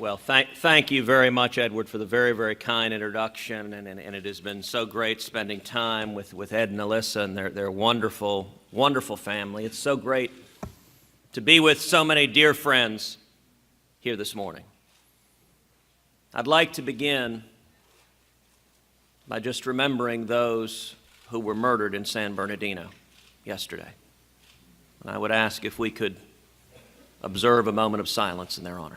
Well, thank you very much, Edward, for the very, very kind introduction, and it has been so great spending time with Ed and Alyssa and their wonderful, wonderful family. It's so great to be with so many dear friends here this morning. I'd like to begin by just remembering those who were murdered in San Bernardino yesterday. And I would ask if we could observe a moment of silence in their honor.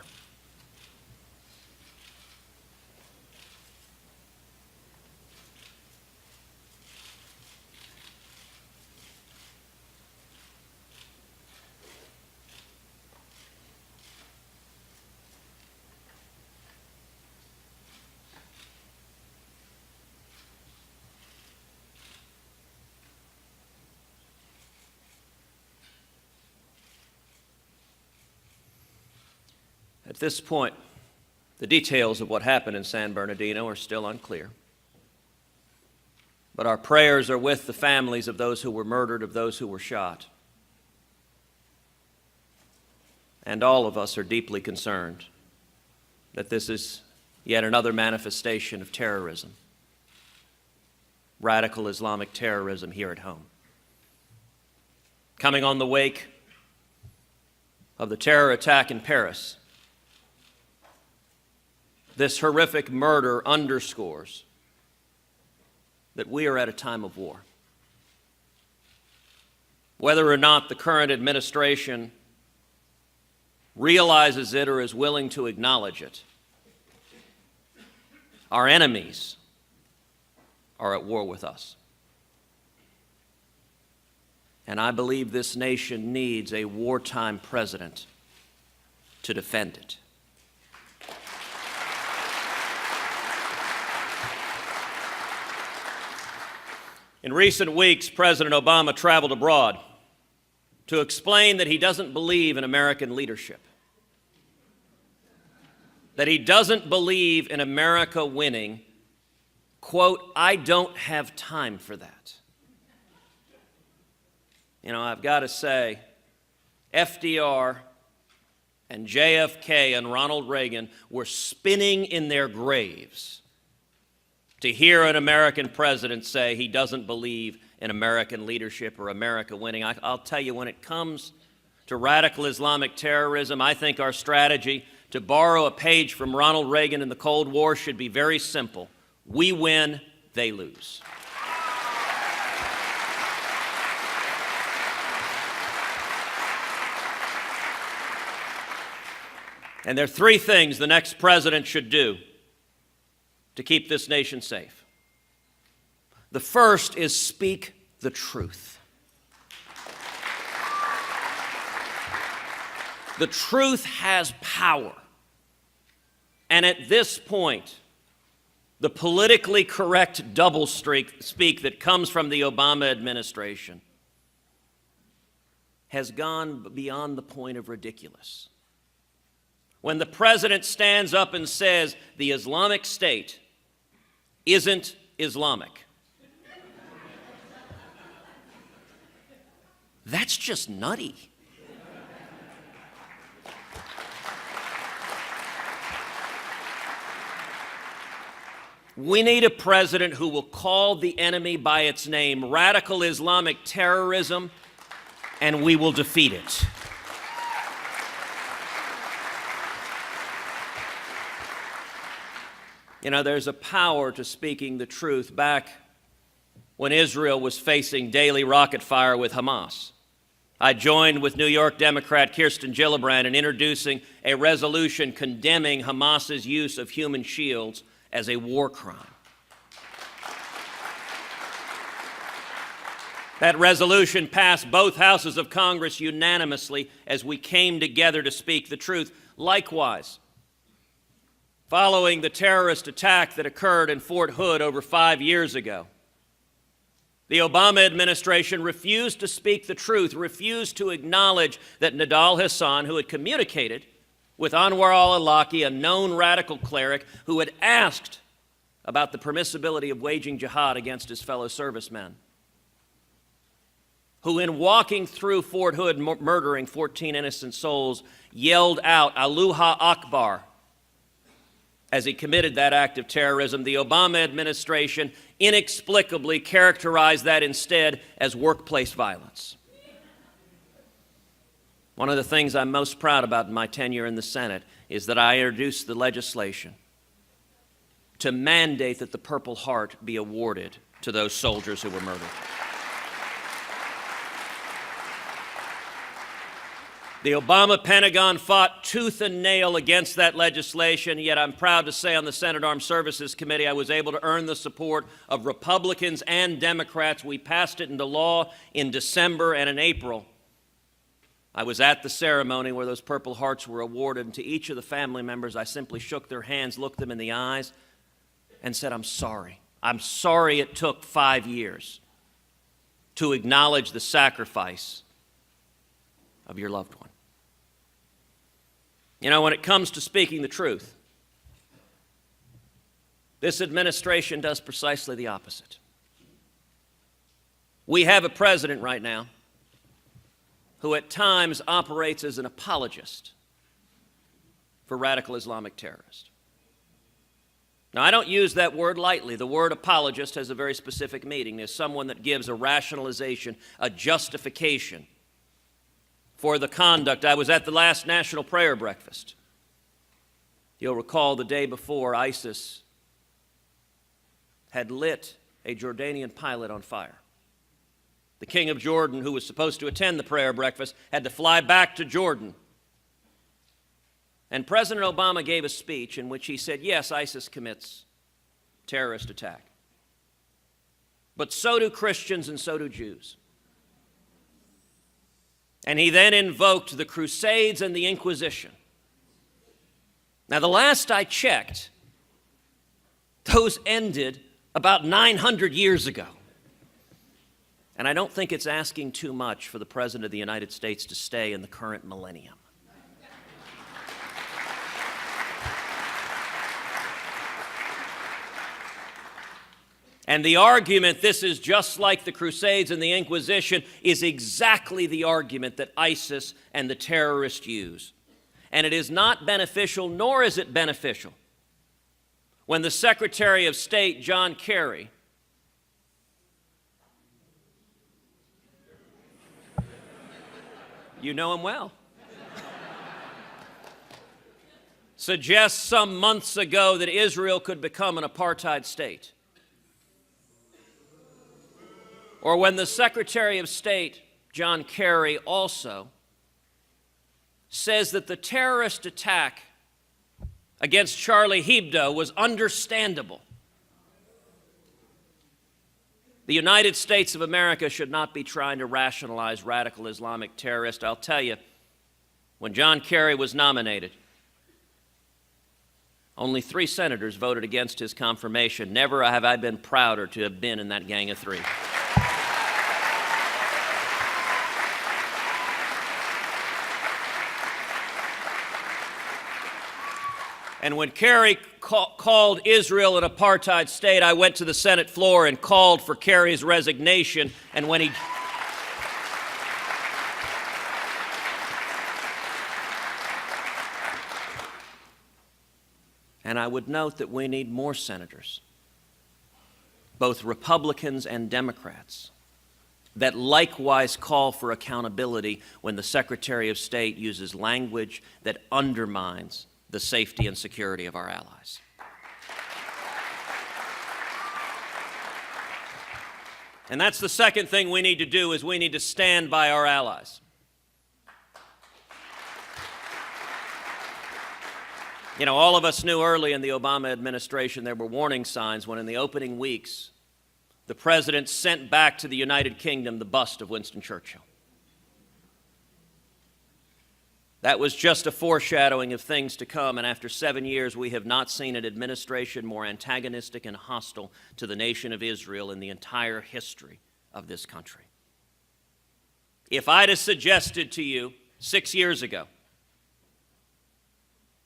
At this point, the details of what happened in San Bernardino are still unclear. But our prayers are with the families of those who were murdered, of those who were shot. And all of us are deeply concerned that this is yet another manifestation of terrorism, radical Islamic terrorism here at home. Coming on the wake of the terror attack in Paris, this horrific murder underscores that we are at a time of war. Whether or not the current administration realizes it or is willing to acknowledge it, our enemies are at war with us. And I believe this nation needs a wartime president to defend it. In recent weeks, President Obama traveled abroad to explain that he doesn't believe in American leadership, that he doesn't believe in America winning. Quote, "I don't have time for that." You know, I've got to say, FDR and JFK and Ronald Reagan were spinning in their graves to hear an American president say he doesn't believe in American leadership or America winning. I'll tell you, when it comes to radical Islamic terrorism, I think our strategy, to borrow a page from Ronald Reagan in the Cold War, should be very simple. We win, they lose. And there are three things the next president should do to keep this nation safe. The first is speak the truth. The truth has power. And at this point, the politically correct doublespeak that comes from the Obama administration has gone beyond the point of ridiculous. When the president stands up and says the Islamic State isn't Islamic, that's just nutty. We need a president who will call the enemy by its name, radical Islamic terrorism, and we will defeat it. You know, there's a power to speaking the truth. Back when Israel was facing daily rocket fire with Hamas, I joined with New York Democrat Kirsten Gillibrand in introducing a resolution condemning Hamas's use of human shields as a war crime. That resolution passed both houses of Congress unanimously as we came together to speak the truth. Likewise, following the terrorist attack that occurred in Fort Hood over 5 years ago, the Obama administration refused to speak the truth, refused to acknowledge that Nidal Hasan, who had communicated with Anwar al-Awlaki, a known radical cleric who had asked about the permissibility of waging jihad against his fellow servicemen, who in walking through Fort Hood murdering 14 innocent souls yelled out, "Allahu Akbar," as he committed that act of terrorism. The Obama administration inexplicably characterized that instead as workplace violence. One of the things I'm most proud about in my tenure in the Senate is that I introduced the legislation to mandate that the Purple Heart be awarded to those soldiers who were murdered. The Obama Pentagon fought tooth and nail against that legislation, yet I'm proud to say on the Senate Armed Services Committee I was able to earn the support of Republicans and Democrats. We passed it into law in December and in April. I was at the ceremony where those Purple Hearts were awarded, and to each of the family members I simply shook their hands, looked them in the eyes, and said, I'm sorry. I'm sorry it took 5 years to acknowledge the sacrifice of your loved one. You know, when it comes to speaking the truth, this administration does precisely the opposite. We have a president right now who at times operates as an apologist for radical Islamic terrorists. Now, I don't use that word lightly. The word apologist has a very specific meaning. It's someone that gives a rationalization, a justification for the conduct. I was at the last National Prayer Breakfast. You'll recall the day before, ISIS had lit a Jordanian pilot on fire. The king of Jordan, who was supposed to attend the prayer breakfast, had to fly back to Jordan. And President Obama gave a speech in which he said, yes, ISIS commits terrorist attack. But so do Christians and so do Jews. And he then invoked the Crusades and the Inquisition. Now, the last I checked, those ended about 900 years ago. And I don't think it's asking too much for the President of the United States to stay in the current millennium. And the argument, this is just like the Crusades and the Inquisition, is exactly the argument that ISIS and the terrorists use. And it is not beneficial, nor is it beneficial, when the Secretary of State, John Kerry, you know him well, suggests some months ago that Israel could become an apartheid state. Or when the Secretary of State, John Kerry, also says that the terrorist attack against Charlie Hebdo was understandable. The United States of America should not be trying to rationalize radical Islamic terrorists. I'll tell you, when John Kerry was nominated, only 3 senators voted against his confirmation. Never have I been prouder to have been in that gang of 3. And when Kerry called Israel an apartheid state, I went to the Senate floor and called for Kerry's resignation. And when he... And I would note that we need more senators, both Republicans and Democrats, that likewise call for accountability when the Secretary of State uses language that undermines the safety and security of our allies. And that's the second thing we need to do, is we need to stand by our allies. You know, all of us knew early in the Obama administration there were warning signs when in the opening weeks the president sent back to the United Kingdom the bust of Winston Churchill. That was just a foreshadowing of things to come, and after 7 years, we have not seen an administration more antagonistic and hostile to the nation of Israel in the entire history of this country. If I'd have suggested to you 6 years ago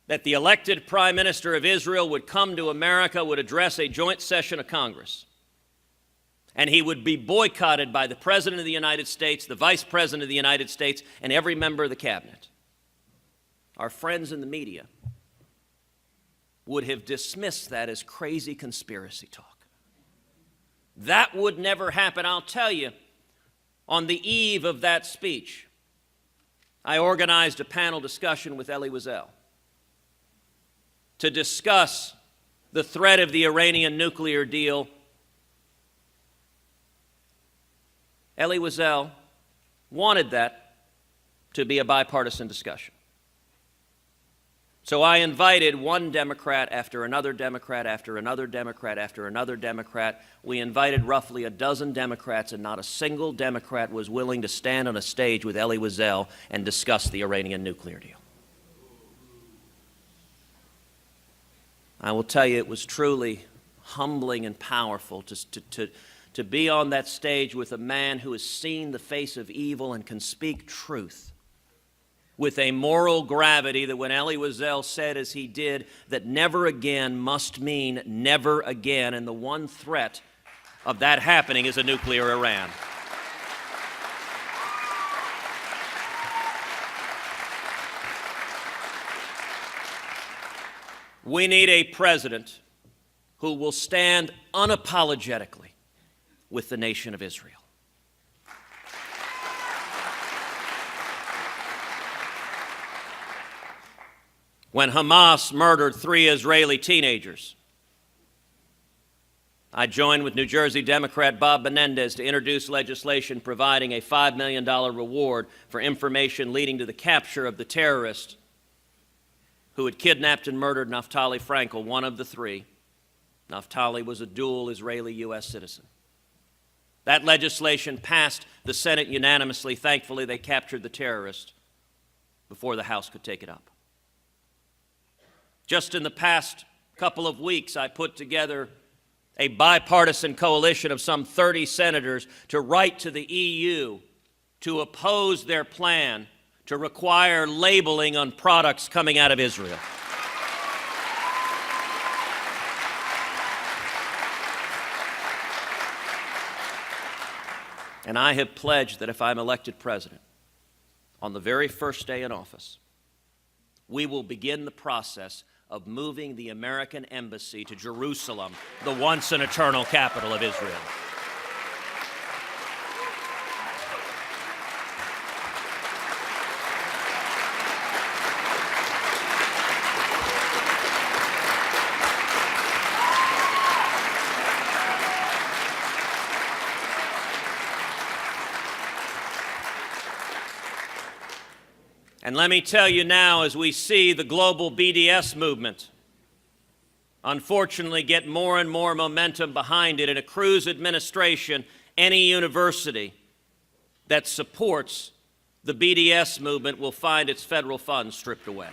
that the elected Prime Minister of Israel would come to America, would address a joint session of Congress, and he would be boycotted by the President of the United States, the Vice President of the United States, and every member of the Cabinet, our friends in the media would have dismissed that as crazy conspiracy talk. That would never happen. I'll tell you, on the eve of that speech, I organized a panel discussion with Elie Wiesel to discuss the threat of the Iranian nuclear deal. Elie Wiesel wanted that to be a bipartisan discussion. So I invited one Democrat after another Democrat after another Democrat after another Democrat. We invited roughly a dozen Democrats, and not a single Democrat was willing to stand on a stage with Elie Wiesel and discuss the Iranian nuclear deal. I will tell you, it was truly humbling and powerful to be on that stage with a man who has seen the face of evil and can speak truth with a moral gravity that when Elie Wiesel said as he did that never again must mean never again, and the one threat of that happening is a nuclear Iran. We need a president who will stand unapologetically with the nation of Israel. When Hamas murdered 3 Israeli teenagers, I joined with New Jersey Democrat Bob Menendez to introduce legislation providing a $5 million reward for information leading to the capture of the terrorist who had kidnapped and murdered Naftali Frankel, one of the 3. Naftali was a dual Israeli-U.S. citizen. That legislation passed the Senate unanimously. Thankfully, they captured the terrorist before the House could take it up. Just in the past couple of weeks, I put together a bipartisan coalition of some 30 senators to write to the EU to oppose their plan to require labeling on products coming out of Israel. And I have pledged that if I'm elected president, on the very first day in office, we will begin the process of moving the American embassy to Jerusalem, the once and eternal capital of Israel. And let me tell you now, as we see the global BDS movement, unfortunately, get more and more momentum behind it, in a Cruz administration, any university that supports the BDS movement will find its federal funds stripped away.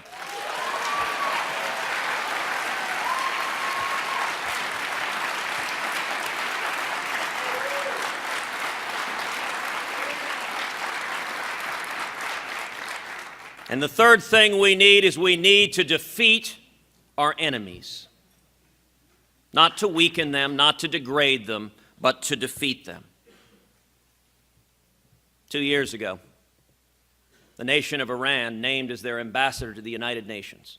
And the third thing we need is we need to defeat our enemies. Not to weaken them, not to degrade them, but to defeat them. 2 years ago, the nation of Iran named as their ambassador to the United Nations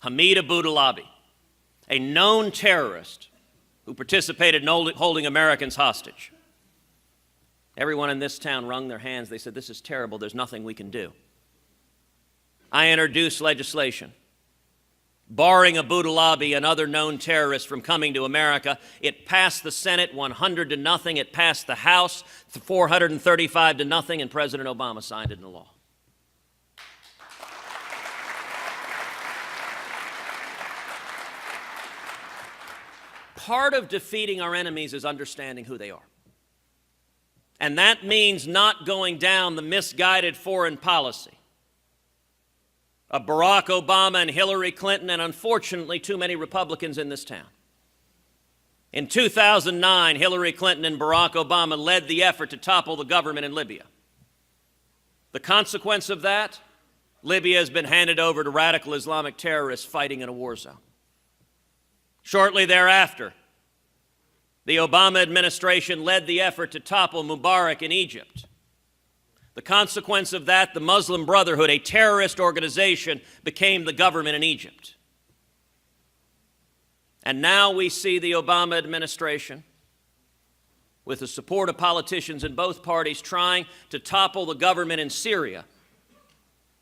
Hamid Abu-Dhabi, a known terrorist who participated in holding Americans hostage. Everyone in this town wrung their hands. They said, "This is terrible. There's nothing we can do." I introduced legislation barring Abu-Dhabi and other known terrorists from coming to America. It passed the Senate 100-0. It passed the House 435-0, and President Obama signed it into law. Part of defeating our enemies is understanding who they are. And that means not going down the misguided foreign policy of Barack Obama and Hillary Clinton, and unfortunately too many Republicans in this town. In 2009, Hillary Clinton and Barack Obama led the effort to topple the government in Libya. The consequence of that, Libya has been handed over to radical Islamic terrorists fighting in a war zone. Shortly thereafter, the Obama administration led the effort to topple Mubarak in Egypt. The consequence of that, the Muslim Brotherhood, a terrorist organization, became the government in Egypt. And now we see the Obama administration, with the support of politicians in both parties, trying to topple the government in Syria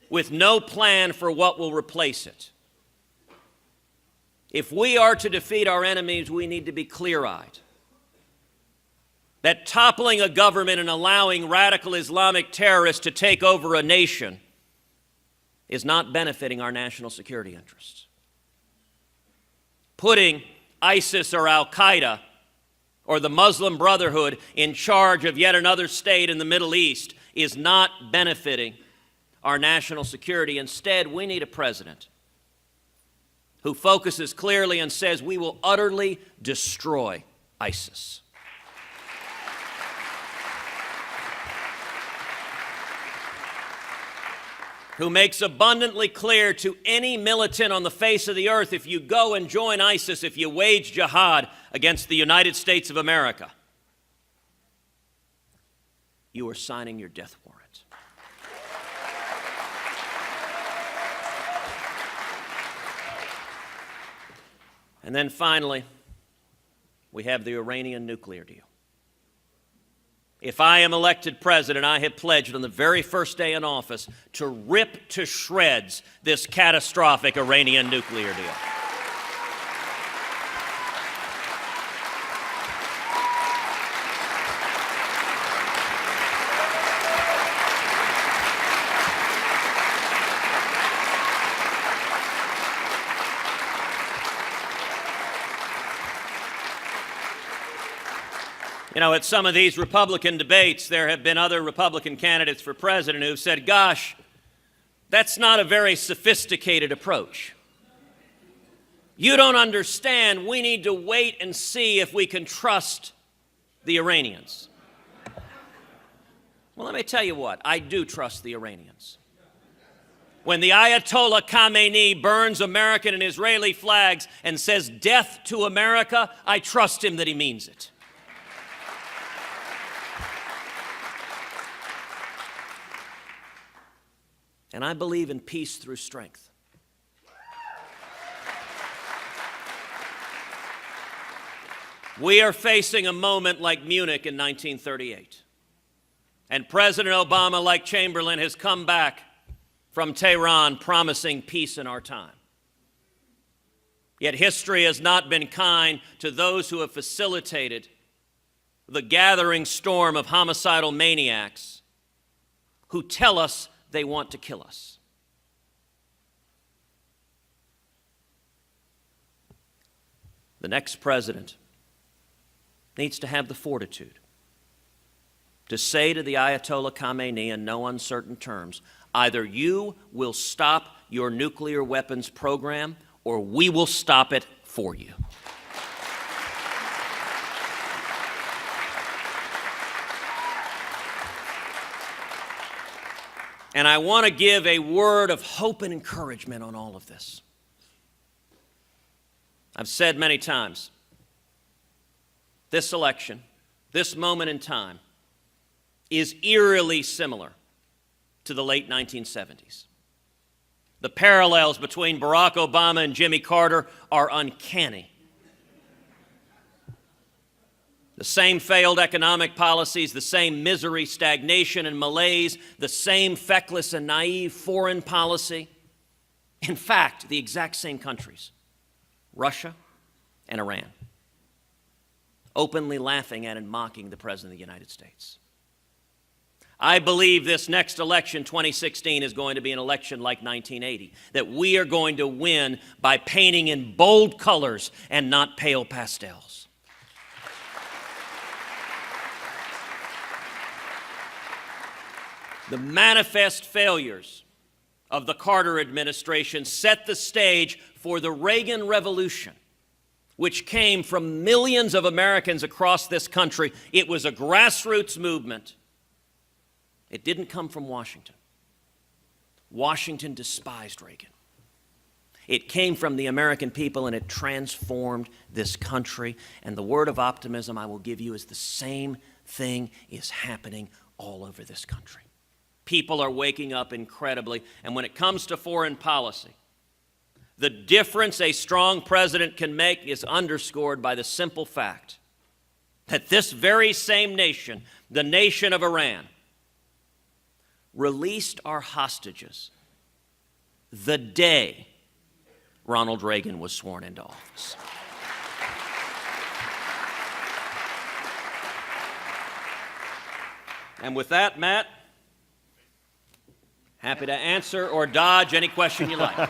with no plan for what will replace it. If we are to defeat our enemies, we need to be clear-eyed that toppling a government and allowing radical Islamic terrorists to take over a nation is not benefiting our national security interests. Putting ISIS or Al-Qaeda or the Muslim Brotherhood in charge of yet another state in the Middle East is not benefiting our national security. Instead, we need a president who focuses clearly and says we will utterly destroy ISIS. Who makes abundantly clear to any militant on the face of the earth, if you go and join ISIS, if you wage jihad against the United States of America, you are signing your death warrant. And then finally, we have the Iranian nuclear deal. If I am elected president, I have pledged on the very first day in office to rip to shreds this catastrophic Iranian nuclear deal. You know, at some of these Republican debates, there have been other Republican candidates for president who've said, gosh, that's not a very sophisticated approach. You don't understand. We need to wait and see if we can trust the Iranians. Well, let me tell you what, I do trust the Iranians. When the Ayatollah Khamenei burns American and Israeli flags and says death to America, I trust him that he means it. And I believe in peace through strength. We are facing a moment like Munich in 1938. And President Obama, like Chamberlain, has come back from Tehran promising peace in our time. Yet history has not been kind to those who have facilitated the gathering storm of homicidal maniacs who tell us they want to kill us. The next president needs to have the fortitude to say to the Ayatollah Khamenei in no uncertain terms, either you will stop your nuclear weapons program or we will stop it for you. And I want to give a word of hope and encouragement on all of this. I've said many times, this election, this moment in time, is eerily similar to the late 1970s. The parallels between Barack Obama and Jimmy Carter are uncanny. The same failed economic policies, the same misery, stagnation, and malaise, the same feckless and naive foreign policy. In fact, the exact same countries, Russia and Iran, openly laughing at and mocking the President of the United States. I believe this next election, 2016, is going to be an election like 1980, that we are going to win by painting in bold colors and not pale pastels. The manifest failures of the Carter administration set the stage for the Reagan Revolution, which came from millions of Americans across this country. It was a grassroots movement. It didn't come from Washington. Washington despised Reagan. It came from the American people, and it transformed this country. And the word of optimism I will give you is the same thing is happening all over this country. People are waking up incredibly, and when it comes to foreign policy, The difference a strong president can make is underscored by the simple fact that this very same nation, the nation of Iran, released our hostages the day Ronald Reagan was sworn into office. And with that, Matt, happy to answer or dodge any question you like.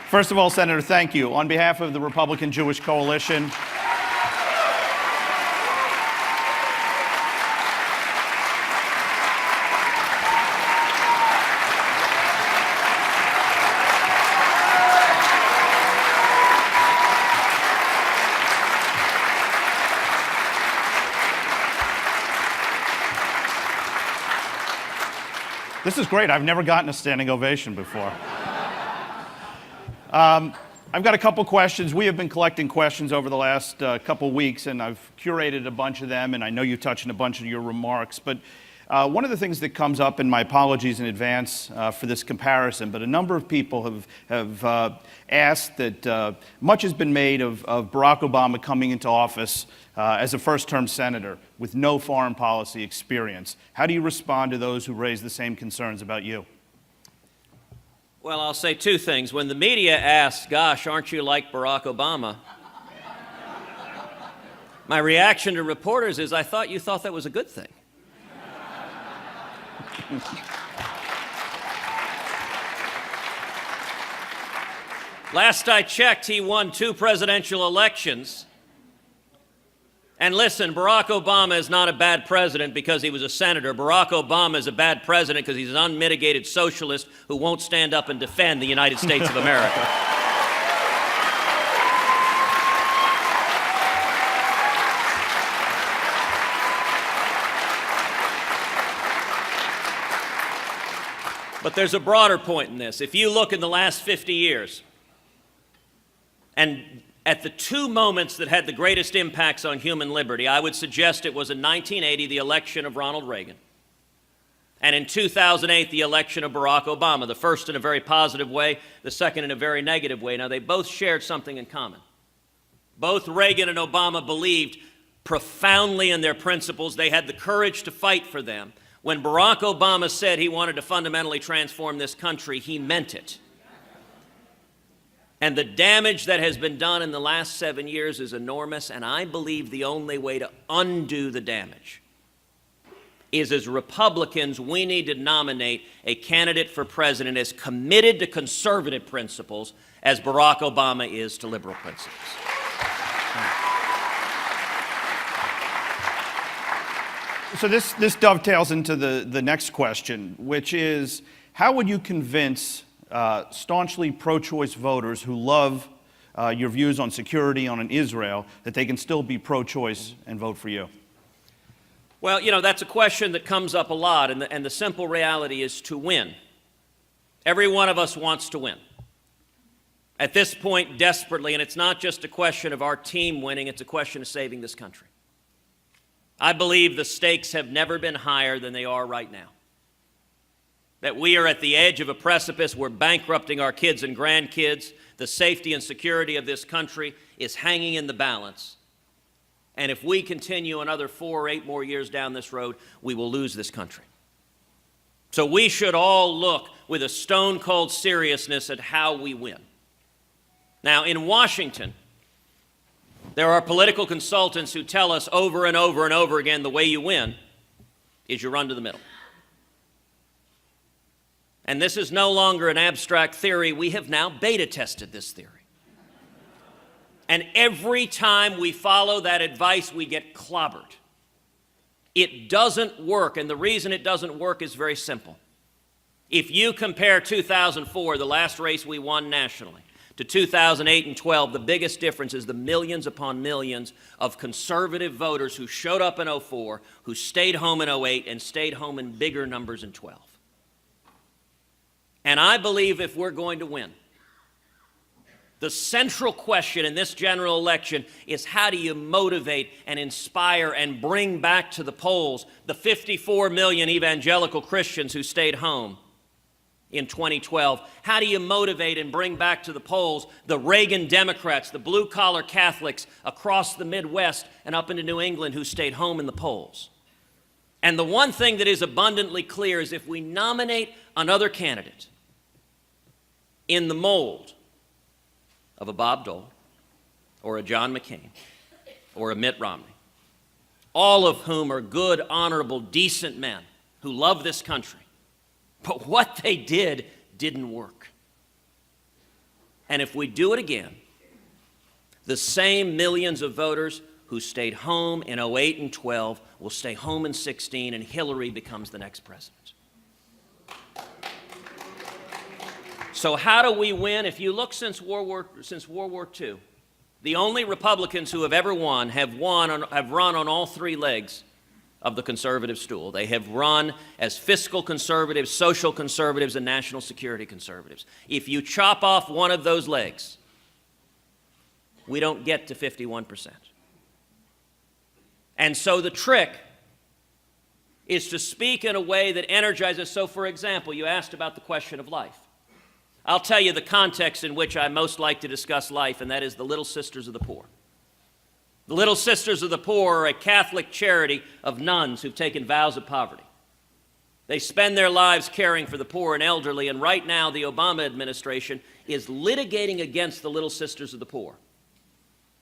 First of all, Senator, thank you. On behalf of the Republican Jewish Coalition, this is great. I've never gotten a standing ovation before. I've got a couple questions. We have been collecting questions over the last couple weeks, and I've curated a bunch of them, and I know you touched on a bunch of your remarks. But one of the things that comes up, and my apologies in advance for this comparison, but a number of people have asked that much has been made of Barack Obama coming into office as a first-term senator with no foreign policy experience. How do you respond to those who raise the same concerns about you? Well, I'll say two things. When the media asks, gosh, aren't you like Barack Obama? My reaction to reporters is, I thought you thought that was a good thing. Last I checked, he won 2 presidential elections. And listen, Barack Obama is not a bad president because he was a senator. Barack Obama is a bad president because he's an unmitigated socialist who won't stand up and defend the United States of America. But there's a broader point in this. If you look in the last 50 years, and at the 2 moments that had the greatest impacts on human liberty, I would suggest it was in 1980, the election of Ronald Reagan, and in 2008, the election of Barack Obama, the first in a very positive way, the second in a very negative way. Now, they both shared something in common. Both Reagan and Obama believed profoundly in their principles. They had the courage to fight for them. When Barack Obama said he wanted to fundamentally transform this country, he meant it. And the damage that has been done in the last 7 years is enormous, and I believe the only way to undo the damage is, as Republicans, we need to nominate a candidate for president as committed to conservative principles as Barack Obama is to liberal principles. So this dovetails into the next question, which is, how would you convince staunchly pro-choice voters who love your views on security, on Israel, that they can still be pro-choice and vote for you? Well, you know, that's a question that comes up a lot, and the simple reality is to win. Every one of us wants to win. At this point, desperately, and it's not just a question of our team winning, it's a question of saving this country. I believe the stakes have never been higher than they are right now. That we are at the edge of a precipice. We're bankrupting our kids and grandkids. The safety and security of this country is hanging in the balance. And if we continue another 4 or 8 more years down this road, we will lose this country. So we should all look with a stone-cold seriousness at how we win. Now, in Washington, there are political consultants who tell us over and over and over again the way you win is you run to the middle. And this is no longer an abstract theory. We have now beta tested this theory. And every time we follow that advice, we get clobbered. It doesn't work, and the reason it doesn't work is very simple. If you compare 2004, the last race we won nationally, to 2008 and 12, the biggest difference is the millions upon millions of conservative voters who showed up in 04, who stayed home in 08, and stayed home in bigger numbers in 12. And I believe if we're going to win, the central question in this general election is, how do you motivate and inspire and bring back to the polls the 54 million evangelical Christians who stayed home in 2012? How do you motivate and bring back to the polls the Reagan Democrats, the blue-collar Catholics across the Midwest and up into New England who stayed home in the polls? And the one thing that is abundantly clear is if we nominate another candidate in the mold of a Bob Dole or a John McCain or a Mitt Romney, all of whom are good, honorable, decent men who love this country, but what they did didn't work. And if we do it again, the same millions of voters who stayed home in 08 and 12 will stay home in 16, and Hillary becomes the next president. So how do we win? If you look since World War II, the only Republicans who have ever won have run on all three legs of the conservative stool. They have run as fiscal conservatives, social conservatives, and national security conservatives. If you chop off one of those legs, we don't get to 51%. And so the trick is to speak in a way that energizes. So, for example, you asked about the question of life. I'll tell you the context in which I most like to discuss life, and that is the Little Sisters of the Poor. The Little Sisters of the Poor are a Catholic charity of nuns who've taken vows of poverty. They spend their lives caring for the poor and elderly, and right now the Obama administration is litigating against the Little Sisters of the Poor,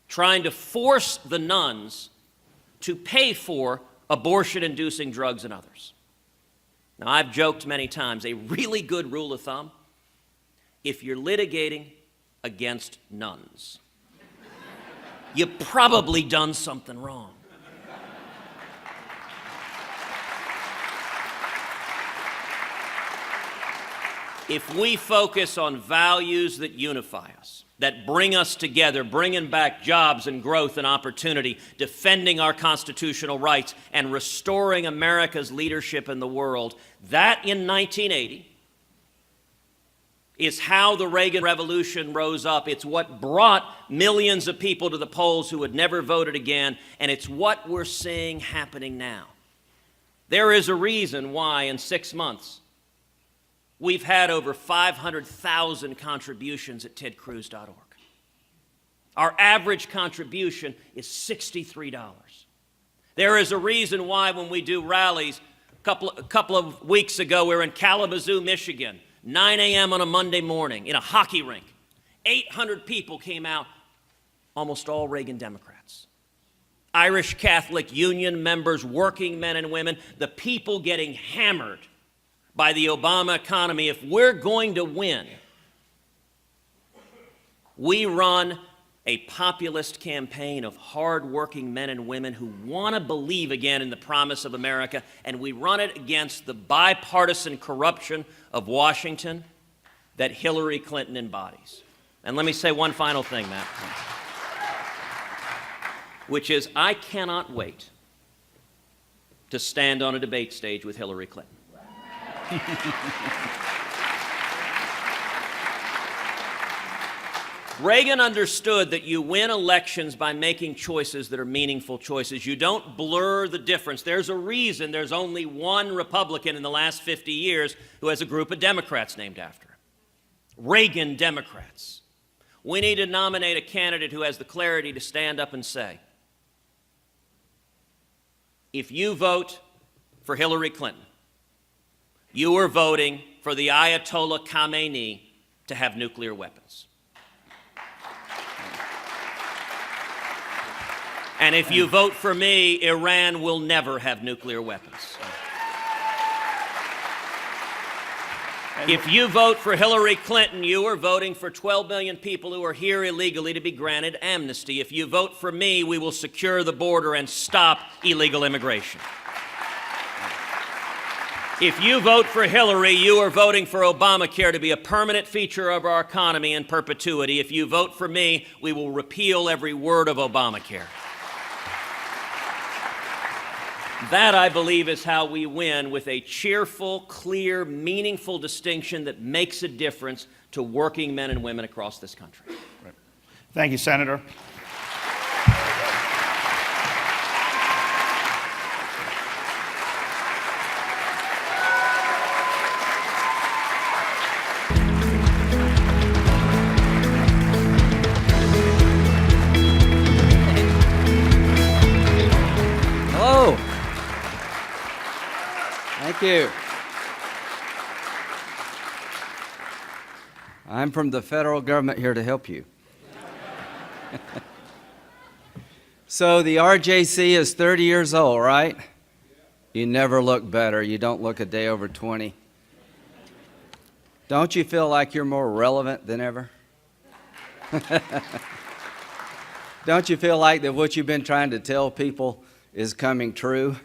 trying to force the nuns to pay for abortion-inducing drugs and others. Now, I've joked many times, a really good rule of thumb: if you're litigating against nuns, you've probably done something wrong. If we focus on values that unify us, that bring us together, bringing back jobs and growth and opportunity, defending our constitutional rights, and restoring America's leadership in the world, that in 1980 is how the Reagan Revolution rose up. It's what brought millions of people to the polls who had never voted again, and it's what we're seeing happening now. There is a reason why in 6 months we've had over 500,000 contributions at tedcruz.org. Our average contribution is $63. There is a reason why when we do rallies, a couple of weeks ago we were in Kalamazoo, Michigan, 9 a.m. on a Monday morning in a hockey rink. 800 people came out, almost all Reagan Democrats. Irish Catholic Union members, working men and women, the people getting hammered by the Obama economy. If we're going to win, we run a populist campaign of hard-working men and women who want to believe again in the promise of America, and we run it against the bipartisan corruption of Washington that Hillary Clinton embodies. And let me say one final thing, Matt, which is I cannot wait to stand on a debate stage with Hillary Clinton. Reagan understood that you win elections by making choices that are meaningful choices. You don't blur the difference. There's a reason there's only one Republican in the last 50 years who has a group of Democrats named after him. Reagan Democrats. We need to nominate a candidate who has the clarity to stand up and say, if you vote for Hillary Clinton, you are voting for the Ayatollah Khamenei to have nuclear weapons. And if you vote for me, Iran will never have nuclear weapons. If you vote for Hillary Clinton, you are voting for 12 million people who are here illegally to be granted amnesty. If you vote for me, we will secure the border and stop illegal immigration. If you vote for Hillary, you are voting for Obamacare to be a permanent feature of our economy in perpetuity. If you vote for me, we will repeal every word of Obamacare. That, I believe, is how we win, with a cheerful, clear, meaningful distinction that makes a difference to working men and women across this country. Right. Thank you, Senator. you. I'm from the federal government here to help you. So the RJC is 30 years old, right? You never look better. You don't look a day over 20. Don't you feel like you're more relevant than ever? Don't you feel like that what you've been trying to tell people is coming true?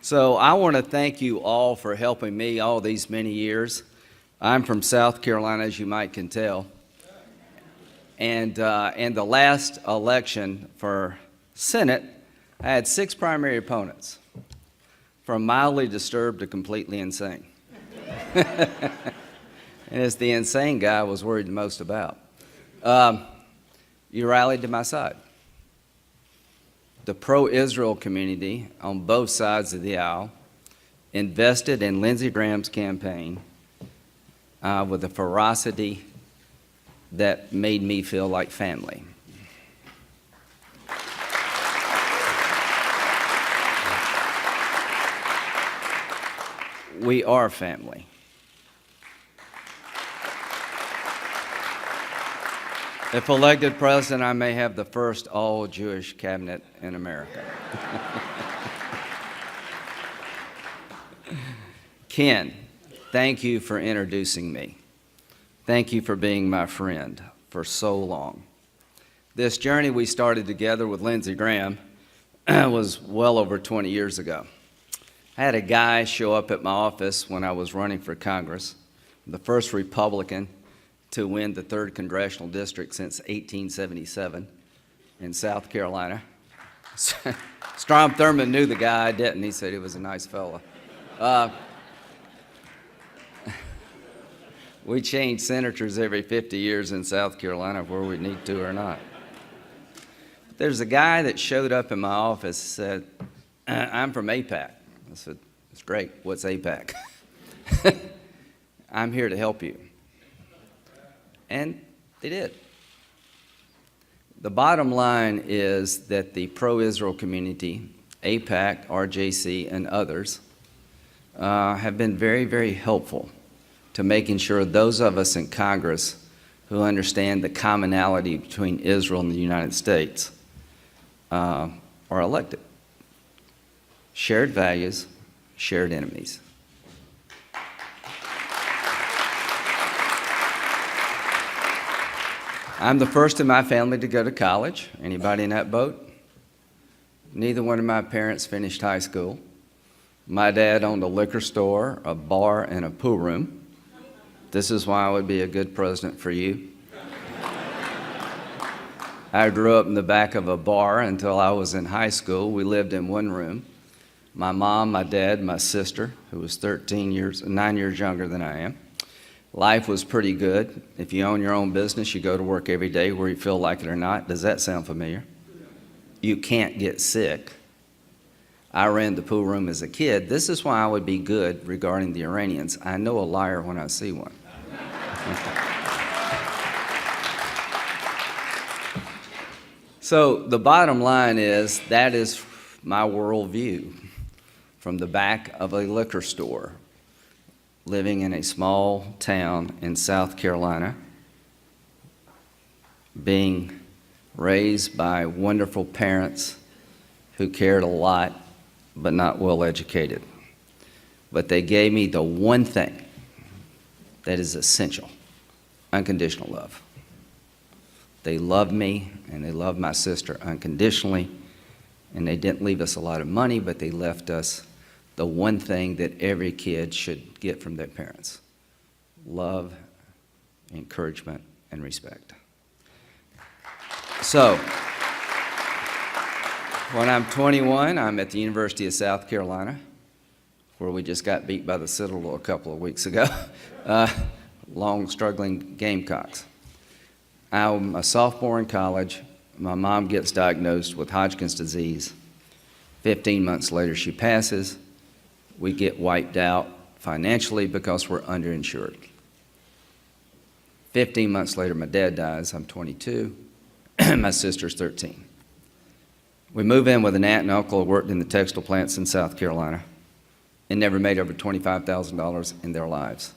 So I want to thank you all for helping me all these many years. I'm from South Carolina, as you might can tell. And the last election for Senate, I had 6 primary opponents, from mildly disturbed to completely insane. And it's the insane guy I was worried the most about. You rallied to my side. The pro-Israel community on both sides of the aisle invested in Lindsey Graham's campaign with a ferocity that made me feel like family. We are family. If elected president, I may have the first all-Jewish cabinet in America. Ken, thank you for introducing me. Thank you for being my friend for so long. This journey we started together with Lindsey Graham was well over 20 years ago. I had a guy show up at my office when I was running for Congress, the first Republican to win the 3rd Congressional District since 1877 in South Carolina. Strom Thurmond knew the guy, I didn't. He said he was a nice fella. We change senators every 50 years in South Carolina where we need to or not. There's a guy that showed up in my office and said, I'm from AIPAC. I said, that's great. What's AIPAC? I'm here to help you. And they did. The bottom line is that the pro-Israel community, AIPAC, RJC, and others, have been very, very helpful to making sure those of us in Congress who understand the commonality between Israel and the United States are elected. Shared values, shared enemies. I'm the first in my family to go to college. Anybody in that boat? Neither one of my parents finished high school. My dad owned a liquor store, a bar, and a pool room. This is why I would be a good president for you. I grew up in the back of a bar until I was in high school. We lived in one room. My mom, my dad, my sister, who was 9 years younger than I am. Life was pretty good. If you own your own business, you go to work every day whether you feel like it or not. Does that sound familiar? You can't get sick. I ran the pool room as a kid. This is why I would be good regarding the Iranians. I know a liar when I see one. So the bottom line is that is my worldview from the back of a liquor store, living in a small town in South Carolina, being raised by wonderful parents who cared a lot but not well educated. But they gave me the one thing that is essential: unconditional love. They loved me and they loved my sister unconditionally, and they didn't leave us a lot of money, but they left us the one thing that every kid should get from their parents: love, encouragement, and respect. So, when I'm 21, I'm at the University of South Carolina, where we just got beat by the Citadel a couple of weeks ago. Long, struggling Gamecocks. I'm a sophomore in college. My mom gets diagnosed with Hodgkin's disease. 15 months later, she passes. We get wiped out financially because we're underinsured. 15 months later, my dad dies. I'm 22. My sister's 13. We move in with an aunt and uncle who worked in the textile plants in South Carolina and never made over $25,000 in their lives.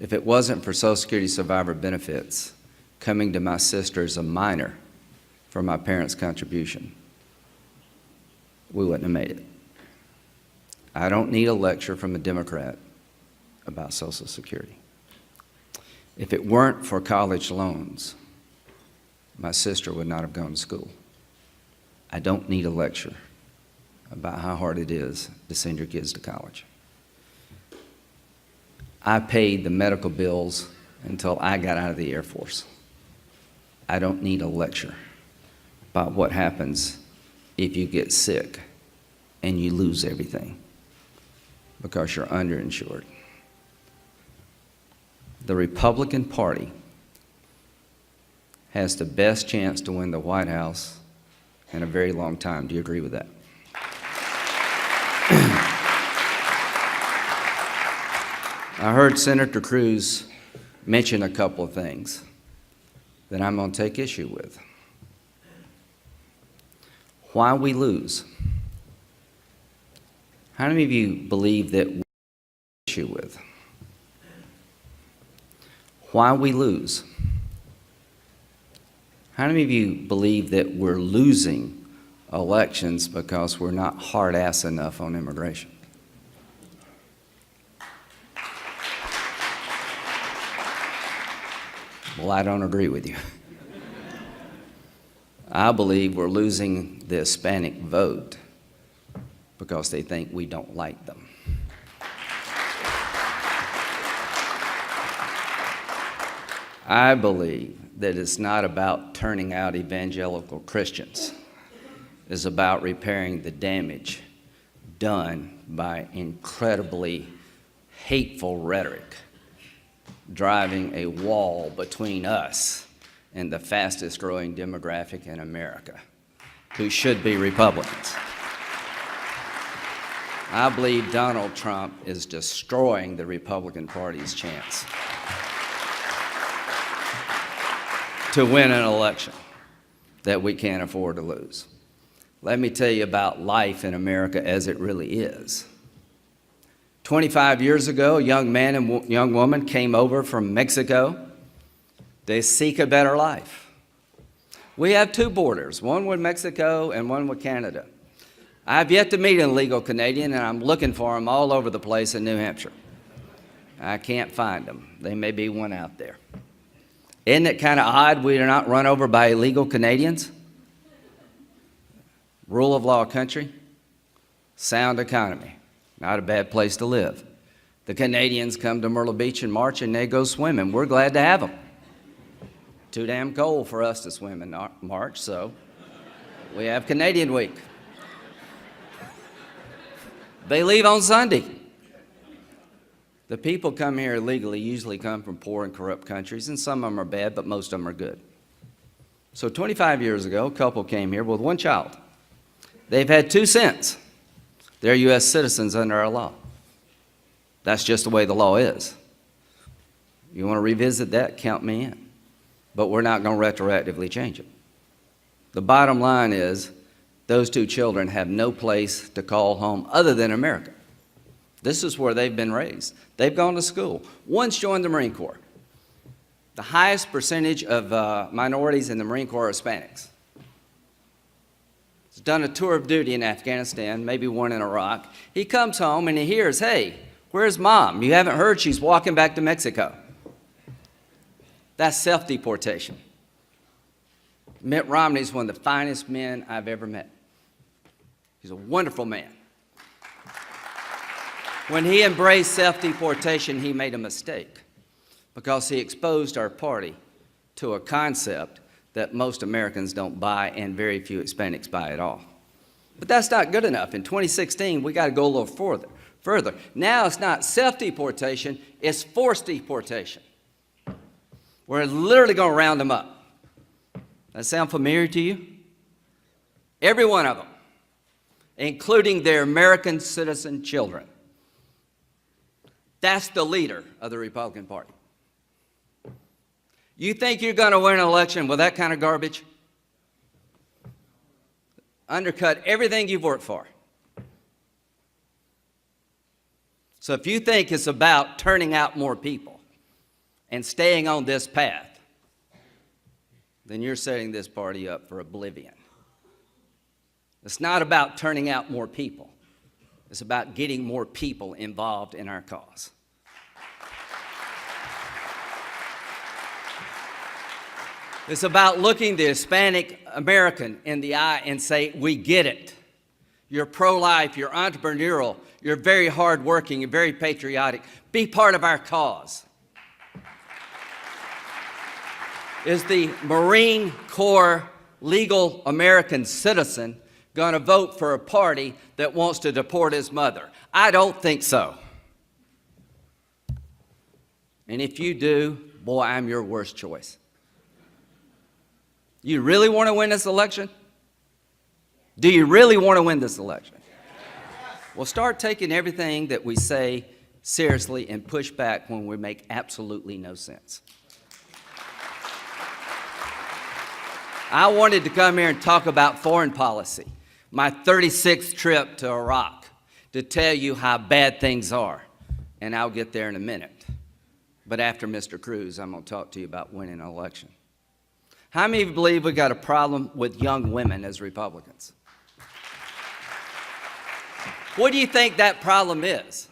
If it wasn't for Social Security survivor benefits coming to my sister as a minor for my parents' contribution, we wouldn't have made it. I don't need a lecture from a Democrat about Social Security. If it weren't for college loans, my sister would not have gone to school. I don't need a lecture about how hard it is to send your kids to college. I paid the medical bills until I got out of the Air Force. I don't need a lecture about what happens if you get sick and you lose everything because you're underinsured. The Republican Party has the best chance to win the White House in a very long time. Do you agree with that? I heard Senator Cruz mention a couple of things that I'm going to take issue with. Why we lose. How many of you believe that we have issue with? Why we lose. How many of you believe that we're losing elections because we're not hard-ass enough on immigration? Well, I don't agree with you. I believe we're losing the Hispanic vote because they think we don't like them. I believe that it's not about turning out evangelical Christians. It's about repairing the damage done by incredibly hateful rhetoric, driving a wall between us and the fastest growing demographic in America, who should be Republicans. I believe Donald Trump is destroying the Republican Party's chance to win an election that we can't afford to lose. Let me tell you about life in America as it really is. 25 years ago, a young man and young woman came over from Mexico. They seek a better life. We have two borders, one with Mexico and one with Canada. I've yet to meet an illegal Canadian, and I'm looking for them all over the place in New Hampshire. I can't find them. There may be one out there. Isn't it kind of odd we are not run over by illegal Canadians? Rule of law country, sound economy, not a bad place to live. The Canadians come to Myrtle Beach in March and they go swimming. We're glad to have them. Too damn cold for us to swim in March, so we have Canadian Week. They leave on Sunday. The people come here illegally usually come from poor and corrupt countries, and some of them are bad, but most of them are good. So 25 years ago, a couple came here with one child. They've had 2 cents. They're U.S. citizens under our law. That's just the way the law is. You want to revisit that, count me in. But we're not going to retroactively change it. The bottom line is those 2 children have no place to call home other than America. This is where they've been raised. They've gone to school. One's joined the Marine Corps. The highest percentage of minorities in the Marine Corps are Hispanics. He's done a tour of duty in Afghanistan, maybe one in Iraq. He comes home and he hears, hey, where's mom? You haven't heard she's walking back to Mexico. That's self-deportation. Mitt Romney's one of the finest men I've ever met. He's a wonderful man. When he embraced self-deportation, he made a mistake because he exposed our party to a concept that most Americans don't buy and very few Hispanics buy at all. But that's not good enough. In 2016, we got to go a little further. Now it's not self-deportation, it's forced deportation. We're literally going to round them up. That sound familiar to you? Every one of them, including their American citizen children. That's the leader of the Republican Party. You think you're going to win an election with that kind of garbage? undercut everything you've worked for. So if you think it's about turning out more people and staying on this path, then you're setting this party up for oblivion. It's not about turning out more people. It's about getting more people involved in our cause. It's about looking the Hispanic American in the eye and say, we get it. You're pro-life, you're entrepreneurial, you're very hardworking, you're very patriotic. Be part of our cause. Is the Marine Corps legal American citizen going to vote for a party that wants to deport his mother? I don't think so. And if you do, boy, I'm your worst choice. You really want to win this election? Do you really want to win this election? Well, start taking everything that we say seriously and push back when we make absolutely no sense. I wanted to come here and talk about foreign policy, my 36th trip to Iraq, to tell you how bad things are, and I'll get there in a minute. But after Mr. Cruz, I'm going to talk to you about winning an election. How many of you believe we've got a problem with young women as Republicans? What do you think that problem is?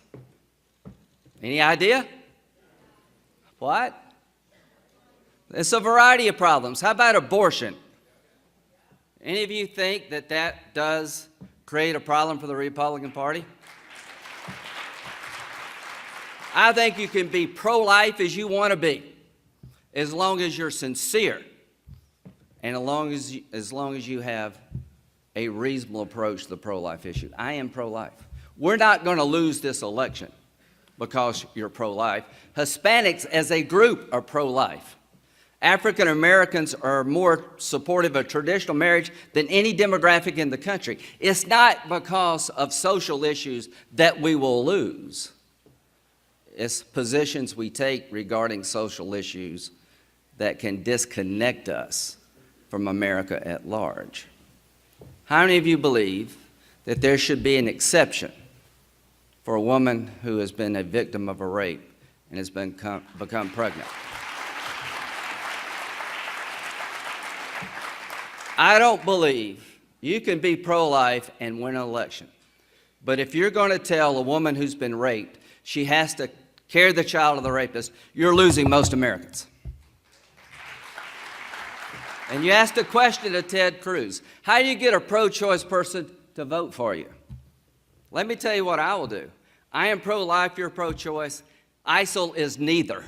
Any idea? What? It's a variety of problems. How about abortion? Any of you think that that does create a problem for the Republican Party? I think you can be pro-life as you want to be, as long as you're sincere and as long as you have a reasonable approach to the pro-life issue. I am pro-life. We're not going to lose this election because you're pro-life. Hispanics as a group are pro-life. African Americans are more supportive of traditional marriage than any demographic in the country. It's not because of social issues that we will lose. It's positions we take regarding social issues that can disconnect us from America at large. How many of you believe that there should be an exception for a woman who has been a victim of a rape and has become pregnant? I don't believe you can be pro-life and win an election. But if you're going to tell a woman who's been raped she has to carry the child of the rapist, you're losing most Americans. And you asked a question to Ted Cruz. How do you get a pro-choice person to vote for you? Let me tell you what I will do. I am pro-life, you're pro-choice. ISIL is neither.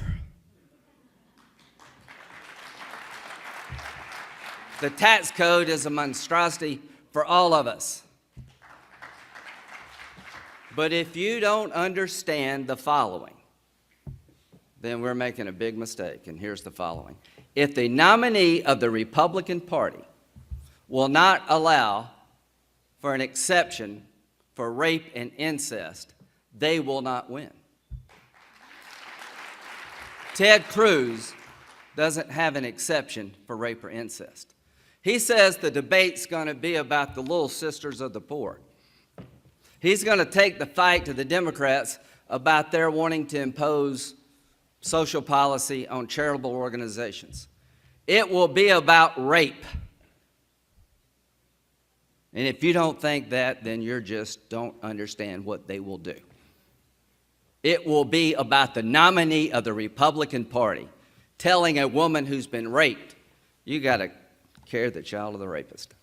The tax code is a monstrosity for all of us. But if you don't understand the following, then we're making a big mistake, and here's the following. If the nominee of the Republican Party will not allow for an exception for rape and incest, they will not win. Ted Cruz doesn't have an exception for rape or incest. He says the debate's going to be about the little sisters of the poor. He's going to take the fight to the Democrats about their wanting to impose social policy on charitable organizations. It will be about rape. And if you don't think that, then you just don't understand what they will do. It will be about the nominee of the Republican Party telling a woman who's been raped, you got to carry the child of the rapist.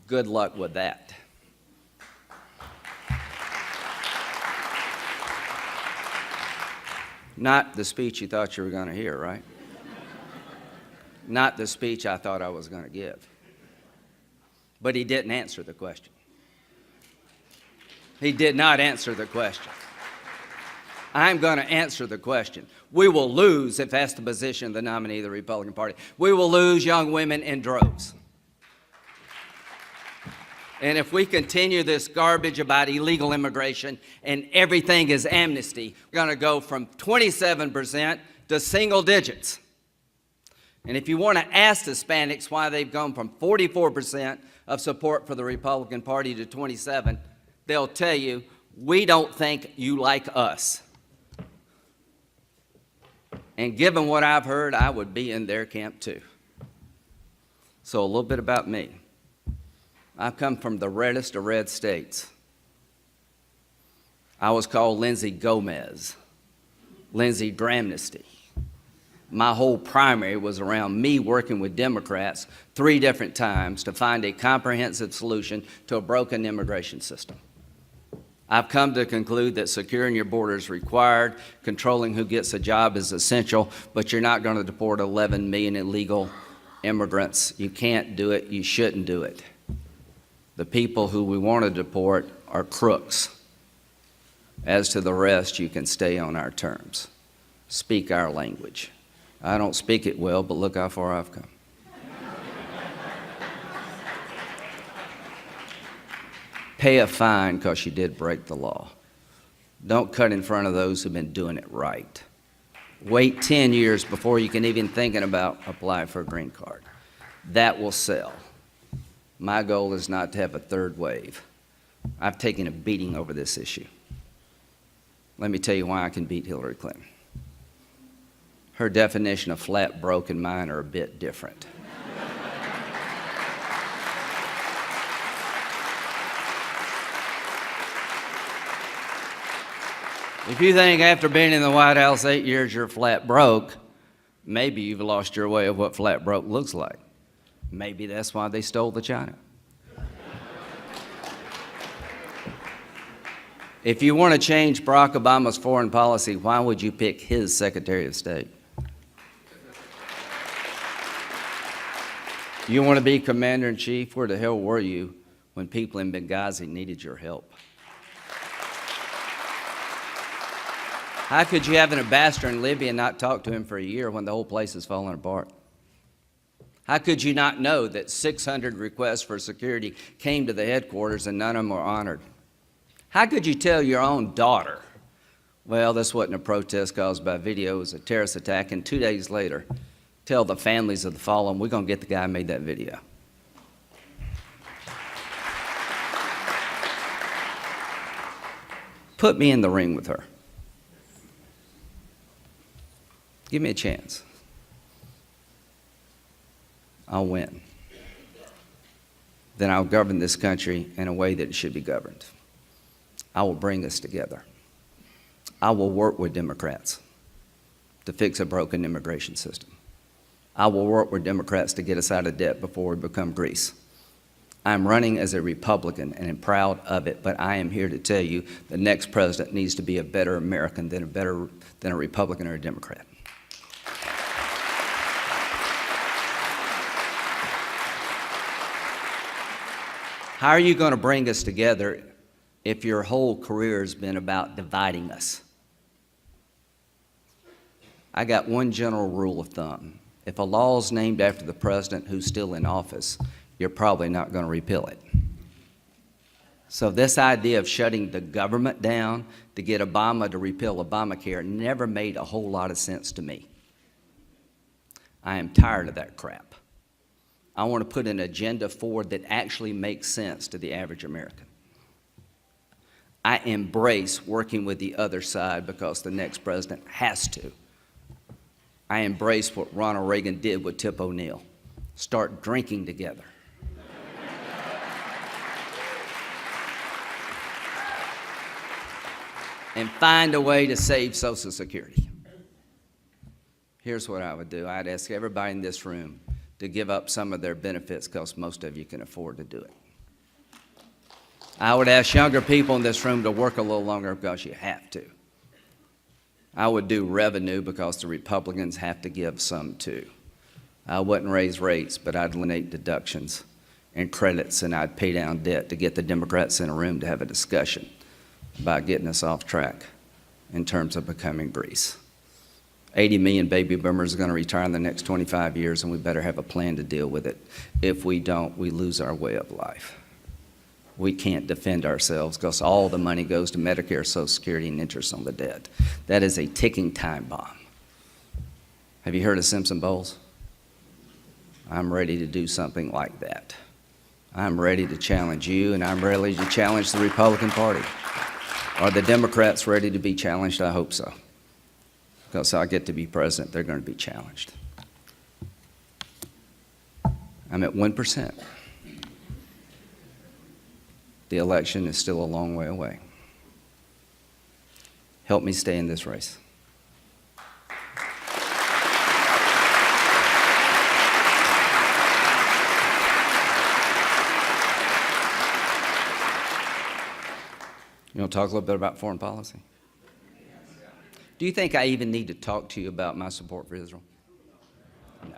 Good luck with that. Not the speech you thought you were going to hear, right? Not the speech I thought I was going to give. But he didn't answer the question. He did not answer the question. I'm going to answer the question. We will lose if that's the position of the nominee of the Republican Party. We will lose young women in droves. And if we continue this garbage about illegal immigration and everything is amnesty, we're going to go from 27% to single digits. And if you want to ask Hispanics why they've gone from 44% of support for the Republican Party to 27%, they'll tell you, we don't think you like us. And given what I've heard, I would be in their camp too. So a little bit about me. I've come from the reddest of red states. I was called Lindsey Gomez, Lindsey Dramnesty. My whole primary was around me working with Democrats 3 different times to find a comprehensive solution to a broken immigration system. I've come to conclude that securing your border is required, controlling who gets a job is essential, but you're not going to deport 11 million illegal immigrants. You can't do it. You shouldn't do it. The people who we want to deport are crooks. As to the rest, you can stay on our terms. Speak our language. I don't speak it well, but look how far I've come. Pay a fine because you did break the law. Don't cut in front of those who've been doing it right. Wait 10 years before you can even thinking about applying for a green card. That will sell. My goal is not to have a third wave. I've taken a beating over this issue. Let me tell you why I can beat Hillary Clinton. Her definition of flat, broke, and mine are a bit different. If you think after being in the White House 8 years you're flat broke, maybe you've lost your way of what flat broke looks like. Maybe that's why they stole the China. If you want to change Barack Obama's foreign policy, why would you pick his Secretary of State? You want to be Commander-in-Chief? Where the hell were you when people in Benghazi needed your help? How could you have an ambassador in Libya and not talk to him for a year when the whole place is falling apart? How could you not know that 600 requests for security came to the headquarters and none of them were honored? How could you tell your own daughter, well, this wasn't a protest caused by video, it was a terrorist attack, and 2 days later, tell the families of the fallen, we're going to get the guy who made that video? Put me in the ring with her. Give me a chance. I'll win. Then I'll govern this country in a way that it should be governed. I will bring us together. I will work with Democrats to fix a broken immigration system. I will work with Democrats to get us out of debt before we become Greece. I'm running as a Republican and am proud of it, but I am here to tell you the next president needs to be a better American than a Republican or a Democrat. How are you going to bring us together if your whole career has been about dividing us? I got one general rule of thumb. If a law is named after the president who's still in office, you're probably not going to repeal it. So this idea of shutting the government down to get Obama to repeal Obamacare never made a whole lot of sense to me. I am tired of that crap. I want to put an agenda forward that actually makes sense to the average American. I embrace working with the other side because the next president has to. I embrace what Ronald Reagan did with Tip O'Neill. Start drinking together. And find a way to save Social Security. Here's what I would do. I'd ask everybody in this room to give up some of their benefits because most of you can afford to do it. I would ask younger people in this room to work a little longer because you have to. I would do revenue because the Republicans have to give some too. I wouldn't raise rates, but I'd eliminate deductions and credits, and I'd pay down debt to get the Democrats in a room to have a discussion about getting us off track in terms of becoming Greece. 80 million baby boomers are going to retire in the next 25 years, and we better have a plan to deal with it. If we don't, we lose our way of life. We can't defend ourselves because all the money goes to Medicare, Social Security, and interest on the debt. That is a ticking time bomb. Have you heard of Simpson Bowles? I'm ready to do something like that. I'm ready to challenge you, and I'm ready to challenge the Republican Party. Are the Democrats ready to be challenged? I hope so. Because I get to be president, they're going to be challenged. I'm at 1%. The election is still a long way away. Help me stay in this race. You want to talk a little bit about foreign policy? Do you think I even need to talk to you about my support for Israel? No.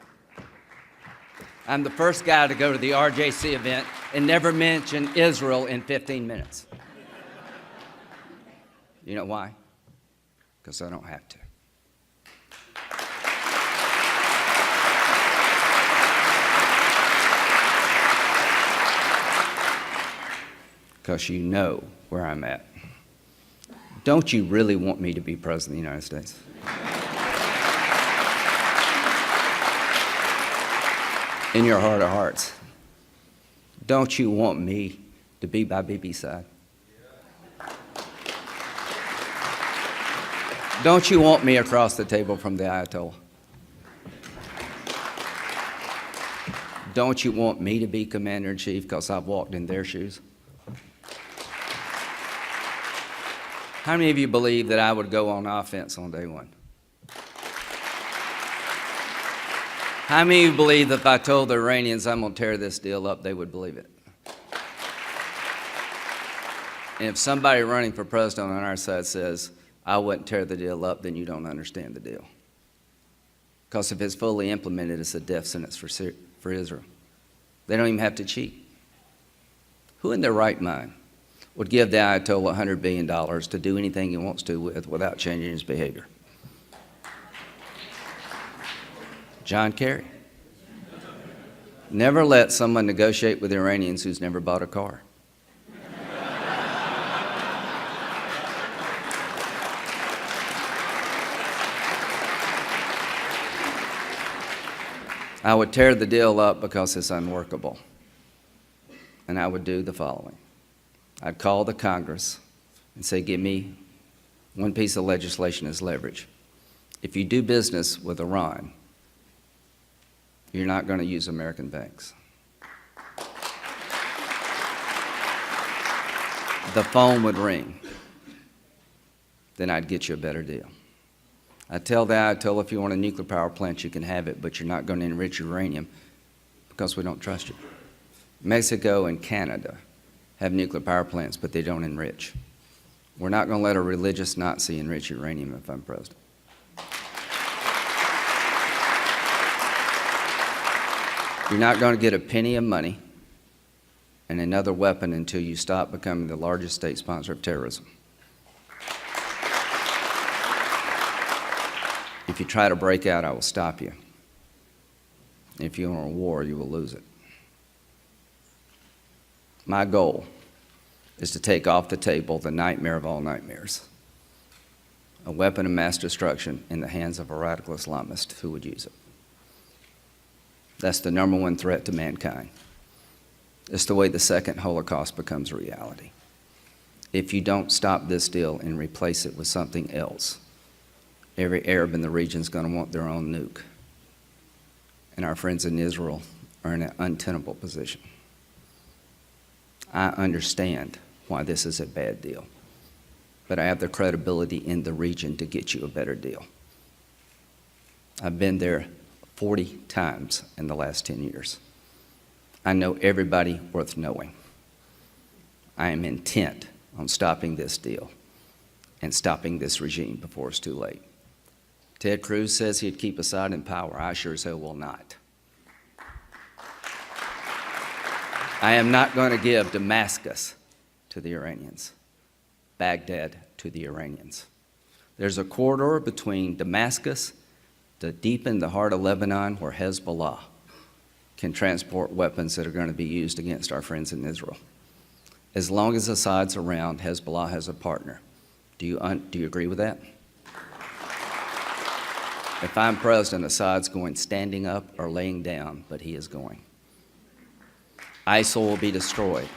I'm the first guy to go to the RJC event and never mention Israel in 15 minutes. You know why? Because I don't have to. Because you know where I'm at. Don't you really want me to be president of the United States? In your heart of hearts, don't you want me to be by Bibi's side? Don't you want me across the table from the Ayatollah? Don't you want me to be commander-in-chief because I've walked in their shoes? How many of you believe that I would go on offense on day one? How many of you believe that if I told the Iranians I'm going to tear this deal up, they would believe it? And if somebody running for president on our side says, I wouldn't tear the deal up, then you don't understand the deal. Because if it's fully implemented, it's a death sentence for Israel. They don't even have to cheat. Who in their right mind would give the Ayatollah $100 billion to do anything he wants to without changing his behavior? John Kerry. Never let someone negotiate with the Iranians who's never bought a car. I would tear the deal up because it's unworkable. And I would do the following. I'd call the Congress and say, give me one piece of legislation as leverage. If you do business with Iran, you're not going to use American banks. The phone would ring. Then I'd get you a better deal. I'd tell the Ayatollah, if you want a nuclear power plant, you can have it, but you're not going to enrich uranium because we don't trust you. Mexico and Canada have nuclear power plants, but they don't enrich. We're not going to let a religious Nazi enrich uranium if I'm president. You're not going to get a penny of money and another weapon until you stop becoming the largest state sponsor of terrorism. If you try to break out, I will stop you. If you want a war, you will lose it. My goal is to take off the table the nightmare of all nightmares, a weapon of mass destruction in the hands of a radical Islamist who would use it. That's the number one threat to mankind. It's the way the second Holocaust becomes a reality. If you don't stop this deal and replace it with something else, every Arab in the region is going to want their own nuke. And our friends in Israel are in an untenable position. I understand why this is a bad deal, but I have the credibility in the region to get you a better deal. I've been there 40 times in the last 10 years. I know everybody worth knowing. I am intent on stopping this deal and stopping this regime before it's too late. Ted Cruz says he'd keep Assad in power. I sure as hell will not. I am not going to give Damascus to the Iranians, Baghdad to the Iranians. There's a corridor between Damascus to deep in the heart of Lebanon where Hezbollah can transport weapons that are going to be used against our friends in Israel. As long as Assad's around, Hezbollah has a partner. Do you agree with that? If I'm president, Assad's going standing up or laying down, but he is going. ISIL will be destroyed.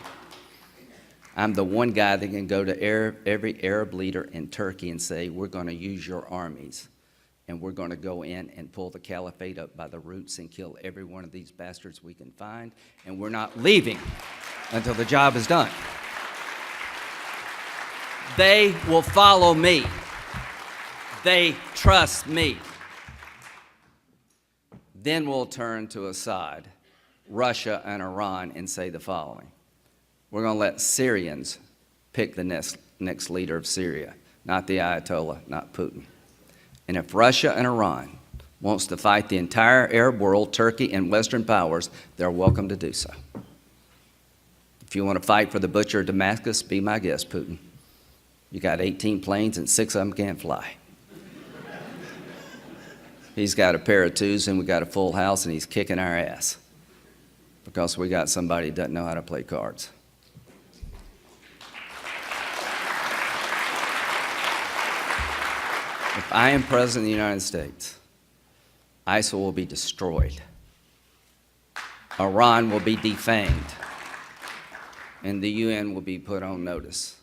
I'm the one guy that can go to every Arab leader in Turkey and say, we're going to use your armies, and we're going to go in and pull the caliphate up by the roots and kill every one of these bastards we can find, and we're not leaving until the job is done. They will follow me. They trust me. Then we'll turn to Assad, Russia, and Iran and say the following. We're going to let Syrians pick the next leader of Syria, not the Ayatollah, not Putin. And if Russia and Iran wants to fight the entire Arab world, Turkey, and Western powers, they're welcome to do so. If you want to fight for the butcher of Damascus, be my guest, Putin. You got 18 planes and 6 of them can't fly. He's got a pair of twos and we got a full house and he's kicking our ass because we got somebody that doesn't know how to play cards. If I am president of the United States, ISIL will be destroyed. Iran will be defamed. And the UN will be put on notice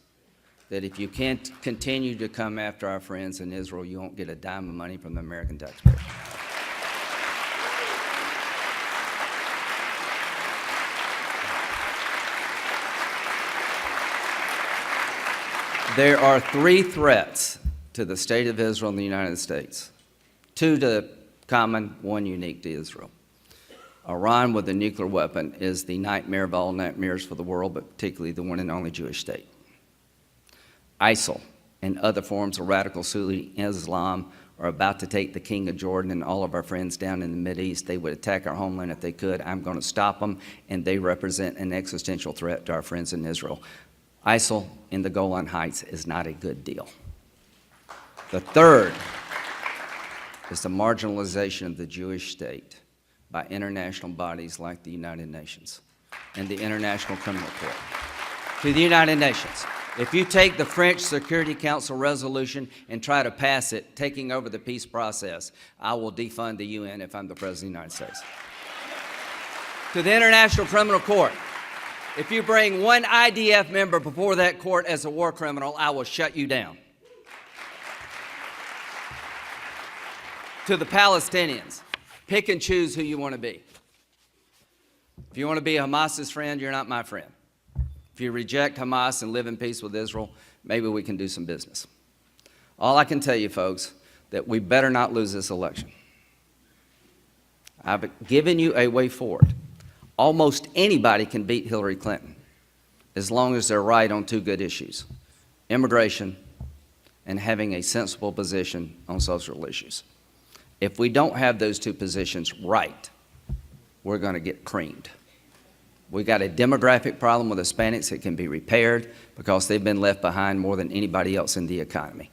that if you can't continue to come after our friends in Israel, you won't get a dime of money from the American taxpayer. There are 3 threats to the state of Israel and the United States. 2 to common, 1 unique to Israel. Iran with a nuclear weapon is the nightmare of all nightmares for the world, but particularly the one and only Jewish state. ISIL and other forms of radical Sunni Islam are about to take the king of Jordan and all of our friends down in the Mideast. They would attack our homeland if they could. I'm going to stop them, and they represent an existential threat to our friends in Israel. ISIL in the Golan Heights is not a good deal. The third is the marginalization of the Jewish state by international bodies like the United Nations and the International Criminal Court. To the United Nations. If you take the French Security Council resolution and try to pass it, taking over the peace process, I will defund the UN if I'm the President of the United States. To the International Criminal Court, if you bring one IDF member before that court as a war criminal, I will shut you down. To the Palestinians, pick and choose who you want to be. If you want to be Hamas's friend, you're not my friend. If you reject Hamas and live in peace with Israel, maybe we can do some business. All I can tell you, folks, that we better not lose this election. I've given you a way forward. Almost anybody can beat Hillary Clinton as long as they're right on 2 good issues, immigration and having a sensible position on social issues. If we don't have those 2 positions right, we're going to get creamed. We got a demographic problem with Hispanics that can be repaired because they've been left behind more than anybody else in the economy.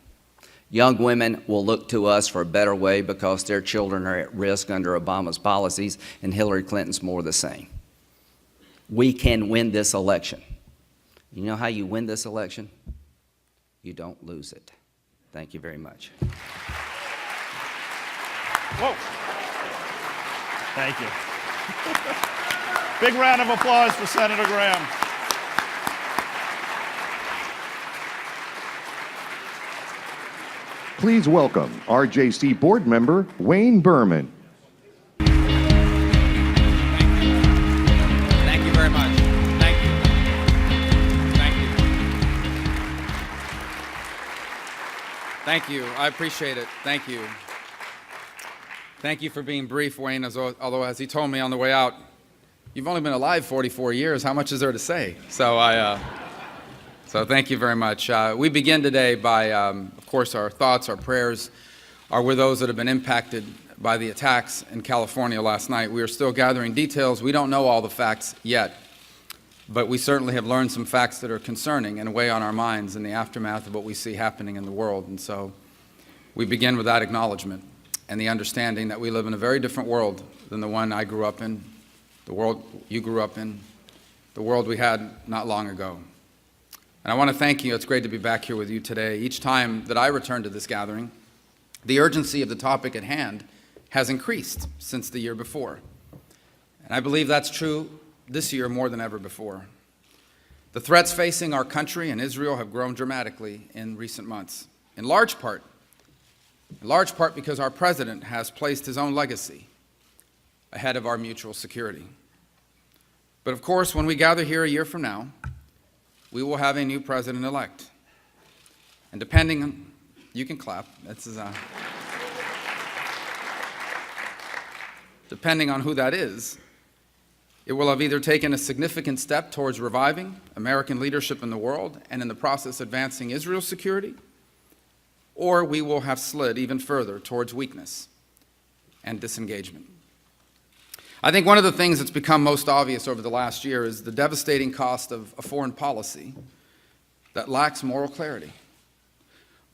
Young women will look to us for a better way because their children are at risk under Obama's policies, and Hillary Clinton's more the same. We can win this election. You know how you win this election? You don't lose it. Thank you very much. Whoa. Thank you. Big round of applause for Senator Graham. Please welcome RJC board member Wayne Berman. Thank you very much. Thank you. Thank you. Thank you. I appreciate it. Thank you. Thank you for being brief, Wayne, although as he told me on the way out, you've only been alive 44 years. How much is there to say? So thank you very much. We begin today by, of course, our thoughts, our prayers are with those that have been impacted by the attacks in California last night. We are still gathering details. We don't know all the facts yet, but we certainly have learned some facts that are concerning and weigh on our minds in the aftermath of what we see happening in the world. And so we begin with that acknowledgement and the understanding that we live in a very different world than the one I grew up in, the world you grew up in, the world we had not long ago. And I want to thank you. It's great to be back here with you today. Each time that I return to this gathering, The urgency of the topic at hand has increased since the year before. And I believe that's true this year more than ever before. The threats facing our country and Israel have grown dramatically in recent months, in large part because our president has placed his own legacy ahead of our mutual security. But of course, when we gather here a year from now, we will have a new president-elect. And depending on, you can clap, depending on who that is, it will have either taken a significant step towards reviving American leadership in the world and in the process advancing Israel's security, or we will have slid even further towards weakness and disengagement. I think one of the things that's become most obvious over the last year is the devastating cost of a foreign policy that lacks moral clarity.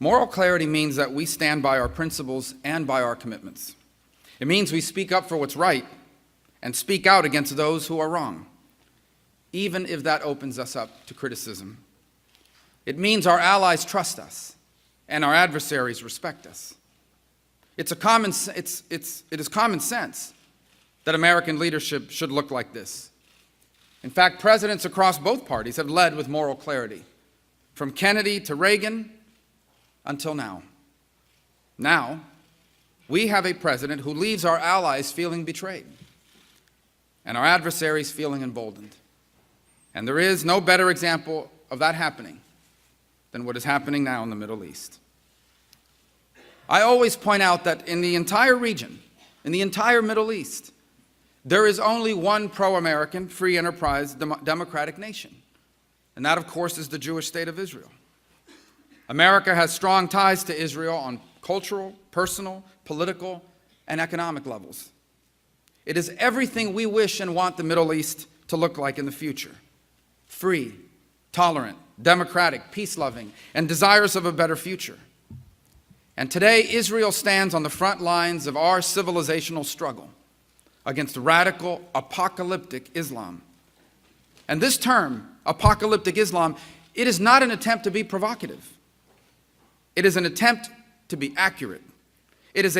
Moral clarity means that we stand by our principles and by our commitments. It means we speak up for what's right and speak out against those who are wrong, even if that opens us up to criticism. It means our allies trust us and our adversaries respect us. It is common sense that American leadership should look like this. In fact, presidents across both parties have led with moral clarity, from Kennedy to Reagan until now. Now, we have a president who leaves our allies feeling betrayed and our adversaries feeling emboldened. And there is no better example of that happening than what is happening now in the Middle East. I always point out that in the entire region, in the entire Middle East, there is only one pro-American, free enterprise, democratic nation. And that, of course, is the Jewish state of Israel. America has strong ties to Israel on cultural, personal, political, and economic levels. It is everything we wish and want the Middle East to look like in the future: free, tolerant, democratic, peace-loving, and desirous of a better future. And today, Israel stands on the front lines of our civilizational struggle against radical, apocalyptic Islam. And this term, apocalyptic Islam, it is not an attempt to be provocative. It is an attempt to be accurate. It is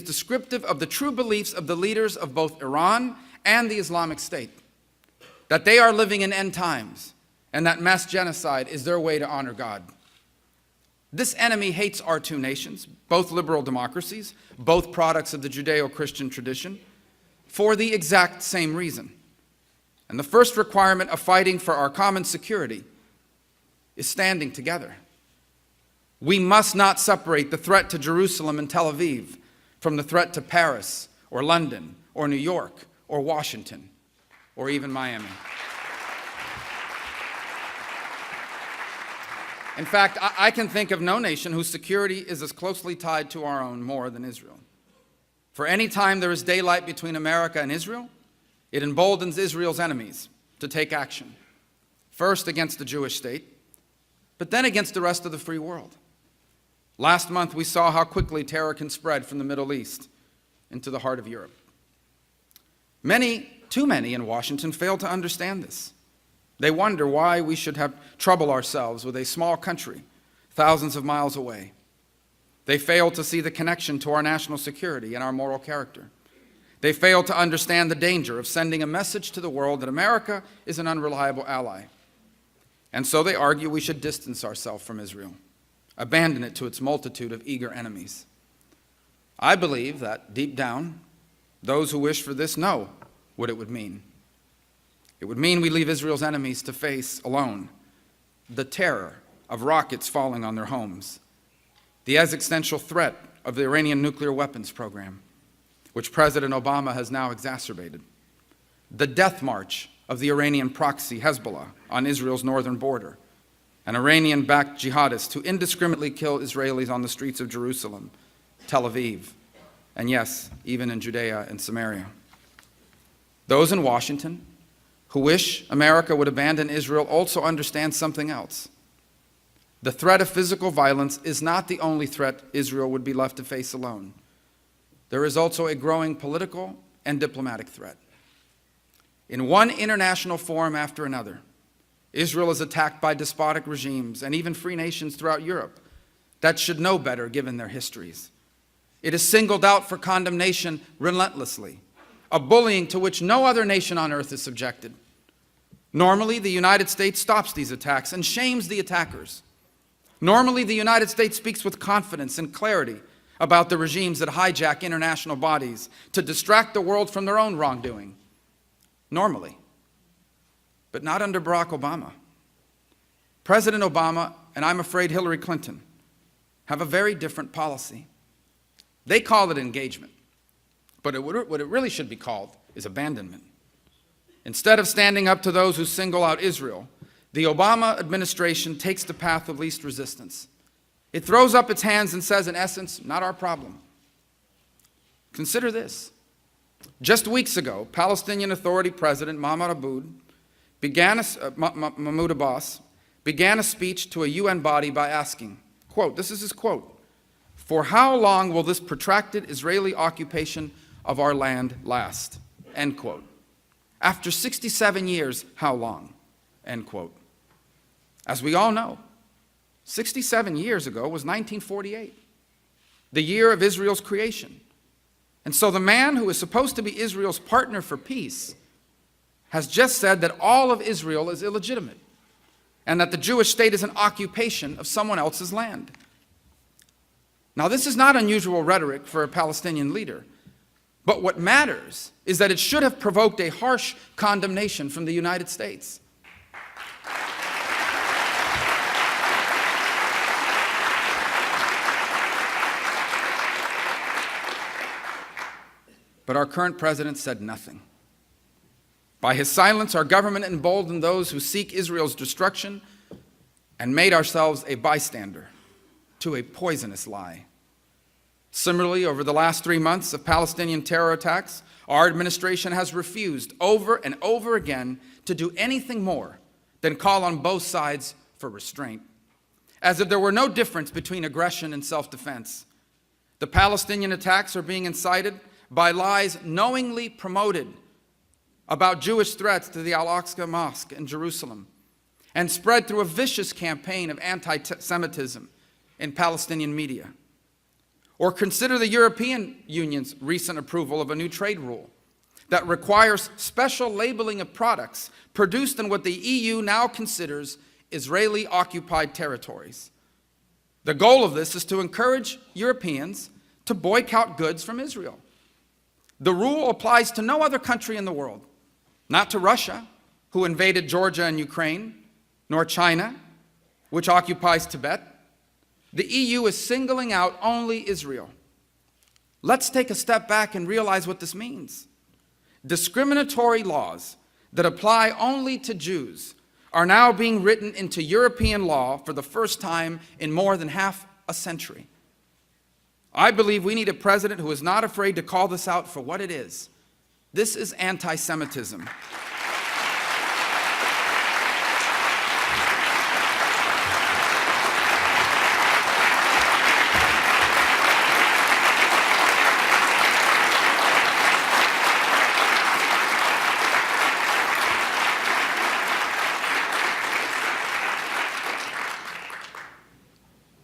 descriptive of the true beliefs of the leaders of both Iran and the Islamic State, that they are living in end times and that mass genocide is their way to honor God. This enemy hates our two nations, both liberal democracies, both products of the Judeo-Christian tradition, for the exact same reason. And the first requirement of fighting for our common security is standing together. We must not separate the threat to Jerusalem and Tel Aviv from the threat to Paris or London or New York or Washington or even Miami. In fact, I can think of no nation whose security is as closely tied to our own more than Israel. For any time there is daylight between America and Israel, it emboldens Israel's enemies to take action, first against the Jewish state, but then against the rest of the free world. Last month, we saw how quickly terror can spread from the Middle East into the heart of Europe. Too many in Washington fail to understand this. They wonder why we should trouble ourselves with a small country thousands of miles away. They fail to see the connection to our national security and our moral character. They fail to understand the danger of sending a message to the world that America is an unreliable ally. And so they argue we should distance ourselves from Israel, abandon it to its multitude of eager enemies. I believe that, deep down, those who wish for this know what it would mean. It would mean we leave Israel's enemies to face alone the terror of rockets falling on their homes, the existential threat of the Iranian nuclear weapons program, which President Obama has now exacerbated, the death march of the Iranian proxy Hezbollah on Israel's northern border, an Iranian-backed jihadist who indiscriminately kill Israelis on the streets of Jerusalem, Tel Aviv, and yes, even in Judea and Samaria. Those in Washington who wish America would abandon Israel also understand something else. The threat of physical violence is not the only threat Israel would be left to face alone. There is also a growing political and diplomatic threat. In one international forum after another, Israel is attacked by despotic regimes and even free nations throughout Europe that should know better given their histories. It is singled out for condemnation relentlessly, a bullying to which no other nation on earth is subjected. Normally, the United States stops these attacks and shames the attackers. Normally, the United States speaks with confidence and clarity about the regimes that hijack international bodies to distract the world from their own wrongdoing. Normally. But not under Barack Obama. President Obama, and I'm afraid Hillary Clinton, have a very different policy. They call it engagement, but what it really should be called is abandonment. Instead of standing up to those who single out Israel, the Obama administration takes the path of least resistance. It throws up its hands and says, in essence, not our problem. Consider this. Just weeks ago, Palestinian Authority President Mahmoud Abbas began a speech to a UN body by asking, quote, this is his quote, "For how long will this protracted Israeli occupation of our land last?" End quote. After 67 years, how long? End quote. As we all know, 67 years ago was 1948, the year of Israel's creation. And so the man who is supposed to be Israel's partner for peace has just said that all of Israel is illegitimate and that the Jewish state is an occupation of someone else's land. Now, this is not unusual rhetoric for a Palestinian leader, but what matters is that it should have provoked a harsh condemnation from the United States. But our current president said nothing. By his silence, our government emboldened those who seek Israel's destruction and made ourselves a bystander to a poisonous lie. Similarly, over the last 3 months of Palestinian terror attacks, our administration has refused over and over again to do anything more than call on both sides for restraint, as if there were no difference between aggression and self-defense. The Palestinian attacks are being incited by lies knowingly promoted about Jewish threats to the Al-Aqsa Mosque in Jerusalem and spread through a vicious campaign of anti-Semitism in Palestinian media. Or consider the European Union's recent approval of a new trade rule that requires special labeling of products produced in what the EU now considers Israeli-occupied territories. The goal of this is to encourage Europeans to boycott goods from Israel. The rule applies to no other country in the world, not to Russia, who invaded Georgia and Ukraine, nor China, which occupies Tibet. The EU is singling out only Israel. Let's take a step back and realize what this means. Discriminatory laws that apply only to Jews are now being written into European law for the first time in more than half a century. I believe we need a president who is not afraid to call this out for what it is. This is anti-Semitism.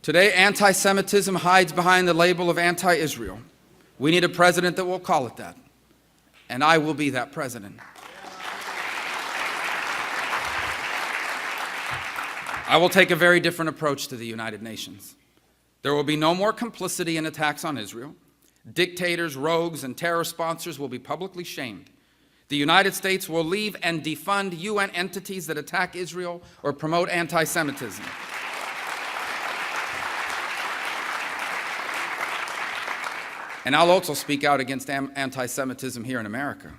Today, anti-Semitism hides behind the label of anti-Israel. We need a president that will call it that, and I will be that president. I will take a very different approach to the United Nations. There will be no more complicity in attacks on Israel. Dictators, rogues, and terror sponsors will be publicly shamed. The United States will leave and defund UN entities that attack Israel or promote anti-Semitism. And I'll also speak out against anti-Semitism here in America.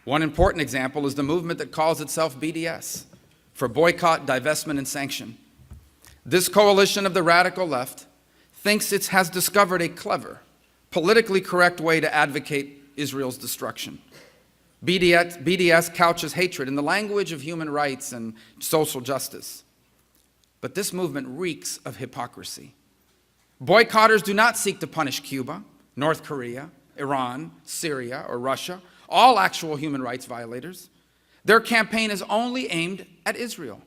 One important example is the movement that calls itself BDS, for boycott, divestment, and sanction. This coalition of the radical left thinks it has discovered a clever, politically correct way to advocate Israel's destruction. BDS couches hatred in the language of human rights and social justice. But this movement reeks of hypocrisy. Boycotters do not seek to punish Cuba, North Korea, Iran, Syria, or Russia, all actual human rights violators. Their campaign is only aimed at Israel.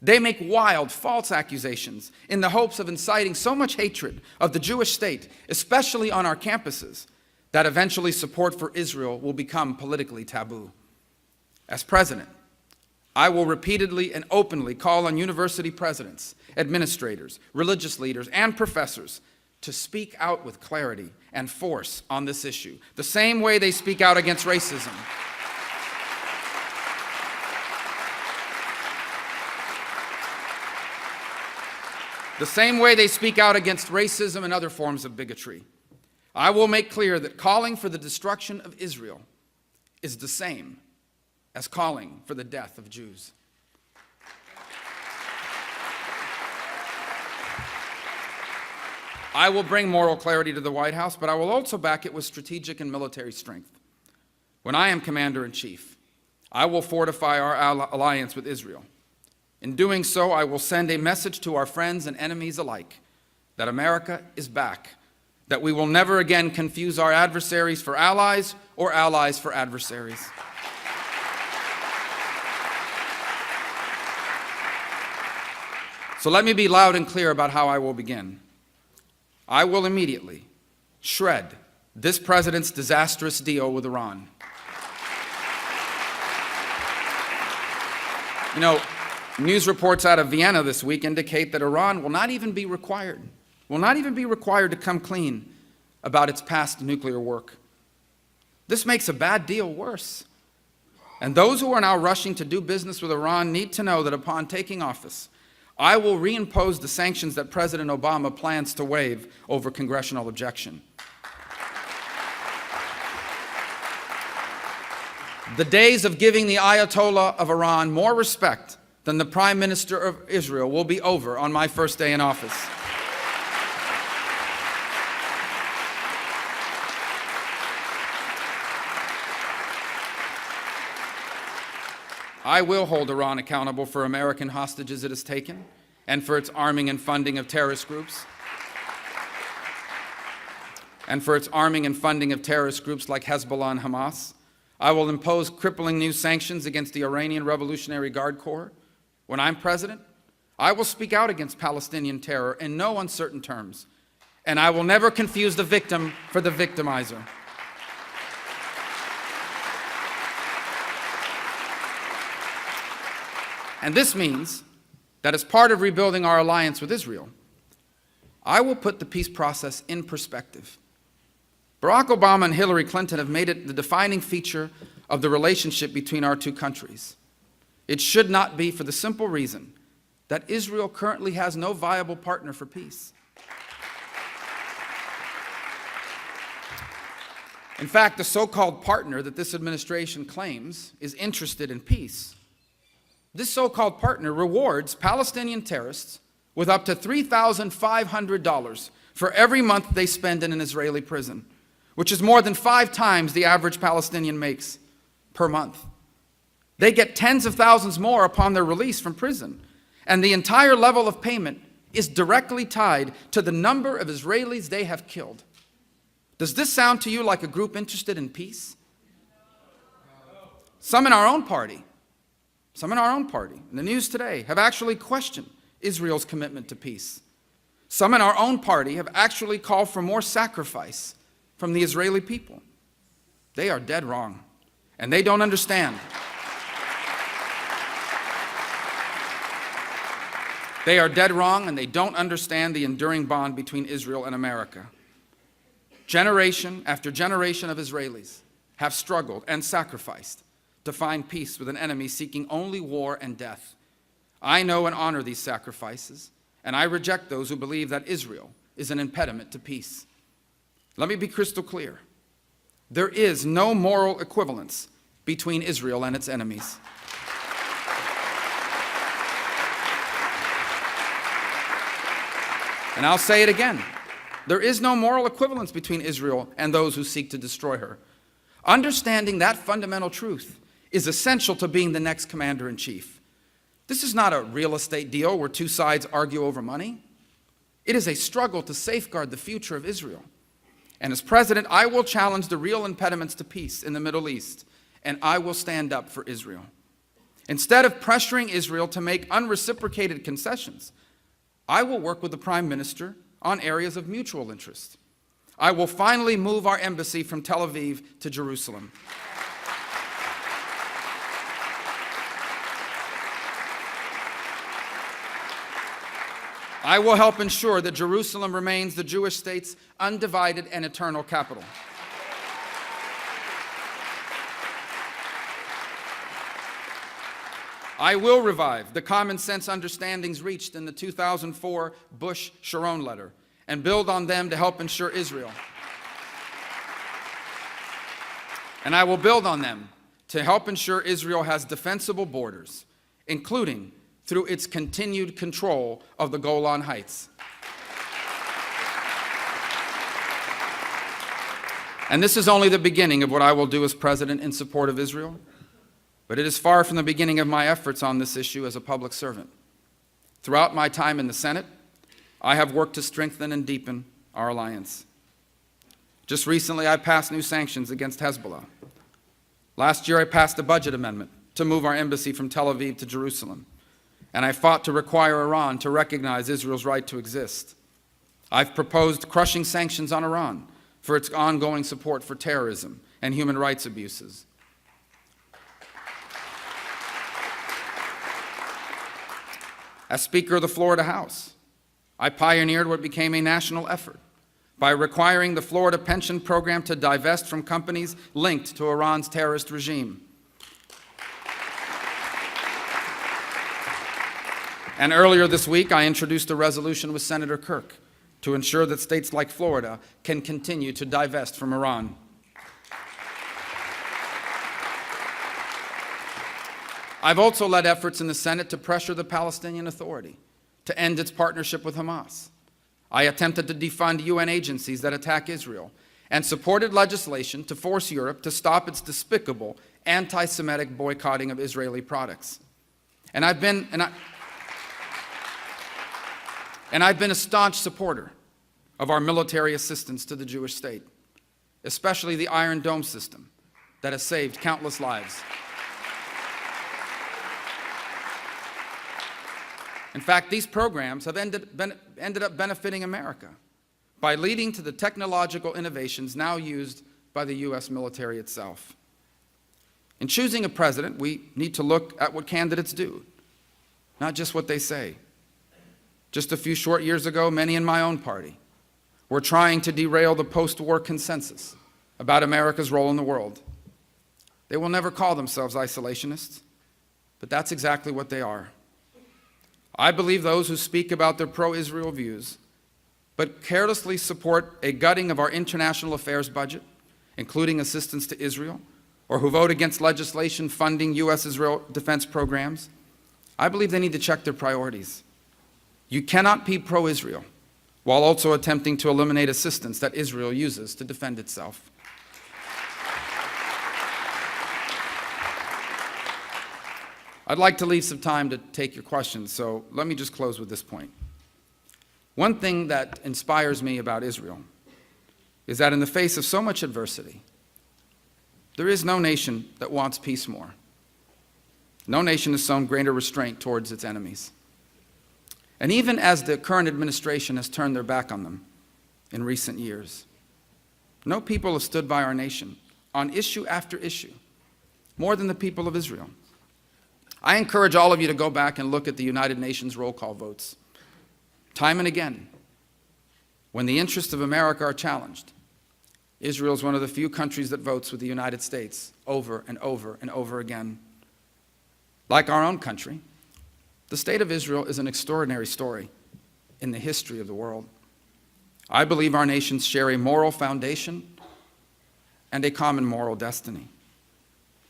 They make wild, false accusations in the hopes of inciting so much hatred of the Jewish state, especially on our campuses, that eventually support for Israel will become politically taboo. As president, I will repeatedly and openly call on university presidents, administrators, religious leaders, and professors to speak out with clarity and force on this issue, the same way they speak out against racism. The same way they speak out against racism and other forms of bigotry. I will make clear that calling for the destruction of Israel is the same as calling for the death of Jews. I will bring moral clarity to the White House, but I will also back it with strategic and military strength. When I am commander-in-chief, I will fortify our alliance with Israel. In doing so, I will send a message to our friends and enemies alike that America is back, that we will never again confuse our adversaries for allies or allies for adversaries. So let me be loud and clear about how I will begin. I will immediately shred this president's disastrous deal with Iran. You know, news reports out of Vienna this week indicate that Iran will not even be required to come clean about its past nuclear work. This makes a bad deal worse. And those who are now rushing to do business with Iran need to know that upon taking office, I will reimpose the sanctions that President Obama plans to waive over congressional objection. The days of giving the Ayatollah of Iran more respect than the Prime Minister of Israel will be over on my first day in office. I will hold Iran accountable for American hostages it has taken and for its arming and funding of terrorist groups. Like Hezbollah and Hamas. I will impose crippling new sanctions against the Iranian Revolutionary Guard Corps. When I'm president, I will speak out against Palestinian terror in no uncertain terms, and I will never confuse the victim for the victimizer. And this means that as part of rebuilding our alliance with Israel, I will put the peace process in perspective. Barack Obama and Hillary Clinton have made it the defining feature of the relationship between our two countries. It should not be, for the simple reason that Israel currently has no viable partner for peace. In fact, the so-called partner that this administration claims is interested in peace, this so-called partner rewards Palestinian terrorists with up to $3,500 for every month they spend in an Israeli prison, which is more than 5 times the average Palestinian makes per month. They get tens of thousands more upon their release from prison, and the entire level of payment is directly tied to the number of Israelis they have killed. Does this sound to you like a group interested in peace? Some in our own party, in the news today, have actually questioned Israel's commitment to peace. Some in our own party have actually called for more sacrifice from the Israeli people. They are dead wrong, and they don't understand. They are dead wrong, and they don't understand the enduring bond between Israel and America. Generation after generation of Israelis have struggled and sacrificed to find peace with an enemy seeking only war and death. I know and honor these sacrifices, and I reject those who believe that Israel is an impediment to peace. Let me be crystal clear. There is no moral equivalence between Israel and its enemies. And I'll say it again. There is no moral equivalence between Israel and those who seek to destroy her. Understanding that fundamental truth is essential to being the next commander-in-chief. This is not a real estate deal where two sides argue over money. It is a struggle to safeguard the future of Israel. And as president, I will challenge the real impediments to peace in the Middle East, and I will stand up for Israel. Instead of pressuring Israel to make unreciprocated concessions, I will work with the Prime Minister on areas of mutual interest. I will finally move our embassy from Tel Aviv to Jerusalem. I will help ensure that Jerusalem remains the Jewish state's undivided and eternal capital. I will revive the common sense understandings reached in the 2004 Bush-Sharon letter and build on them to help ensure Israel. And I will build on them to help ensure Israel has defensible borders, including through its continued control of the Golan Heights. And this is only the beginning of what I will do as president in support of Israel, but it is far from the beginning of my efforts on this issue as a public servant. Throughout my time in the Senate, I have worked to strengthen and deepen our alliance. Just recently, I passed new sanctions against Hezbollah. Last year, I passed a budget amendment to move our embassy from Tel Aviv to Jerusalem, and I fought to require Iran to recognize Israel's right to exist. I've proposed crushing sanctions on Iran for its ongoing support for terrorism and human rights abuses. As Speaker of the Florida House, I pioneered what became a national effort by requiring the Florida pension program to divest from companies linked to Iran's terrorist regime. And earlier this week, I introduced a resolution with Senator Kirk to ensure that states like Florida can continue to divest from Iran. I've also led efforts in the Senate to pressure the Palestinian Authority to end its partnership with Hamas. I attempted to defund UN agencies that attack Israel and supported legislation to force Europe to stop its despicable anti-Semitic boycotting of Israeli products. And I've been a staunch supporter of our military assistance to the Jewish state, especially the Iron Dome system that has saved countless lives. In fact, these programs have ended up benefiting America by leading to the technological innovations now used by the U.S. military itself. In choosing a president, we need to look at what candidates do, not just what they say. Just a few short years ago, many in my own party were trying to derail the post-war consensus about America's role in the world. They will never call themselves isolationists, but that's exactly what they are. I believe those who speak about their pro-Israel views, but carelessly support a gutting of our international affairs budget, including assistance to Israel, or who vote against legislation funding U.S.-Israel defense programs, I believe they need to check their priorities. You cannot be pro-Israel while also attempting to eliminate assistance that Israel uses to defend itself. I'd like to leave some time to take your questions, so let me just close with this point. One thing that inspires me about Israel is that in the face of so much adversity, there is no nation that wants peace more. No nation has shown greater restraint towards its enemies. And even as the current administration has turned their back on them in recent years, no people have stood by our nation on issue after issue more than the people of Israel. I encourage all of you to go back and look at the United Nations roll call votes. Time and again, when the interests of America are challenged, Israel is one of the few countries that votes with the United States over and over and over again. Like our own country, the state of Israel is an extraordinary story in the history of the world. I believe our nations share a moral foundation and a common moral destiny.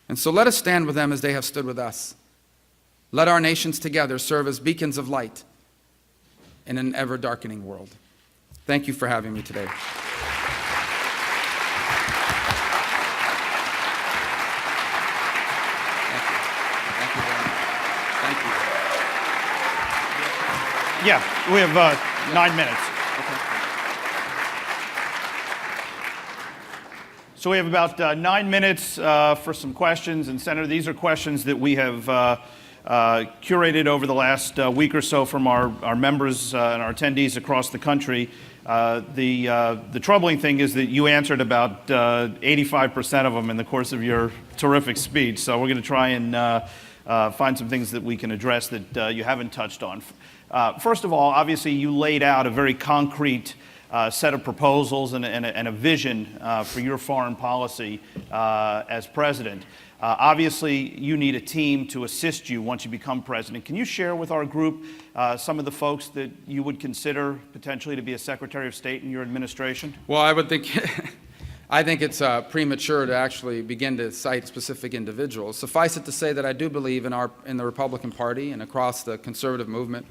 And so let us stand with them as they have stood with us. Let our nations together serve as beacons of light in an ever-darkening world. Thank you for having me today. Thank you very much. Thank you. Yeah, we have 9 minutes. So we have about 9 minutes for some questions. And Senator, these are questions that we have curated over the last week or so from our members and our attendees across the country. The troubling thing is that you answered about 85% of them in the course of your terrific speech. So we're going to try and find some things that we can address that you haven't touched on. First of all, obviously you laid out a very concrete set of proposals and a vision for your foreign policy as president. Obviously, you need a team to assist you once you become president. Can you share with our group some of the folks that you would consider potentially to be a Secretary of State in your administration? Well, I would think, I think it's premature to actually begin to cite specific individuals. Suffice it to say that I do believe in the Republican Party and across the conservative movement,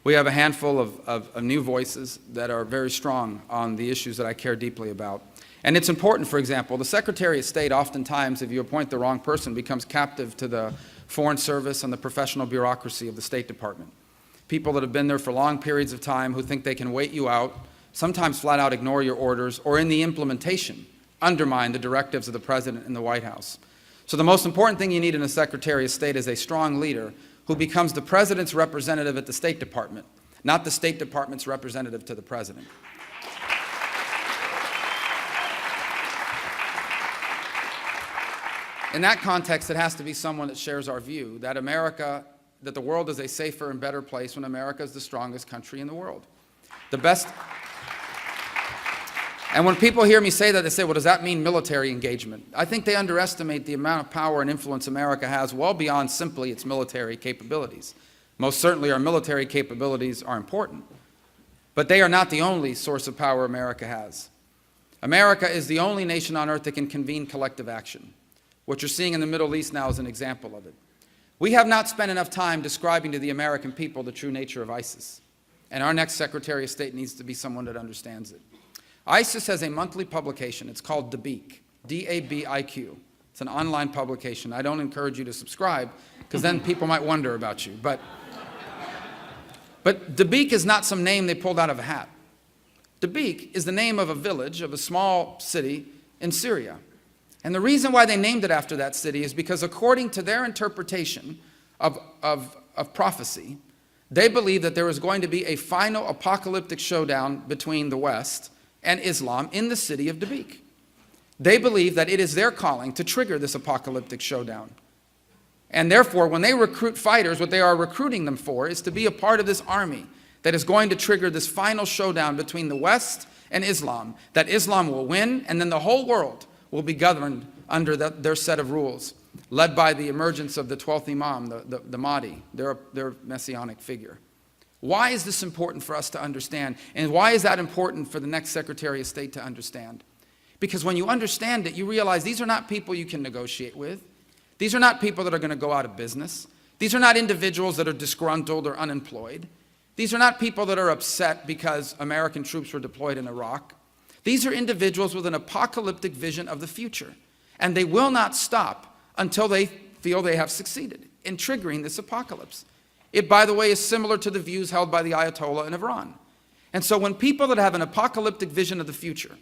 we have a handful of new voices that are very strong on the issues that I care deeply about. And it's important, for example, the Secretary of State oftentimes, if you appoint the wrong person, becomes captive to the Foreign Service and the professional bureaucracy of the State Department. People that have been there for long periods of time who think they can wait you out, sometimes flat out ignore your orders, or in the implementation, undermine the directives of the President and the White House. So the most important thing you need in a Secretary of State is a strong leader who becomes the President's representative at the State Department, not the State Department's representative to the President. In that context, it has to be someone that shares our view that that the world is a safer and better place when America is the strongest country in the world. The best. And when people hear me say that, they say, well, does that mean military engagement? I think they underestimate the amount of power and influence America has well beyond simply its military capabilities. Most certainly our military capabilities are important, but they are not the only source of power America has. America is the only nation on earth that can convene collective action. What you're seeing in the Middle East now is an example of it. We have not spent enough time describing to the American people the true nature of ISIS, and our next Secretary of State needs to be someone that understands it. ISIS has a monthly publication. It's called Dabiq, D-A-B-I-Q. It's an online publication. I don't encourage you to subscribe, because then people might wonder about you. But Dabiq is not some name they pulled out of a hat. Dabiq is the name of a village, of a small city in Syria. And the reason why they named it after that city is because according to their interpretation of prophecy, they believe that there is going to be a final apocalyptic showdown between the West and Islam in the city of Dabiq. They believe that it is their calling to trigger this apocalyptic showdown. And therefore, when they recruit fighters, what they are recruiting them for is to be a part of this army that is going to trigger this final showdown between the West and Islam, that Islam will win, and then the whole world will be governed under their set of rules, led by the emergence of the 12th Imam, the Mahdi, their messianic figure. Why is this important for us to understand? And why is that important for the next Secretary of State to understand? Because when you understand it, you realize these are not people you can negotiate with. These are not people that are going to go out of business. These are not individuals that are disgruntled or unemployed. These are not people that are upset because American troops were deployed in Iraq. These are individuals with an apocalyptic vision of the future, and they will not stop until they feel they have succeeded in triggering this apocalypse. It, by the way, is similar to the views held by the Ayatollah in Iran. And so when people that have an apocalyptic vision of the future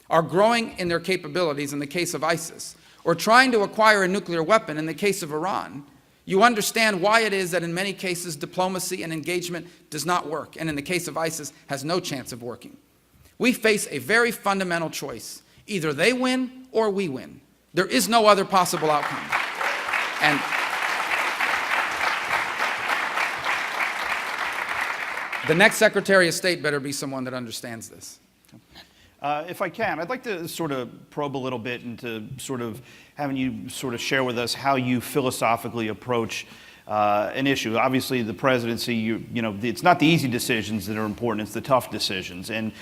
are growing in their capabilities in the case of ISIS, or trying to acquire a nuclear weapon in the case of Iran, you understand why it is that in many cases diplomacy and engagement does not work, and in the case of ISIS has no chance of working. We face a very fundamental choice. Either they win or we win. There is no other possible outcome. And the next Secretary of State better be someone that understands this. If I can, I'd like to sort of probe a little bit into sort of having you sort of share with us how you philosophically approach an issue. Obviously, the presidency, you know, it's not the easy decisions that are important, it's the tough decisions. And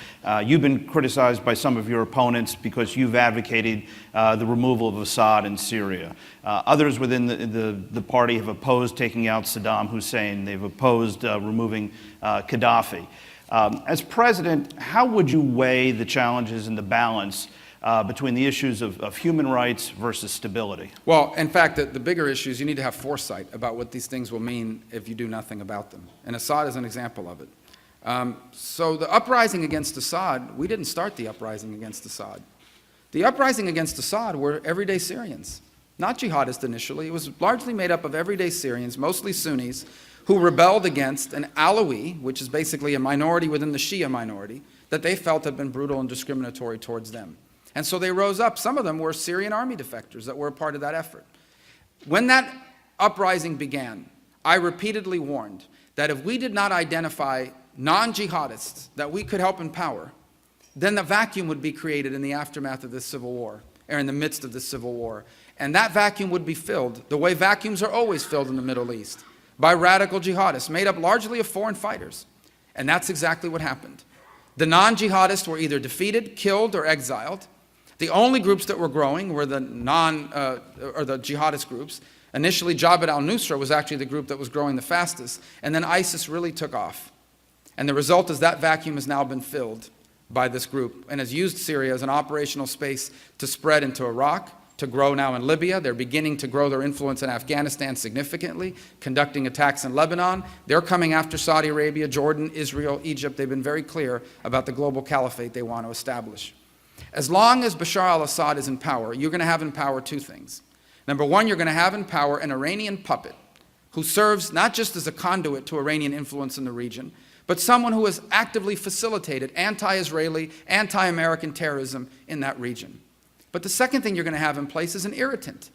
you've been criticized by some of your opponents because you've advocated the removal of Assad in Syria. Others within the party have opposed taking out Saddam Hussein. They've opposed removing Gaddafi. As president, how would you weigh the challenges and the balance between the issues of human rights versus stability? Well, in fact, the bigger issue is you need to have foresight about what these things will mean if you do nothing about them. And Assad is an example of it. So the uprising against Assad, we didn't start the uprising against Assad. The uprising against Assad were everyday Syrians, not jihadists initially. It was largely made up of everyday Syrians, mostly Sunnis, who rebelled against an Alawi, which is basically a minority within the Shia minority, that they felt had been brutal and discriminatory towards them. And so they rose up. Some of them were Syrian army defectors that were a part of that effort. When that uprising began, I repeatedly warned that if we did not identify non-jihadists that we could help empower, then the vacuum would be created in the aftermath of this civil war, or in the midst of this civil war. And that vacuum would be filled, the way vacuums are always filled in the Middle East, by radical jihadists, made up largely of foreign fighters. And that's exactly what happened. The non-jihadists were either defeated, killed, or exiled. The only groups that were growing were the the jihadist groups. Initially, Jabhat al-Nusra was actually the group that was growing the fastest, and then ISIS really took off. And the result is that vacuum has now been filled by this group and has used Syria as an operational space to spread into Iraq, to grow now in Libya. They're beginning to grow their influence in Afghanistan significantly, conducting attacks in Lebanon. They're coming after Saudi Arabia, Jordan, Israel, Egypt. They've been very clear about the global caliphate they want to establish. As long as Bashar al-Assad is in power, you're going to have in power two things. Number one, you're going to have in power an Iranian puppet who serves not just as a conduit to Iranian influence in the region, but someone who has actively facilitated anti-Israeli, anti-American terrorism in that region. But the second thing you're going to have in place is an irritant.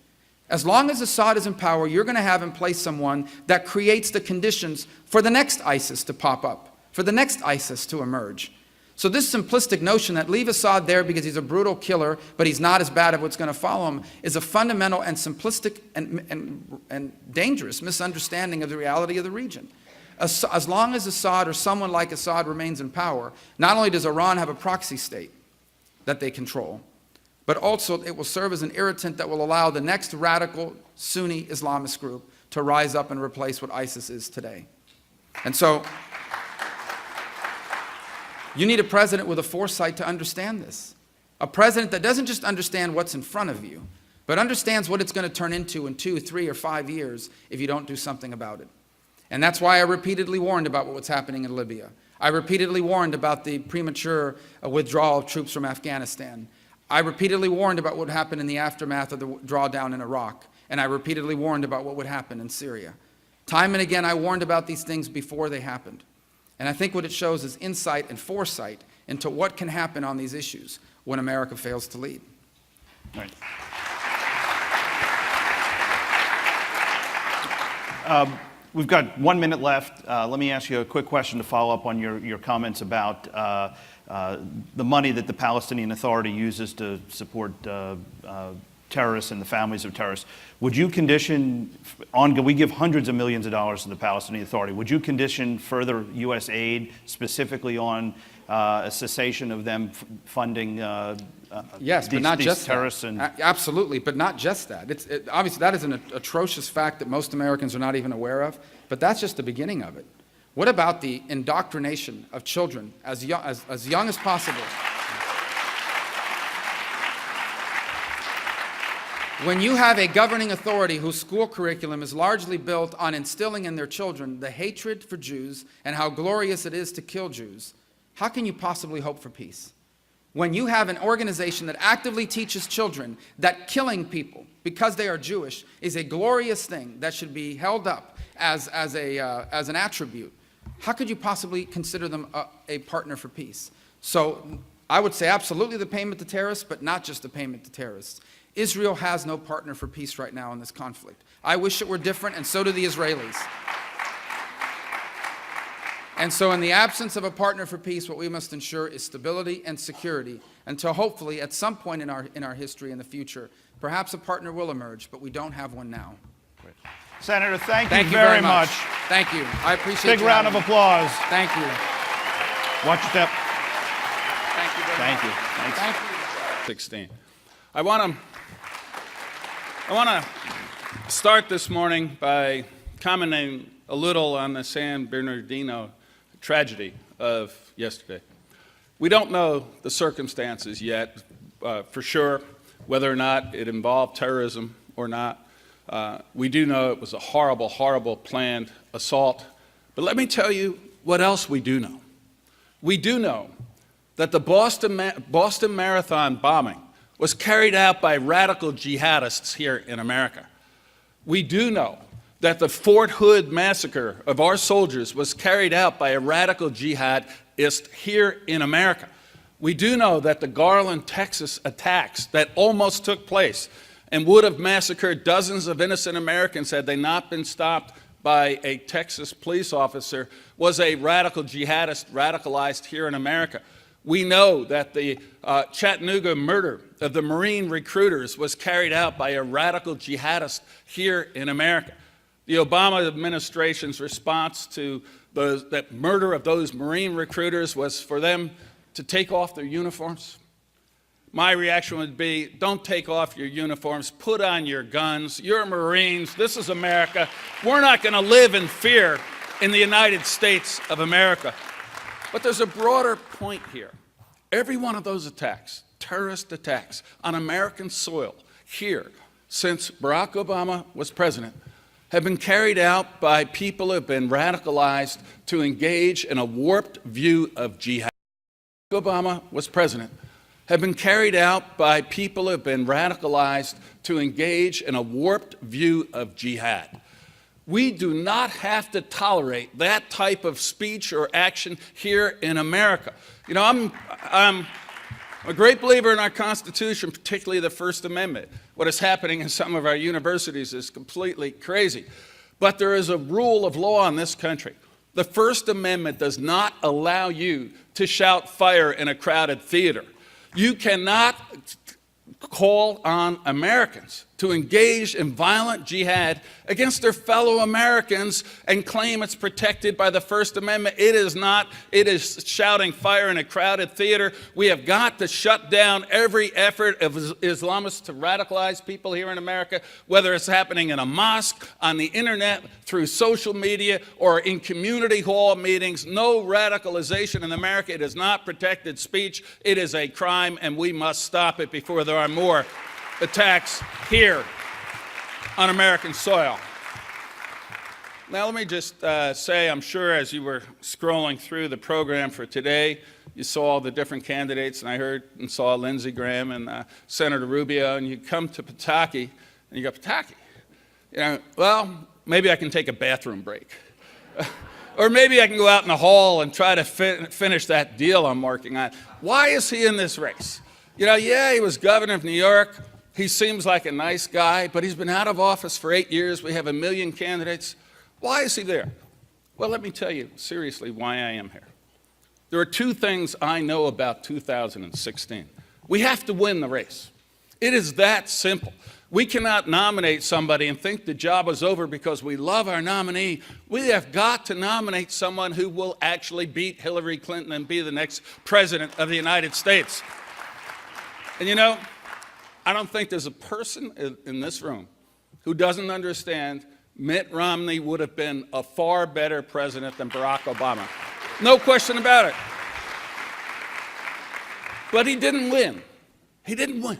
As long as Assad is in power, you're going to have in place someone that creates the conditions for the next ISIS to pop up, for the next ISIS to emerge. So this simplistic notion that leave Assad there because he's a brutal killer, but he's not as bad as what's going to follow him, is a fundamental and simplistic and dangerous misunderstanding of the reality of the region. As long as Assad or someone like Assad remains in power, not only does Iran have a proxy state that they control, but also it will serve as an irritant that will allow the next radical Sunni Islamist group to rise up and replace what ISIS is today. And so you need a president with a foresight to understand this. A president that doesn't just understand what's in front of you, but understands what it's going to turn into in 2, 3, or 5 years if you don't do something about it. And that's why I repeatedly warned about what's happening in Libya. I repeatedly warned about the premature withdrawal of troops from Afghanistan. I repeatedly warned about what happened in the aftermath of the drawdown in Iraq. And I repeatedly warned about what would happen in Syria. Time and again, I warned about these things before they happened. And I think what it shows is insight and foresight into what can happen on these issues when America fails to lead. Right. We've got 1 minute left. Let me ask you a quick question to follow up on your comments about the money that the Palestinian Authority uses to support terrorists and the families of terrorists. Would you condition, we give hundreds of millions of dollars to the Palestinian Authority, would you condition further U.S. aid specifically on a cessation of them funding yes, but not just terrorists? Absolutely, but not just that. Obviously, that is an atrocious fact that most Americans are not even aware of, but that's just the beginning of it. What about the indoctrination of children as young as possible? When you have a governing authority whose school curriculum is largely built on instilling in their children the hatred for Jews and how glorious it is to kill Jews, how can you possibly hope for peace? When you have an organization that actively teaches children that killing people because they are Jewish is a glorious thing that should be held up as an attribute, how could you possibly consider them a partner for peace? So I would say absolutely the payment to terrorists, but not just the payment to terrorists. Israel has no partner for peace right now in this conflict. I wish it were different, and so do the Israelis. And so in the absence of a partner for peace, what we must ensure is stability and security until hopefully at some point in our history in the future, perhaps a partner will emerge, but we don't have one now. Great. Senator, thank you very much. Thank you. I appreciate it. Big round of applause. Thank you. Watch your step. Thank you very much. Thank you. Thank you. 16. I want to start this morning by commenting a little on the San Bernardino tragedy of yesterday. We don't know the circumstances yet for sure, whether or not it involved terrorism or not. We do know it was a horrible, horrible planned assault. But let me tell you what else we do know. We do know that the Boston Marathon bombing was carried out by radical jihadists here in America. We do know that the Fort Hood massacre of our soldiers was carried out by a radical jihadist here in America. We do know that the Garland, Texas attacks that almost took place and would have massacred dozens of innocent Americans had they not been stopped by a Texas police officer was a radical jihadist radicalized here in America. We know that the Chattanooga murder of the Marine recruiters was carried out by a radical jihadist here in America. The Obama administration's response to that murder of those Marine recruiters was for them to take off their uniforms. My reaction would be, don't take off your uniforms, put on your guns. You're Marines, this is America. We're not going to live in fear in the United States of America. But there's a broader point here. Every one of those attacks, terrorist attacks on American soil here since Barack Obama was president, have been carried out by people who have been radicalized to engage in a warped view of jihad. Obama was president, have been carried out by people who have been radicalized to engage in a warped view of jihad. We do not have to tolerate that type of speech or action here in America. You know, I'm a great believer in our Constitution, particularly the First Amendment. What is happening in some of our universities is completely crazy. But there is a rule of law in this country. The First Amendment does not allow you to shout fire in a crowded theater. You cannot call on Americans to engage in violent jihad against their fellow Americans and claim it's protected by the First Amendment. It is not. It is shouting fire in a crowded theater. We have got to shut down every effort of Islamists to radicalize people here in America, whether it's happening in a mosque, on the internet, through social media, or in community hall meetings. No radicalization in America. It is not protected speech. It is a crime, and we must stop it before there are more attacks here on American soil. Now, let me just say, I'm sure as you were scrolling through the program for today, you saw all the different candidates, and I heard and saw Lindsey Graham and Senator Rubio, and you come to Pataki, and you go, Pataki, you know, well, maybe I can take a bathroom break. Or maybe I can go out in the hall and try to finish that deal I'm working on. Why is he in this race? You know, yeah, he was governor of New York. He seems like a nice guy, but he's been out of office for 8 years. We have 1 million candidates. Why is he there? Well, let me tell you seriously why I am here. There are 2 things I know about 2016. We have to win the race. It is that simple. We cannot nominate somebody and think the job is over because we love our nominee. We have got to nominate someone who will actually beat Hillary Clinton and be the next president of the United States. And you know, I don't think there's a person in this room who doesn't understand Mitt Romney would have been a far better president than Barack Obama. No question about it. But he didn't win. He didn't win.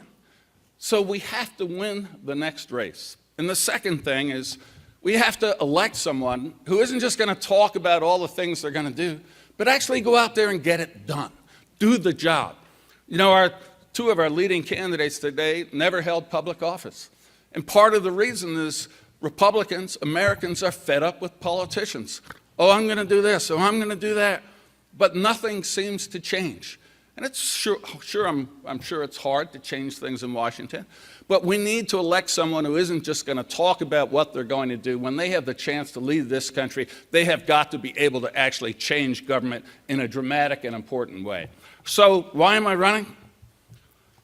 So we have to win the next race. And the second thing is we have to elect someone who isn't just going to talk about all the things they're going to do, but actually go out there and get it done. Do the job. You know, 2 of our leading candidates today never held public office. And part of the reason is Republicans, Americans are fed up with politicians. Oh, I'm going to do this. Oh, I'm going to do that. But nothing seems to change. And it's I'm sure it's hard to change things in Washington. But we need to elect someone who isn't just going to talk about what they're going to do. When they have the chance to lead this country, they have got to be able to actually change government in a dramatic and important way. So why am I running?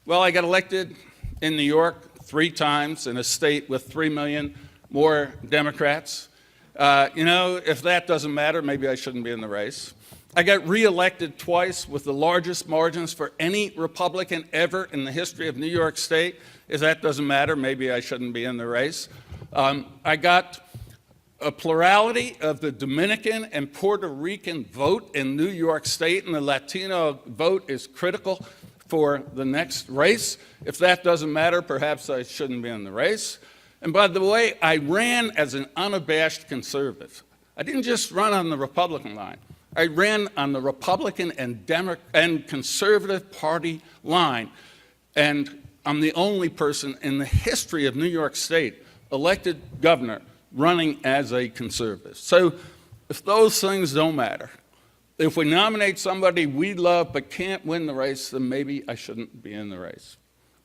Well, I got elected in New York 3 times in a state with 3 million more Democrats. You know, if that doesn't matter, maybe I shouldn't be in the race. I got reelected twice with the largest margins for any Republican ever in the history of New York State. If that doesn't matter, maybe I shouldn't be in the race. I got a plurality of the Dominican and Puerto Rican vote in New York State, and the Latino vote is critical for the next race. If that doesn't matter, perhaps I shouldn't be in the race. And by the way, I ran as an unabashed conservative. I didn't just run on the Republican line. I ran on the Republican and conservative party line. And I'm the only person in the history of New York State elected governor running as a conservative. So if those things don't matter, if we nominate somebody we love but can't win the race, then maybe I shouldn't be in the race.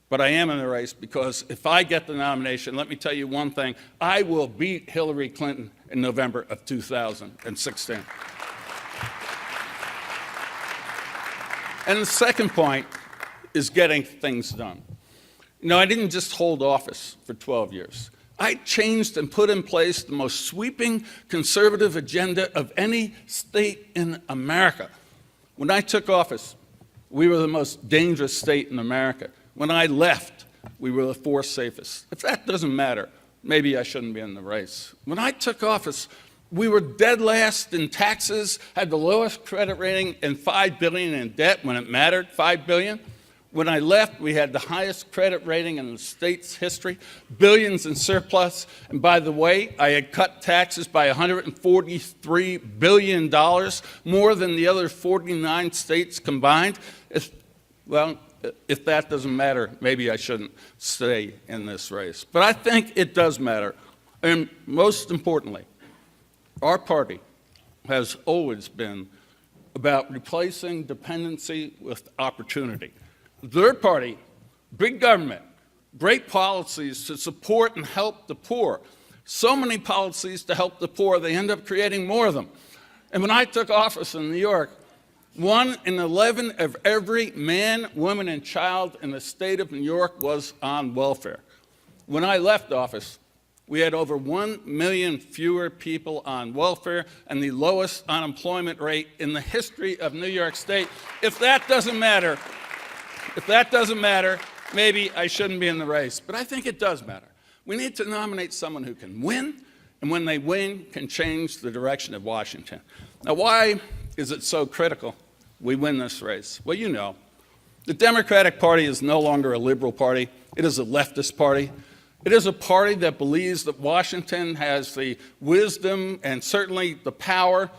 But I am in the race because if I get the nomination, let me tell you one thing, I will beat Hillary Clinton in November of 2016. And the second point is getting things done. You know, I didn't just hold office for 12 years. I changed and put in place the most sweeping conservative agenda of any state in America. When I took office, we were the most dangerous state in America. When I left, we were the fourth safest. If that doesn't matter, maybe I shouldn't be in the race. When I took office, we were dead last in taxes, had the lowest credit rating, and $5 billion in debt when it mattered, $5 billion. When I left, we had the highest credit rating in the state's history, billions in surplus. And by the way, I had cut taxes by $143 billion, more than the other 49 states combined. If that doesn't matter, maybe I shouldn't stay in this race. But I think it does matter. And most importantly, our party has always been about replacing dependency with opportunity. Their party, big government, great policies to support and help the poor. So many policies to help the poor, they end up creating more of them. And when I took office in New York, 1 in 11 of every man, woman, and child in the state of New York was on welfare. When I left office, we had over 1 million fewer people on welfare and the lowest unemployment rate in the history of New York State. If that doesn't matter, maybe I shouldn't be in the race. But I think it does matter. We need to nominate someone who can win, and when they win, can change the direction of Washington. Now, why is it so critical we win this race? Well, you know, the Democratic Party is no longer a liberal party. It is a leftist party. It is a party that believes that Washington has the wisdom and certainly the power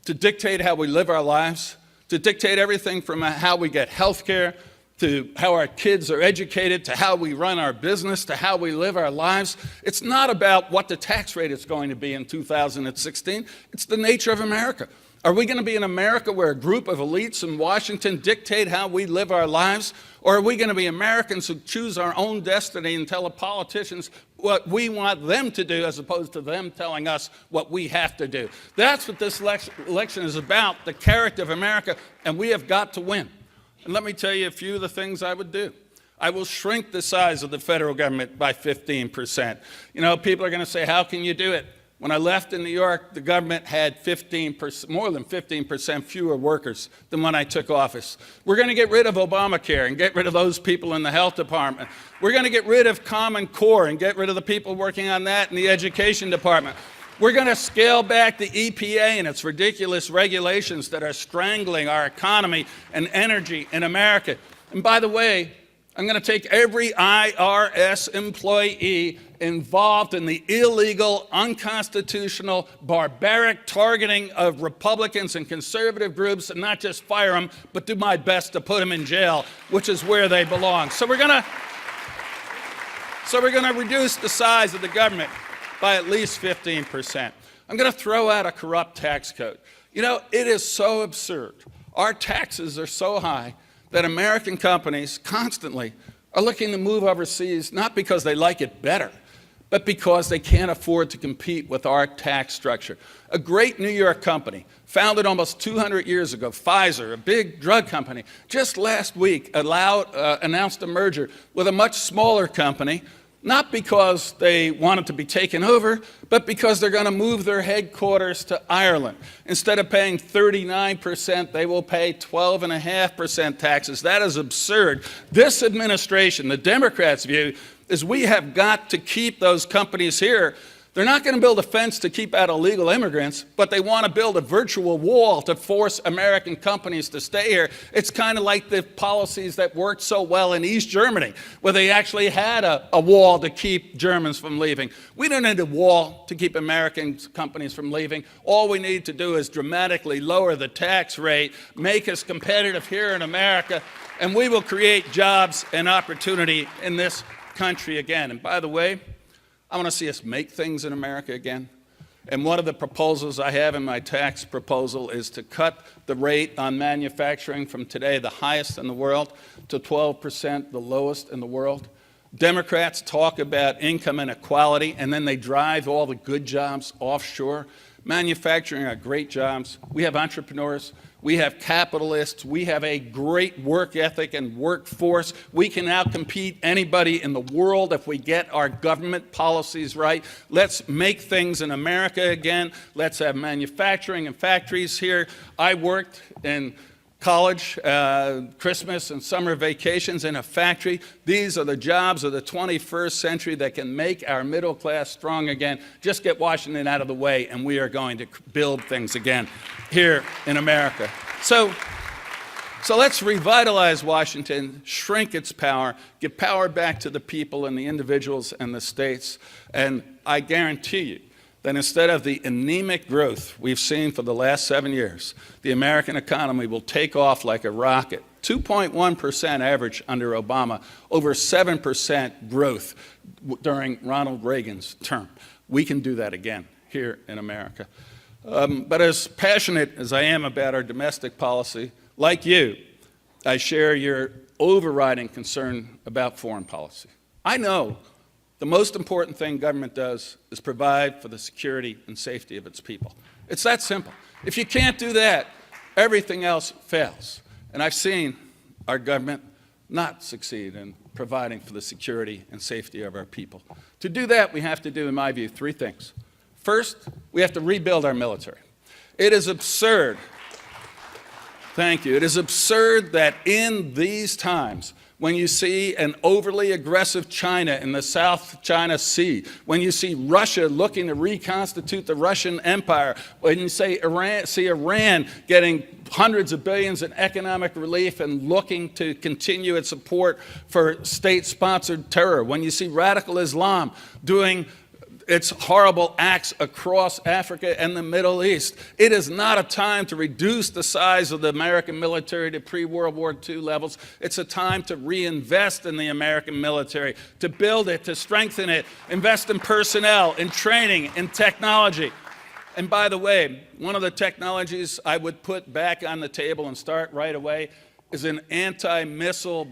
to dictate how we live our lives, to dictate everything from how we get health care, to how our kids are educated, to how we run our business, to how we live our lives. It's not about what the tax rate is going to be in 2016. It's the nature of America. Are we going to be in America where a group of elites in Washington dictate how we live our lives? Or are we going to be Americans who choose our own destiny and tell the politicians what we want them to do as opposed to them telling us what we have to do? That's what this election is about, the character of America, and we have got to win. And let me tell you a few of the things I would do. I will shrink the size of the federal government by 15%. You know, people are going to say, how can you do it? When I left in New York, the government had 15%, more than 15% fewer workers than when I took office. We're going to get rid of Obamacare and get rid of those people in the health department. We're going to get rid of Common Core and get rid of the people working on that in the education department. We're going to scale back the EPA and its ridiculous regulations that are strangling our economy and energy in America. And by the way, I'm going to take every IRS employee involved in the illegal, unconstitutional, barbaric targeting of Republicans and conservative groups and not just fire them, but do my best to put them in jail, which is where they belong. So we're going to reduce the size of the government by at least 15%. I'm going to throw out a corrupt tax code. You know, it is so absurd. Our taxes are so high that American companies constantly are looking to move overseas, not because they like it better, but because they can't afford to compete with our tax structure. A great New York company, founded almost 200 years ago, Pfizer, a big drug company, just last week announced a merger with a much smaller company, not because they wanted to be taken over, but because they're going to move their headquarters to Ireland. Instead of paying 39%, they will pay 12.5% taxes. That is absurd. This administration, the Democrats' view, is we have got to keep those companies here They're not going to build a fence to keep out illegal immigrants, but they want to build a virtual wall to force American companies to stay here. It's kind of like the policies that worked so well in East Germany, where they actually had a wall to keep Germans from leaving. We don't need a wall to keep American companies from leaving. All we need to do is dramatically lower the tax rate, make us competitive here in America, and we will create jobs and opportunity in this country again. And by the way, I want to see us make things in America again. And one of the proposals I have in my tax proposal is to cut the rate on manufacturing from today, the highest in the world, to 12%, the lowest in the world. Democrats talk about income inequality, and then they drive all the good jobs offshore. Manufacturing are great jobs. We have entrepreneurs. We have capitalists. We have a great work ethic and workforce. We can outcompete anybody in the world if we get our government policies right. Let's make things in America again. Let's have manufacturing and factories here. I worked in college, Christmas and summer vacations in a factory. These are the jobs of the 21st century that can make our middle class strong again. Just get Washington out of the way, and we are going to build things again here in America. So let's revitalize Washington, shrink its power, give power back to the people and the individuals and the states. And I guarantee you that instead of the anemic growth we've seen for the last 7 years, the American economy will take off like a rocket. 2.1% average under Obama, over 7% growth during Ronald Reagan's term. We can do that again here in America. But as passionate as I am about our domestic policy, like you, I share your overriding concern about foreign policy. I know the most important thing government does is provide for the security and safety of its people. It's that simple. If you can't do that, everything else fails. And I've seen our government not succeed in providing for the security and safety of our people. To do that, we have to do, in my view, 3 things. First, we have to rebuild our military. It is absurd, thank you, it is absurd that in these times, when you see an overly aggressive China in the South China Sea, when you see Russia looking to reconstitute the Russian Empire, when you see Iran getting hundreds of billions in economic relief and looking to continue its support for state-sponsored terror, when you see radical Islam doing its horrible acts across Africa and the Middle East. It is not a time to reduce the size of the American military to pre-World War II levels. It's a time to reinvest in the American military, to build it, to strengthen it, invest in personnel, in training, in technology. And by the way, one of the technologies I would put back on the table and start right away is an anti-missile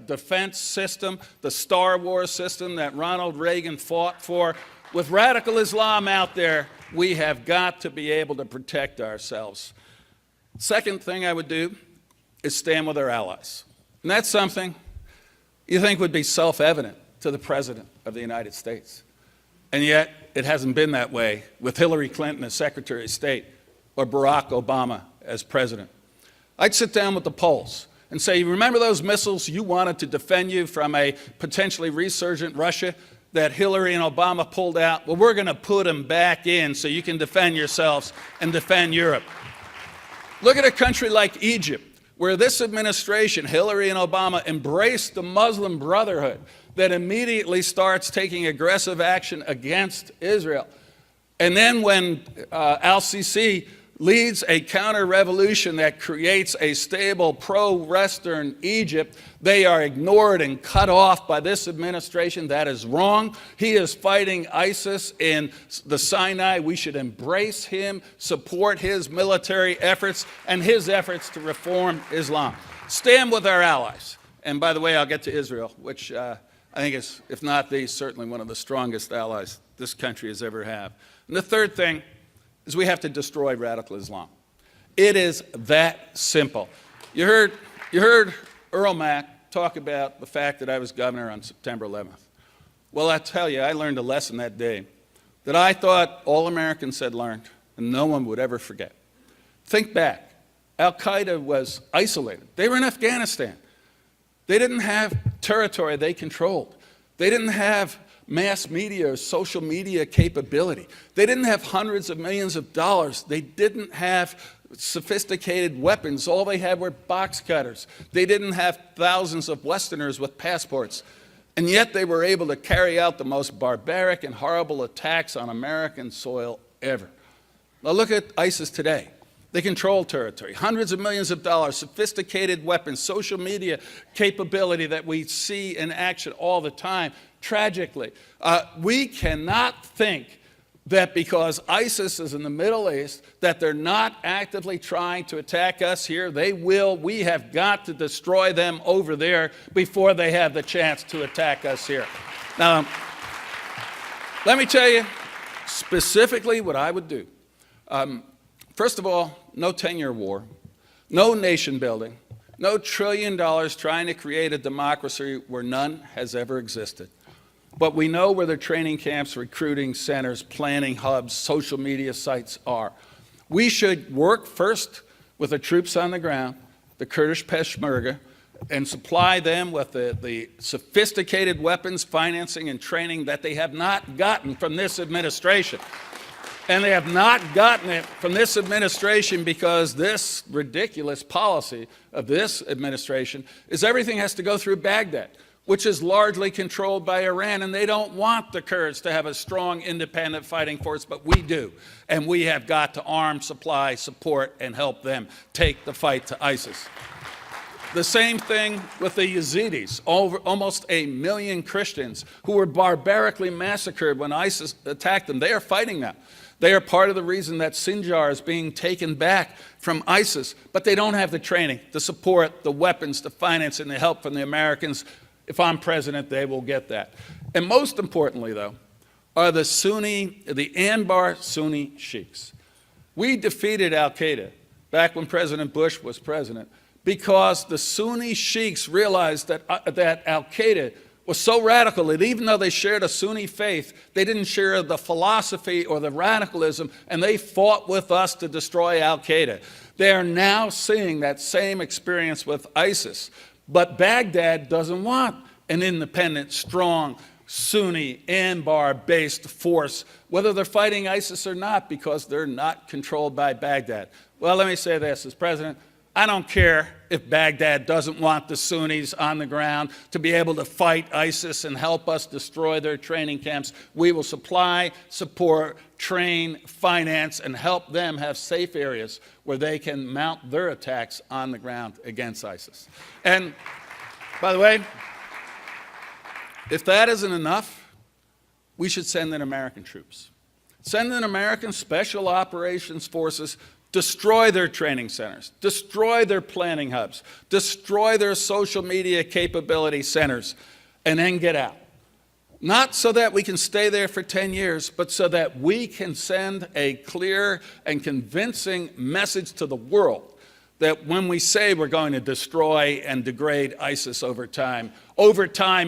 defense system, the Star Wars system that Ronald Reagan fought for. With radical Islam out there, we have got to be able to protect ourselves. Second thing I would do is stand with our allies. And that's something you think would be self-evident to the President of the United States. And yet, it hasn't been that way with Hillary Clinton as Secretary of State or Barack Obama as President. I'd sit down with the Poles and say, remember those missiles you wanted to defend you from a potentially resurgent Russia that Hillary and Obama pulled out? Well, we're going to put them back in so you can defend yourselves and defend Europe. Look at a country like Egypt, where this administration, Hillary and Obama, embraced the Muslim Brotherhood that immediately starts taking aggressive action against Israel. And then when al-Sisi leads a counter-revolution that creates a stable pro-Western Egypt, they are ignored and cut off by this administration. That is wrong. He is fighting ISIS in the Sinai. We should embrace him, support his military efforts and his efforts to reform Islam. Stand with our allies. And by the way, I'll get to Israel, which I think is, if not the, certainly one of the strongest allies this country has ever had. And the third thing is we have to destroy radical Islam. It is that simple. You heard Earl Mack talk about the fact that I was governor on September 11th. Well, I tell you, I learned a lesson that day that I thought all Americans had learned and no one would ever forget. Think back. Al-Qaeda was isolated. They were in Afghanistan. They didn't have territory they controlled. They didn't have mass media or social media capability. They didn't have hundreds of millions of dollars. They didn't have sophisticated weapons. All they had were box cutters. They didn't have thousands of Westerners with passports. And yet they were able to carry out the most barbaric and horrible attacks on American soil ever. Now look at ISIS today. They control territory, hundreds of millions of dollars, sophisticated weapons, social media capability that we see in action all the time. Tragically, we cannot think that because ISIS is in the Middle East, that they're not actively trying to attack us here. They will. We have got to destroy them over there before they have the chance to attack us here. Now, let me tell you specifically what I would do. First of all, no 10-year war, no nation building, no $1 trillion trying to create a democracy where none has ever existed. But we know where their training camps, recruiting centers, planning hubs, social media sites are. We should work first with the troops on the ground, the Kurdish Peshmerga, and supply them with the sophisticated weapons, financing, and training that they have not gotten from this administration. And they have not gotten it from this administration because this ridiculous policy of this administration is everything has to go through Baghdad, which is largely controlled by Iran, and they don't want the Kurds to have a strong, independent fighting force, but we do. And we have got to arm, supply, support, and help them take the fight to ISIS. The same thing with the Yazidis, almost 1 million Christians who were barbarically massacred when ISIS attacked them. They are fighting now. They are part of the reason that Sinjar is being taken back from ISIS, but they don't have the training, the support, the weapons, the finance, and the help from the Americans. If I'm president, they will get that. And most importantly, though, are the Anbar Sunni sheiks. We defeated al-Qaeda back when President Bush was president because the Sunni sheiks realized that al-Qaeda was so radical that even though they shared a Sunni faith, they didn't share the philosophy or the radicalism, and they fought with us to destroy al-Qaeda. They are now seeing that same experience with ISIS. But Baghdad doesn't want an independent, strong, Sunni, Anbar-based force, whether they're fighting ISIS or not, because they're not controlled by Baghdad. Well, let me say this, as president, I don't care if Baghdad doesn't want the Sunnis on the ground to be able to fight ISIS and help us destroy their training camps. We will supply, support, train, finance, and help them have safe areas where they can mount their attacks on the ground against ISIS. And by the way, if that isn't enough, we should send in American troops. Send in American Special Operations Forces, destroy their training centers, destroy their planning hubs, destroy their social media capability centers, and then get out. Not so that we can stay there for 10 years, but so that we can send a clear and convincing message to the world that when we say we're going to destroy and degrade ISIS over time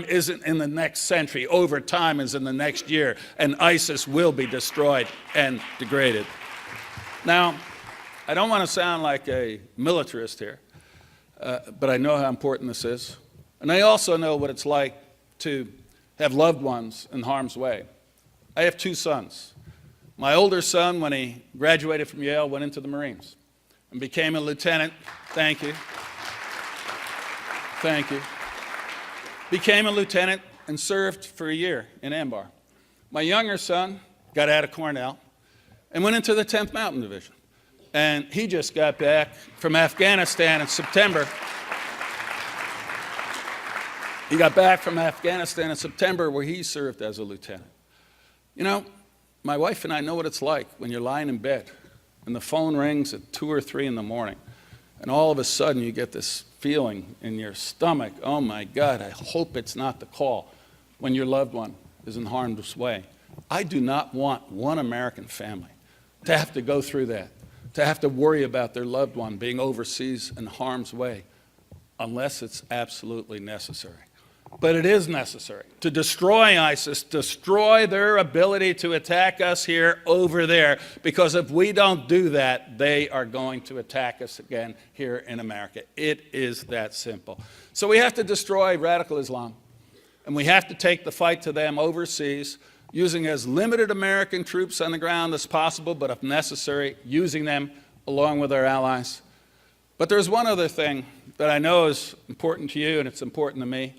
isn't in the next century, over time is in the next year, and ISIS will be destroyed and degraded. Now, I don't want to sound like a militarist here, but I know how important this is. And I also know what it's like to have loved ones in harm's way. I have 2 sons. My older son, when he graduated from Yale, went into the Marines and became a lieutenant. Thank you. Thank you. Became a lieutenant and served for a year in Anbar. My younger son got out of Cornell and went into the 10th Mountain Division. And he just got back from Afghanistan in September. He got back from Afghanistan in September where he served as a lieutenant. You know, my wife and I know what it's like when you're lying in bed and the phone rings at 2 or 3 in the morning and all of a sudden you get this feeling in your stomach, oh my God, I hope it's not the call, when your loved one is in harm's way. I do not want one American family to have to go through that, to have to worry about their loved one being overseas in harm's way, unless it's absolutely necessary. But it is necessary to destroy ISIS, destroy their ability to attack us here over there, because if we don't do that, they are going to attack us again here in America. It is that simple. So we have to destroy radical Islam. and we have to take the fight to them overseas, using as limited American troops on the ground as possible, but if necessary, using them along with our allies. But there's one other thing that I know is important to you, and it's important to me,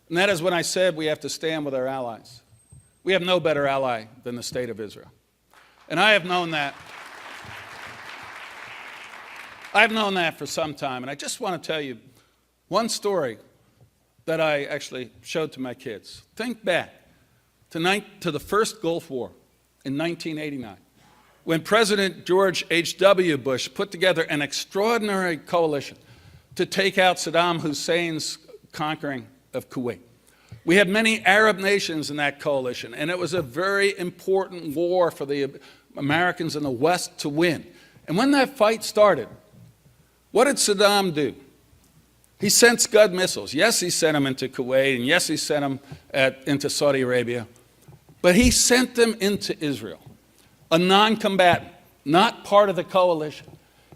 and that is when I said we have to stand with our allies. We have no better ally than the State of Israel. And I have known that. I've known that for some time, and I just want to tell you one story that I actually showed to my kids. Think back to the first Gulf War in 1989, when President George H.W. Bush put together an extraordinary coalition to take out Saddam Hussein's conquering of Kuwait. We had many Arab nations in that coalition, and it was a very important war for the Americans in the West to win. And when that fight started, what did Saddam do? He sent Scud missiles. Yes, he sent them into Kuwait, and yes, he sent them into Saudi Arabia. But he sent them into Israel, a non-combatant, not part of the coalition.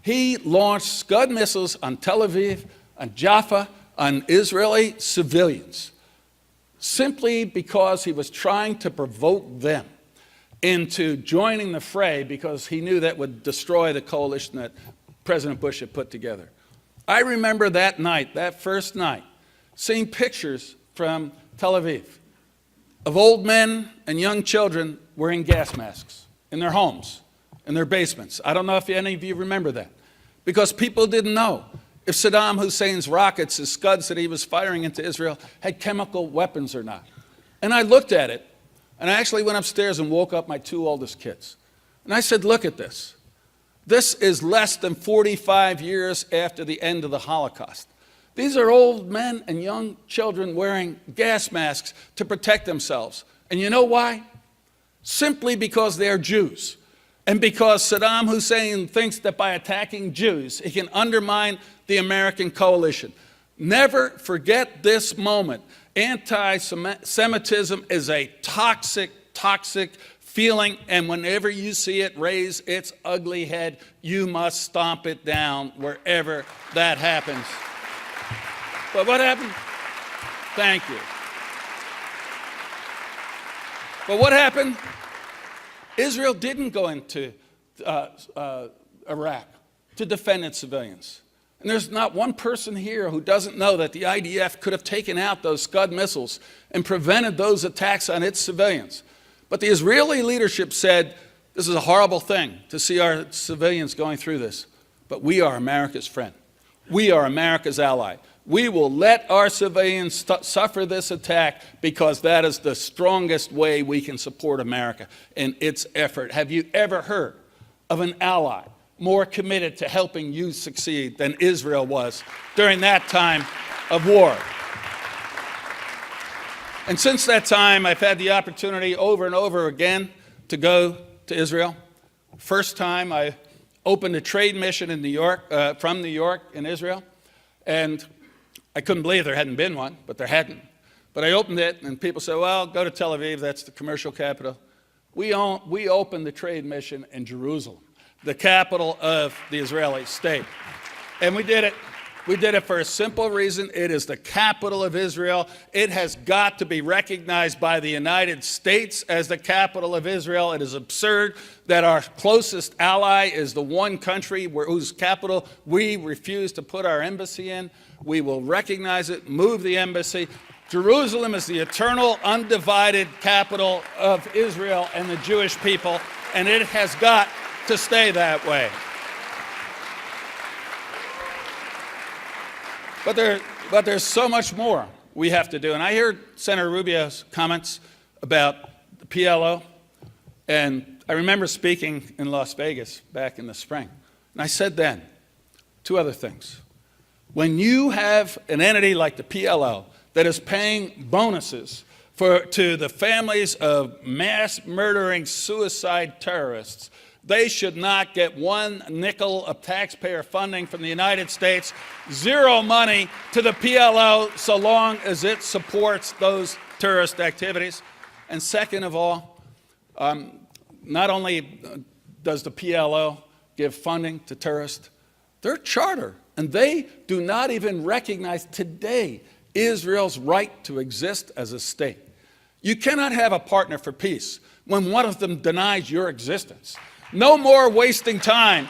He launched Scud missiles on Tel Aviv, on Jaffa, on Israeli civilians, simply because he was trying to provoke them into joining the fray, because he knew that would destroy the coalition that President Bush had put together. I remember that night, that first night, seeing pictures from Tel Aviv of old men and young children wearing gas masks in their homes, in their basements. I don't know if any of you remember that, because people didn't know if Saddam Hussein's rockets, his Scuds that he was firing into Israel, had chemical weapons or not. And I looked at it, and I actually went upstairs and woke up my two oldest kids. And I said, look at this. This is less than 45 years after the end of the Holocaust. These are old men and young children wearing gas masks to protect themselves. And you know why? Simply because they're Jews. And because Saddam Hussein thinks that by attacking Jews, he can undermine the American coalition. Never forget this moment. Anti-Semitism is a toxic feeling, and whenever you see it raise its ugly head, you must stomp it down wherever that happens. But what happened? Thank you. But what happened? Israel didn't go into Iraq to defend its civilians. And there's not one person here who doesn't know that the IDF could have taken out those Scud missiles and prevented those attacks on its civilians. But the Israeli leadership said, this is a horrible thing to see our civilians going through this. But we are America's friend. We are America's ally. We will let our civilians suffer this attack because that is the strongest way we can support America in its effort. Have you ever heard of an ally more committed to helping you succeed than Israel was during that time of war? And since that time, I've had the opportunity over and over again to go to Israel. First time, I opened a trade mission in New York, from New York in Israel, and I couldn't believe there hadn't been one, but there hadn't. But I opened it, and people said, well, go to Tel Aviv, that's the commercial capital. We opened the trade mission in Jerusalem, the capital of the Israeli state. And we did it. We did it for a simple reason. It is the capital of Israel. It has got to be recognized by the United States as the capital of Israel. It is absurd that our closest ally is the one country whose capital we refuse to put our embassy in. We will recognize it, move the embassy. Jerusalem is the eternal, undivided capital of Israel and the Jewish people, and it has got to stay that way. But there's so much more we have to do. And I heard Senator Rubio's comments about the PLO, and I remember speaking in Las Vegas back in the spring. And I said then, two other things. When you have an entity like the PLO that is paying bonuses to the families of mass murdering suicide terrorists, they should not get one nickel of taxpayer funding from the United States, zero money to the PLO so long as it supports those terrorist activities. And second of all, not only does the PLO give funding to terrorists, their charter, and they do not even recognize today Israel's right to exist as a state. You cannot have a partner for peace when one of them denies your existence. No more wasting time.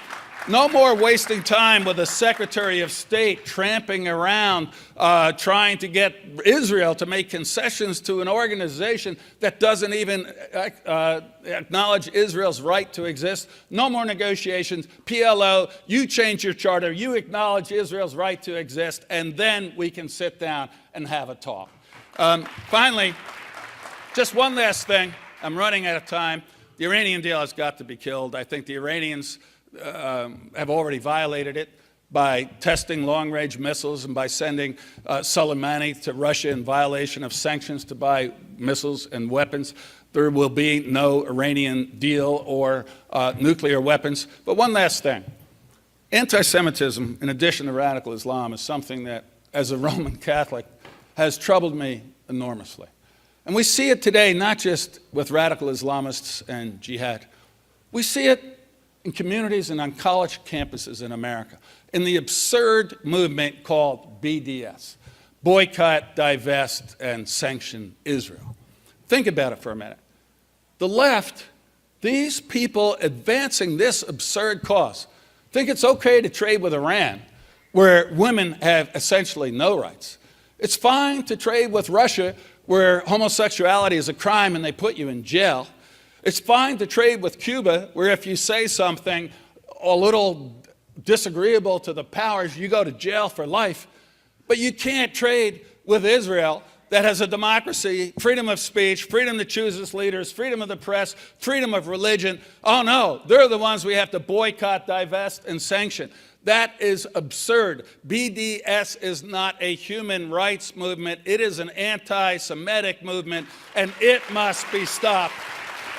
No more wasting time with the Secretary of State tramping around trying to get Israel to make concessions to an organization that doesn't even acknowledge Israel's right to exist. No more negotiations. PLO, you change your charter, you acknowledge Israel's right to exist, and then we can sit down and have a talk. Finally, just one last thing. I'm running out of time. The Iranian deal has got to be killed. I think the Iranians have already violated it by testing long-range missiles and by sending Soleimani to Russia in violation of sanctions to buy missiles and weapons. There will be no Iranian deal or nuclear weapons. But one last thing. Anti-Semitism, in addition to radical Islam, is something that, as a Roman Catholic, has troubled me enormously. And we see it today not just with radical Islamists and jihad. We see it in communities and on college campuses in America, in the absurd movement called BDS, Boycott, Divest, and Sanction Israel. Think about it for a minute. The left, these people advancing this absurd cause, think it's okay to trade with Iran, where women have essentially no rights. It's fine to trade with Russia, where homosexuality is a crime and they put you in jail. It's fine to trade with Cuba, where if you say something a little disagreeable to the powers, you go to jail for life. But you can't trade with Israel, that has a democracy, freedom of speech, freedom to choose its leaders, freedom of the press, freedom of religion. Oh no, they're the ones we have to boycott, divest, and sanction. That is absurd. BDS is not a human rights movement. It is an anti-Semitic movement, and it must be stopped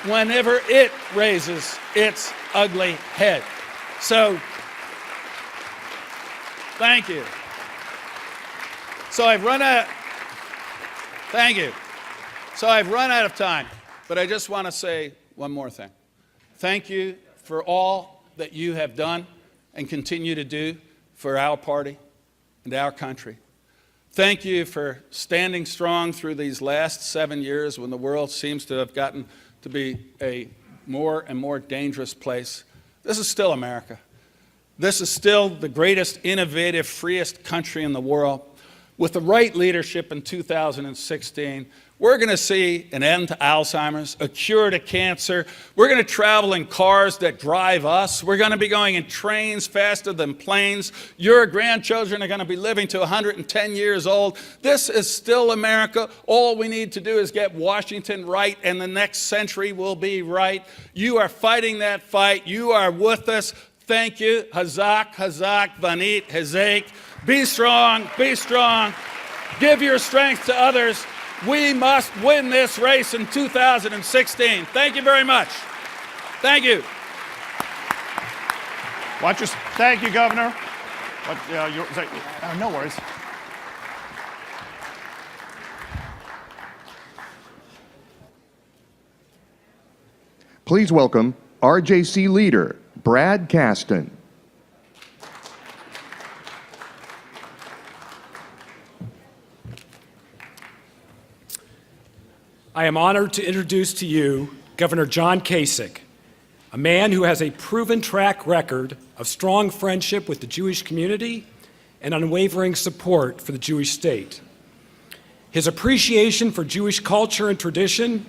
whenever it raises its ugly head. So, thank you. So I've run out. Thank you. So I've run out of time, but I just want to say one more thing. Thank you for all that you have done and continue to do for our party and our country. Thank you for standing strong through these last 7 years when the world seems to have gotten to be a more and more dangerous place. This is still America. This is still the greatest, innovative, freest country in the world. With the right leadership in 2016, we're going to see an end to Alzheimer's, a cure to cancer. We're going to travel in cars that drive us. We're going to be going in trains faster than planes. Your grandchildren are going to be living to 110 years old. This is still America. All we need to do is get Washington right, and the next century will be right. You are fighting that fight. You are with us. Thank you. Hazak, Hazak, Vanit, Hazak. Be strong, be strong. Give your strength to others. We must win this race in 2016. Thank you very much. Thank you. Thank you, Governor. No worries. Please welcome RJC leader Brad Caston. I am honored to introduce to you Governor John Kasich, a man who has a proven track record of strong friendship with the Jewish community and unwavering support for the Jewish state. His appreciation for Jewish culture and tradition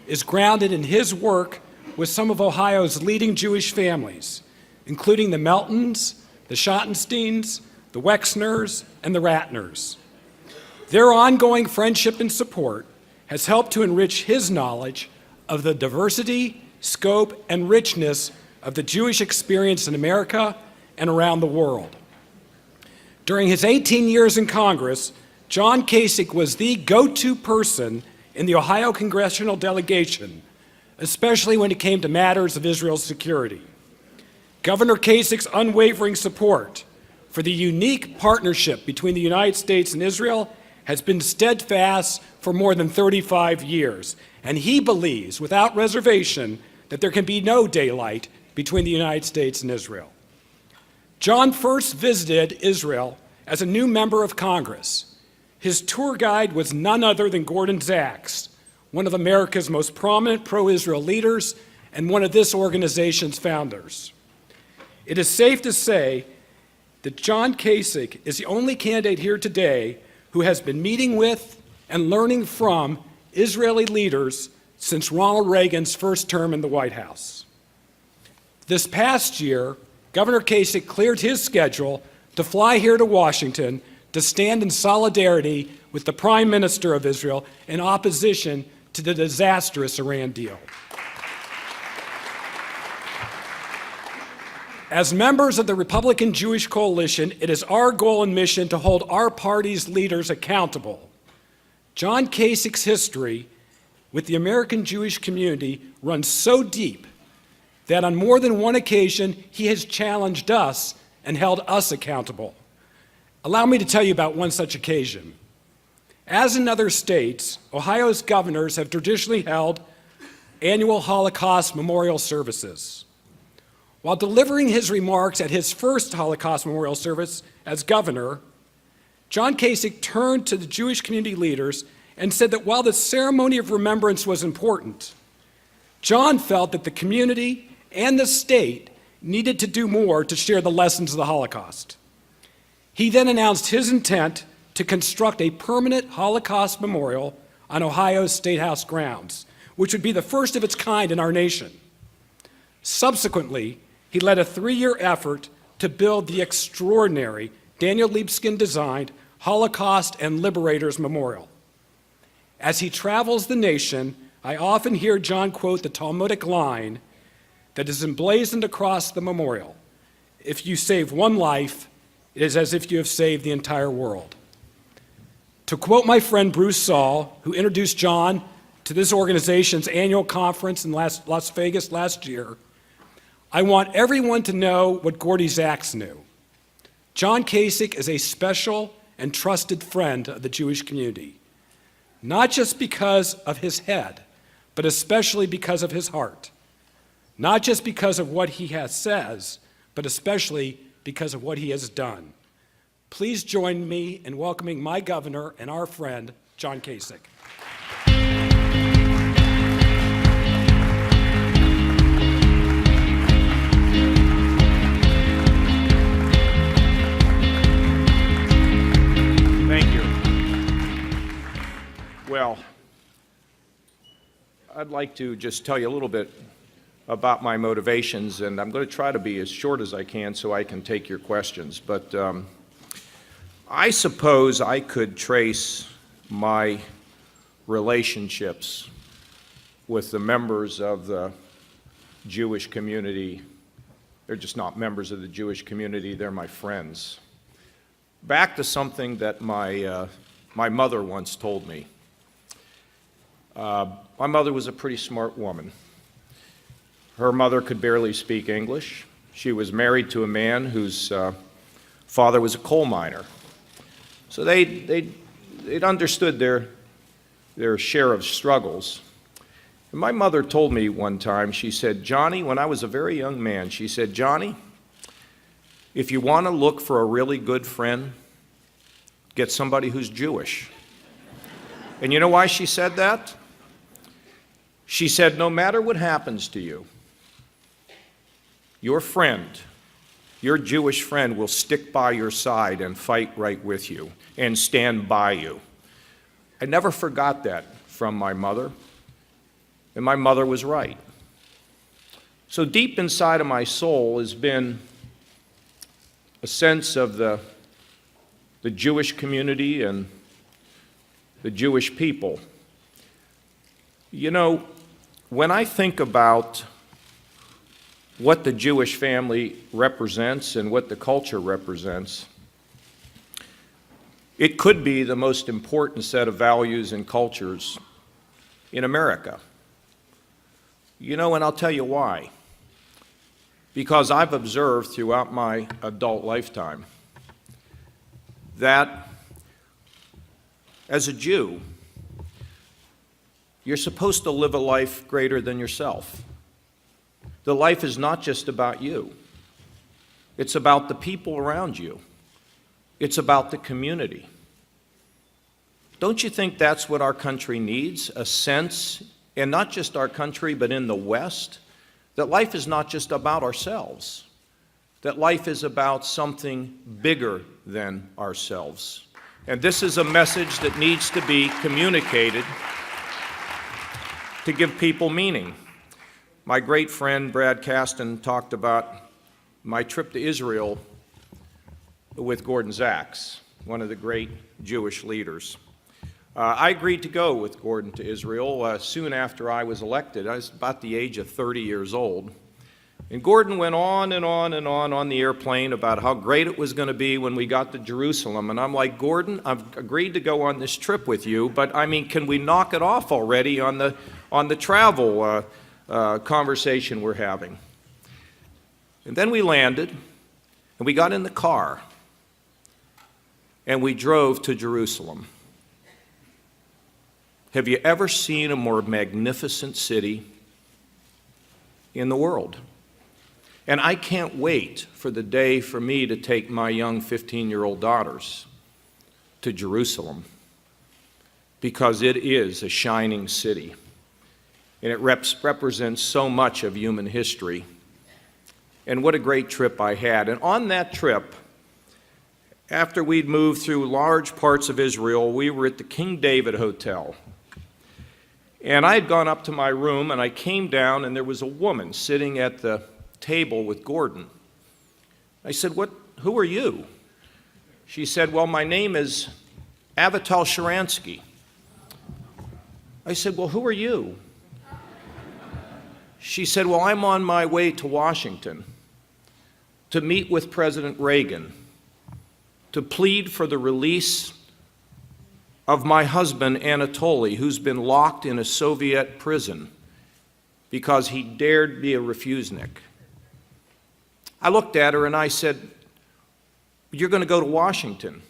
is grounded in his work with some of Ohio's leading Jewish families, including the Meltons, the Schottensteins, the Wexners, and the Ratners. Their ongoing friendship and support has helped to enrich his knowledge of the diversity, scope, and richness of the Jewish experience in America and around the world. During his 18 years in Congress, John Kasich was the go-to person in the Ohio congressional delegation, especially when it came to matters of Israel's security. Governor Kasich's unwavering support for the unique partnership between the United States and Israel has been steadfast for more than 35 years, and he believes, without reservation, that there can be no daylight between the United States and Israel. John first visited Israel as a new member of Congress. His tour guide was none other than Gordon Zaks, one of America's most prominent pro-Israel leaders and one of this organization's founders. It is safe to say that John Kasich is the only candidate here today who has been meeting with and learning from Israeli leaders since Ronald Reagan's first term in the White House. This past year, Governor Kasich cleared his schedule to fly here to Washington to stand in solidarity with the Prime Minister of Israel in opposition to the disastrous Iran deal. As members of the Republican Jewish Coalition, it is our goal and mission to hold our party's leaders accountable. John Kasich's history with the American Jewish community runs so deep that on more than one occasion he has challenged us and held us accountable. Allow me to tell you about one such occasion. As in other states, Ohio's governors have traditionally held annual Holocaust memorial services. While delivering his remarks at his first Holocaust memorial service as governor, John Kasich turned to the Jewish community leaders and said that while the ceremony of remembrance was important, John felt that the community and the state needed to do more to share the lessons of the Holocaust. He then announced his intent to construct a permanent Holocaust memorial on Ohio's State House grounds, which would be the first of its kind in our nation. Subsequently, he led a 3-year effort to build the extraordinary Daniel Libeskind-designed Holocaust and Liberators Memorial. As he travels the nation, I often hear John quote the Talmudic line that is emblazoned across the memorial: "If you save one life, it is as if you have saved the entire world." To quote my friend Bruce Saul, who introduced John to this organization's annual conference in Las Vegas last year, "I want everyone to know what Gordy Zaks knew. John Kasich is a special and trusted friend of the Jewish community, not just because of his head, but especially because of his heart. Not just because of what he says, but especially because of what he has done." Please join me in welcoming my governor and our friend, John Kasich. Thank you. Well, I'd like to just tell you a little bit about my motivations, and I'm going to try to be as short as I can so I can take your questions. But I suppose I could trace my relationships with the members of the Jewish community. They're just not members of the Jewish community, they're my friends. Back to something that my mother once told me. My mother was a pretty smart woman. Her mother could barely speak English. She was married to a man whose father was a coal miner. So they'd understood their share of struggles. And my mother told me one time, she said, "Johnny," when I was a very young man, she said, "Johnny, if you want to look for a really good friend, get somebody who's Jewish." And you know why she said that? She said, no matter what happens to you, your friend, your Jewish friend, will stick by your side and fight right with you and stand by you. I never forgot that from my mother, and my mother was right. So deep inside of my soul has been a sense of the Jewish community and the Jewish people. You know, when I think about what the Jewish family represents and what the culture represents, it could be the most important set of values and cultures in America. You know, and I'll tell you why. Because I've observed throughout my adult lifetime that as a Jew, you're supposed to live a life greater than yourself. The life is not just about you. It's about the people around you. It's about the community. Don't you think that's what our country needs? A sense, and not just our country, but in the West, that life is not just about ourselves, that life is about something bigger than ourselves. And this is a message that needs to be communicated to give people meaning. My great friend Brad Caston talked about my trip to Israel with Gordon Zaks, one of the great Jewish leaders. I agreed to go with Gordon to Israel soon after I was elected. I was about the age of 30 years old. And Gordon went on and on and on the airplane about how great it was going to be when we got to Jerusalem. And I'm like, Gordon, I've agreed to go on this trip with you, but I mean, can we knock it off already on the travel conversation we're having? And then we landed, and we got in the car, and we drove to Jerusalem. Have you ever seen a more magnificent city in the world? And I can't wait for the day for me to take my young 15-year-old daughters to Jerusalem, because it is a shining city, and it represents so much of human history. And what a great trip I had. And on that trip, after we'd moved through large parts of Israel, we were at the King David Hotel. And I had gone up to my room, and I came down, and there was a woman sitting at the table with Gordon. I said, who are you? She said, well, my name is Avital Sharansky. I said, well, who are you? She said, well, I'm on my way to Washington to meet with President Reagan to plead for the release of my husband, Anatoly, who's been locked in a Soviet prison because he dared be a refusenik. I looked at her and I said, you're going to go to Washington.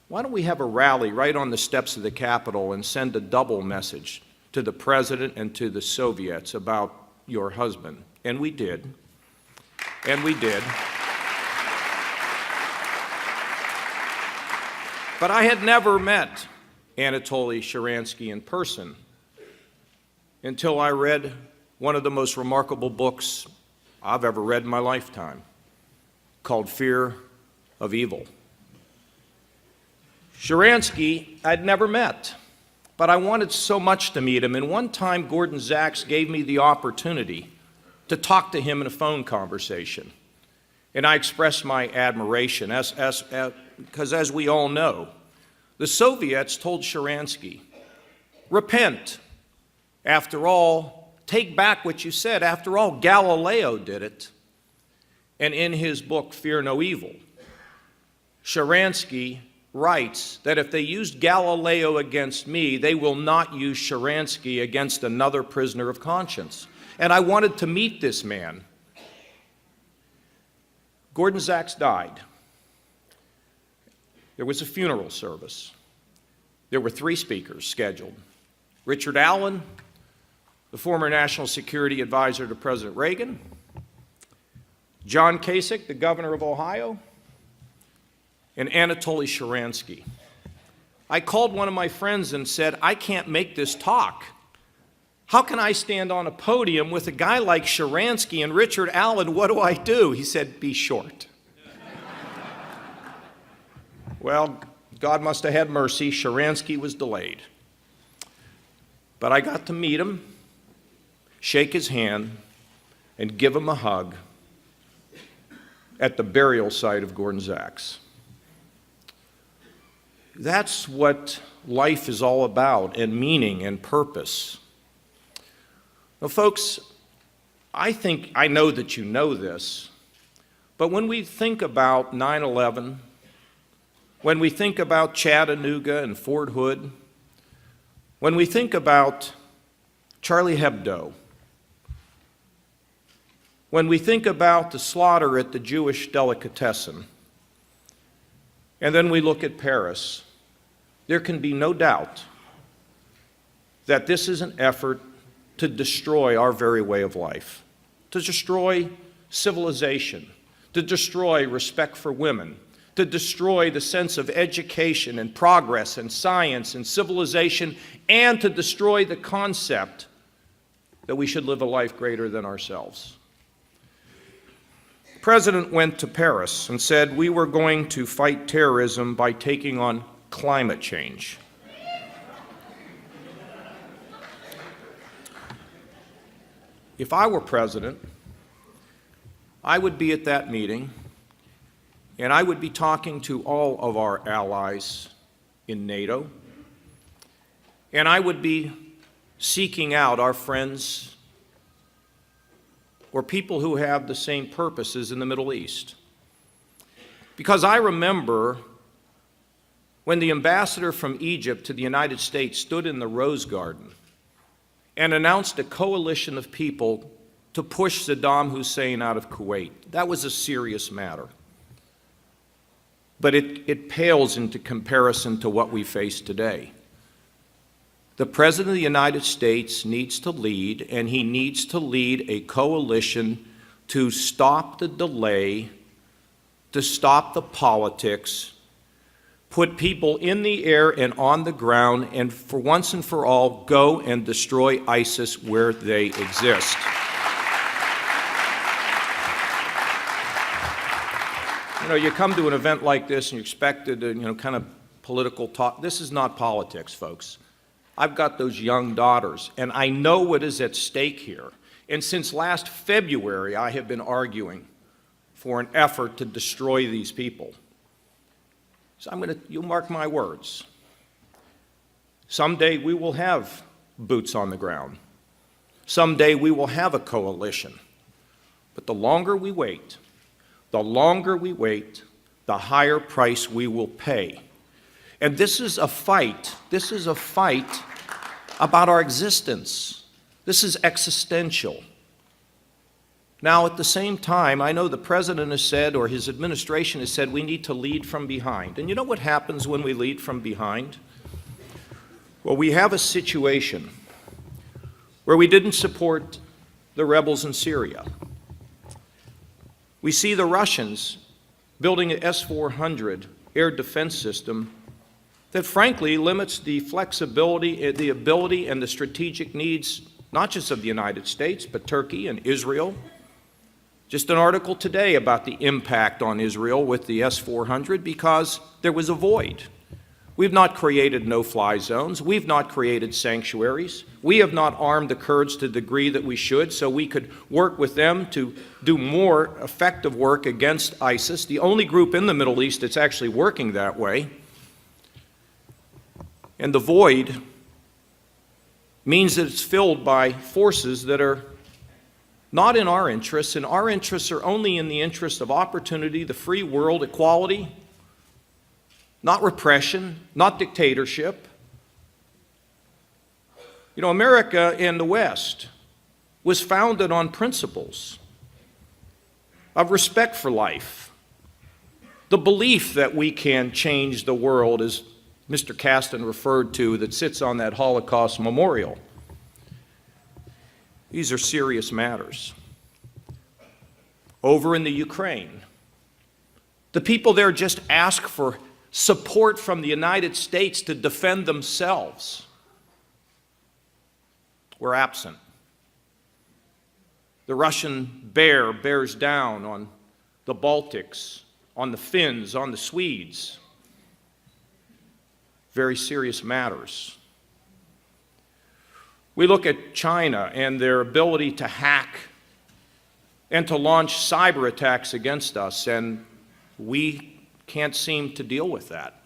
Why don't we have a rally right on the steps of the Capitol and send a double message to the president and to the Soviets about your husband? And we did. And we did. But I had never met Anatoly Sharansky in person until I read one of the most remarkable books I've ever read in my lifetime, called Fear of Evil. Sharansky I'd never met, but I wanted so much to meet him, and one time Gordon Zaks gave me the opportunity to talk to him in a phone conversation. And I expressed my admiration, because as we all know, the Soviets told Sharansky, repent. After all, take back what you said. After all, Galileo did it. And in his book, Fear No Evil, Sharansky writes that if they used Galileo against me, they will not use Sharansky against another prisoner of conscience. And I wanted to meet this man. Gordon Zaks died. There was a funeral service. There were 3 speakers scheduled. Richard Allen, the former National Security Advisor to President Reagan, John Kasich, the governor of Ohio, and Anatoly Sharansky. I called one of my friends and said, I can't make this talk. How can I stand on a podium with a guy like Sharansky and Richard Allen? What do I do? He said, be short. Well, God must have had mercy. Sharansky was delayed. But I got to meet him, shake his hand, and give him a hug at the burial site of Gordon Zaks. That's what life is all about, and meaning and purpose. Now, folks, I know that you know this, but when we think about 9/11, when we think about Chattanooga and Fort Hood, when we think about Charlie Hebdo, when we think about the slaughter at the Jewish delicatessen, and then we look at Paris, there can be no doubt that this is an effort to destroy our very way of life, to destroy civilization, to destroy respect for women, to destroy the sense of education and progress and science and civilization, and to destroy the concept that we should live a life greater than ourselves. The President went to Paris and said we were going to fight terrorism by taking on climate change. If I were president, I would be at that meeting, and I would be talking to all of our allies in NATO, and I would be seeking out our friends or people who have the same purposes in the Middle East. Because I remember when the ambassador from Egypt to the United States stood in the Rose Garden and announced a coalition of people to push Saddam Hussein out of Kuwait. That was a serious matter. But it pales into comparison to what we face today. The President of the United States needs to lead, and he needs to lead a coalition to stop the delay, to stop the politics, put people in the air and on the ground, and for once and for all, go and destroy ISIS where they exist. You know, you come to an event like this and you expected, kind of political talk. This is not politics, folks. I've got those young daughters, and I know what is at stake here. And since last February, I have been arguing for an effort to destroy these people. So you'll mark my words. Someday we will have boots on the ground. Someday we will have a coalition. But the longer we wait, the higher price we will pay. And this is a fight about our existence. This is existential. Now, at the same time, I know the President has said, or his administration has said, we need to lead from behind. And you know what happens when we lead from behind? Well, we have a situation where we didn't support the rebels in Syria. We see the Russians building an S-400 air defense system that frankly limits the flexibility, the ability, and the strategic needs, not just of the United States, but Turkey and Israel. Just an article today about the impact on Israel with the S-400 because there was a void. We've not created no-fly zones. We've not created sanctuaries. We have not armed the Kurds to the degree that we should so we could work with them to do more effective work against ISIS, the only group in the Middle East that's actually working that way. And the void means that it's filled by forces that are not in our interests, and our interests are only in the interest of opportunity, the free world, equality, not repression, not dictatorship. You know, America and the West was founded on principles of respect for life, the belief that we can change the world, as Mr. Kasten referred to, that sits on that Holocaust memorial. These are serious matters. Over in the Ukraine, the people there just ask for support from the United States to defend themselves. We're absent. The Russian bear bears down on the Baltics, on the Finns, on the Swedes. Very serious matters. We look at China and their ability to hack and to launch cyber attacks against us, and we can't seem to deal with that.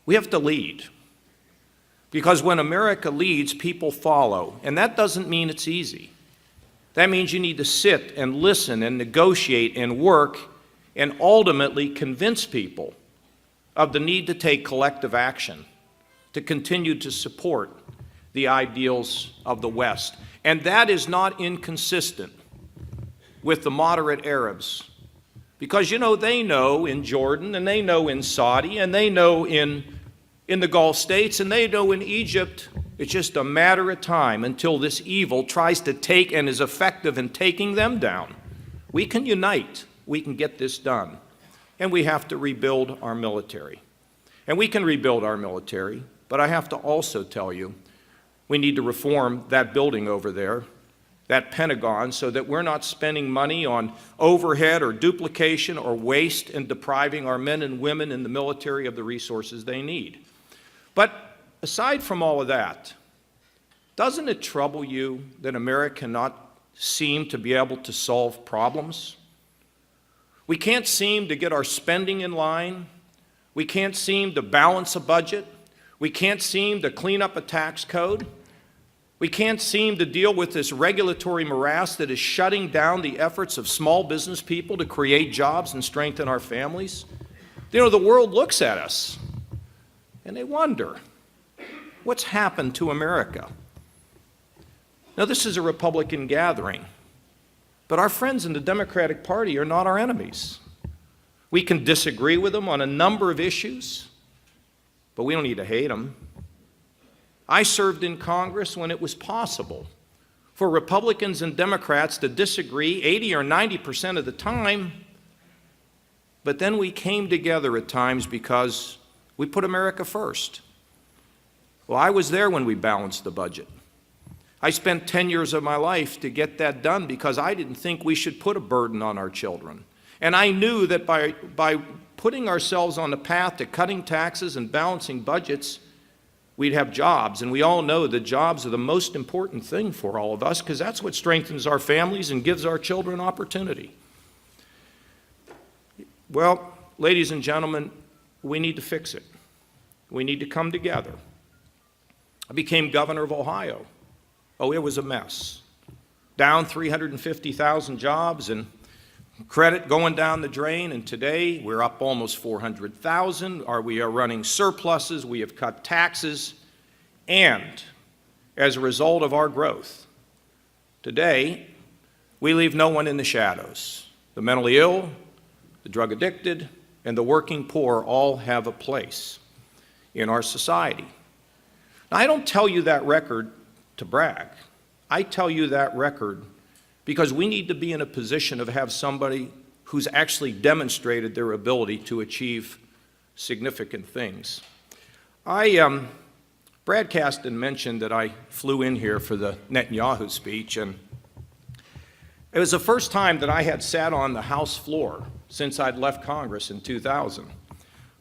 We have to lead, because when America leads, people follow, and that doesn't mean it's easy. That means you need to sit and listen and negotiate and work and ultimately convince people of the need to take collective action to continue to support the ideals of the West. And that is not inconsistent with the moderate Arabs. Because, you know, they know in Jordan, and they know in Saudi, and they know in the Gulf states, and they know in Egypt, it's just a matter of time until this evil tries to take and is effective in taking them down. We can unite. We can get this done. and we have to rebuild our military. And we can rebuild our military, but I have to also tell you, we need to reform that building over there, that Pentagon, so that we're not spending money on overhead or duplication or waste and depriving our men and women in the military of the resources they need. But aside from all of that, doesn't it trouble you that America cannot seem to be able to solve problems? We can't seem to get our spending in line. We can't seem to balance a budget. We can't seem to clean up a tax code. We can't seem to deal with this regulatory morass that is shutting down the efforts of small business people to create jobs and strengthen our families. You know, the world looks at us and they wonder, what's happened to America? Now, this is a Republican gathering, but our friends in the Democratic Party are not our enemies. We can disagree with them on a number of issues, but we don't need to hate them. I served in Congress when it was possible for Republicans and Democrats to disagree 80 or 90% of the time, but then we came together at times because we put America first. Well, I was there when we balanced the budget. I spent 10 years of my life to get that done because I didn't think we should put a burden on our children. And I knew that by putting ourselves on the path to cutting taxes and balancing budgets, we'd have jobs. And we all know that jobs are the most important thing for all of us because that's what strengthens our families and gives our children opportunity. Well, ladies and gentlemen, we need to fix it. We need to come together. I became governor of Ohio. Oh, it was a mess. Down 350,000 jobs and credit going down the drain, and today we're up almost 400,000. We are running surpluses, we have cut taxes, and as a result of our growth, today we leave no one in the shadows. The mentally ill, the drug addicted, and the working poor all have a place in our society. Now, I don't tell you that record to brag. I tell you that record because we need to be in a position of have somebody who's actually demonstrated their ability to achieve significant things. Brad Caston mentioned that I flew in here for the Netanyahu speech, and it was the first time that I had sat on the House floor since I'd left Congress in 2000.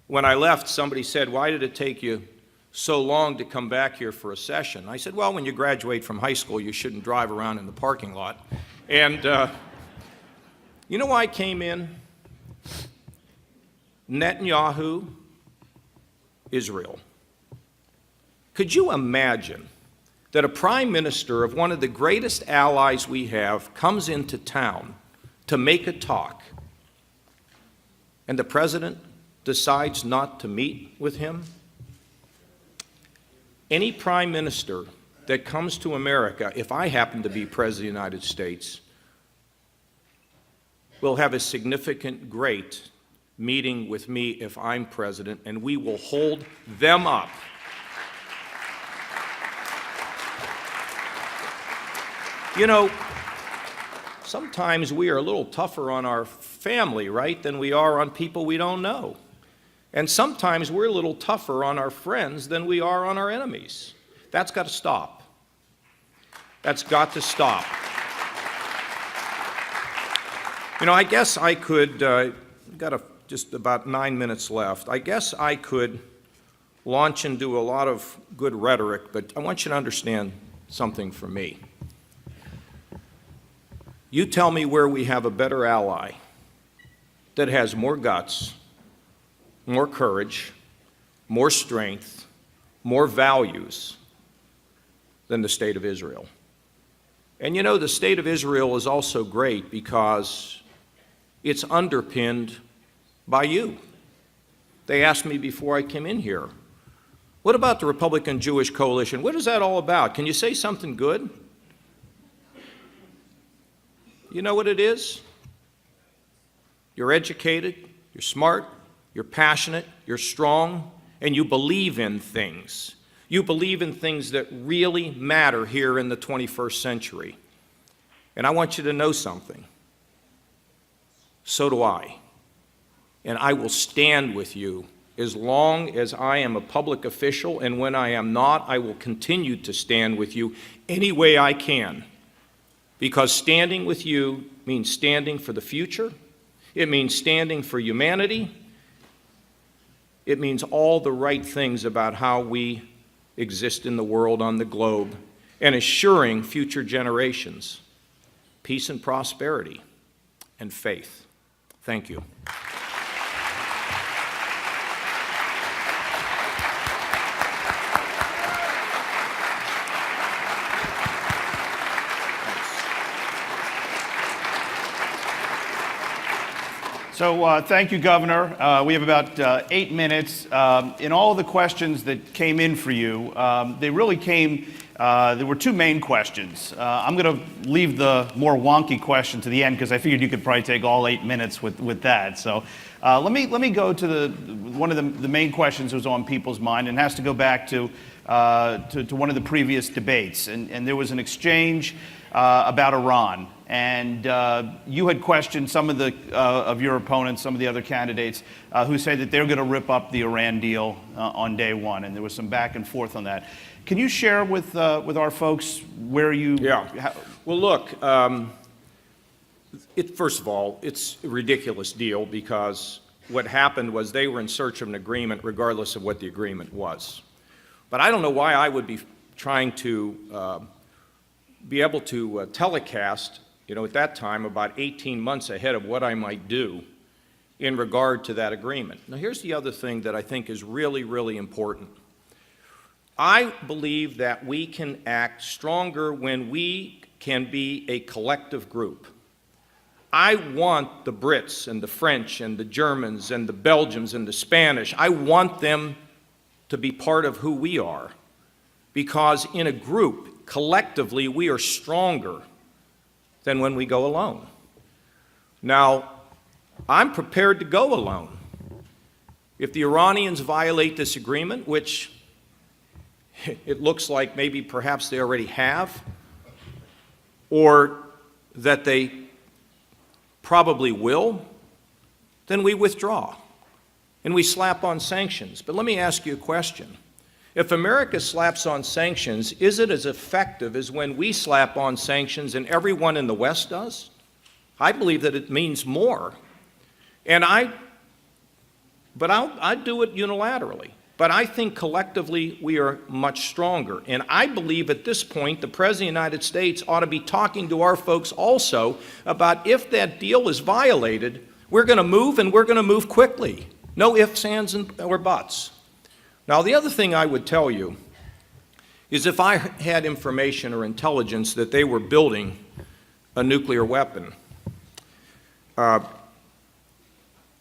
When I left, somebody said, "Why did it take you so long to come back here for a session?" I said, "Well, when you graduate from high school, you shouldn't drive around in the parking lot." And you know why I came in? Netanyahu, Israel. Could you imagine that a prime minister of one of the greatest allies we have comes into town to make a talk, and the president decides not to meet with him? Any prime minister that comes to America, if I happen to be President of the United States, will have a significant, great meeting with me if I'm president, and we will hold them up. You know, sometimes we are a little tougher on our family, right, than we are on people we don't know. And sometimes we're a little tougher on our friends than we are on our enemies. That's got to stop. That's got to stop. You know, I guess I could, just about 9 minutes left. I guess I could launch into a lot of good rhetoric, but I want you to understand something from me. You tell me where we have a better ally that has more guts, more courage, more strength, more values than the State of Israel. And you know, the State of Israel is also great because it's underpinned by you. They asked me before I came in here, what about the Republican Jewish Coalition? What is that all about? Can you say something good? You know what it is? You're educated, you're smart, you're passionate, you're strong, and you believe in things. You believe in things that really matter here in the 21st century. And I want you to know something. So do I. and I will stand with you as long as I am a public official, and when I am not, I will continue to stand with you any way I can, because standing with you means standing for the future. It means standing for humanity. It means all the right things about how we exist in the world, on the globe, and assuring future generations peace and prosperity and faith. Thank you. So thank you, Governor. We have about 8 minutes. In all the questions that came in for you, they really came, there were two main questions. I'm going to leave the more wonky question to the end because I figured you could probably take all 8 minutes with that. So let me go to one of the main questions that was on people's mind, and has to go back to one of the previous debates. And there was an exchange about Iran. And you had questioned some of of your opponents, some of the other candidates, who say that they're going to rip up the Iran deal on day one, and there was some back and forth on that. Can you share with our folks where you? Yeah. Well, look. First of all, it's a ridiculous deal because what happened was they were in search of an agreement, regardless of what the agreement was. But I don't know why I would be trying to be able to telecast, at that time, about 18 months ahead of what I might do in regard to that agreement. Now, here's the other thing that I think is really, really important. I believe that we can act stronger when we can be a collective group. I want the Brits and the French and the Germans and the Belgians and the Spanish, I want them to be part of who we are, because in a group, collectively, we are stronger than when we go alone. Now, I'm prepared to go alone. If the Iranians violate this agreement, which it looks like maybe perhaps they already have, or that they probably will, then we withdraw and we slap on sanctions. But let me ask you a question. If America slaps on sanctions, is it as effective as when we slap on sanctions and everyone in the West does? I believe that it means more. And I'd do it unilaterally. But I think collectively we are much stronger. And I believe at this point the President of the United States ought to be talking to our folks also about if that deal is violated, we're going to move, and we're going to move quickly. No ifs, ands, or buts. Now, the other thing I would tell you is if I had information or intelligence that they were building a nuclear weapon,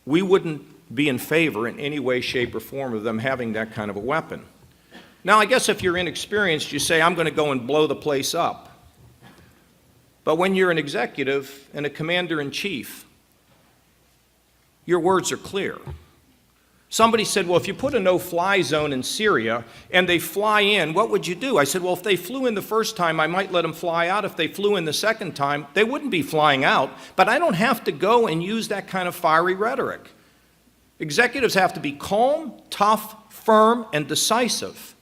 we wouldn't be in favor in any way, shape, or form of them having that kind of a weapon. Now, I guess if you're inexperienced, you say, I'm going to go and blow the place up. But when you're an executive and a commander-in-chief, your words are clear. Somebody said, well, if you put a no-fly zone in Syria and they fly in, what would you do? I said, well, if they flew in the first time, I might let them fly out. If they flew in the second time, they wouldn't be flying out. But I don't have to go and use that kind of fiery rhetoric. Executives have to be calm, tough, firm, and decisive.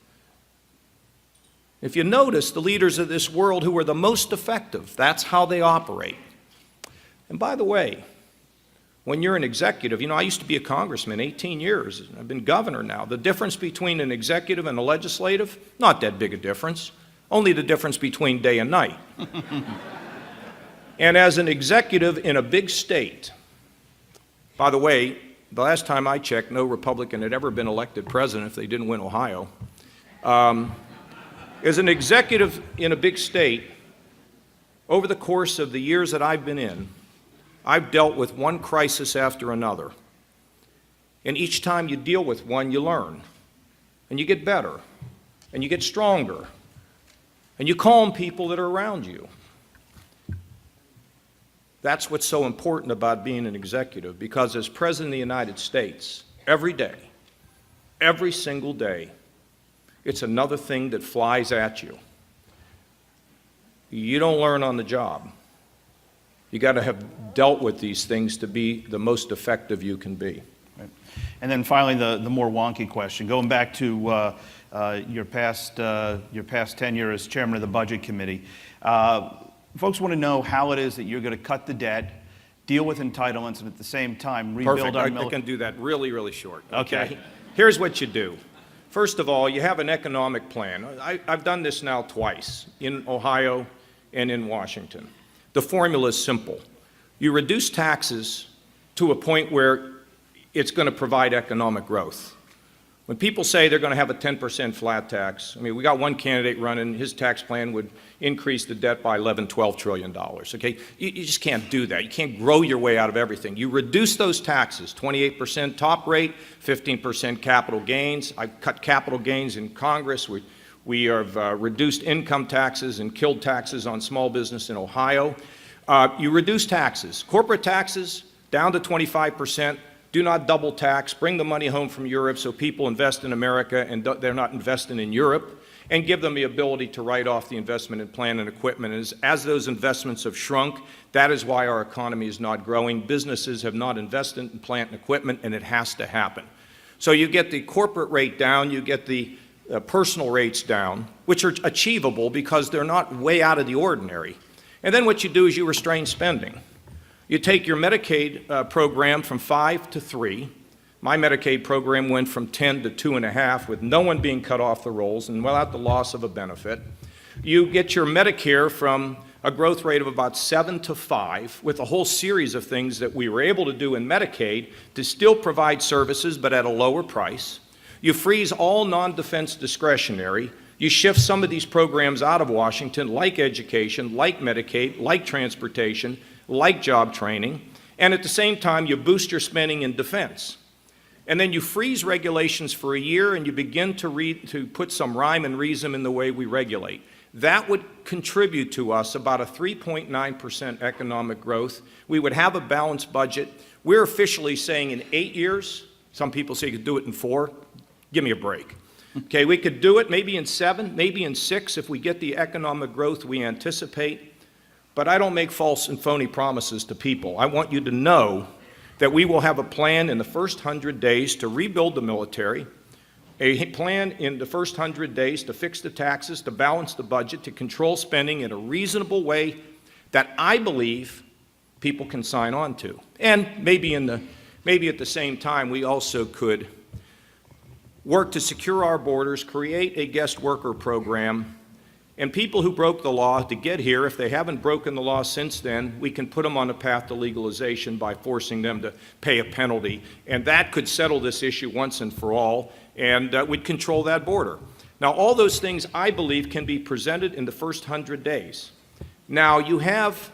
If you notice, the leaders of this world who are the most effective, that's how they operate. And by the way, when you're an executive, I used to be a congressman 18 years. I've been governor now. The difference between an executive and a legislative, not that big a difference. Only the difference between day and night. And as an executive in a big state, by the way, the last time I checked, no Republican had ever been elected president if they didn't win Ohio. As an executive in a big state, over the course of the years that I've been in, I've dealt with one crisis after another. And each time you deal with one, you learn. And you get better. And you get stronger. And you calm people that are around you. That's what's so important about being an executive, because as President of the United States, every day, every single day, it's another thing that flies at you. You don't learn on the job. You got to have dealt with these things to be the most effective you can be. Right. And then finally, the more wonky question, going back to your past tenure as chairman of the Budget Committee. Folks want to know how it is that you're going to cut the debt, deal with entitlements, and at the same time rebuild Perfect. our I military. can do that really, really short. Okay. Here's what you do. First of all, you have an economic plan. I've done this now twice, in Ohio and in Washington. The formula is simple. You reduce taxes to a point where it's going to provide economic growth. When people say they're going to have a 10% flat tax, I mean, we got one candidate running, his tax plan would increase the debt by $12 trillion, okay? You just can't do that. You can't grow your way out of everything. You reduce those taxes, 28% top rate, 15% capital gains. I've cut capital gains in Congress. We have reduced income taxes and killed taxes on small business in Ohio. You reduce taxes. Corporate taxes down to 25%. Do not double tax. Bring the money home from Europe so people invest in America and they're not investing in Europe. And give them the ability to write off the investment in plant and equipment. As those investments have shrunk, that is why our economy is not growing. Businesses have not invested in plant and equipment, and it has to happen. So you get the corporate rate down, you get the personal rates down, which are achievable because they're not way out of the ordinary. And then what you do is you restrain spending. You take your Medicaid program from 5 to 3. My Medicaid program went from 10 to 2.5 with no one being cut off the rolls and without the loss of a benefit. You get your Medicare from a growth rate of about 7 to 5 with a whole series of things that we were able to do in Medicaid to still provide services but at a lower price. You freeze all non-defense discretionary. You shift some of these programs out of Washington, like education, like Medicaid, like transportation, like job training, and at the same time you boost your spending in defense. And then you freeze regulations for a year and you begin to put some rhyme and reason in the way we regulate. That would contribute to us about a 3.9% economic growth. We would have a balanced budget. We're officially saying in 8 years, some people say you could do it in 4. Give me a break. Okay, we could do it maybe in 7, maybe in 6 if we get the economic growth we anticipate. But I don't make false and phony promises to people. I want you to know that we will have a plan in the first 100 days to rebuild the military, a plan in the first 100 days to fix the taxes, to balance the budget, to control spending in a reasonable way that I believe people can sign on to. And maybe at the same time, we also could work to secure our borders, create a guest worker program, and people who broke the law to get here, if they haven't broken the law since then, we can put them on a path to legalization by forcing them to pay a penalty. And that could settle this issue once and for all, and we'd control that border. Now, all those things, I believe, can be presented in the first 100 days. Now, you have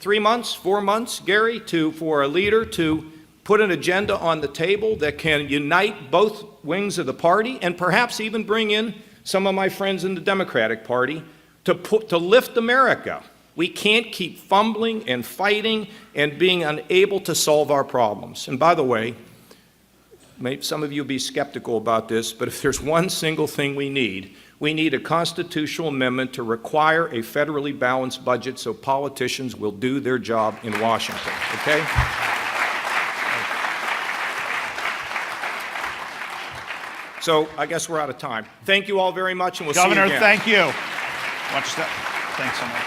3 months, 4 months, Gary, for a leader to put an agenda on the table that can unite both wings of the party and perhaps even bring in some of my friends in the Democratic Party to lift America. We can't keep fumbling and fighting and being unable to solve our problems. And by the way, some of you will be skeptical about this, but if there's one single thing we need a constitutional amendment to require a federally balanced budget so politicians will do their job in Washington, okay? So I guess we're out of time. Thank you all very much, and we'll see you Governor, again. thank you. Watch that. Thanks so much.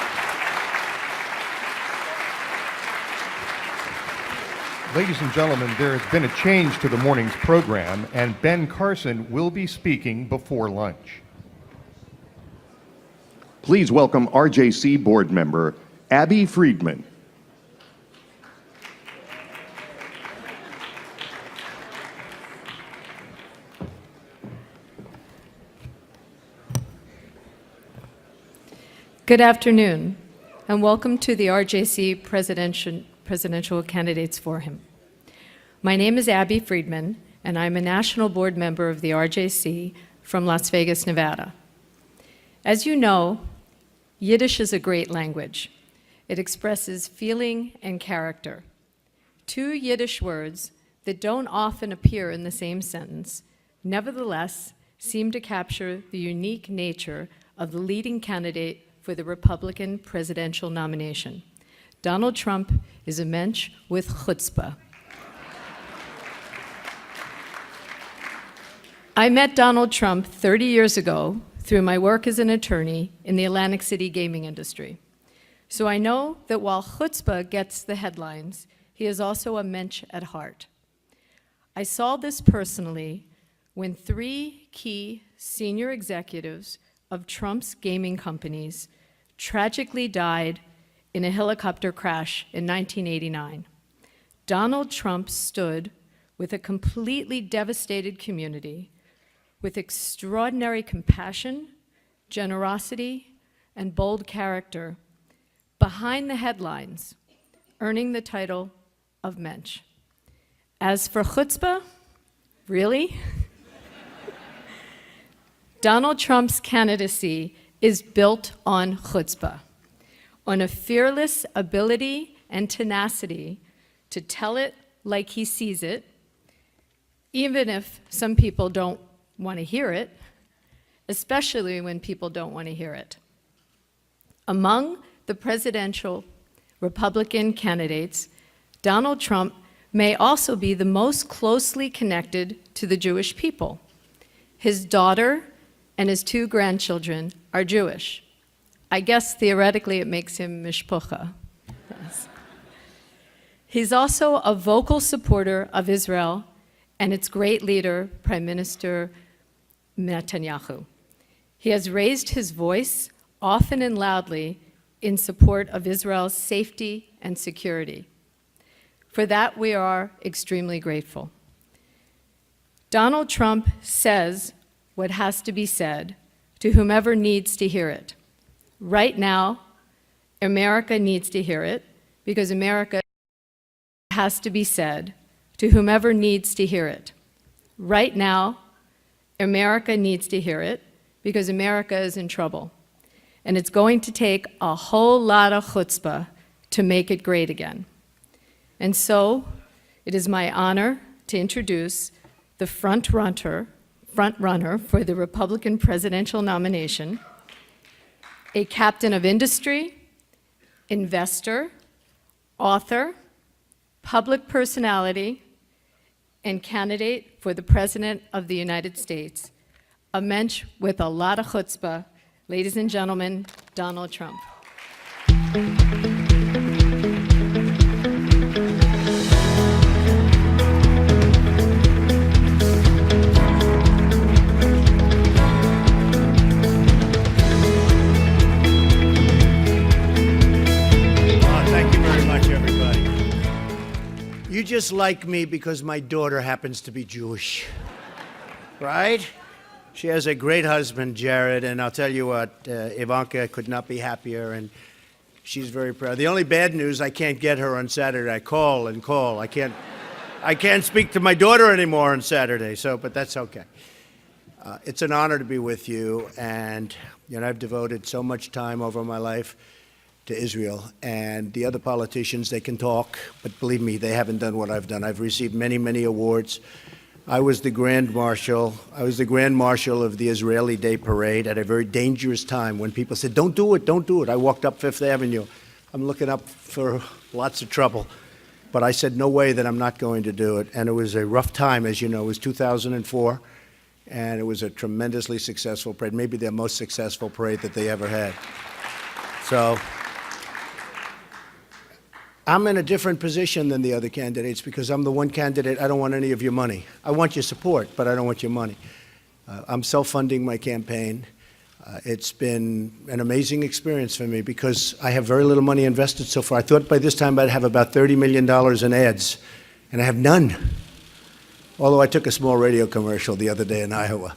Ladies and gentlemen, there has been a change to the morning's program, and Ben Carson will be speaking before lunch. Please welcome RJC board member Abby Friedman. Good afternoon, and welcome to the RJC Presidential Candidates Forum. My name is Abby Friedman, and I'm a national board member of the RJC from Las Vegas, Nevada. As you know, Yiddish is a great language. It expresses feeling and character. 2 Yiddish words that don't often appear in the same sentence, nevertheless seem to capture the unique nature of the leading candidate for the Republican presidential nomination. Donald Trump is a mensch with chutzpah. I met Donald Trump 30 years ago through my work as an attorney in the Atlantic City gaming industry. So I know that while chutzpah gets the headlines, he is also a mensch at heart. I saw this personally when 3 key senior executives of Trump's gaming companies tragically died in a helicopter crash in 1989. Donald Trump stood with a completely devastated community with extraordinary compassion, generosity, and bold character behind the headlines, earning the title of mensch. As for chutzpah, really? Donald Trump's candidacy is built on chutzpah, on a fearless ability and tenacity to tell it like he sees it, even if some people don't want to hear it, especially when people don't want to hear it. Among the presidential Republican candidates, Donald Trump may also be the most closely connected to the Jewish people. His daughter and his 2 grandchildren are Jewish. I guess theoretically it makes him mishpucha. Yes. He's also a vocal supporter of Israel and its great leader, Prime Minister Netanyahu. He has raised his voice often and loudly in support of Israel's safety and security. For that, we are extremely grateful. Donald Trump says what has to be said to whomever needs to hear it. Right now, America needs to hear it because America has to be said to whomever needs to hear it. Right now, America needs to hear it because America is in trouble. And it's going to take a whole lot of chutzpah to make it great again. And so, it is my honor to introduce the front runner for the Republican presidential nomination, a captain of industry, investor, author, public personality, and candidate for the President of the United States, a mensch with a lot of chutzpah, ladies and gentlemen, Donald Trump. Thank you very much, everybody. You just like me because my daughter happens to be Jewish, right? She has a great husband, Jared, and I'll tell you what, Ivanka could not be happier, and she's very proud. The only bad news, I can't get her on Saturday. I call and call. I can't speak to my daughter anymore on Saturday, but that's okay. It's an honor to be with you, and I've devoted so much time over my life to Israel, and the other politicians, they can talk, but believe me, they haven't done what I've done. I've received many, many awards. I was the Grand Marshal of the Israeli Day Parade at a very dangerous time when people said, don't do it, don't do it. I walked up Fifth Avenue. I'm looking up for lots of trouble. But I said, no way that I'm not going to do it. And it was a rough time, as you know. It was 2004, and it was a tremendously successful parade, maybe the most successful parade that they ever had. So I'm in a different position than the other candidates because I'm the one candidate, I don't want any of your money. I want your support, but I don't want your money. I'm self-funding my campaign. It's been an amazing experience for me because I have very little money invested so far. I thought by this time I'd have about $30 million in ads, and I have none. Although I took a small radio commercial the other day in Iowa.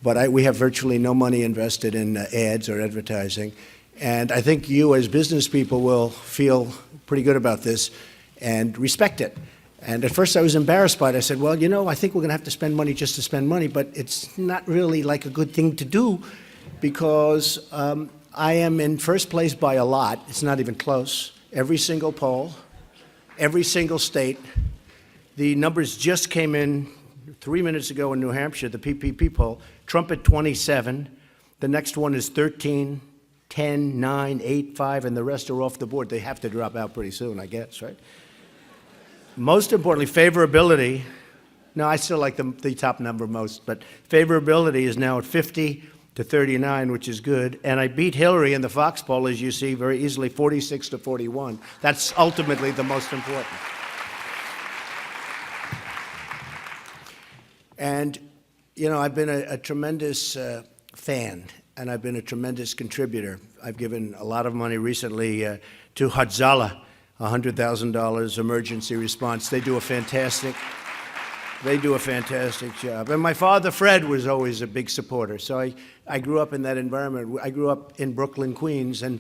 But we have virtually no money invested in ads or advertising. And I think you as business people will feel pretty good about this and respect it. And at first I was embarrassed by it. I said, well, I think we're going to have to spend money just to spend money, but it's not really like a good thing to do because I am in first place by a lot. It's not even close. Every single poll, every single state. The numbers just came in 3 minutes ago in New Hampshire, the PPP poll. Trump at 27. The next one is 13. 10, 9, 8, 5, and the rest are off the board. They have to drop out pretty soon, I guess, right? Most importantly, favorability No, I still like the top number most, but favorability is now at 50 to 39, which is good. And I beat Hillary in the Fox poll, as you see, very easily, 46 to 41. That's ultimately the most important. And, you know, I've been a tremendous fan, and I've been a tremendous contributor. I've given a lot of money recently to Hatzalah, $100,000 emergency response. They do a fantastic job. And my father, Fred, was always a big supporter. So I grew up in that environment. I grew up in Brooklyn, Queens, and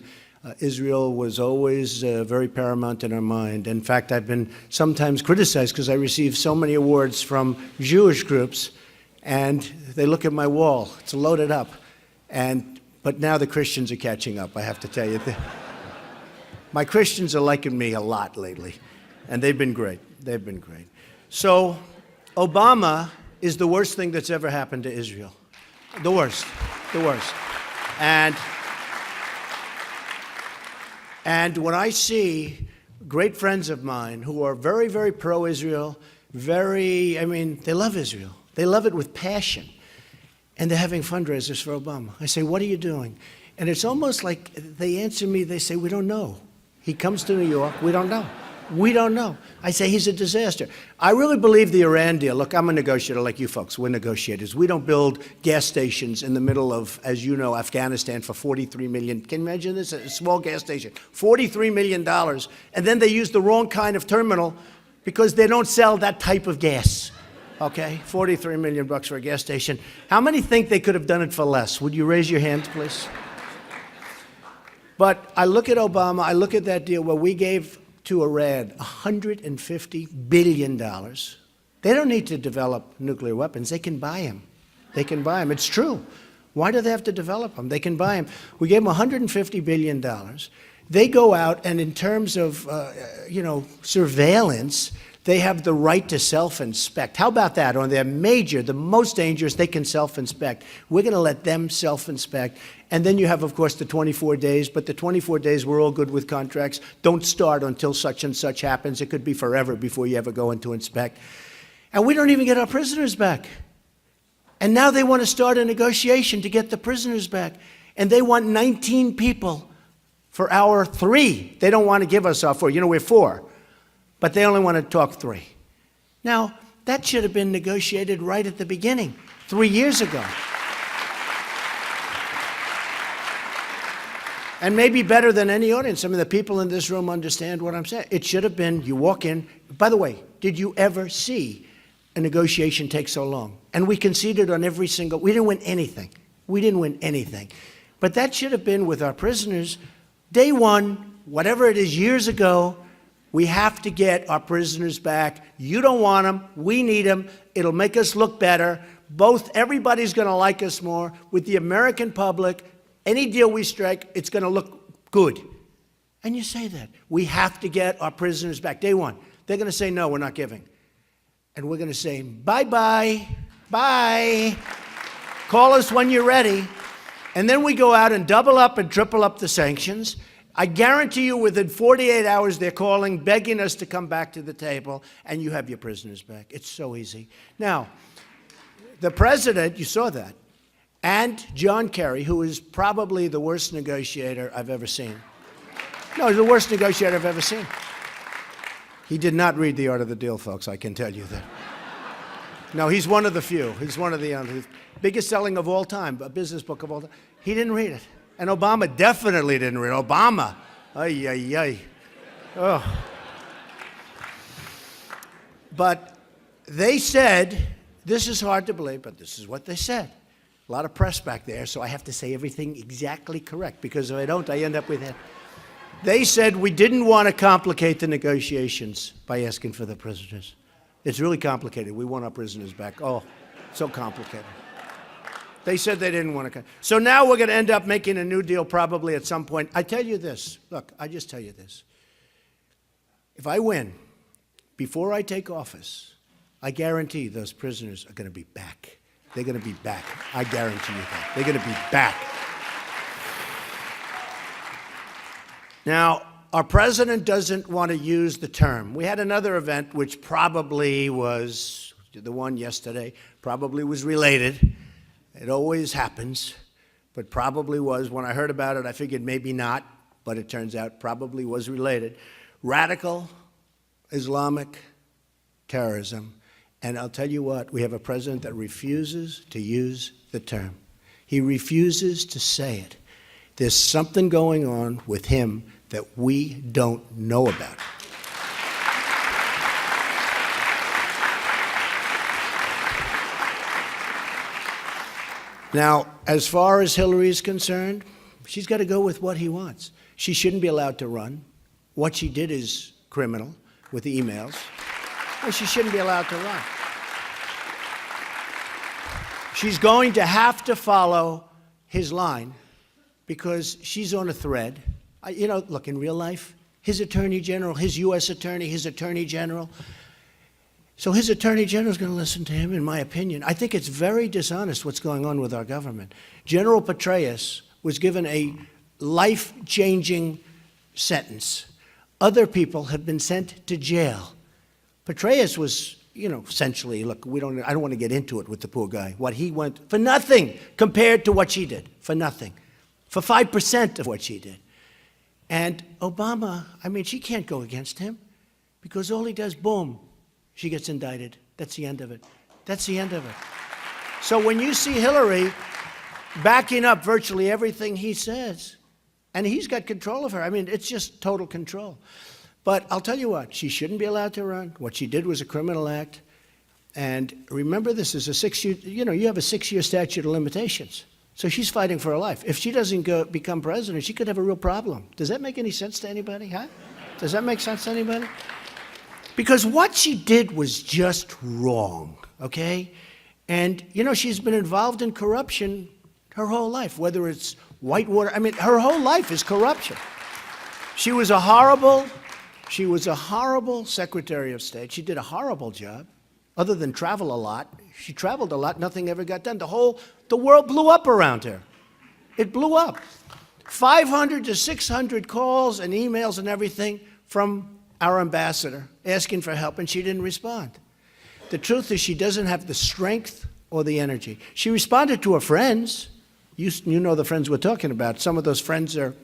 Israel was always very paramount in our mind. In fact, I've been sometimes criticized because I receive so many awards from Jewish groups, and they look at my wall. It's loaded up. But now the Christians are catching up, I have to tell you. My Christians are liking me a lot lately, and they've been great. They've been great. So Obama is the worst thing that's ever happened to Israel. The worst. The worst. And when I see great friends of mine who are very, very pro-Israel, they love Israel. They love it with passion. And they're having fundraisers for Obama. I say, what are you doing? And it's almost like they answer me, they say, we don't know. He comes to New York, we don't know. We don't know. I say he's a disaster. I really believe the Iran deal. Look, I'm a negotiator like you folks. We're negotiators. We don't build gas stations in the middle of, as you know, Afghanistan for $43 million. Can you imagine this? A small gas station. $43 million. And then they use the wrong kind of terminal because they don't sell that type of gas. Okay? $43 million for a gas station. How many think they could have done it for less? Would you raise your hand, please? But I look at Obama, I look at that deal where we gave to Iran $150 billion. They don't need to develop nuclear weapons. They can buy them. They can buy them. It's true. Why do they have to develop them? They can buy them. We gave them $150 billion. They go out, and in terms of, surveillance, they have the right to self-inspect. How about that? On their the most dangerous, they can self-inspect. We're going to let them self-inspect. And then you have, of course, the 24 days. But the 24 days, we're all good with contracts. Don't start until such and such happens. It could be forever before you ever go in to inspect. And we don't even get our prisoners back. And now they want to start a negotiation to get the prisoners back. And they want 19 people for hour 3. They don't want to give us our 4. You know, we're 4. But they only want to talk 3. Now, that should have been negotiated right at the beginning, 3 years ago. And maybe better than any audience. I mean, the people in this room understand what I'm saying. It should have been, you walk in. By the way, did you ever see a negotiation take so long? And we conceded on every single, we didn't win anything. We didn't win anything. But that should have been with our prisoners. Day one, whatever it is, years ago, we have to get our prisoners back. You don't want them. We need them. It'll make us look better. Everybody's going to like us more. With the American public, any deal we strike, it's going to look good. And you say that. We have to get our prisoners back. Day one. They're going to say, no, we're not giving. And we're going to say, bye-bye, bye. Call us when you're ready. And then we go out and double up and triple up the sanctions. I guarantee you within 48 hours they're calling, begging us to come back to the table, and you have your prisoners back. It's so easy. Now, the president, you saw that, and John Kerry, who is probably the worst negotiator I've ever seen. No, he's the worst negotiator I've ever seen. He did not read The Art of the Deal, folks, I can tell you that. No, he's one of the few. He's one of the biggest selling of all time, a business book of all time. He didn't read it. And Obama definitely didn't read it. Obama, ay, ay, ay. Oh. But they said, this is hard to believe, but this is what they said. A lot of press back there, so I have to say everything exactly correct, because if I don't, I end up with it. They said we didn't want to complicate the negotiations by asking for the prisoners. It's really complicated. We want our prisoners back. Oh, so complicated. They said they didn't want to come. So now we're going to end up making a new deal probably at some point. I tell you this. Look, I just tell you this. If I win, before I take office, I guarantee those prisoners are going to be back. They're going to be back. I guarantee you that. They're going to be back. Now, our president doesn't want to use the term. We had another event which probably was The one yesterday probably was related. It always happens, but probably was. When I heard about it, I figured maybe not, but it turns out probably was related. Radical Islamic terrorism. And I'll tell you what, we have a president that refuses to use the term. He refuses to say it. There's something going on with him that we don't know about. Now, as far as Hillary is concerned, she's got to go with what he wants. She shouldn't be allowed to run. What she did is criminal with the emails. Well, she shouldn't be allowed to run. She's going to have to follow his line because she's on a thread. Look, in real life, his attorney general, his U.S. attorney, his attorney general. So his attorney general is going to listen to him, in my opinion. I think it's very dishonest what's going on with our government. General Petraeus was given a life-changing sentence. Other people have been sent to jail. Petraeus was, essentially, look, I don't want to get into it with the poor guy. What he went for nothing compared to what she did, for nothing, for 5% of what she did. And Obama, she can't go against him because all he does, boom, she gets indicted. That's the end of it. That's the end of it. So when you see Hillary backing up virtually everything he says, and he's got control of her, it's just total control. But I'll tell you what, she shouldn't be allowed to run. What she did was a criminal act. And remember, this is a 6-year, you have a 6-year statute of limitations. So she's fighting for her life. If she doesn't become president, she could have a real problem. Does that make any sense to anybody, huh? Does that make sense to anybody? Because what she did was just wrong, okay? And, she's been involved in corruption her whole life, whether it's Whitewater. Her whole life is corruption. She was a horrible Secretary of State. She did a horrible job. Other than travel a lot, she traveled a lot, nothing ever got done. The world blew up around her. It blew up. 500 to 600 calls and emails and everything from our ambassador asking for help, and she didn't respond. The truth is she doesn't have the strength or the energy. She responded to her friends. You know the friends we're talking about. Some of those friends are,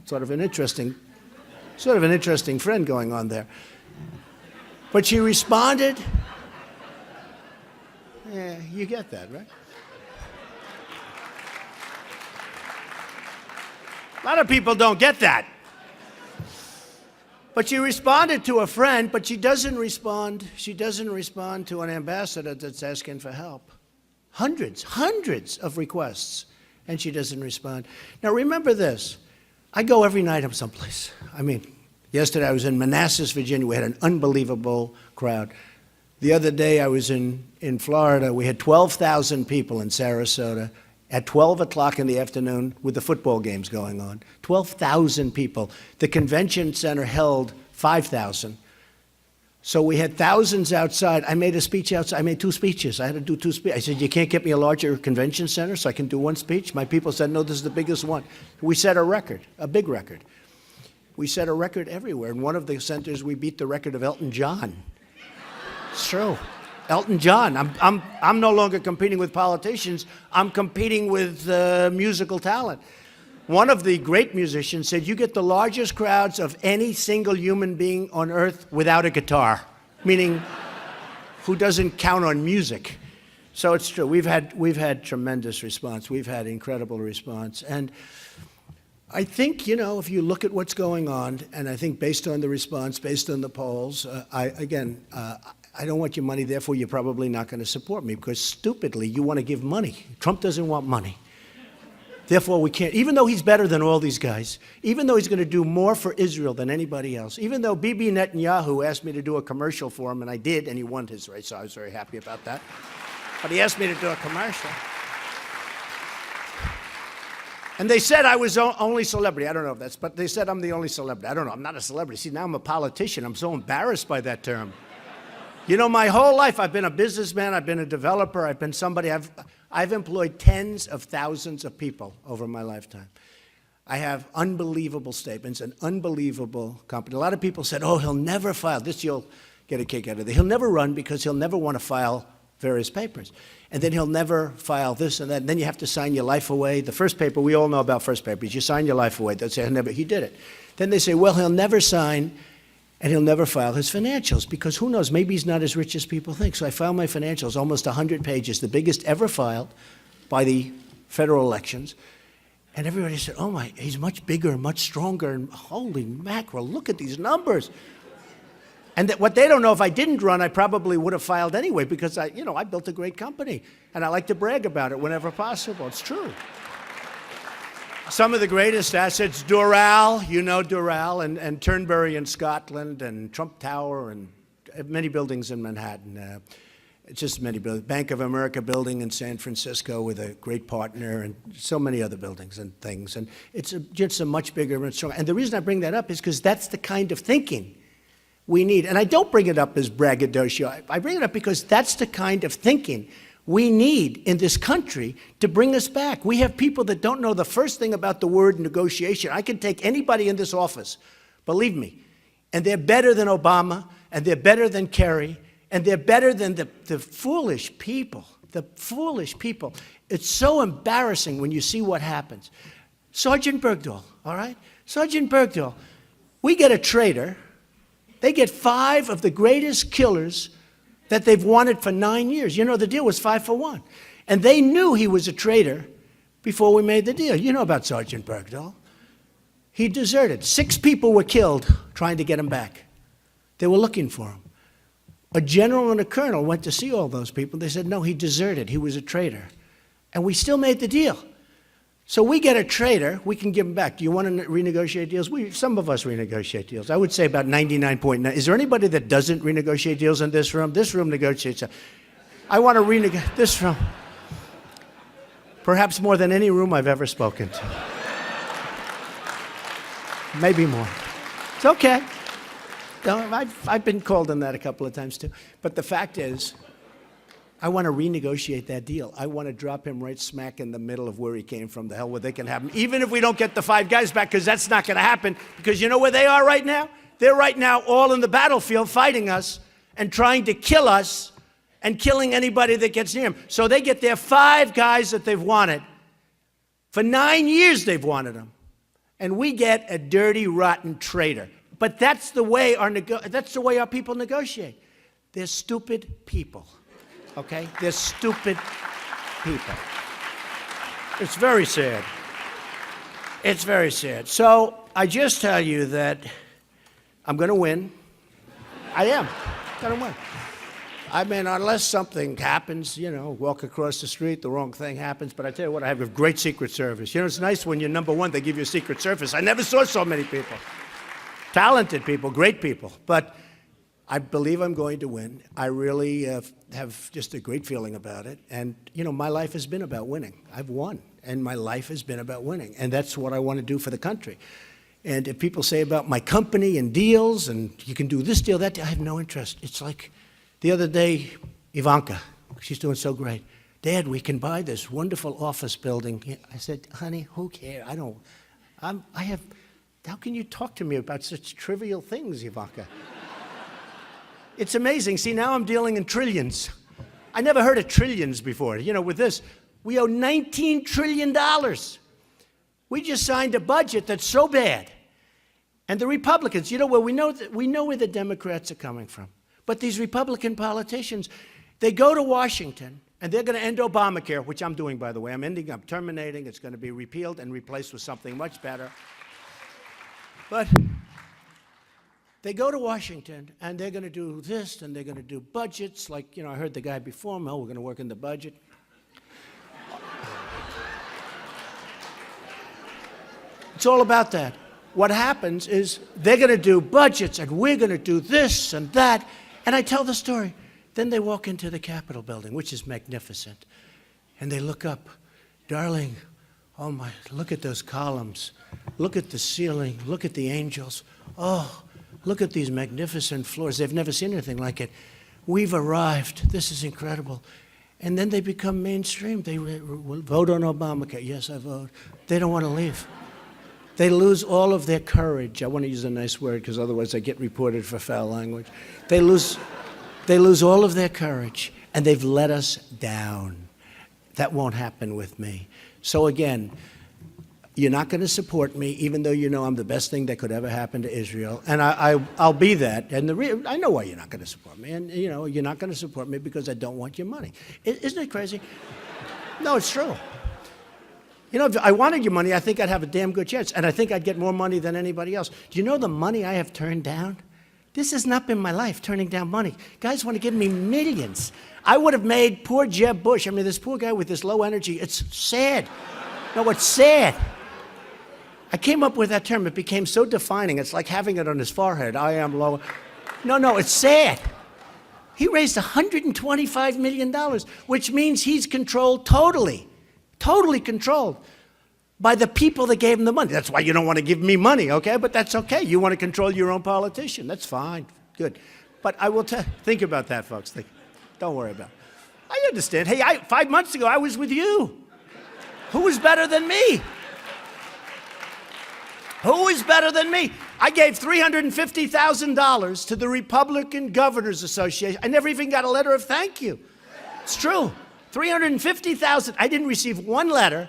sort of an interesting friend going on there. But she responded. Yeah, you get that, right? A lot of people don't get that. But she responded to a friend, but she doesn't respond to an ambassador that's asking for help. Hundreds of requests, and she doesn't respond. Now remember this, I go every night I'm someplace. Yesterday I was in Manassas, Virginia. We had an unbelievable crowd. The other day I was in Florida. We had 12,000 people in Sarasota at 12 o'clock in the afternoon with the football games going on. 12,000 people. The convention center held 5,000. So we had thousands outside. I made a speech outside. I made 2 speeches. I had to do 2 speeches. I said, you can't get me a larger convention center so I can do 1 speech? My people said, no, this is the biggest one. We set a record, a big record. We set a record everywhere. In one of the centers, we beat the record of Elton John. It's true. Elton John. I'm no longer competing with politicians. I'm competing with musical talent. One of the great musicians said, you get the largest crowds of any single human being on earth without a guitar, meaning who doesn't count on music. So it's true. We've had tremendous response. We've had incredible response. And I think, if you look at what's going on, and I think based on the response, based on the polls, I don't want your money, therefore you're probably not going to support me, because stupidly you want to give money. Trump doesn't want money. Therefore we can't, even though he's better than all these guys, even though he's going to do more for Israel than anybody else, even though Bibi Netanyahu asked me to do a commercial for him, and I did, and he won his race, so I was very happy about that. But he asked me to do a commercial. And they said I was only celebrity. I don't know if that's, but they said I'm the only celebrity. I don't know. I'm not a celebrity. See, now I'm a politician. I'm so embarrassed by that term. My whole life I've been a businessman, I've been a developer, I've been somebody, I've employed tens of thousands of people over my lifetime. I have unbelievable statements, an unbelievable company. A lot of people said, oh, he'll never file. This you'll get a kick out of it. He'll never run because he'll never want to file various papers. And then he'll never file this and that. And then you have to sign your life away. The first paper, we all know about first papers. You sign your life away. They'll say, he did it. Then they say, well, he'll never sign and he'll never file his financials because who knows, maybe he's not as rich as people think. So I filed my financials, almost 100 pages, the biggest ever filed by the federal elections. And everybody said, oh my, he's much bigger, much stronger, and holy mackerel, look at these numbers. And what they don't know, if I didn't run, I probably would have filed anyway because I built a great company. And I like to brag about it whenever possible. It's true. Some of the greatest assets, Doral, you know Doral, and Turnberry in Scotland, and Trump Tower, and many buildings in Manhattan. Just many buildings. Bank of America building in San Francisco with a great partner, and so many other buildings and things. And it's just a much bigger and stronger. And the reason I bring that up is because that's the kind of thinking we need. And I don't bring it up as braggadocio. I bring it up because that's the kind of thinking we need in this country to bring us back. We have people that don't know the first thing about the word negotiation. I can take anybody in this office, believe me, and they're better than Obama, and they're better than Kerry, and they're better than the foolish people, the foolish people. It's so embarrassing when you see what happens. Sergeant Bergdahl, all right? Sergeant Bergdahl, we get a traitor. They get 5 of the greatest killers that they've wanted for 9 years. You know, the deal was 5 for 1. And they knew he was a traitor before we made the deal. You know about Sergeant Bergdahl. He deserted. 6 people were killed trying to get him back. They were looking for him. A general and a colonel went to see all those people. They said, no, he deserted. He was a traitor. And we still made the deal. So we get a traitor, we can give him back. Do you want to renegotiate deals? Some of us renegotiate deals. I would say about 99.9. Is there anybody that doesn't renegotiate deals in this room? This room negotiates. I want to renegotiate this room. Perhaps more than any room I've ever spoken to. Maybe more. It's okay. I've been called on that a couple of times too. But the fact is, I want to renegotiate that deal. I want to drop him right smack in the middle of where he came from. The hell with they can have him. Even if we don't get the 5 guys back, because that's not going to happen. Because you know where they are right now? They're right now all in the battlefield fighting us and trying to kill us and killing anybody that gets near them. So they get their 5 guys that they've wanted. For 9 years they've wanted them. And we get a dirty, rotten traitor. But that's the way our people negotiate. They're stupid people. Okay? They're stupid people. It's very sad. It's very sad. So I just tell you that I'm going to win. I am going to win. I mean, unless something happens, walk across the street, the wrong thing happens. But I tell you what, I have a great Secret Service. It's nice when you're number 1, they give you a Secret Service. I never saw so many people. Talented people, great people. But I believe I'm going to win. I really have just a great feeling about it. And, my life has been about winning. I've won, and my life has been about winning. And that's what I want to do for the country. And if people say about my company and deals, and you can do this deal, that deal, I have no interest. It's like the other day, Ivanka, she's doing so great. Dad, we can buy this wonderful office building. I said, honey, who cares? How can you talk to me about such trivial things, Ivanka? It's amazing. See, now I'm dealing in trillions. I never heard of trillions before. With this, we owe $19 trillion. We just signed a budget that's so bad. And the Republicans, we know where the Democrats are coming from. But these Republican politicians, they go to Washington, and they're going to end Obamacare, which I'm doing, by the way. I'm terminating. It's going to be repealed and replaced with something much better. But they go to Washington, and they're going to do this, and they're going to do budgets. Like, I heard the guy before me, we're going to work in the budget. It's all about that. What happens is they're going to do budgets, and we're going to do this and that. And I tell the story. Then they walk into the Capitol building, which is magnificent. And they look up. Darling, oh my, look at those columns. Look at the ceiling. Look at the angels. Oh, look at these magnificent floors. They've never seen anything like it. We've arrived. This is incredible. And then they become mainstream. They will vote on Obamacare. Yes, I vote. They don't want to leave. They lose all of their courage. I want to use a nice word because otherwise I get reported for foul language. They lose all of their courage. and they've let us down. That won't happen with me. So again, you're not going to support me, even though you know I'm the best thing that could ever happen to Israel, and I'll be that. And I know why you're not going to support me, and you know you're not going to support me because I don't want your money. Isn't it crazy? No, it's true. You know, if I wanted your money, I think I'd have a damn good chance, and I think I'd get more money than anybody else. Do you know the money I have turned down? This has not been my life, turning down money. Guys want to give me millions. I would have made poor Jeb Bush, I mean, this poor guy with this low energy, it's sad. No, it's sad. I came up with that term. It became so defining. It's like having it on his forehead. I am low. No, it's sad. He raised $125 million, which means he's controlled totally controlled by the people that gave him the money. That's why you don't want to give me money, okay? But that's okay. You want to control your own politician. That's fine. Good. But I will think about that, folks. Don't worry about it. I understand. Hey, 5 months ago, I was with you. Who was better than me? Who is better than me? I gave $350,000 to the Republican Governors Association. I never even got a letter of thank you. It's true. $350,000. I didn't receive one letter,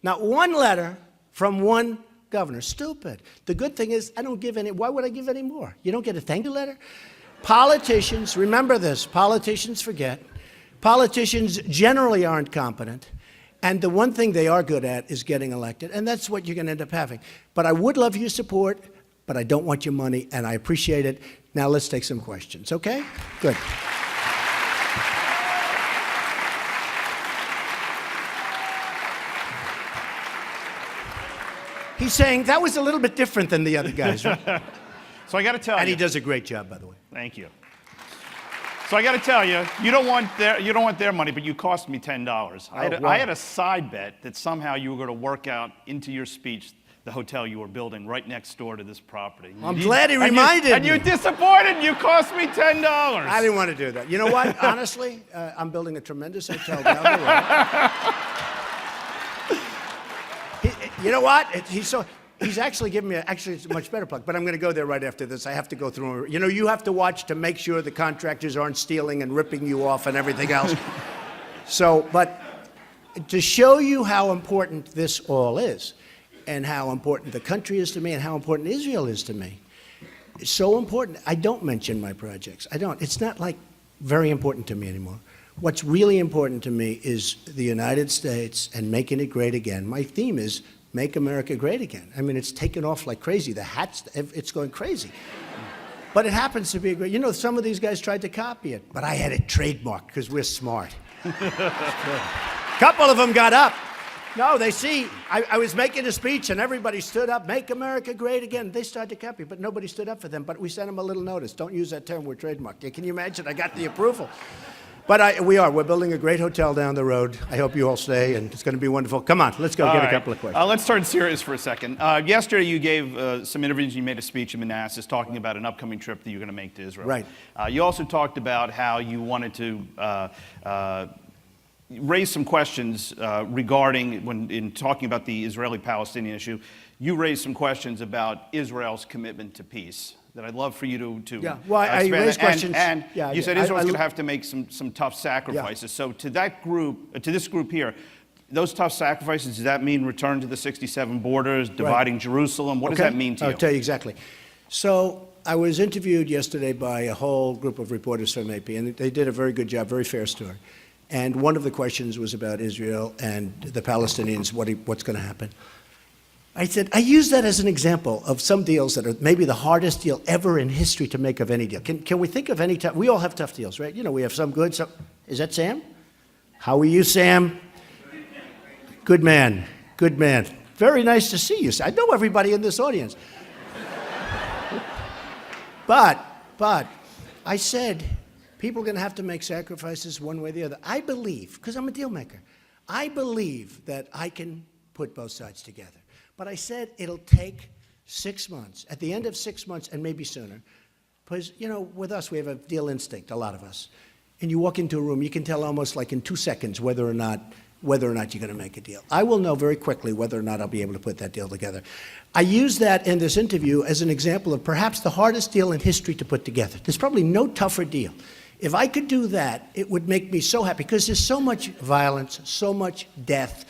not one letter from one governor. Stupid. The good thing is I don't give any. Why would I give any more? You don't get a thank you letter? Politicians, remember this, politicians forget. Politicians generally aren't competent. And the one thing they are good at is getting elected, and that's what you're going to end up having. But I would love your support, but I don't want your money, and I appreciate it. Now let's take some questions, okay? Good. He's saying that was a little bit different than the other guys, right? So I got to tell you. And he does a great job, by the way. Thank you. So I got to tell you, you don't want their money, but you cost me $10. I had a side bet that somehow you were going to work out into your speech the hotel you were building right next door to this property. I'm glad he reminded me. And you disappointed. You cost me $10. I didn't want to do that. You know what? Honestly, I'm building a tremendous hotel down the road. You know what? He's actually giving me it's a much better plug, but I'm going to go there right after this. I have to go through. You know, you have to watch to make sure the contractors aren't stealing and ripping you off and everything else. So, but to show you how important this all is, and how important the country is to me, and how important Israel is to me, it's so important. I don't mention my projects. I don't. It's not like very important to me anymore. What's really important to me is the United States and making it great again. My theme is Make America Great Again. I mean, it's taken off like crazy. The hats, it's going crazy. But it happens to be a great, you know, some of these guys tried to copy it, but I had it trademarked because we're smart. A couple of them got up. No, they see, I was making a speech and everybody stood up, Make America Great Again. They started to copy, but nobody stood up for them. But we sent them a little notice. Don't use that term, we're trademarked. Can you imagine? I got the approval. But we're building a great hotel down the road. I hope you all stay, and it's going to be wonderful. Come on, let's go get a couple of questions. Let's turn serious for a second. Yesterday you gave some interviews, you made a speech in Manassas talking about an upcoming trip that you're going to make to Israel. Right. You also talked about how you wanted to raise some questions regarding, when in talking about the Israeli-Palestinian issue, you raised some questions about Israel's commitment to peace that I'd love for you to yeah. Well, I raised questions. And yeah, you said Israel's going to have to make some tough sacrifices. Yeah. So to that group, to this group here, those tough sacrifices, does that mean return to the 67 borders, dividing Jerusalem? What does that mean to you? I'll tell you exactly. So I was interviewed yesterday by a whole group of reporters from AP, and they did a very good job, very fair story. And one of the questions was about Israel and the Palestinians, what's going to happen. I said, I use that as an example of some deals that are maybe the hardest deal ever in history to make of any deal. Can we think of any time? We all have tough deals, right? You know, we have some good, some. Is that Sam? How are you, Sam? Good man. Good man. Very nice to see you. I know everybody in this audience. But I said, people are going to have to make sacrifices one way or the other. I believe, because I'm a deal maker, I believe that I can put both sides together. But I said it'll take 6 months. At the end of 6 months, and maybe sooner, because, you know, with us, we have a deal instinct, a lot of us. And you walk into a room, you can tell almost like in 2 seconds whether or not you're going to make a deal. I will know very quickly whether or not I'll be able to put that deal together. I use that in this interview as an example of perhaps the hardest deal in history to put together. There's probably no tougher deal If I could do that, it would make me so happy because there's so much violence, so much death,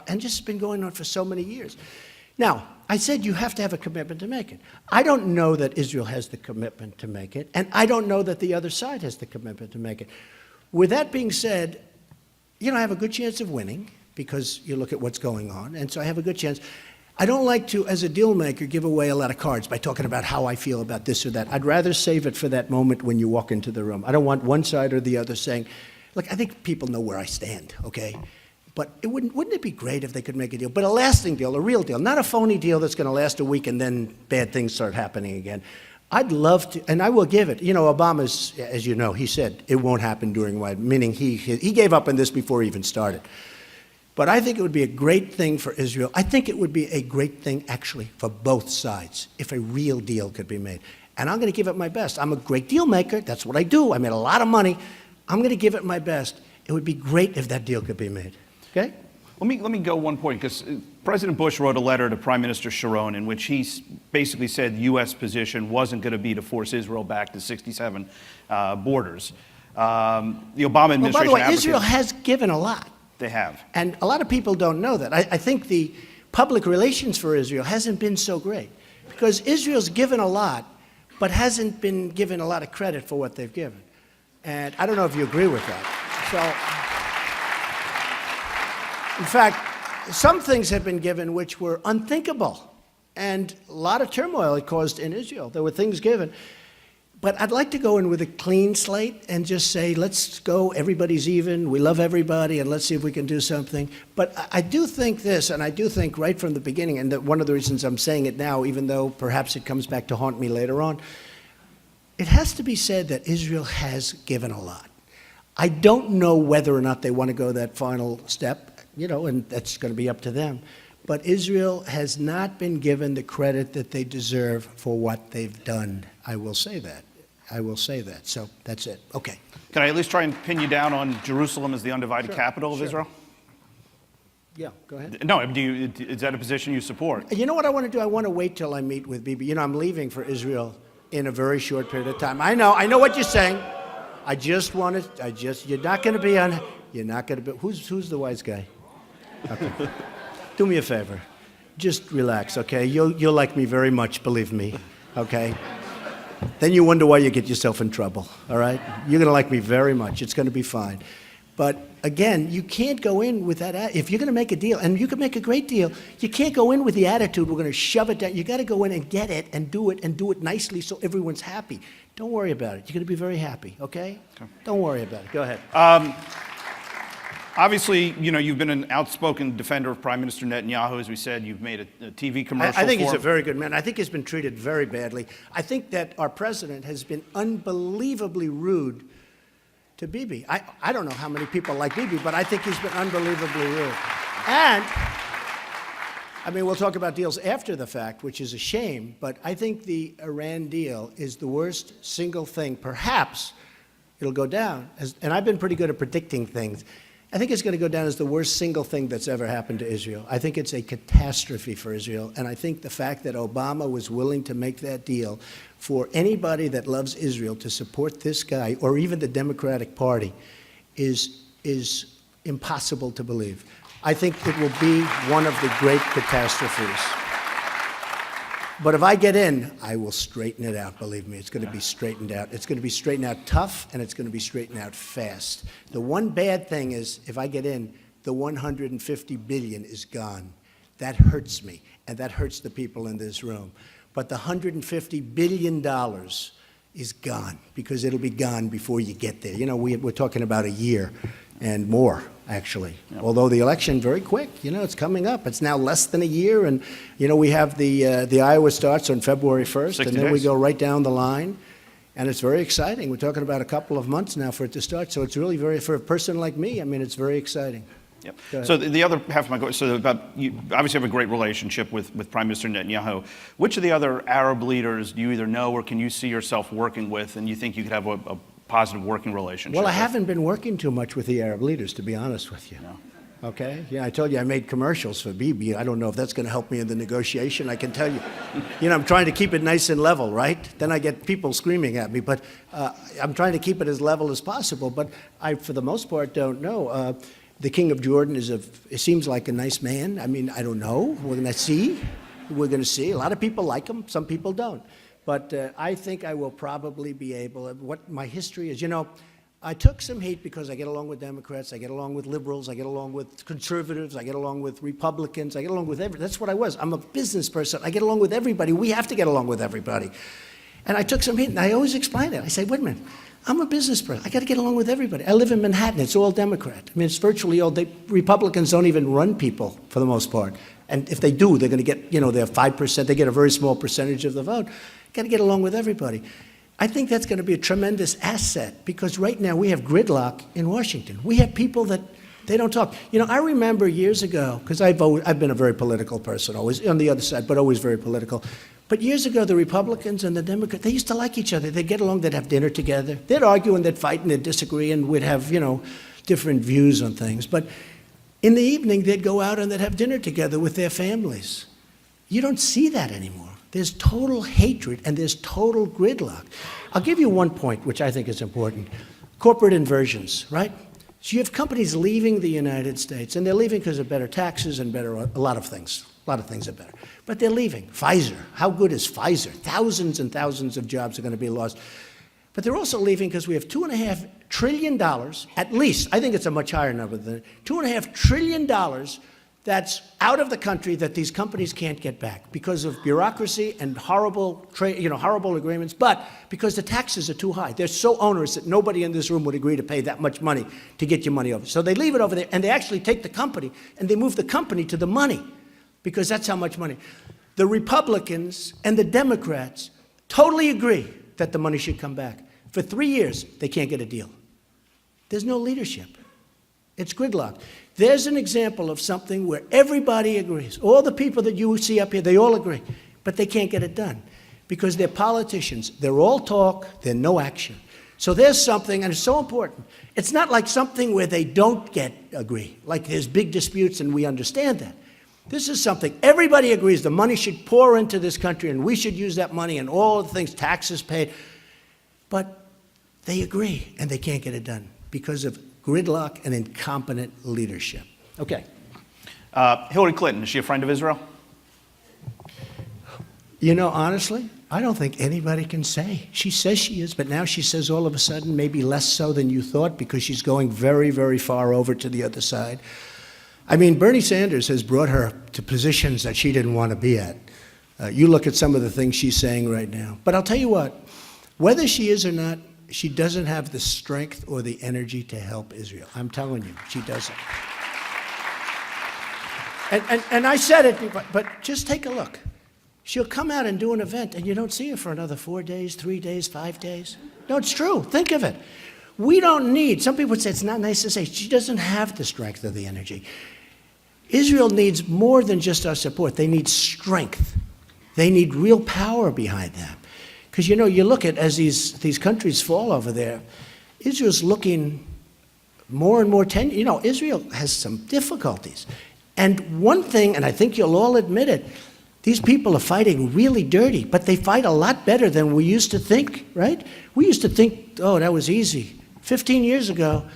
and just been going on for so many years. Now, I said you have to have a commitment to make it. I don't know that Israel has the commitment to make it, and I don't know that the other side has the commitment to make it. With that being said, you know, I have a good chance of winning because you look at what's going on, and so I have a good chance. I don't like to, as a deal maker, give away a lot of cards by talking about how I feel about this or that. I'd rather save it for that moment when you walk into the room. I don't want one side or the other saying, look, I think people know where I stand, okay? But wouldn't it be great if they could make a deal? But a lasting deal, a real deal, not a phony deal that's going to last a week and then bad things start happening again. I'd love to, and I will give it. You know, Obama's, as you know, he said it won't happen during my, meaning he gave up on this before he even started. But I think it would be a great thing for Israel. I think it would be a great thing, actually, for both sides, if a real deal could be made. And I'm going to give it my best. I'm a great deal maker. That's what I do. I made a lot of money. I'm going to give it my best. It would be great if that deal could be made. Okay? Let me go one point, because President Bush wrote a letter to Prime Minister Sharon in which he basically said the U.S. position wasn't going to be to force Israel back to 67 borders. The Obama administration... Well, by the way, advocated- Israel has given a lot. They have. And a lot of people don't know that. I think the public relations for Israel hasn't been so great because Israel's given a lot, but hasn't been given a lot of credit for what they've given. And I don't know if you agree with that. So, in fact, some things have been given which were unthinkable, and a lot of turmoil it caused in Israel. There were things given. But I'd like to go in with a clean slate and just say, let's go, everybody's even, we love everybody, and let's see if we can do something. But I do think this, and I do think right from the beginning, and that one of the reasons I'm saying it now, even though perhaps it comes back to haunt me later on, it has to be said that Israel has given a lot. I don't know whether or not they want to go that final step, you know, and that's going to be up to them. But Israel has not been given the credit that they deserve for what they've done. I will say that. I will say that. So that's it. Okay. Can I at least try and pin you down on Jerusalem as the undivided capital of Israel? Yeah, go ahead. No, is that a position you support? You know what I want to do? I want to wait till I meet with Bibi. You know, I'm leaving for Israel in a very short period of time. I know what you're saying. You're not going to be on, you're not going to be, who's the wise guy? Okay. Do me a favor. Just relax, okay? You'll like me very much, believe me, okay? Then you wonder why you get yourself in trouble, all right? You're going to like me very much. It's going to be fine. But again, you can't go in with that. If you're going to make a deal, and you can make a great deal, you can't go in with the attitude, we're going to shove it down. You got to go in and get it and do it nicely so everyone's happy. Don't worry about it. You're going to be very happy, okay? Don't worry about it. Go ahead. Obviously, you know, you've been an outspoken defender of Prime Minister Netanyahu. As we said, you've made a TV commercial I think for he's a him. very good man. I think he's been treated very badly. I think that our president has been unbelievably rude to Bibi. I don't know how many people like Bibi, but I think he's been unbelievably rude. And, I mean, we'll talk about deals after the fact, which is a shame, but I think the Iran deal is the worst single thing. Perhaps it'll go down, and I've been pretty good at predicting things. I think it's going to go down as the worst single thing that's ever happened to Israel. I think it's a catastrophe for Israel, and I think the fact that Obama was willing to make that deal for anybody that loves Israel to support this guy, or even the Democratic Party, is impossible to believe. I think it will be one of the great catastrophes. But if I get in, I will straighten it out, believe me. It's going to be straightened out. It's going to be straightened out tough, and it's going to be straightened out fast. The one bad thing is, if I get in, the $150 billion is gone. That hurts me, and that hurts the people in this room. But the $150 billion is gone, because it'll be gone before you get there. You know, we're talking about a year and more, actually. Yep. Although the election, very quick, you know, it's coming up. It's now less than a year, and, you know, we have the Iowa starts on February 1st, and then we go right down the line, and it's very exciting. We're talking about a couple of months now for it to start, so it's really very, for a person like me, I mean, it's very exciting. Yep. So the other half of my question, so you obviously have a great relationship with Prime Minister Netanyahu. Which of the other Arab leaders do you either know or can you see yourself working with, and you think you could have a positive working relationship? Well, I haven't been working too much with the Arab leaders, to be honest with you. No. Okay? Yeah, I told you I made commercials for BB. I don't know if that's going to help me in the negotiation. I can tell you. I'm trying to keep it nice and level, right? Then I get people screaming at me. But I'm trying to keep it as level as possible. But I, for the most part, don't know. The King of Jordan it seems like a nice man. I mean, I don't know. We're going to see. We're going to see. A lot of people like him. Some people don't. But I think I will probably be able. What my history is, I took some heat because I get along with Democrats, I get along with liberals, I get along with conservatives, I get along with Republicans, I get along with everybody. That's what I was. I'm a business person. I get along with everybody. We have to get along with everybody. And I took some heat, and I always explain it. I say, wait a minute, I'm a business person. I got to get along with everybody. I live in Manhattan. It's all Democrat. I mean, it's virtually all. Republicans don't even run people for the most part. And if they do, they're going to get, they're 5%. They get a very small percentage of the vote. Got to get along with everybody. I think that's going to be a tremendous asset because right now we have gridlock in Washington. We have people that they don't talk. I remember years ago, because I've been a very political person, always on the other side, but always very political. But years ago, the Republicans and the Democrats, they used to like each other. They'd get along, they'd have dinner together. They'd argue and they'd fight and they'd disagree and we'd have, different views on things. But in the evening, they'd go out and they'd have dinner together with their families. You don't see that anymore. There's total hatred and there's total gridlock. I'll give you one point, which I think is important. Corporate inversions, right? So you have companies leaving the United States, and they're leaving because of better taxes and a lot of things. A lot of things are better. But they're leaving. Pfizer, how good is Pfizer? Thousands and thousands of jobs are going to be lost. But they're also leaving because we have $2.5 trillion, at least, I think it's a much higher number than that, $2.5 trillion that's out of the country that these companies can't get back because of bureaucracy and horrible agreements, but because the taxes are too high. They're so onerous that nobody in this room would agree to pay that much money to get your money over. So they leave it over there, and they actually take the company, and they move the company to the money because that's how much money. The Republicans and the Democrats totally agree that the money should come back. For 3 years, they can't get a deal. There's no leadership. It's gridlock. There's an example of something where everybody agrees. All the people that you see up here, they all agree, but they can't get it done because they're politicians. They're all talk, they're no action. So there's something, and it's so important. It's not like something where they don't agree, like there's big disputes and we understand that. This is something everybody agrees the money should pour into this country and we should use that money and all the things, taxes paid. But they agree and they can't get it done because of gridlock and incompetent leadership. Okay. Hillary Clinton, is she a friend of Israel? Honestly, I don't think anybody can say. She says she is, but now she says all of a sudden maybe less so than you thought because she's going very, very far over to the other side. I mean, Bernie Sanders has brought her to positions that she didn't want to be at. You look at some of the things she's saying right now. But I'll tell you what, whether she is or not, she doesn't have the strength or the energy to help Israel. I'm telling you, she doesn't. And I said it, but just take a look. She'll come out and do an event, and you don't see her for another 4 days, 3 days, 5 days. No, it's true. Think of it. We don't need, some people would say it's not nice to say, she doesn't have the strength or the energy. Israel needs more than just our support. They need strength. They need real power behind them. Because, you look at, as these countries fall over there, Israel's looking more and more Israel has some difficulties. And one thing, and I think you'll all admit it, these people are fighting really dirty, but they fight a lot better than we used to think, right? We used to think, oh, that was easy. 15 years ago,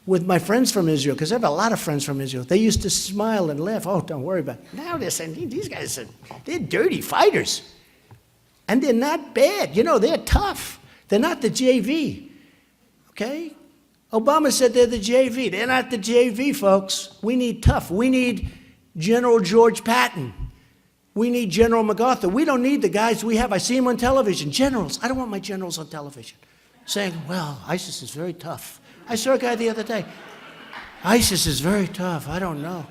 with my friends from Israel, because I have a lot of friends from Israel, they used to smile and laugh. Oh, don't worry about it. Now they're saying, these guys they're dirty fighters. And they're not bad. They're tough. They're not the JV. Okay? Obama said they're the JV. They're not the JV, folks. We need tough. We need General George Patton. We need General MacArthur. We don't need the guys we have. I see them on television. Generals. I don't want my generals on television saying, well, ISIS is very tough. I saw a guy the other day. ISIS is very tough. I don't know.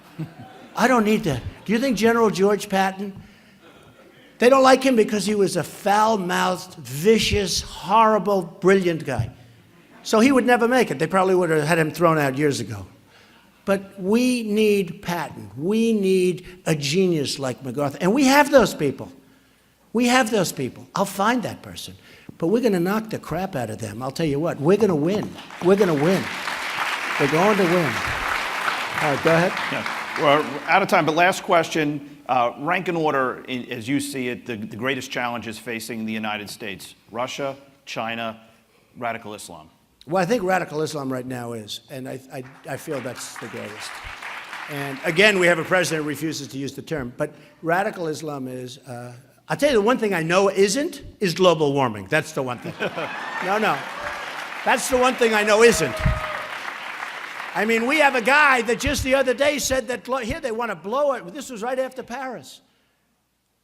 I don't need that. Do you think General George Patton? They don't like him because he was a foul-mouthed, vicious, horrible, brilliant guy. So he would never make it. They probably would have had him thrown out years ago. But we need Patton. We need a genius like MacArthur. And we have those people. We have those people. I'll find that person. But we're going to knock the crap out of them. I'll tell you what, we're going to win. We're going to win. We're going to win. Go ahead. Yeah. We're out of time, but last question. Rank and order, as you see it, the greatest challenges facing the United States: Russia, China, radical Islam. Well, I think radical Islam right now is, and I feel that's the greatest. And again, we have a president who refuses to use the term, but radical Islam is, I'll tell you the one thing I know isn't, is global warming. That's the one thing. No. That's the one thing I know isn't. I mean, we have a guy that just the other day said that, here, they want to blow it. This was right after Paris.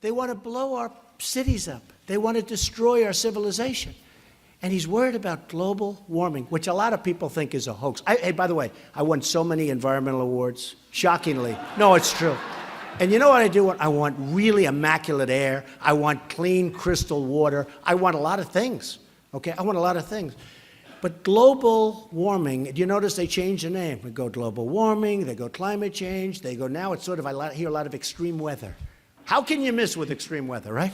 They want to blow our cities up. They want to destroy our civilization. And he's worried about global warming, which a lot of people think is a hoax. Hey, by the way, I won so many environmental awards, shockingly. No, it's true. And you know what I do? I want really immaculate air. I want clean, crystal water. I want a lot of things, okay? I want a lot of things. But global warming, do you notice they changed the name? We go global warming, they go climate change, they go now it's sort of, I hear a lot of extreme weather. How can you miss with extreme weather, right?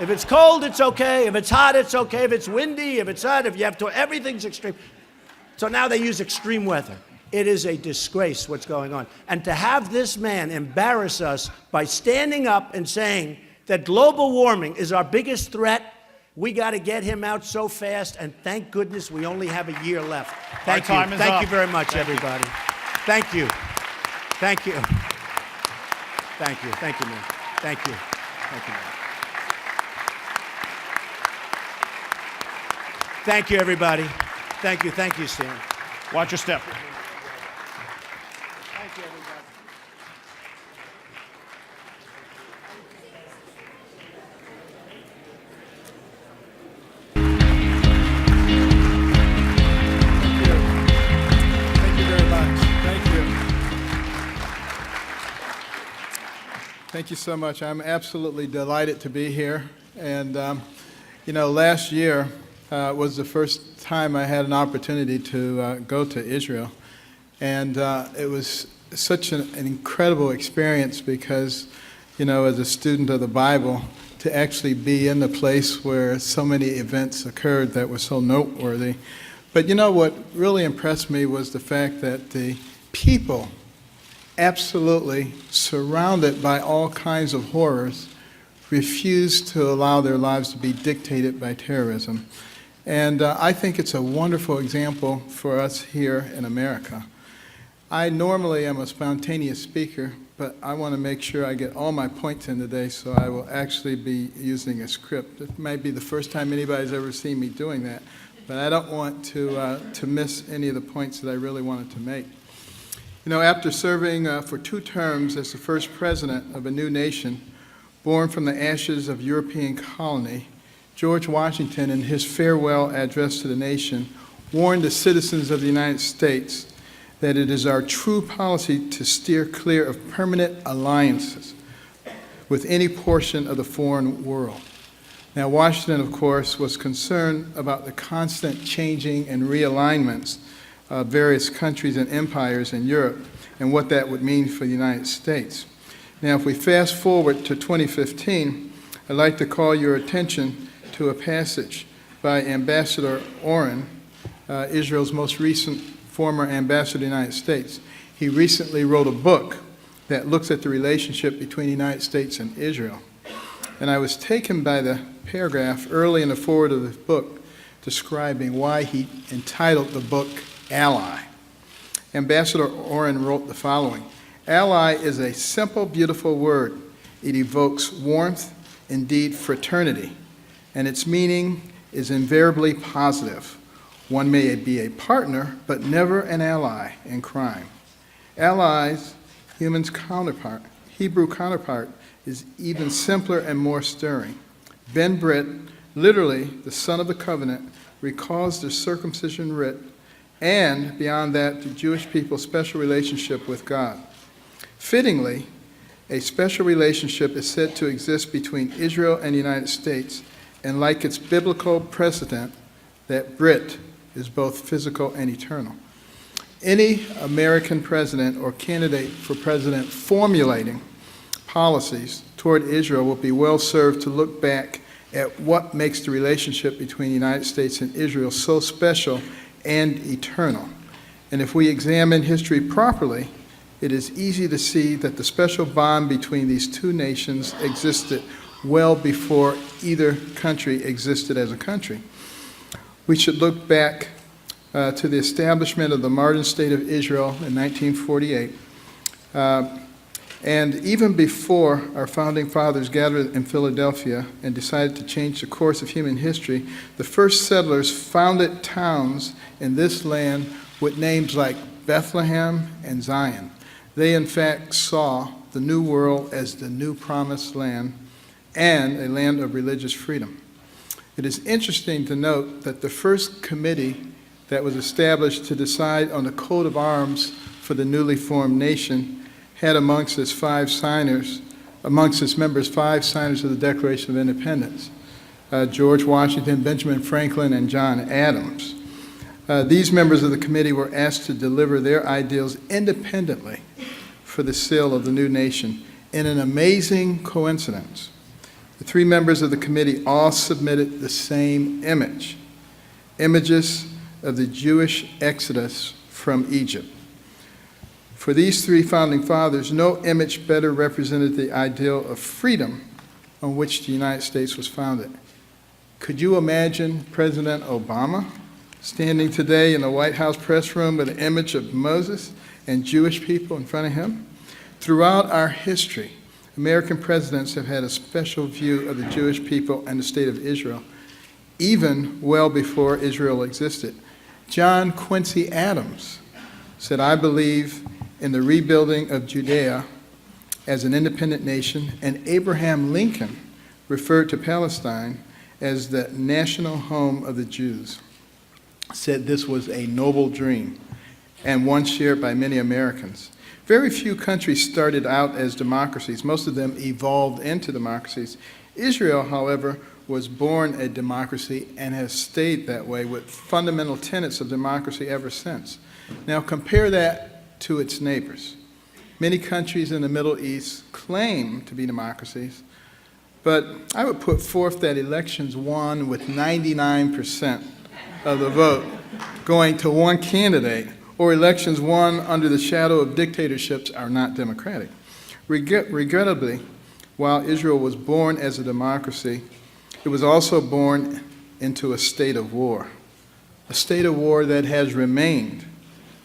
If it's cold, it's okay. If it's hot, it's okay. If it's windy, if it's hot, if you have to, everything's extreme. So now they use extreme weather. It is a disgrace what's going on. And to have this man embarrass us by standing up and saying that global warming is our biggest threat, we got to get him out so fast, and thank goodness we only have a year left. Thank you. Thank you very much, everybody. Thank you. Thank you. Thank you. Thank you, man. Thank you. Thank you, man. Thank you, everybody. Thank you. Thank you, Stan. Watch your step. Thank you, everybody. Thank you very much. Thank you. Thank you so much. I'm absolutely delighted to be here. And, last year was the first time I had an opportunity to go to Israel. And it was such an incredible experience because, as a student of the Bible, to actually be in the place where so many events occurred that were so noteworthy. But what really impressed me was the fact that the people, absolutely surrounded by all kinds of horrors, refused to allow their lives to be dictated by terrorism. And I think it's a wonderful example for us here in America. I normally am a spontaneous speaker, but I want to make sure I get all my points in today, so I will actually be using a script. It might be the first time anybody's ever seen me doing that, but I don't want to miss any of the points that I really wanted to make. After serving for 2 terms as the first president of a new nation, born from the ashes of European colony, George Washington, in his farewell address to the nation, warned the citizens of the United States that it is our true policy to steer clear of permanent alliances with any portion of the foreign world. Now, Washington, of course, was concerned about the constant changing and realignments of various countries and empires in Europe and what that would mean for the United States. Now, if we fast forward to 2015, I'd like to call your attention to a passage by Ambassador Oren, Israel's most recent former ambassador to the United States. He recently wrote a book that looks at the relationship between the United States and Israel. And I was taken by the paragraph early in the foreword of the book describing why he entitled the book Ally. Ambassador Oren wrote the following: "Ally is a simple, beautiful word. It evokes warmth, indeed fraternity, and its meaning is invariably positive. One may be a partner, but never an ally in crime. Allies, Hebrew counterpart, is even simpler and more stirring. Ben Britt, literally the son of the covenant, recalls the circumcision rite, and beyond that, the Jewish people's special relationship with God. Fittingly, a special relationship is said to exist between Israel and the United States, and like its biblical precedent, that Brit is both physical and eternal. Any American president or candidate for president formulating policies toward Israel will be well served to look back at what makes the relationship between the United States and Israel so special and eternal. And if we examine history properly, it is easy to see that the special bond between these two nations existed well before either country existed as a country. We should look back to the establishment of the modern state of Israel in 1948. And even before our founding fathers gathered in Philadelphia and decided to change the course of human history, the first settlers founded towns in this land with names like Bethlehem and Zion. They, in fact, saw the New World as the new promised land and a land of religious freedom. It is interesting to note that the first committee that was established to decide on the coat of arms for the newly formed nation had amongst its members 5 signers of the Declaration of Independence: George Washington, Benjamin Franklin, and John Adams. These members of the committee were asked to deliver their ideals independently for the seal of the new nation. In an amazing coincidence, the 3 members of the committee all submitted the same images of the Jewish exodus from Egypt. For these 3 founding fathers, no image better represented the ideal of freedom on which the United States was founded. Could you imagine President Obama standing today in the White House press room with an image of Moses and Jewish people in front of him? Throughout our history, American presidents have had a special view of the Jewish people and the state of Israel, even well before Israel existed. John Quincy Adams said, "I believe in the rebuilding of Judea as an independent nation," and Abraham Lincoln referred to Palestine as the national home of the Jews, said this was a noble dream and one shared by many Americans. Very few countries started out as democracies. Most of them evolved into democracies. Israel, however, was born a democracy and has stayed that way with fundamental tenets of democracy ever since. Now compare that to its neighbors. Many countries in the Middle East claim to be democracies, but I would put forth that elections won with 99% of the vote going to one candidate, or elections won under the shadow of dictatorships are not democratic. Regrettably, while Israel was born as a democracy, it was also born into a state of war that has remained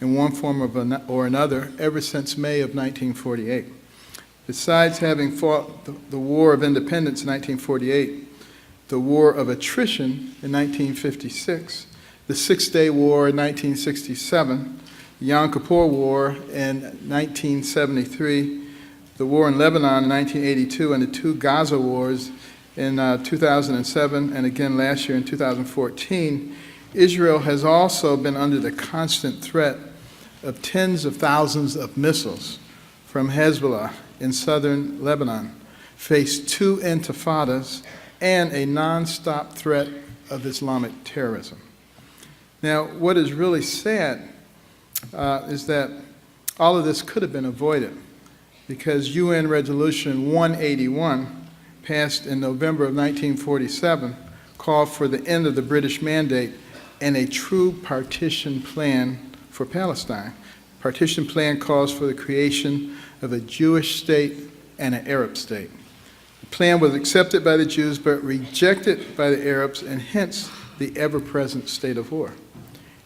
in one form or another ever since May of 1948. Besides having fought the War of Independence in 1948, the War of Attrition in 1956, the Six-Day War in 1967, the Yom Kippur War in 1973, the war in Lebanon in 1982, and the 2 Gaza wars in 2007 and again last year in 2014, Israel has also been under the constant threat of tens of thousands of missiles from Hezbollah in southern Lebanon, faced 2 intifadas, and a nonstop threat of Islamic terrorism. Now, what is really sad is that all of this could have been avoided because UN Resolution 181, passed in November of 1947, called for the end of the British Mandate and a true partition plan for Palestine. Partition plan calls for the creation of a Jewish state and an Arab state. The plan was accepted by the Jews but rejected by the Arabs, and hence the ever-present state of war.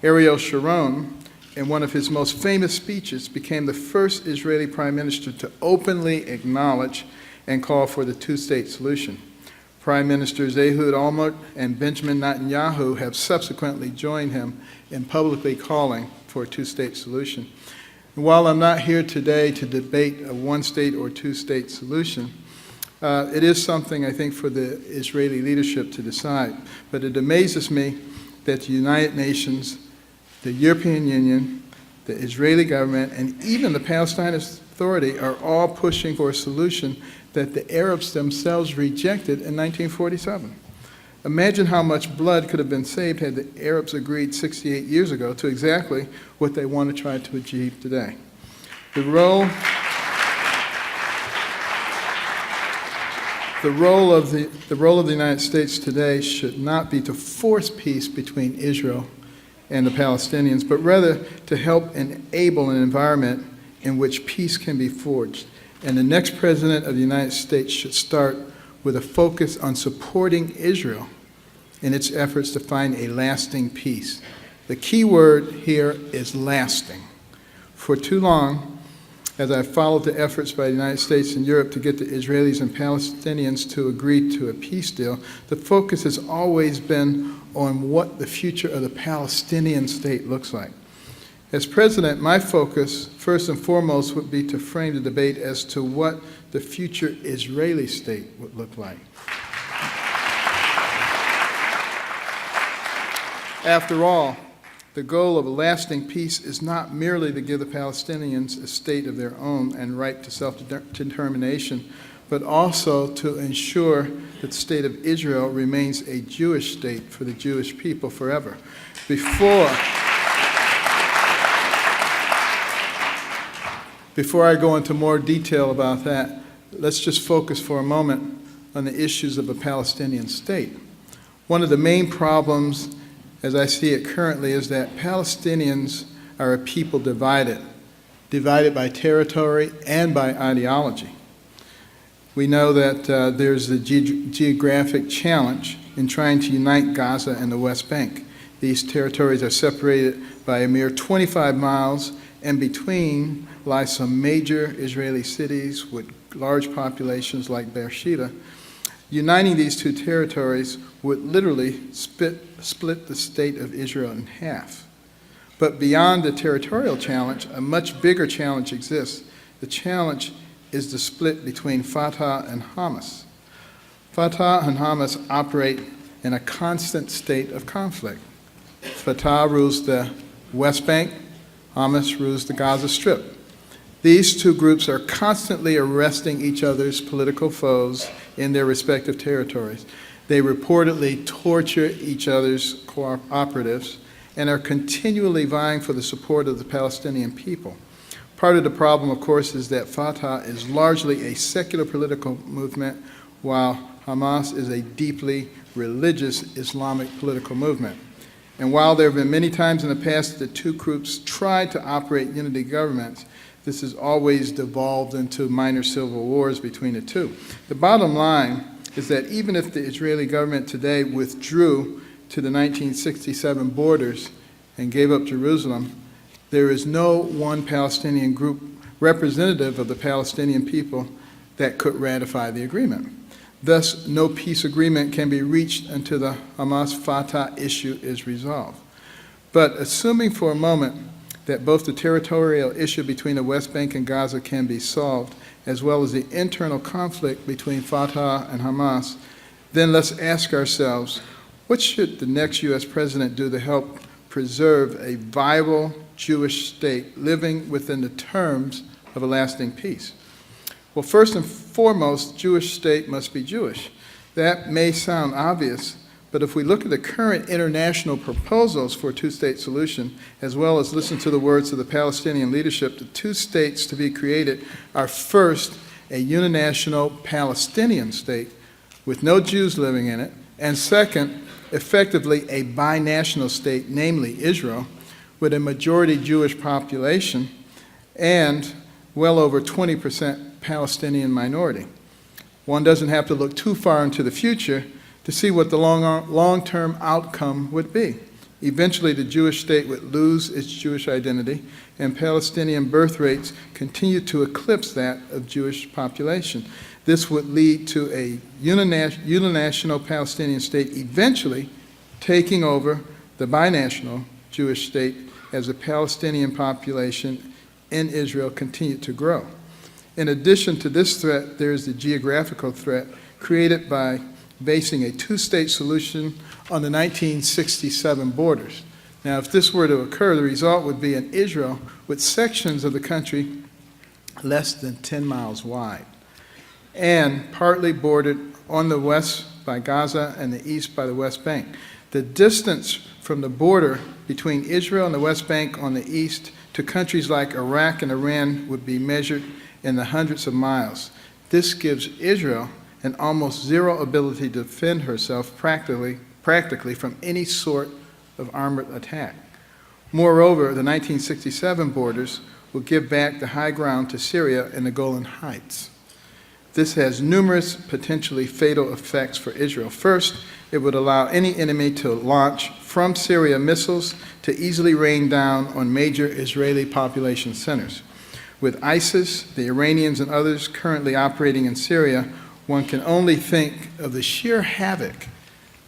Ariel Sharon, in one of his most famous speeches, became the first Israeli prime minister to openly acknowledge and call for the 2-state solution. Prime Ministers Ehud Olmert and Benjamin Netanyahu have subsequently joined him in publicly calling for a 2-state solution. And while I'm not here today to debate a 1-state or 2-state solution, it is something, I think, for the Israeli leadership to decide. But it amazes me that the United Nations, the European Union, the Israeli government, and even the Palestinian Authority are all pushing for a solution that the Arabs themselves rejected in 1947. Imagine how much blood could have been saved had the Arabs agreed 68 years ago to exactly what they want to try to achieve today. The role of the United States today should not be to force peace between Israel and the Palestinians, but rather to help enable an environment in which peace can be forged. And the next president of the United States should start with a focus on supporting Israel in its efforts to find a lasting peace. The key word here is lasting. For too long, as I followed the efforts by the United States and Europe to get the Israelis and Palestinians to agree to a peace deal, the focus has always been on what the future of the Palestinian state looks like. As president, my focus, first and foremost, would be to frame the debate as to what the future Israeli state would look like. After all, the goal of a lasting peace is not merely to give the Palestinians a state of their own and right to self-determination, but also to ensure that the state of Israel remains a Jewish state for the Jewish people forever. Before I go into more detail about that, let's just focus for a moment on the issues of a Palestinian state. One of the main problems, as I see it currently, is that Palestinians are a people divided by territory and by ideology. We know that there's a geographic challenge in trying to unite Gaza and the West Bank. These territories are separated by a mere 25 miles, and between lie some major Israeli cities with large populations like Beersheba. Uniting these two territories would literally split the state of Israel in half. But beyond the territorial challenge, a much bigger challenge exists. The challenge is the split between Fatah and Hamas. Fatah and Hamas operate in a constant state of conflict. Fatah rules the West Bank, Hamas rules the Gaza Strip. These two groups are constantly arresting each other's political foes in their respective territories. They reportedly torture each other's cooperatives and are continually vying for the support of the Palestinian people. Part of the problem, of course, is that Fatah is largely a secular political movement, while Hamas is a deeply religious Islamic political movement. And while there have been many times in the past that the two groups tried to operate unity governments, this has always devolved into minor civil wars between the two. The bottom line is that even if the Israeli government today withdrew to the 1967 borders and gave up Jerusalem, there is no one Palestinian group representative of the Palestinian people that could ratify the agreement. Thus, no peace agreement can be reached until the Hamas-Fatah issue is resolved. But assuming for a moment that both the territorial issue between the West Bank and Gaza can be solved, as well as the internal conflict between Fatah and Hamas, then let's ask ourselves, what should the next U.S. president do to help preserve a viable Jewish state living within the terms of a lasting peace? Well, first and foremost, Jewish state must be Jewish. That may sound obvious, but if we look at the current international proposals for a two-state solution, as well as listen to the words of the Palestinian leadership, the two states to be created are first a uninational Palestinian state with no Jews living in it, and second, effectively a binational state, namely Israel, with a majority Jewish population and well over 20% Palestinian minority. One doesn't have to look too far into the future to see what the long-term outcome would be. Eventually, the Jewish state would lose its Jewish identity, and Palestinian birth rates continue to eclipse that of Jewish population. This would lead to a uninational Palestinian state eventually taking over the binational Jewish state as the Palestinian population in Israel continued to grow. In addition to this threat, there is the geographical threat created by basing a two-state solution on the 1967 borders. Now, if this were to occur, the result would be an Israel with sections of the country less than 10 miles wide and partly bordered on the west by Gaza and the east by the West Bank. The distance from the border between Israel and the West Bank on the east to countries like Iraq and Iran would be measured in the hundreds of miles. This gives Israel an almost zero ability to defend herself practically from any sort of armored attack. Moreover, the 1967 borders will give back the high ground to Syria and the Golan Heights. This has numerous potentially fatal effects for Israel. First, it would allow any enemy to launch from Syria missiles to easily rain down on major Israeli population centers. With ISIS, the Iranians, and others currently operating in Syria, one can only think of the sheer havoc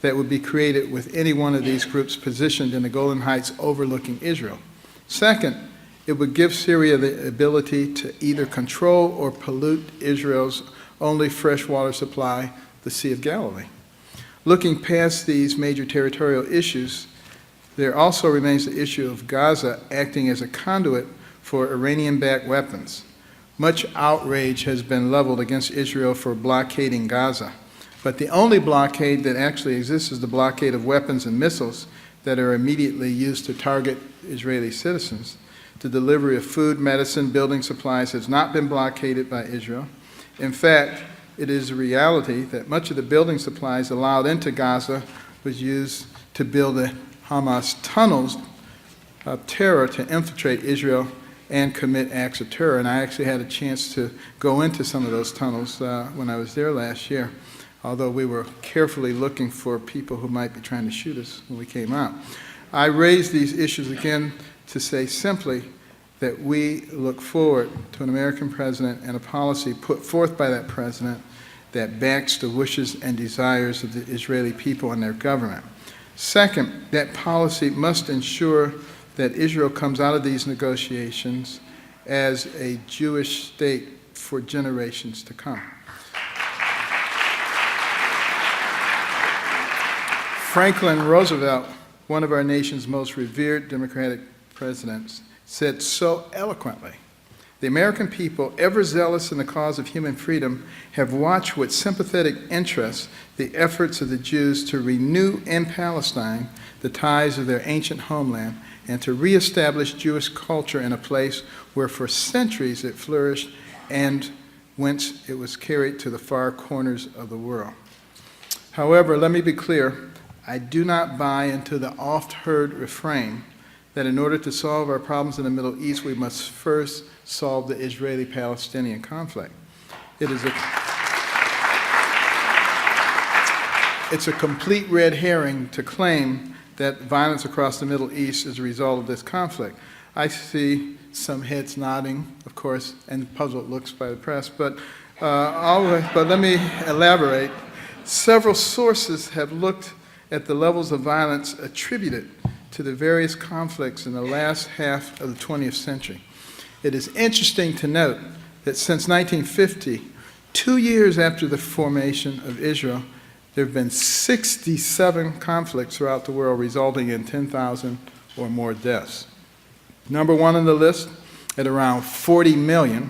that would be created with any one of these groups positioned in the Golan Heights overlooking Israel. Second, it would give Syria the ability to either control or pollute Israel's only freshwater supply, the Sea of Galilee. Looking past these major territorial issues, there also remains the issue of Gaza acting as a conduit for Iranian-backed weapons. Much outrage has been leveled against Israel for blockading Gaza, but the only blockade that actually exists is the blockade of weapons and missiles that are immediately used to target Israeli citizens. The delivery of food, medicine, building supplies has not been blockaded by Israel. In fact, it is a reality that much of the building supplies allowed into Gaza was used to build the Hamas tunnels of terror to infiltrate Israel and commit acts of terror. And I actually had a chance to go into some of those tunnels when I was there last year, although we were carefully looking for people who might be trying to shoot us when we came out. I raise these issues again to say simply that we look forward to an American president and a policy put forth by that president that backs the wishes and desires of the Israeli people and their government. Second, that policy must ensure that Israel comes out of these negotiations as a Jewish state for generations to come. Franklin Roosevelt, one of our nation's most revered Democratic presidents, said so eloquently, "The American people, ever zealous in the cause of human freedom, have watched with sympathetic interest the efforts of the Jews to renew in Palestine the ties of their ancient homeland and to reestablish Jewish culture in a place where for centuries it flourished and whence it was carried to the far corners of the world." However, let me be clear, I do not buy into the oft-heard refrain that in order to solve our problems in the Middle East, we must first solve the Israeli-Palestinian conflict. It's a complete red herring to claim that violence across the Middle East is a result of this conflict. I see some heads nodding, of course, and puzzled looks by the press, but let me elaborate. Several sources have looked at the levels of violence attributed to the various conflicts in the last half of the 20th century. It is interesting to note that since 1950, 2 years after the formation of Israel, there have been 67 conflicts throughout the world, resulting in 10,000 or more deaths. Number one on the list, at around 40 million,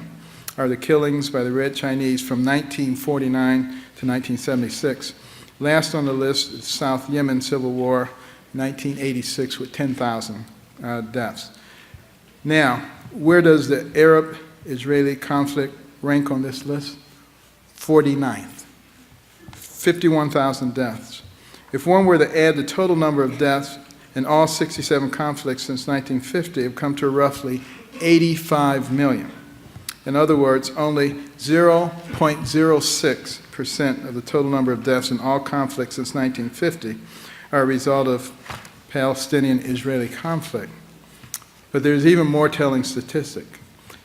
are the killings by the Red Chinese from 1949 to 1976. Last on the list is South Yemen Civil War, 1986, with 10,000 deaths. Now, where does the Arab-Israeli conflict rank on this list? 49th, 51,000 deaths. If one were to add the total number of deaths in all 67 conflicts since 1950, it would come to roughly 85 million. In other words, only 0.06% of the total number of deaths in all conflicts since 1950 are a result of Palestinian-Israeli conflict. But there's even more telling statistic.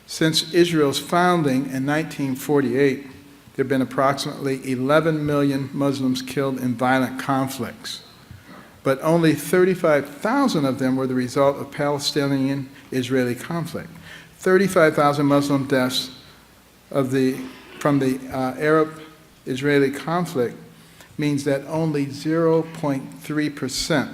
Since Israel's founding in 1948, there have been approximately 11 million Muslims killed in violent conflicts, but only 35,000 of them were the result of Palestinian-Israeli conflict. 35,000 Muslim deaths from the Arab-Israeli conflict means that only 0.3%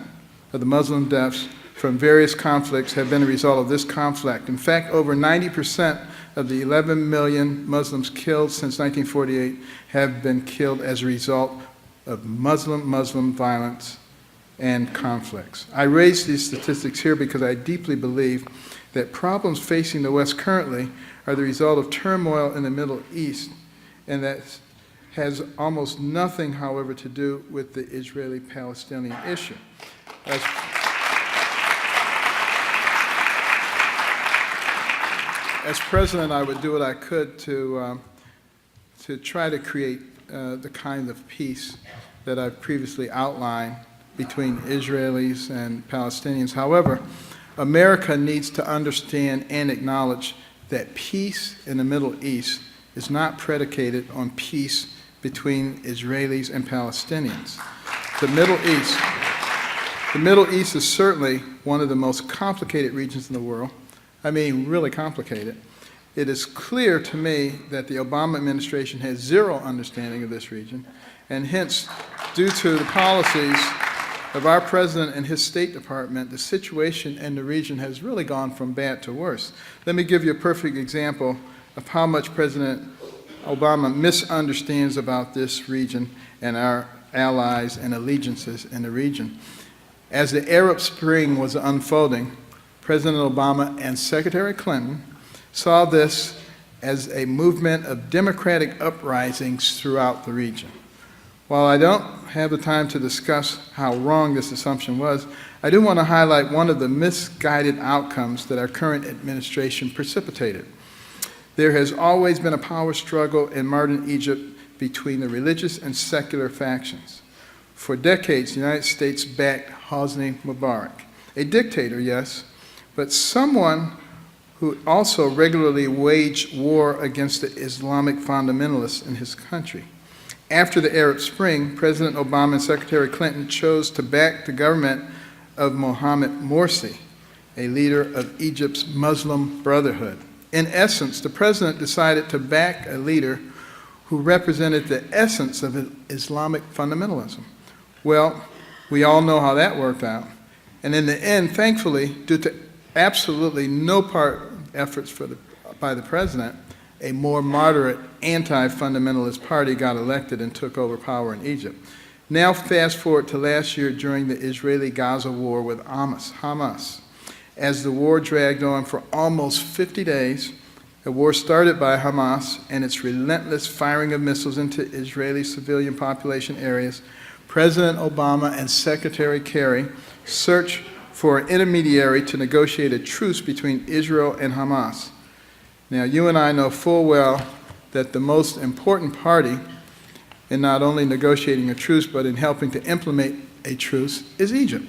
of the Muslim deaths from various conflicts have been a result of this conflict. In fact, over 90% of the 11 million Muslims killed since 1948 have been killed as a result of Muslim violence and conflicts. I raise these statistics here because I deeply believe that problems facing the West currently are the result of turmoil in the Middle East, and that has almost nothing, however, to do with the Israeli-Palestinian issue. as president, I would do what I could to try to create the kind of peace that I've previously outlined between Israelis and Palestinians. However, America needs to understand and acknowledge that peace in the Middle East is not predicated on peace between Israelis and Palestinians. The Middle East is certainly one of the most complicated regions in the world. I mean, really complicated. It is clear to me that the Obama administration has zero understanding of this region, and hence, due to the policies of our president and his State Department, the situation in the region has really gone from bad to worse. Let me give you a perfect example of how much President Obama misunderstands about this region and our allies and allegiances in the region. As the Arab Spring was unfolding, President Obama and Secretary Clinton saw this as a movement of democratic uprisings throughout the region. While I don't have the time to discuss how wrong this assumption was, I do want to highlight one of the misguided outcomes that our current administration precipitated. There has always been a power struggle in modern Egypt between the religious and secular factions. For decades, the United States backed Hosni Mubarak, a dictator, yes, but someone who also regularly waged war against the Islamic fundamentalists in his country. After the Arab Spring, President Obama and Secretary Clinton chose to back the government of Mohamed Morsi, a leader of Egypt's Muslim Brotherhood. In essence, the president decided to back a leader who represented the essence of Islamic fundamentalism. Well, we all know how that worked out. And in the end, thankfully, due to absolutely no part efforts by the president, a more moderate anti-fundamentalist party got elected and took over power in Egypt. Now fast forward to last year during the Israeli-Gaza war with Hamas. As the war dragged on for almost 50 days, a war started by Hamas and its relentless firing of missiles into Israeli civilian population areas, President Obama and Secretary Kerry searched for an intermediary to negotiate a truce between Israel and Hamas. Now, you and I know full well that the most important party in not only negotiating a truce, but in helping to implement a truce is Egypt.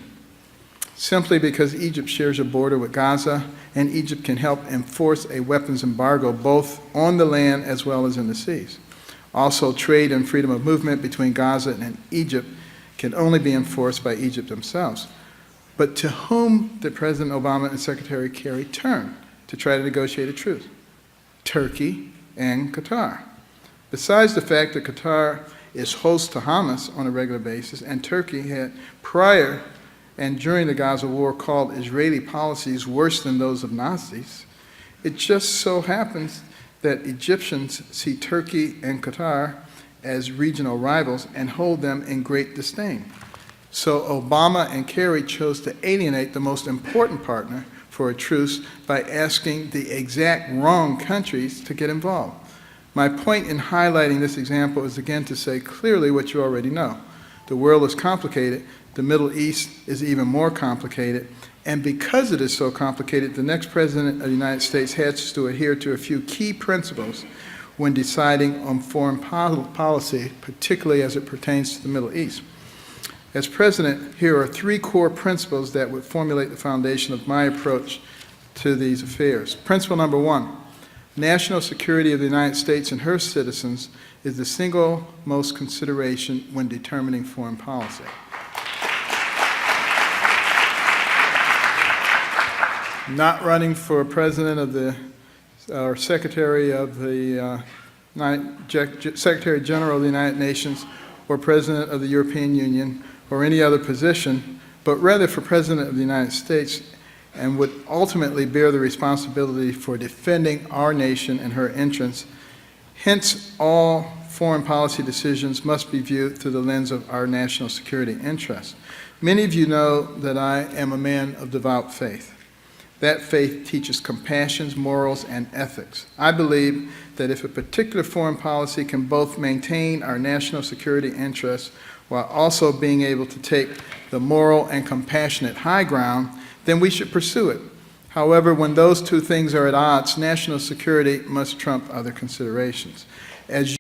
Simply because Egypt shares a border with Gaza, and Egypt can help enforce a weapons embargo both on the land as well as in the seas. Also, trade and freedom of movement between Gaza and Egypt can only be enforced by Egypt themselves. But to whom did President Obama and Secretary Kerry turn to try to negotiate a truce? Turkey and Qatar. Besides the fact that Qatar is host to Hamas on a regular basis, and Turkey had prior and during the Gaza war called Israeli policies worse than those of Nazis, it just so happens that Egyptians see Turkey and Qatar as regional rivals and hold them in great disdain. So Obama and Kerry chose to alienate the most important partner for a truce by asking the exact wrong countries to get involved. My point in highlighting this example is again to say clearly what you already know. The world is complicated. The Middle East is even more complicated. And because it is so complicated, the next president of the United States has to adhere to a few key principles when deciding on foreign policy, particularly as it pertains to the Middle East. As president, here are 3 core principles that would formulate the foundation of my approach to these affairs. Principle number 1, national security of the United States and her citizens is the single most consideration when determining foreign policy. Not running for president of the, or secretary of the, Secretary General of the United Nations, or president of the European Union, or any other position, but rather for President of the United States, and would ultimately bear the responsibility for defending our nation and her interests. Hence, all foreign policy decisions must be viewed through the lens of our national security interests. Many of you know that I am a man of devout faith. That faith teaches compassion, morals, and ethics. I believe that if a particular foreign policy can both maintain our national security interests while also being able to take the moral and compassionate high ground, then we should pursue it. However, when those two things are at odds, national security must trump other considerations. As you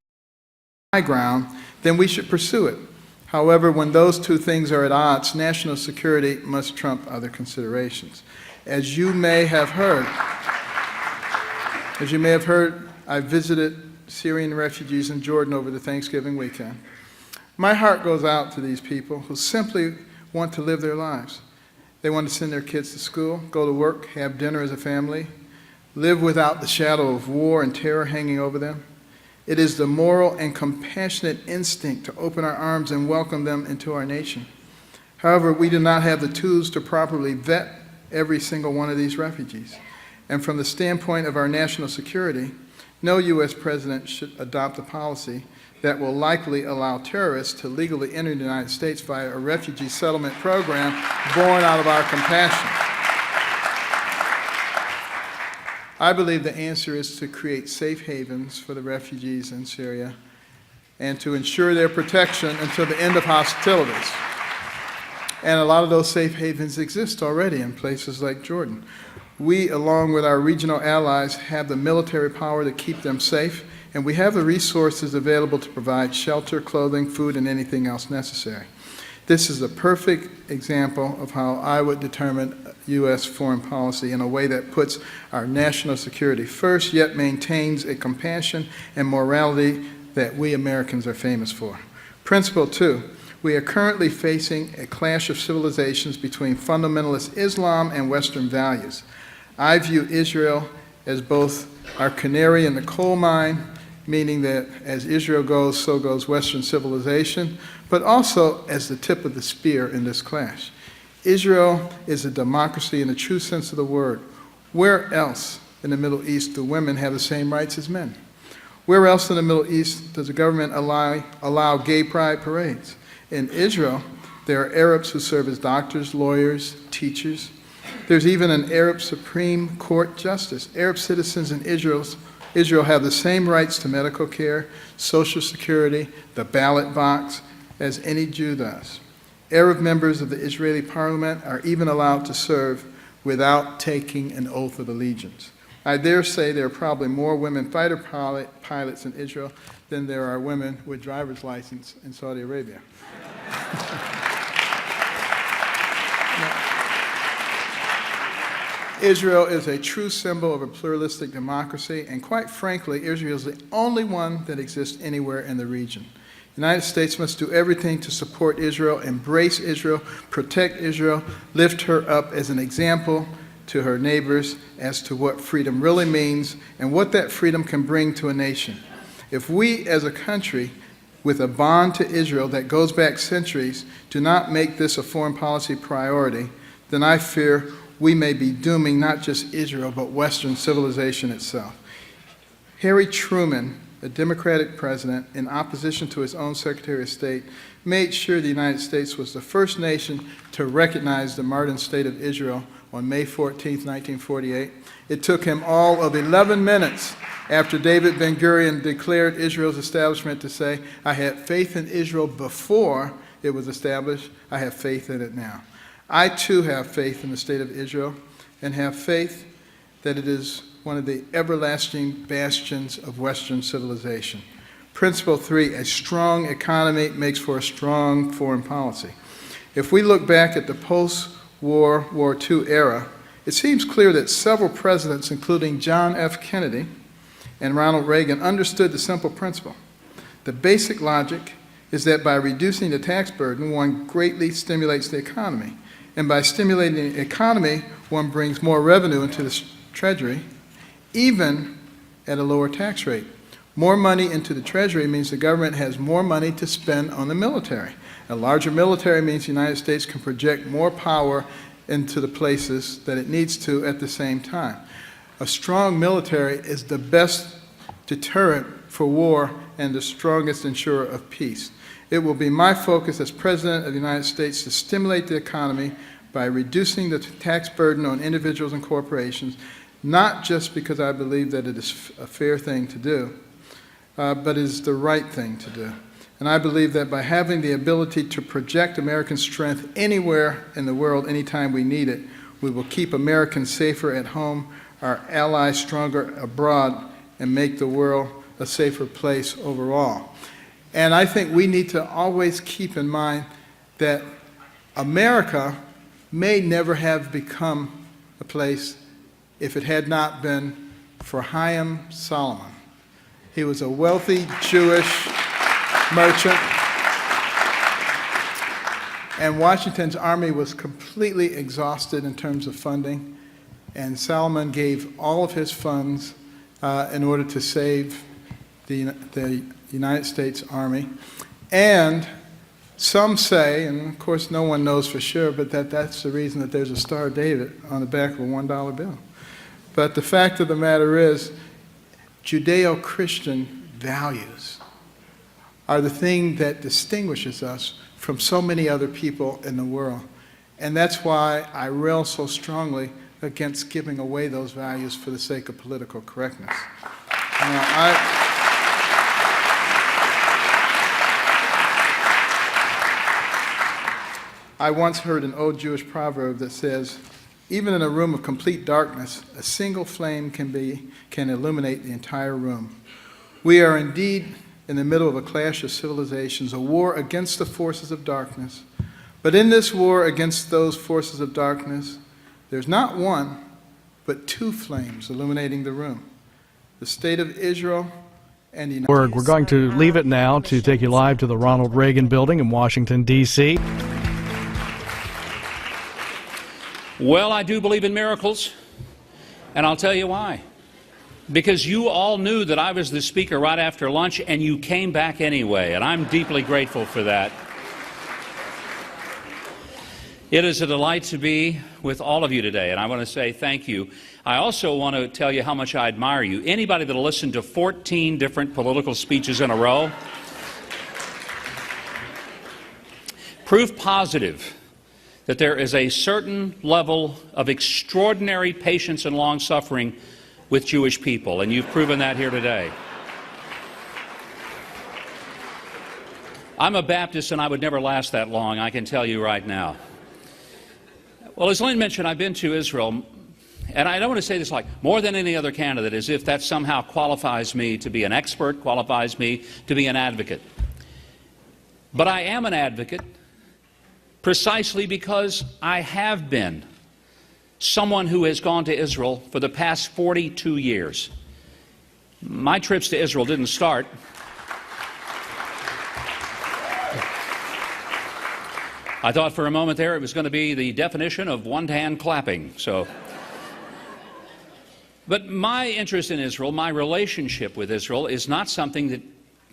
high ground, then we should pursue it. However, when those two things are at odds, national security must trump other considerations. As you may have heard, I visited Syrian refugees in Jordan over the Thanksgiving weekend. My heart goes out to these people who simply want to live their lives. They want to send their kids to school, go to work, have dinner as a family, live without the shadow of war and terror hanging over them. It is the moral and compassionate instinct to open our arms and welcome them into our nation. However, we do not have the tools to properly vet every single one of these refugees. And from the standpoint of our national security, no U.S. president should adopt a policy that will likely allow terrorists to legally enter the United States via a refugee settlement program born out of our compassion. I believe the answer is to create safe havens for the refugees in Syria and to ensure their protection until the end of hostilities. And a lot of those safe havens exist already in places like Jordan. We, along with our regional allies, have the military power to keep them safe, and we have the resources available to provide shelter, clothing, food, and anything else necessary. This is a perfect example of how I would determine U.S. foreign policy in a way that puts our national security first, yet maintains a compassion and morality that we Americans are famous for. Principle 2, we are currently facing a clash of civilizations between fundamentalist Islam and Western values. I view Israel as both our canary in the coal mine, meaning that as Israel goes, so goes Western civilization, but also as the tip of the spear in this clash. Israel is a democracy in the true sense of the word. Where else in the Middle East do women have the same rights as men? Where else in the Middle East does the government allow gay pride parades? In Israel, there are Arabs who serve as doctors, lawyers, teachers. There's even an Arab Supreme Court justice. Arab citizens in Israel have the same rights to medical care, Social Security, the ballot box, as any Jew does. Arab members of the Israeli parliament are even allowed to serve without taking an oath of allegiance. I dare say there are probably more women fighter pilots in Israel than there are women with driver's license in Saudi Arabia. Israel is a true symbol of a pluralistic democracy, and quite frankly, Israel is the only one that exists anywhere in the region. The United States must do everything to support Israel, embrace Israel, protect Israel, lift her up as an example to her neighbors as to what freedom really means and what that freedom can bring to a nation. If we as a country with a bond to Israel that goes back centuries do not make this a foreign policy priority, then I fear we may be dooming not just Israel, but Western civilization itself. Harry Truman, a Democratic president, in opposition to his own Secretary of State, made sure the United States was the first nation to recognize the modern state of Israel on May 14, 1948. It took him all of 11 minutes after David Ben-Gurion declared Israel's establishment to say, "I had faith in Israel before it was established. I have faith in it now." I too have faith in the state of Israel and have faith that it is one of the everlasting bastions of Western civilization. Principle 3, a strong economy makes for a strong foreign policy. If we look back at the post-World War II era, it seems clear that several presidents, including John F. Kennedy and Ronald Reagan, understood the simple principle. The basic logic is that by reducing the tax burden, one greatly stimulates the economy. And by stimulating the economy, one brings more revenue into the Treasury, even at a lower tax rate. More money into the Treasury means the government has more money to spend on the military. A larger military means the United States can project more power into the places that it needs to at the same time. A strong military is the best deterrent for war and the strongest insurer of peace. It will be my focus as President of the United States to stimulate the economy by reducing the tax burden on individuals and corporations, not just because I believe that it is a fair thing to do, but is the right thing to do. And I believe that by having the ability to project American strength anywhere in the world, anytime we need it, We will keep Americans safer at home, our allies stronger abroad, and make the world a safer place overall. And I think we need to always keep in mind that America may never have become a place if it had not been for Chaim Solomon. He was a wealthy Jewish merchant, and Washington's army was completely exhausted in terms of funding, and Solomon gave all of his funds in order to save the United States Army. And some say, and of course no one knows for sure, but that's the reason that there's a Star of David on the back of a $1 bill. But the fact of the matter is, Judeo-Christian values are the thing that distinguishes us from so many other people in the world. And that's why I rail so strongly against giving away those values for the sake of political correctness. Now, I once heard an old Jewish proverb that says, even in a room of complete darkness, a single flame can illuminate the entire room. We are indeed in the middle of a clash of civilizations, a war against the forces of darkness. But in this war against those forces of darkness, there's not one, but two flames illuminating the room. The state of Israel and the United States. We're going to leave it now to take you live to the Ronald Reagan Building in Washington, D.C. Well, I do believe in miracles, and I'll tell you why. Because you all knew that I was the speaker right after lunch, and you came back anyway, and I'm deeply grateful for that. It is a delight to be with all of you today, and I want to say thank you. I also want to tell you how much I admire you. Anybody that'll listen to 14 different political speeches in a row, proof positive that there is a certain level of extraordinary patience and long-suffering with Jewish people, and you've proven that here today. I'm a Baptist, and I would never last that long, I can tell you right now. Well, as Lynn mentioned, I've been to Israel, and I don't want to say this like more than any other candidate, as if that somehow qualifies me to be an expert, qualifies me to be an advocate. But I am an advocate precisely because I have been someone who has gone to Israel for the past 42 years. My trips to Israel didn't start. I thought for a moment there it was going to be the definition of one-hand clapping. But my interest in Israel, my relationship with Israel, is not something that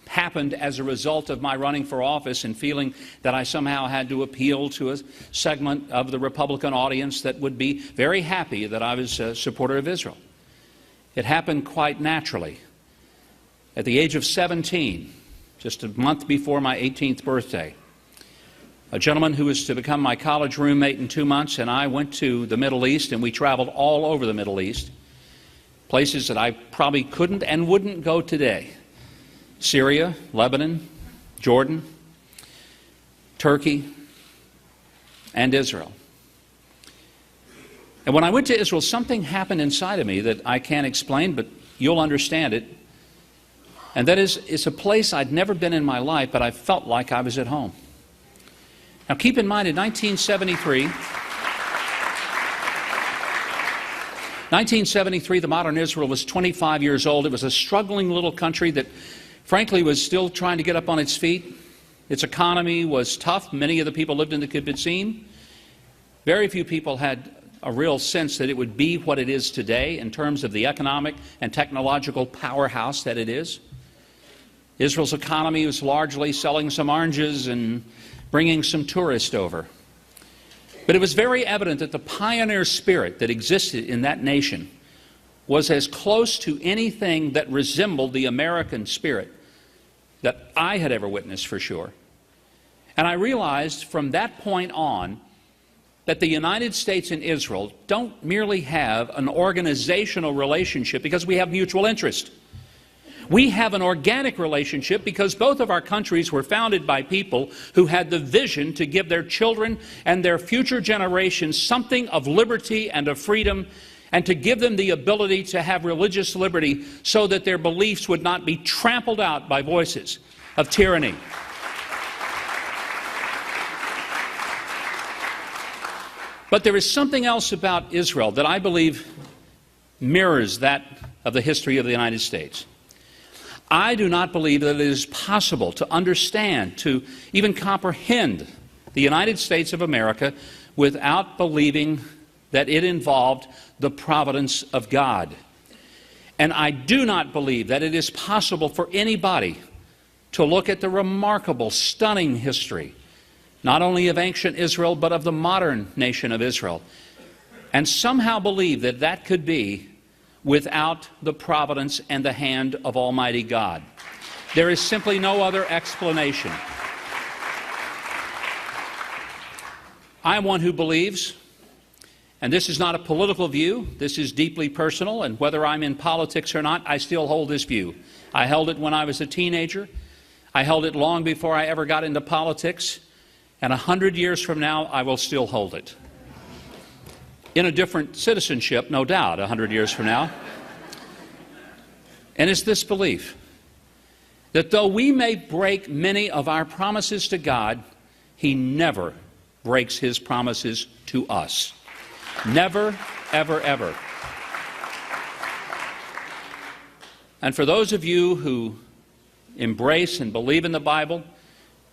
happened as a result of my running for office and feeling that I somehow had to appeal to a segment of the Republican audience that would be very happy that I was a supporter of Israel. It happened quite naturally. At the age of 17, just a month before my 18th birthday, a gentleman who was to become my college roommate in 2 months and I went to the Middle East, and we traveled all over the Middle East, places that I probably couldn't and wouldn't go today. Syria, Lebanon, Jordan, Turkey, and Israel. And when I went to Israel, something happened inside of me that I can't explain, but you'll understand it. And that is, it's a place I'd never been in my life, but I felt like I was at home. Now keep in mind, in 1973, the modern Israel was 25 years old. It was a struggling little country that frankly was still trying to get up on its feet. Its economy was tough. Many of the people lived in the Kibbutzim. Very few people had a real sense that it would be what it is today in terms of the economic and technological powerhouse that it is. Israel's economy was largely selling some oranges and bringing some tourists over. But it was very evident that the pioneer spirit that existed in that nation was as close to anything that resembled the American spirit that I had ever witnessed, for sure. And I realized from that point on that the United States and Israel don't merely have an organizational relationship because we have mutual interest. We have an organic relationship because both of our countries were founded by people who had the vision to give their children and their future generations something of liberty and of freedom, and to give them the ability to have religious liberty so that their beliefs would not be trampled out by voices of tyranny. But there is something else about Israel that I believe mirrors that of the history of the United States. I do not believe that it is possible to understand, to even comprehend the United States of America without believing that it involved the providence of God. And I do not believe that it is possible for anybody to look at the remarkable, stunning history, not only of ancient Israel, but of the modern nation of Israel, and somehow believe that that could be without the providence and the hand of Almighty God. There is simply no other explanation. I am one who believes, and this is not a political view, this is deeply personal, and whether I'm in politics or not, I still hold this view. I held it when I was a teenager. I held it long before I ever got into politics, and 100 years from now, I will still hold it. In a different citizenship, no doubt, 100 years from now. And it's this belief that though we may break many of our promises to God, He never breaks His promises to us. Never, ever, ever. And for those of you who embrace and believe in the Bible,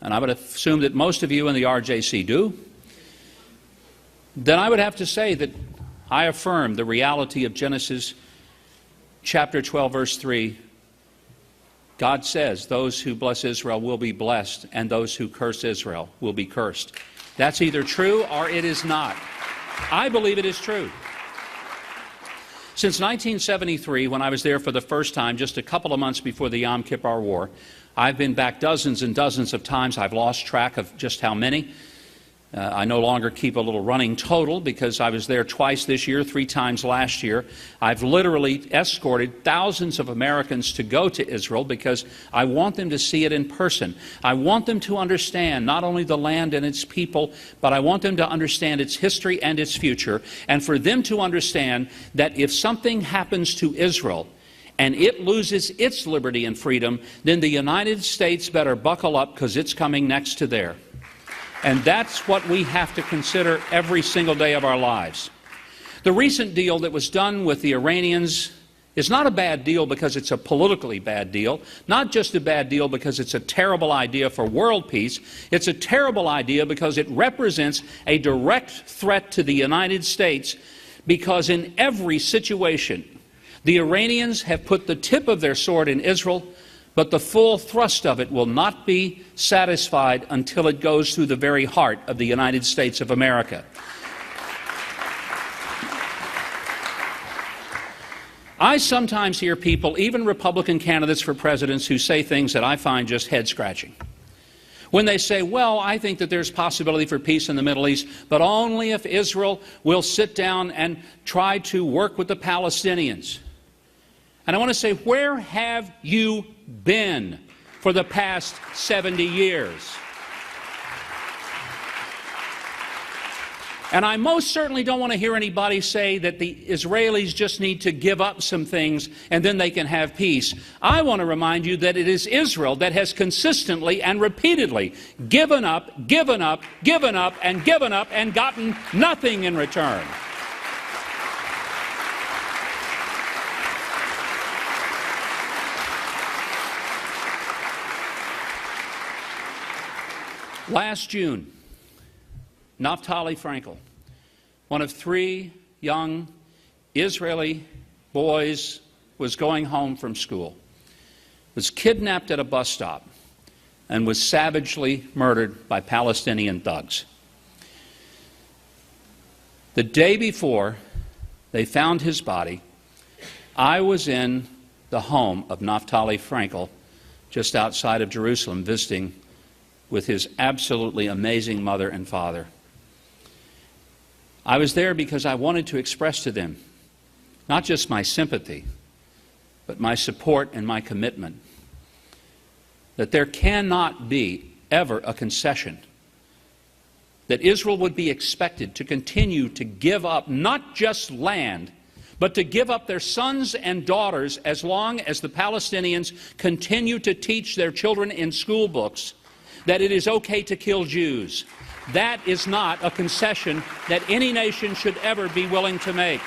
and I would assume that most of you in the RJC do, then I would have to say that I affirm the reality of Genesis chapter 12, verse 3. God says those who bless Israel will be blessed, and those who curse Israel will be cursed. That's either true or it is not. I believe it is true. Since 1973, when I was there for the first time, just a couple of months before the Yom Kippur War, I've been back dozens and dozens of times. I've lost track of just how many. I no longer keep a little running total because I was there twice this year, 3 times last year. I've literally escorted thousands of Americans to go to Israel because I want them to see it in person. I want them to understand not only the land and its people, but I want them to understand its history and its future, and for them to understand that if something happens to Israel and it loses its liberty and freedom, then the United States better buckle up because it's coming next to there. And that's what we have to consider every single day of our lives. The recent deal that was done with the Iranians is not a bad deal because it's a politically bad deal, not just a bad deal because it's a terrible idea for world peace. It's a terrible idea because it represents a direct threat to the United States, because in every situation, the Iranians have put the tip of their sword in Israel, but the full thrust of it will not be satisfied until it goes through the very heart of the United States of America. I sometimes hear people, even Republican candidates for presidents, who say things that I find just head-scratching. When they say, well, I think that there's possibility for peace in the Middle East, but only if Israel will sit down and try to work with the Palestinians. And I want to say, where have you been for the past 70 years? And I most certainly don't want to hear anybody say that the Israelis just need to give up some things and then they can have peace. I want to remind you that it is Israel that has consistently and repeatedly given up, given up, given up, and given up, and gotten nothing in return. Last June, Naftali Frankel, one of 3 young Israeli boys, was going home from school, was kidnapped at a bus stop, and was savagely murdered by Palestinian thugs. The day before they found his body, I was in the home of Naftali Frankel, just outside of Jerusalem, visiting with his absolutely amazing mother and father. I was there because I wanted to express to them not just my sympathy, but my support and my commitment that there cannot be ever a concession that Israel would be expected to continue to give up not just land, but to give up their sons and daughters as long as the Palestinians continue to teach their children in school books that it is okay to kill Jews. That is not a concession that any nation should ever be willing to make.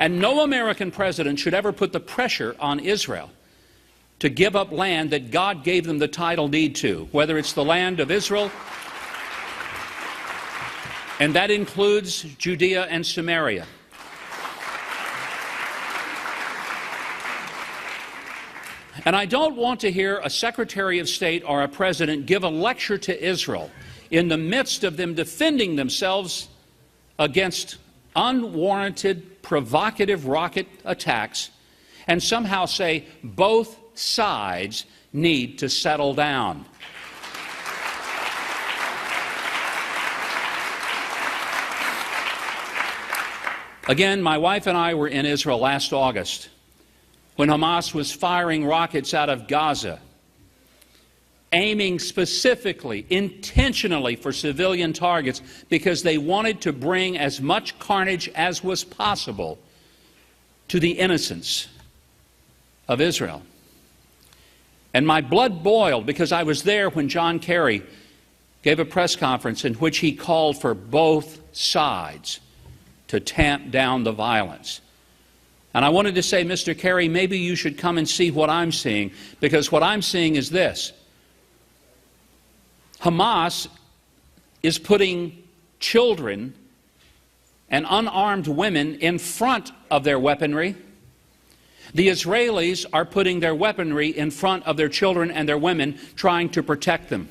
And no American president should ever put the pressure on Israel to give up land that God gave them the title deed to, whether it's the land of Israel, and that includes Judea and Samaria. And I don't want to hear a Secretary of State or a president give a lecture to Israel in the midst of them defending themselves against unwarranted, provocative rocket attacks and somehow say both sides need to settle down. Again, my wife and I were in Israel last August when Hamas was firing rockets out of Gaza, aiming specifically, intentionally for civilian targets because they wanted to bring as much carnage as was possible to the innocents of Israel. And my blood boiled because I was there when John Kerry gave a press conference in which he called for both sides to tamp down the violence. And I wanted to say, Mr. Kerry, maybe you should come and see what I'm seeing, because what I'm seeing is this. Hamas is putting children and unarmed women in front of their weaponry. The Israelis are putting their weaponry in front of their children and their women, trying to protect them.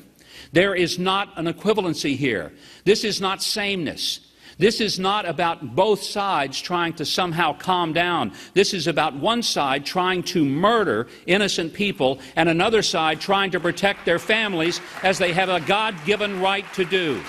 There is not an equivalency here. This is not sameness. This is not about both sides trying to somehow calm down. This is about one side trying to murder innocent people and another side trying to protect their families as they have a God-given right to do.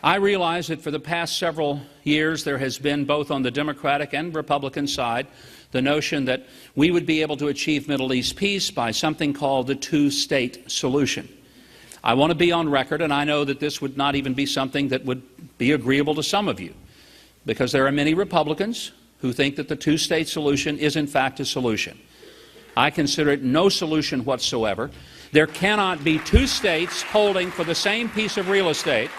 I realize that for the past several years there has been, both on the Democratic and Republican side, the notion that we would be able to achieve Middle East peace by something called the two-state solution. I want to be on record, and I know that this would not even be something that would be agreeable to some of you, because there are many Republicans who think that the two-state solution is in fact a solution. I consider it no solution whatsoever. There cannot be two states holding for the same piece of real estate,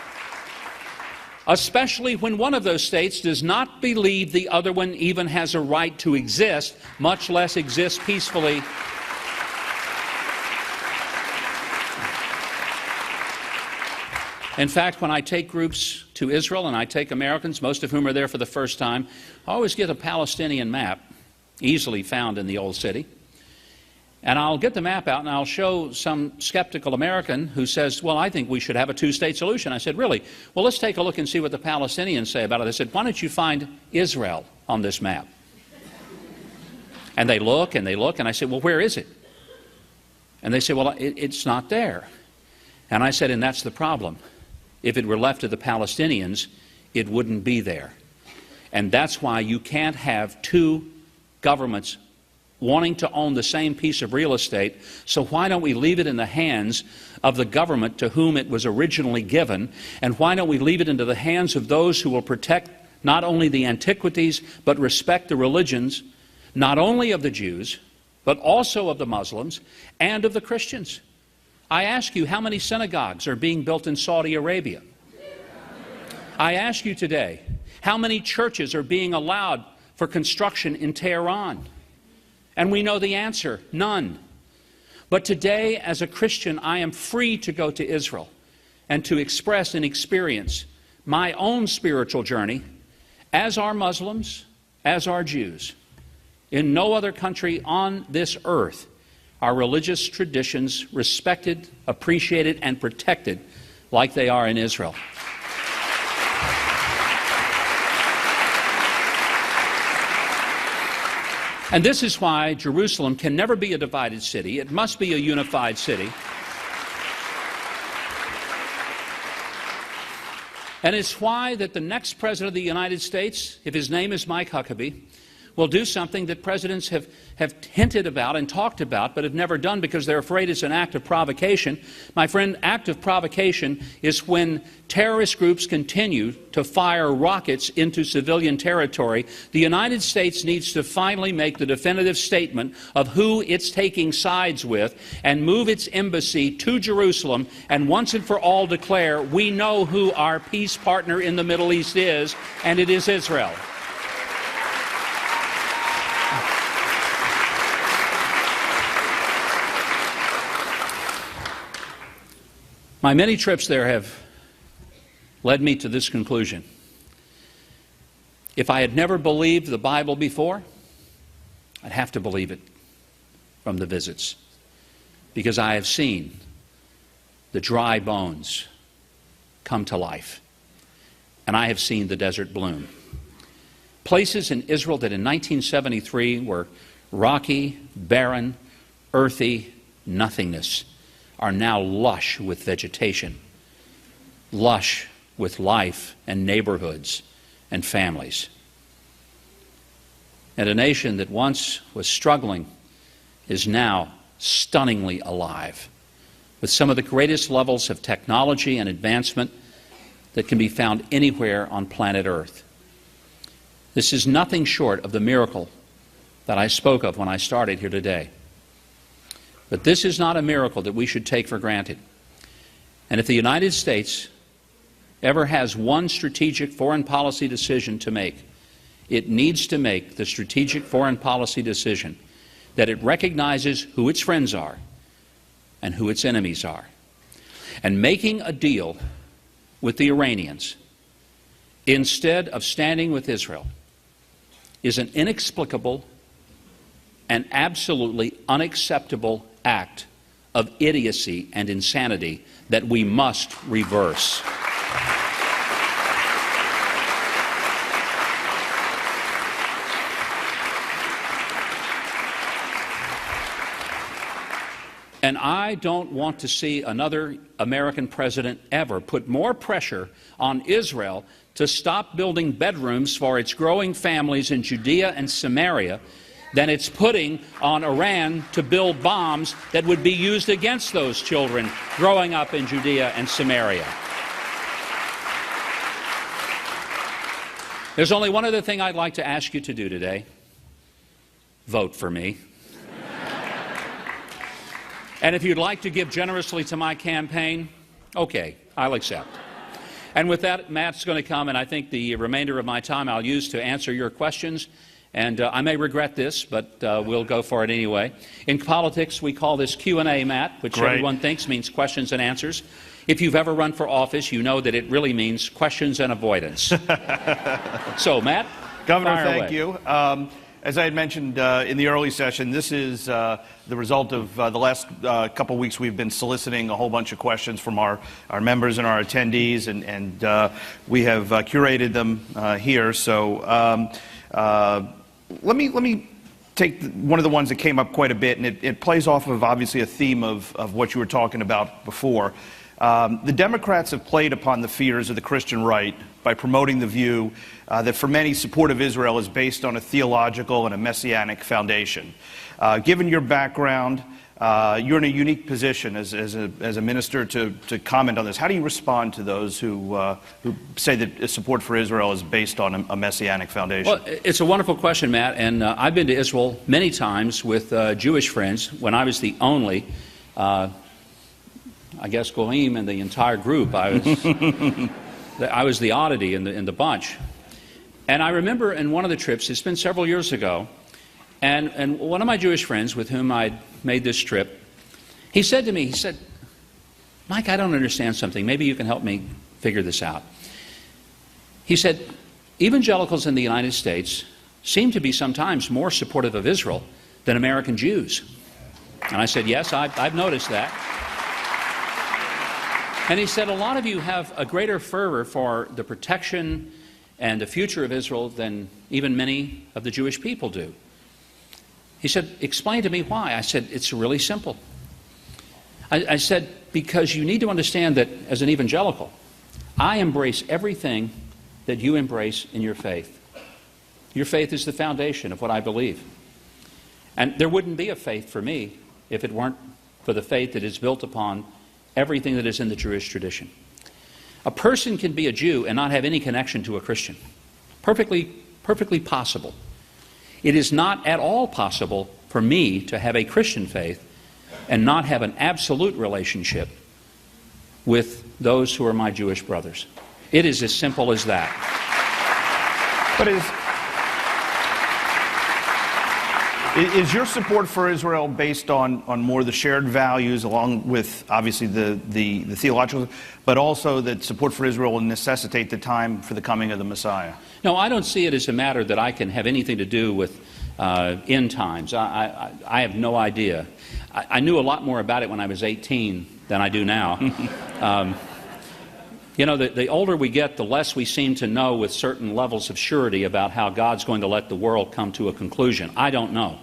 especially when one of those states does not believe the other one even has a right to exist, much less exist peacefully. In fact, when I take groups to Israel, and I take Americans, most of whom are there for the first time, I always get a Palestinian map, easily found in the old city. And I'll get the map out and I'll show some skeptical American who says, well, I think we should have a two-state solution. I said, really? Well, let's take a look and see what the Palestinians say about it. They said, why don't you find Israel on this map? And they look and they look, and I said, well, where is it? And they say, well, it's not there. And I said, and that's the problem. If it were left to the Palestinians, it wouldn't be there. And that's why you can't have two governments wanting to own the same piece of real estate. So why don't we leave it in the hands of the government to whom it was originally given? And why don't we leave it into the hands of those who will protect not only the antiquities, but respect the religions, not only of the Jews, but also of the Muslims and of the Christians? I ask you, how many synagogues are being built in Saudi Arabia? I ask you today, how many churches are being allowed for construction in Tehran? And we know the answer, none. But today, as a Christian, I am free to go to Israel and to express and experience my own spiritual journey, as are Muslims, as are Jews. In no other country on this earth are religious traditions respected, appreciated, and protected like they are in Israel. And this is why Jerusalem can never be a divided city. It must be a unified city. And it's why that the next President of the United States, if his name is Mike Huckabee, will do something that presidents have hinted about and talked about but have never done because they're afraid it's an act of provocation. My friend, act of provocation is when terrorist groups continue to fire rockets into civilian territory. The United States needs to finally make the definitive statement of who it's taking sides with and move its embassy to Jerusalem and once and for all declare we know who our peace partner in the Middle East is, and it is Israel. My many trips there have led me to this conclusion. If I had never believed the Bible before, I'd have to believe it from the visits, because I have seen the dry bones come to life, and I have seen the desert bloom. Places in Israel that in 1973 were rocky, barren, earthy nothingness are now lush with vegetation, lush with life and neighborhoods and families. And a nation that once was struggling is now stunningly alive, with some of the greatest levels of technology and advancement that can be found anywhere on planet Earth. This is nothing short of the miracle that I spoke of when I started here today. But this is not a miracle that we should take for granted. And if the United States ever has one strategic foreign policy decision to make, it needs to make the strategic foreign policy decision that it recognizes who its friends are and who its enemies are. And making a deal with the Iranians instead of standing with Israel is an inexplicable and absolutely unacceptable act of idiocy and insanity that we must reverse. And I don't want to see another American president ever put more pressure on Israel to stop building bedrooms for its growing families in Judea and Samaria than it's putting on Iran to build bombs that would be used against those children growing up in Judea and Samaria. There's only one other thing I'd like to ask you to do today. Vote for me. And if you'd like to give generously to my campaign, okay, I'll accept. And with that, Matt's going to come, and I think the remainder of my time I'll use to answer your questions. And I may regret this, but we'll go for it anyway. In politics, we call this Q&A, Matt, which everyone thinks means questions and answers. If you've ever run for office, you know that it really means questions and avoidance. So, Matt, Governor, fire away. thank you. As I had mentioned in the early session, this is the result of the last couple weeks. We've been soliciting a whole bunch of questions from our members and our attendees, and we have curated them here. So let me take one of the ones that came up quite a bit, and it plays off of obviously a theme of what you were talking about before. The Democrats have played upon the fears of the Christian right by promoting the view that for many, support of Israel is based on a theological and a messianic foundation. Given your background, you're in a unique position as a minister to comment on this. How do you respond to those who say that support for Israel is based on a messianic foundation? Well, it's a wonderful question, Matt, and I've been to Israel many times with Jewish friends when I was the only I guess Goyim and the entire group. I was the oddity in the bunch. And I remember in one of the trips, it's been several years ago, and one of my Jewish friends with whom I'd made this trip, he said to me, he said, Mike, I don't understand something. Maybe you can help me figure this out. He said, evangelicals in the United States seem to be sometimes more supportive of Israel than American Jews. And I said, yes, I've noticed that. And he said, a lot of you have a greater fervor for the protection and the future of Israel than even many of the Jewish people do. He said, explain to me why. I said, it's really simple. I said, because you need to understand that as an evangelical, I embrace everything that you embrace in your faith. Your faith is the foundation of what I believe. And there wouldn't be a faith for me if it weren't for the faith that is built upon everything that is in the Jewish tradition. A person can be a Jew and not have any connection to a Christian. Perfectly possible. It is not at all possible for me to have a Christian faith and not have an absolute relationship with those who are my Jewish brothers. It is as simple as that. But is your support for Israel based on more the shared values, along with obviously the theological, but also that support for Israel will necessitate the time for the coming of the Messiah? No, I don't see it as a matter that I can have anything to do with end times. I have no idea. I knew a lot more about it when I was 18 than I do now. You know, the older we get, the less we seem to know with certain levels of surety about how God's going to let the world come to a conclusion. I don't know.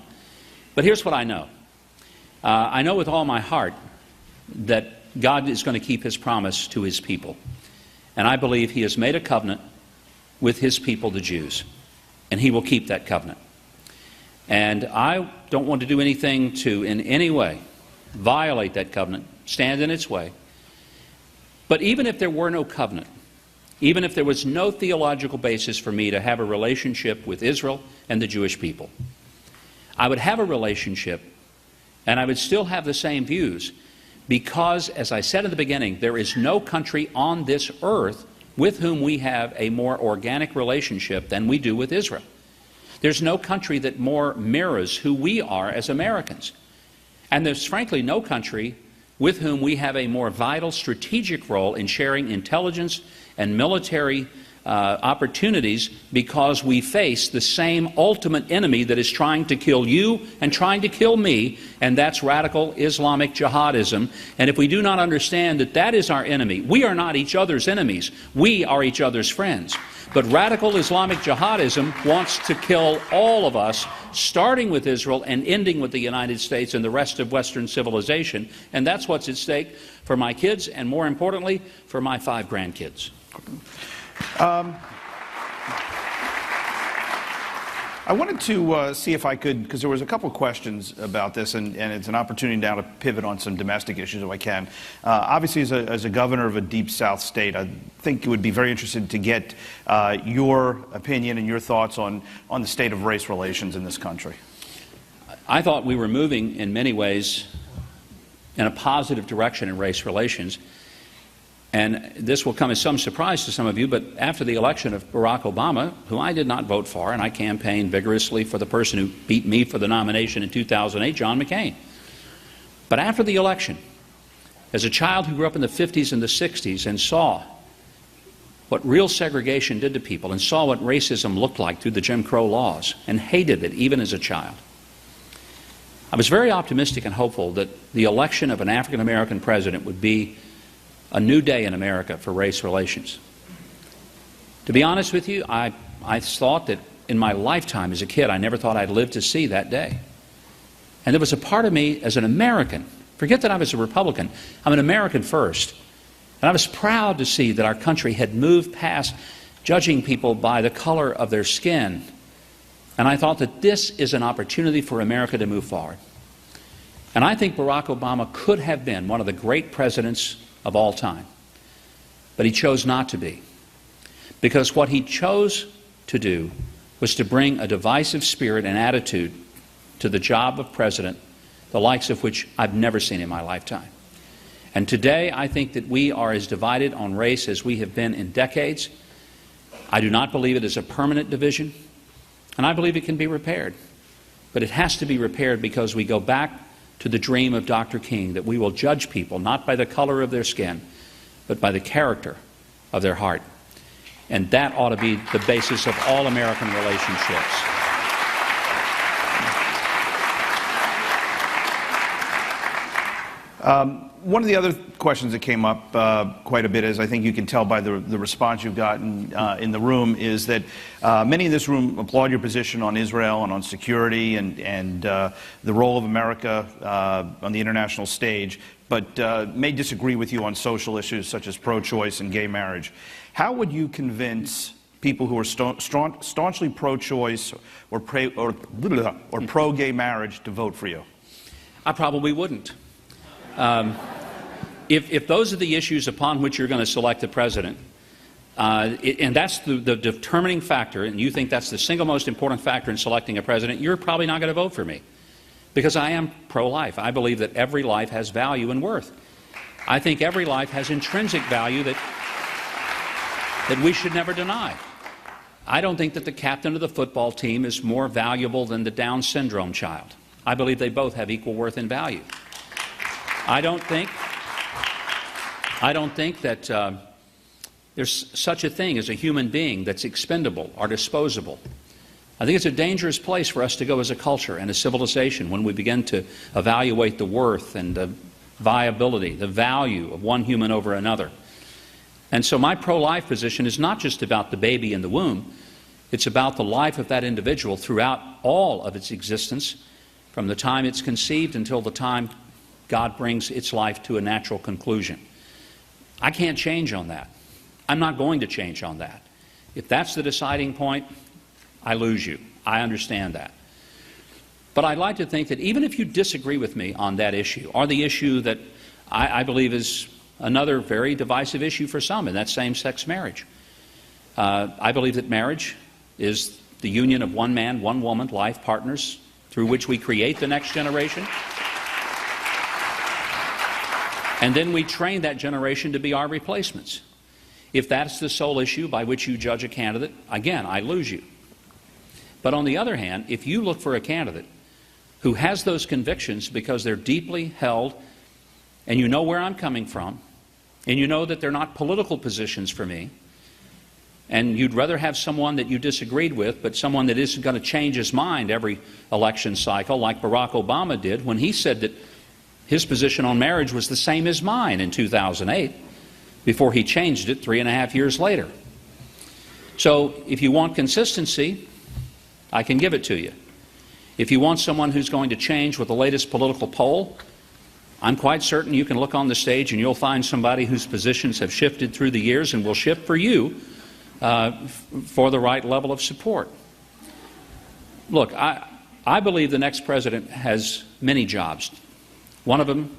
But here's what I know. I know with all my heart that God is going to keep His promise to His people. And I believe He has made a covenant with His people, the Jews. And He will keep that covenant. And I don't want to do anything to, in any way, violate that covenant, stand in its way. But even if there were no covenant, even if there was no theological basis for me to have a relationship with Israel and the Jewish people, I would have a relationship and I would still have the same views because, as I said in the beginning, there is no country on this earth with whom we have a more organic relationship than we do with Israel. There's no country that more mirrors who we are as Americans. And there's frankly no country with whom we have a more vital strategic role in sharing intelligence and military opportunities because we face the same ultimate enemy that is trying to kill you and trying to kill me, and that's radical Islamic jihadism. And if we do not understand that that is our enemy, we are not each other's enemies, we are each other's friends. But radical Islamic jihadism wants to kill all of us, starting with Israel and ending with the United States and the rest of Western civilization. And that's what's at stake for my kids and, more importantly, for my 5 grandkids. I wanted to see if I could, because there was a couple of questions about this, and it's an opportunity now to pivot on some domestic issues if I can. Obviously, as a governor of a deep South state, I think it would be very interested to get your opinion and your thoughts on the state of race relations in this country. I thought we were moving in many ways in a positive direction in race relations. And this will come as some surprise to some of you, but after the election of Barack Obama, who I did not vote for, and I campaigned vigorously for the person who beat me for the nomination in 2008, John McCain. But after the election, as a child who grew up in the 50s and the 60s and saw what real segregation did to people and saw what racism looked like through the Jim Crow laws and hated it even as a child, I was very optimistic and hopeful that the election of an African American president would be a new day in America for race relations. To be honest with you, I thought that in my lifetime as a kid, I never thought I'd live to see that day. And there was a part of me as an American, forget that I was a Republican, I'm an American first. And I was proud to see that our country had moved past judging people by the color of their skin. And I thought that this is an opportunity for America to move forward. And I think Barack Obama could have been one of the great presidents of all time. But he chose not to be. Because what he chose to do was to bring a divisive spirit and attitude to the job of president, the likes of which I've never seen in my lifetime. And today, I think that we are as divided on race as we have been in decades. I do not believe it is a permanent division, and I believe it can be repaired. But it has to be repaired because we go back to the dream of Dr. King that we will judge people not by the color of their skin, but by the character of their heart. And that ought to be the basis of all American relationships. One of the other questions that came up quite a bit, as I think you can tell by the response you've gotten in the room, is that many in this room applaud your position on Israel and on security and the role of America on the international stage. but may disagree with you on social issues such as pro-choice and gay marriage. How would you convince people who are staunchly pro-choice or pro-gay marriage to vote for you? I probably wouldn't. If those are the issues upon which you're going to select the president, and that's the determining factor, and you think that's the single most important factor in selecting a president, you're probably not going to vote for me. Because I am pro-life. I believe that every life has value and worth. I think every life has intrinsic value that we should never deny. I don't think that the captain of the football team is more valuable than the Down syndrome child. I believe they both have equal worth and value. I don't think that there's such a thing as a human being that's expendable or disposable. I think it's a dangerous place for us to go as a culture and a civilization when we begin to evaluate the worth and the viability, the value of one human over another. And so my pro-life position is not just about the baby in the womb. It's about the life of that individual throughout all of its existence, from the time it's conceived until the time God brings its life to a natural conclusion. I can't change on that. I'm not going to change on that. If that's the deciding point, I lose you. I understand that. But I'd like to think that even if you disagree with me on that issue, or the issue that I believe is another very divisive issue for some, and that's same-sex marriage. I believe that marriage is the union of one man, one woman, life partners, through which we create the next generation. And then we train that generation to be our replacements. If that's the sole issue by which you judge a candidate, again, I lose you. But on the other hand, if you look for a candidate who has those convictions because they're deeply held, and you know where I'm coming from, and you know that they're not political positions for me, and you'd rather have someone that you disagreed with, but someone that isn't going to change his mind every election cycle, like Barack Obama did when he said that his position on marriage was the same as mine in 2008, before he changed it 3.5 years later. So if you want consistency, I can give it to you. If you want someone who's going to change with the latest political poll, I'm quite certain you can look on the stage and you'll find somebody whose positions have shifted through the years and will shift for you for the right level of support. Look, I believe the next president has many jobs. One of them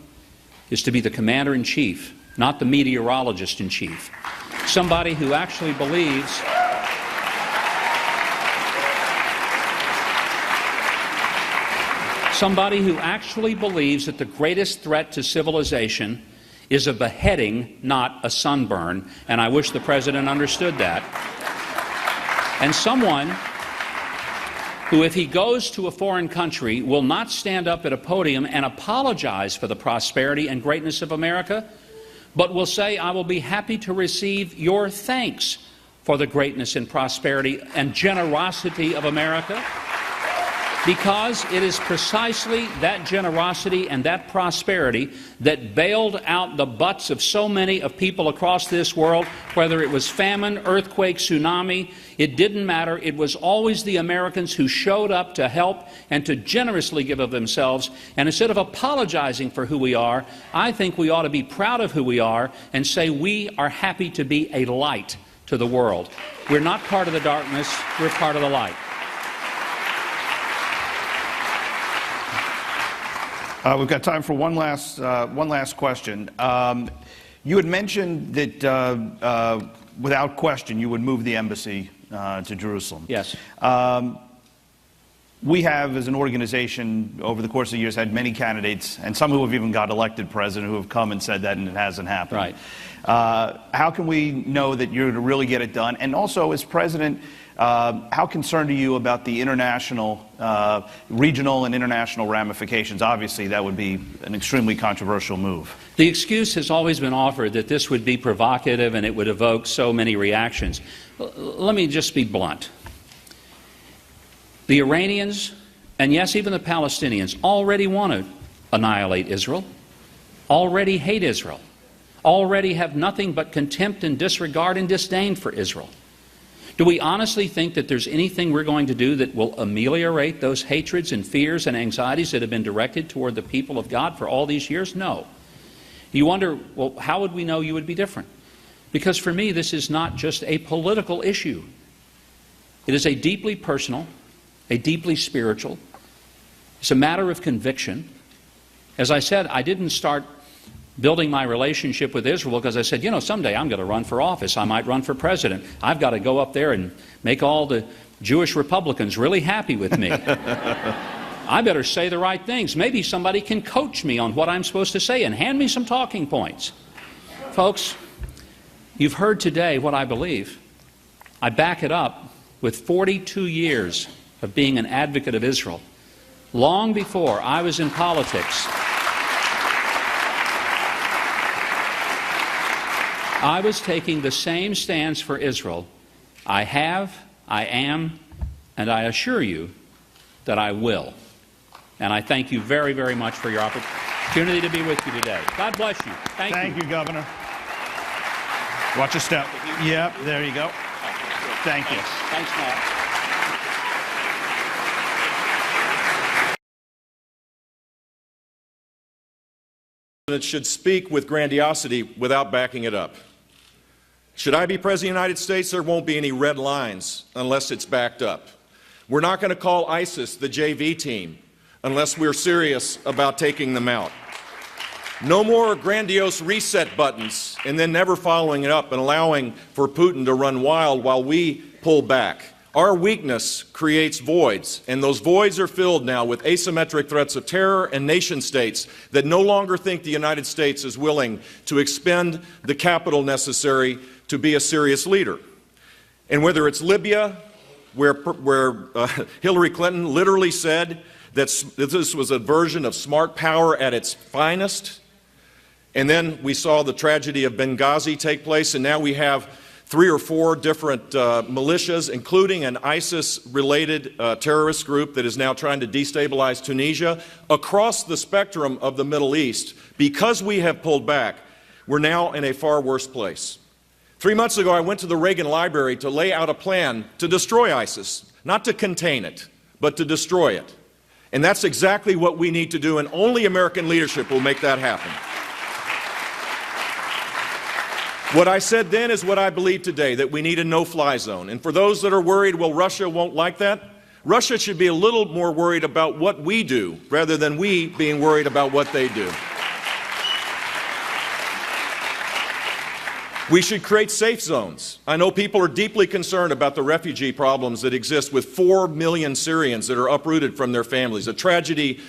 is to be the commander-in-chief, not the meteorologist-in-chief. Somebody who actually believes that the greatest threat to civilization is a beheading, not a sunburn, and I wish the president understood that. And someone who, if he goes to a foreign country, will not stand up at a podium and apologize for the prosperity and greatness of America, but will say, I will be happy to receive your thanks for the greatness and prosperity and generosity of America. Because it is precisely that generosity and that prosperity that bailed out the butts of so many of people across this world, whether it was famine, earthquake, tsunami, it didn't matter. It was always the Americans who showed up to help and to generously give of themselves. And instead of apologizing for who we are, I think we ought to be proud of who we are and say we are happy to be a light to the world. We're not part of the darkness, we're part of the light. We've got time for one last question. You had mentioned that without question you would move the embassy to Jerusalem. Yes. We have, as an organization, over the course of the years, had many candidates, and some who have even got elected president, who have come and said that, and it hasn't happened. Right. How can we know that you're going to really get it done? And also, as president, how concerned are you about the international, regional and international ramifications? Obviously, that would be an extremely controversial move. The excuse has always been offered that this would be provocative and it would evoke so many reactions. Let me just be blunt. The Iranians, and yes, even the Palestinians, already want to annihilate Israel, already hate Israel, already have nothing but contempt and disregard and disdain for Israel. Do we honestly think that there's anything we're going to do that will ameliorate those hatreds and fears and anxieties that have been directed toward the people of God for all these years? No. You wonder, well, how would we know you would be different? Because for me, this is not just a political issue. It is a deeply personal, a deeply spiritual. It's a matter of conviction. As I said, I didn't start building my relationship with Israel because I said, you know, someday I'm going to run for office. I might run for president. I've got to go up there and make all the Jewish Republicans really happy with me. I better say the right things. Maybe somebody can coach me on what I'm supposed to say and hand me some talking points. Folks, you've heard today what I believe. I back it up with 42 years of being an advocate of Israel. Long before I was in politics, I was taking the same stance for Israel. I have, I am, and I assure you that I will. And I thank you very, very much for your opportunity to be with you today. God bless you. Thank you, Governor. Watch your step. Yep, there you go. Thank you. Thanks, Matt. President should speak with grandiosity without backing it up. Should I be President of the United States, there won't be any red lines unless it's backed up. We're not going to call ISIS the JV team unless we're serious about taking them out. No more grandiose reset buttons and then never following it up and allowing for Putin to run wild while we pull back. Our weakness creates voids, and those voids are filled now with asymmetric threats of terror and nation states that no longer think the United States is willing to expend the capital necessary to be a serious leader. And whether it's Libya, where Hillary Clinton literally said that this was a version of smart power at its finest, and then we saw the tragedy of Benghazi take place, and now we have 3 or 4 different militias, including an ISIS-related terrorist group that is now trying to destabilize Tunisia. Across the spectrum of the Middle East, because we have pulled back, we're now in a far worse place. 3 months ago, I went to the Reagan Library to lay out a plan to destroy ISIS, not to contain it, but to destroy it. And that's exactly what we need to do, and only American leadership will make that happen. What I said then is what I believe today, that we need a no-fly zone. And for those that are worried, well, Russia won't like that, Russia should be a little more worried about what we do rather than we being worried about what they do. We should create safe zones. I know people are deeply concerned about the refugee problems that exist with 4 million Syrians that are uprooted from their families, a tragedy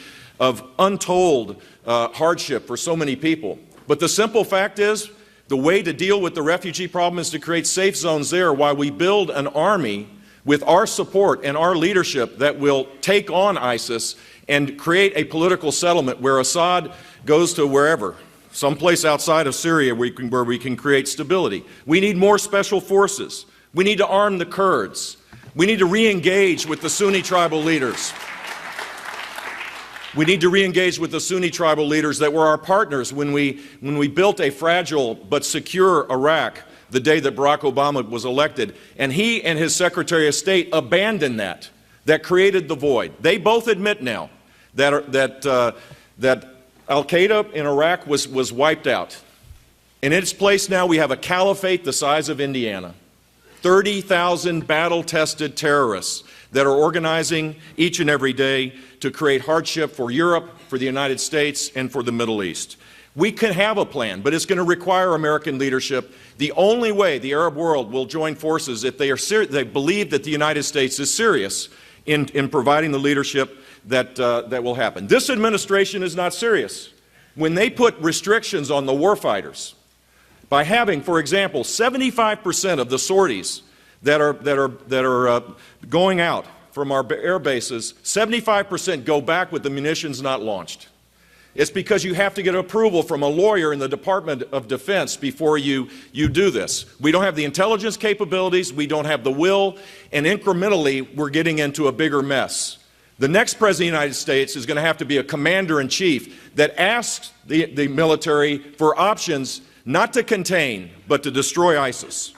of untold hardship for so many people. But the simple fact is, the way to deal with the refugee problem is to create safe zones there while we build an army with our support and our leadership that will take on ISIS and create a political settlement where Assad goes to wherever, someplace outside of Syria where we can create stability. We need more special forces. We need to arm the Kurds. We need to re-engage with the Sunni tribal leaders. We need to re-engage with the Sunni tribal leaders that were our partners when we built a fragile but secure Iraq the day that Barack Obama was elected. And he and his Secretary of State abandoned that. That created the void. They both admit now that Al-Qaeda in Iraq was wiped out. In its place now we have a caliphate the size of Indiana. 30,000 battle-tested terrorists that are organizing each and every day to create hardship for Europe, for the United States, and for the Middle East. We can have a plan, but it's going to require American leadership. The only way the Arab world will join forces if they believe that the United States is serious in providing the leadership that will happen. This administration is not serious. When they put restrictions on the warfighters, by having, for example, 75% of the sorties that are going out from our air bases, 75% go back with the munitions not launched. It's because you have to get approval from a lawyer in the Department of Defense before you do this. We don't have the intelligence capabilities, we don't have the will, and incrementally we're getting into a bigger mess. The next President of the United States is going to have to be a commander-in-chief that asks the military for options not to contain, but to destroy ISIS.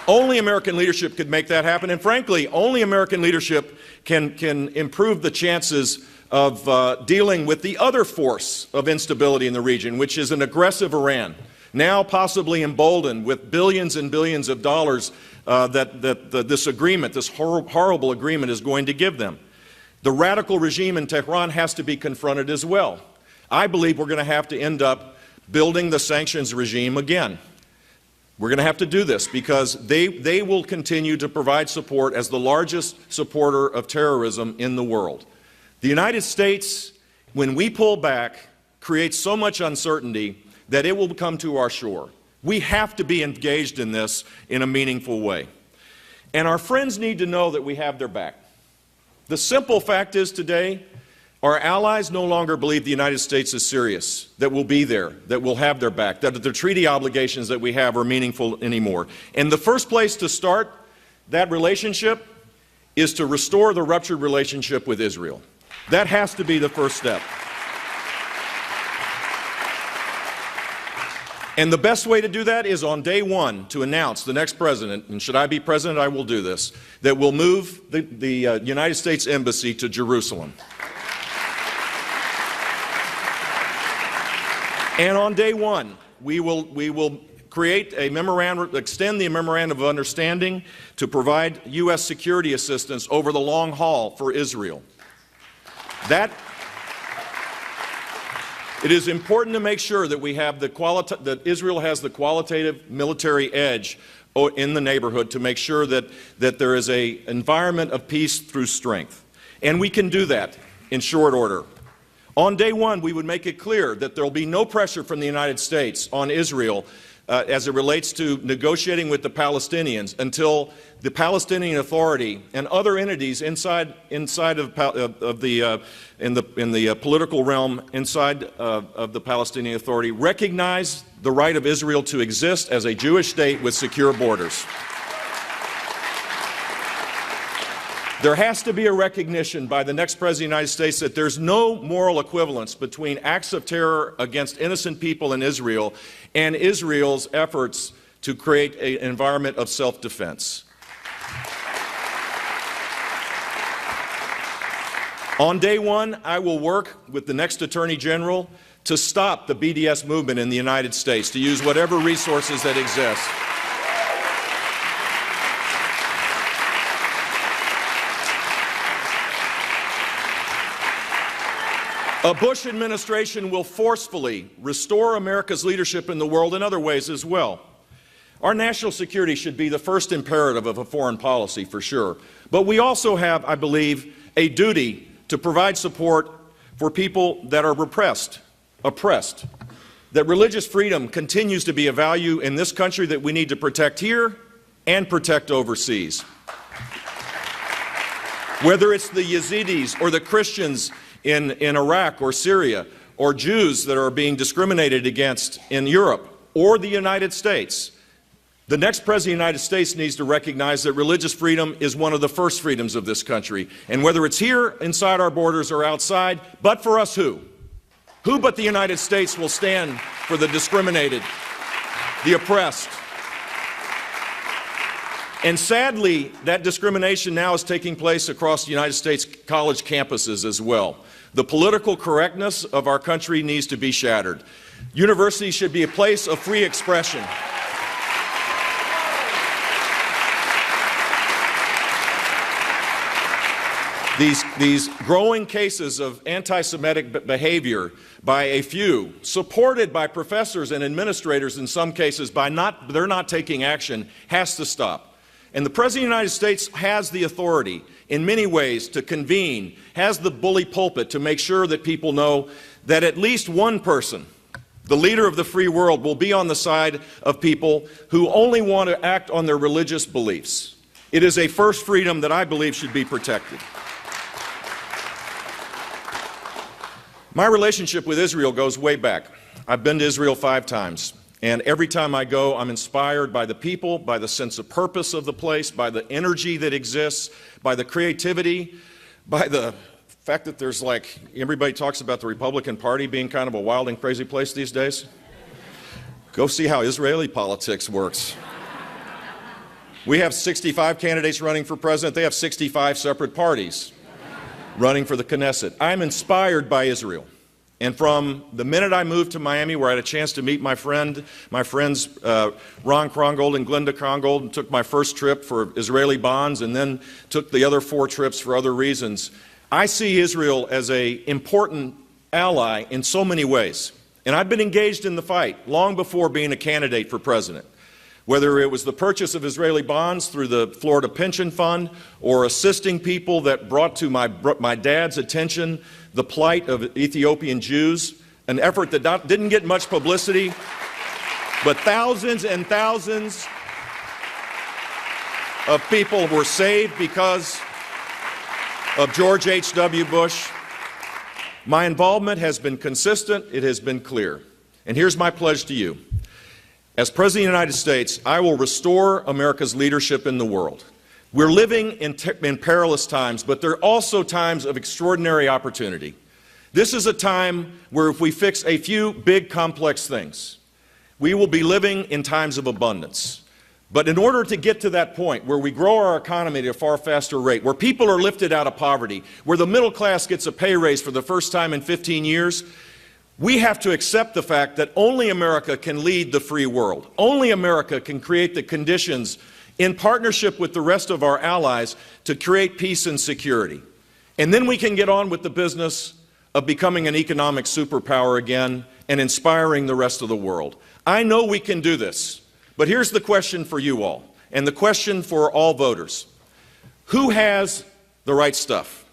Only American leadership could make that happen, and frankly, only American leadership can improve the chances of dealing with the other force of instability in the region, which is an aggressive Iran, now possibly emboldened with billions and billions of dollars this agreement, this horrible agreement, is going to give them. The radical regime in Tehran has to be confronted as well. I believe we're going to have to end up building the sanctions regime again. We're going to have to do this because they will continue to provide support as the largest supporter of terrorism in the world. The United States, when we pull back, creates so much uncertainty that it will come to our shore. We have to be engaged in this in a meaningful way. And our friends need to know that we have their back. The simple fact is today, our allies no longer believe the United States is serious, that we'll be there, that we'll have their back, that the treaty obligations that we have are meaningful anymore. And the first place to start that relationship is to restore the ruptured relationship with Israel. That has to be the first step. And the best way to do that is on day one to announce the next president, and should I be president, I will do this, that will move the United States Embassy to Jerusalem. And on day one, we will create a memorandum, extend the memorandum of understanding to provide U.S. security assistance over the long haul for Israel. It is important to make sure that we have that Israel has the qualitative military edge in the neighborhood to make sure that there is an environment of peace through strength. And we can do that in short order. On day one, we would make it clear that there will be no pressure from the United States on Israel as it relates to negotiating with the Palestinians until the Palestinian Authority and other entities inside of the political realm inside of the Palestinian Authority recognize the right of Israel to exist as a Jewish state with secure borders. There has to be a recognition by the next President of the United States that there's no moral equivalence between acts of terror against innocent people in Israel and Israel's efforts to create an environment of self-defense. On day one, I will work with the next Attorney General to stop the BDS movement in the United States, to use whatever resources that exist. A Bush administration will forcefully restore America's leadership in the world in other ways as well. Our national security should be the first imperative of a foreign policy, for sure. But we also have, I believe, a duty to provide support for people that are oppressed. That religious freedom continues to be a value in this country that we need to protect here and protect overseas. Whether it's the Yazidis or the Christians in Iraq or Syria, or Jews that are being discriminated against in Europe or the United States, the next President of the United States needs to recognize that religious freedom is one of the first freedoms of this country. And whether it's here, inside our borders, or outside, but for us who? Who but the United States will stand for the discriminated, the oppressed? And sadly, that discrimination now is taking place across the United States college campuses as well. The political correctness of our country needs to be shattered. Universities should be a place of free expression. These growing cases of anti-Semitic behavior by a few, supported by professors and administrators in some cases by they're not taking action, has to stop. And the President of the United States has the authority in many ways to convene, has the bully pulpit to make sure that people know that at least one person, the leader of the free world, will be on the side of people who only want to act on their religious beliefs. It is a first freedom that I believe should be protected. My relationship with Israel goes way back. I've been to Israel 5 times. And every time I go, I'm inspired by the people, by the sense of purpose of the place, by the energy that exists, by the creativity, by the fact that there's everybody talks about the Republican Party being kind of a wild and crazy place these days. Go see how Israeli politics works. We have 65 candidates running for president. They have 65 separate parties running for the Knesset. I'm inspired by Israel. And from the minute I moved to Miami, where I had a chance to meet my friends, Ron Krongold and Glenda Krongold, and took my first trip for Israeli bonds and then took the other 4 trips for other reasons, I see Israel as an important ally in so many ways. And I've been engaged in the fight long before being a candidate for president. Whether it was the purchase of Israeli bonds through the Florida Pension Fund or assisting people that brought to my dad's attention the plight of Ethiopian Jews, an effort that didn't get much publicity, but thousands and thousands of people were saved because of George H.W. Bush. My involvement has been consistent, it has been clear. And here's my pledge to you. As President of the United States, I will restore America's leadership in the world. We're living in perilous times, but there are also times of extraordinary opportunity. This is a time where if we fix a few big, complex things, we will be living in times of abundance. But in order to get to that point where we grow our economy at a far faster rate, where people are lifted out of poverty, where the middle class gets a pay raise for the first time in 15 years, we have to accept the fact that only America can lead the free world. Only America can create the conditions in partnership with the rest of our allies to create peace and security. And then we can get on with the business of becoming an economic superpower again and inspiring the rest of the world. I know we can do this, but here's the question for you all, and the question for all voters. Who has the right stuff?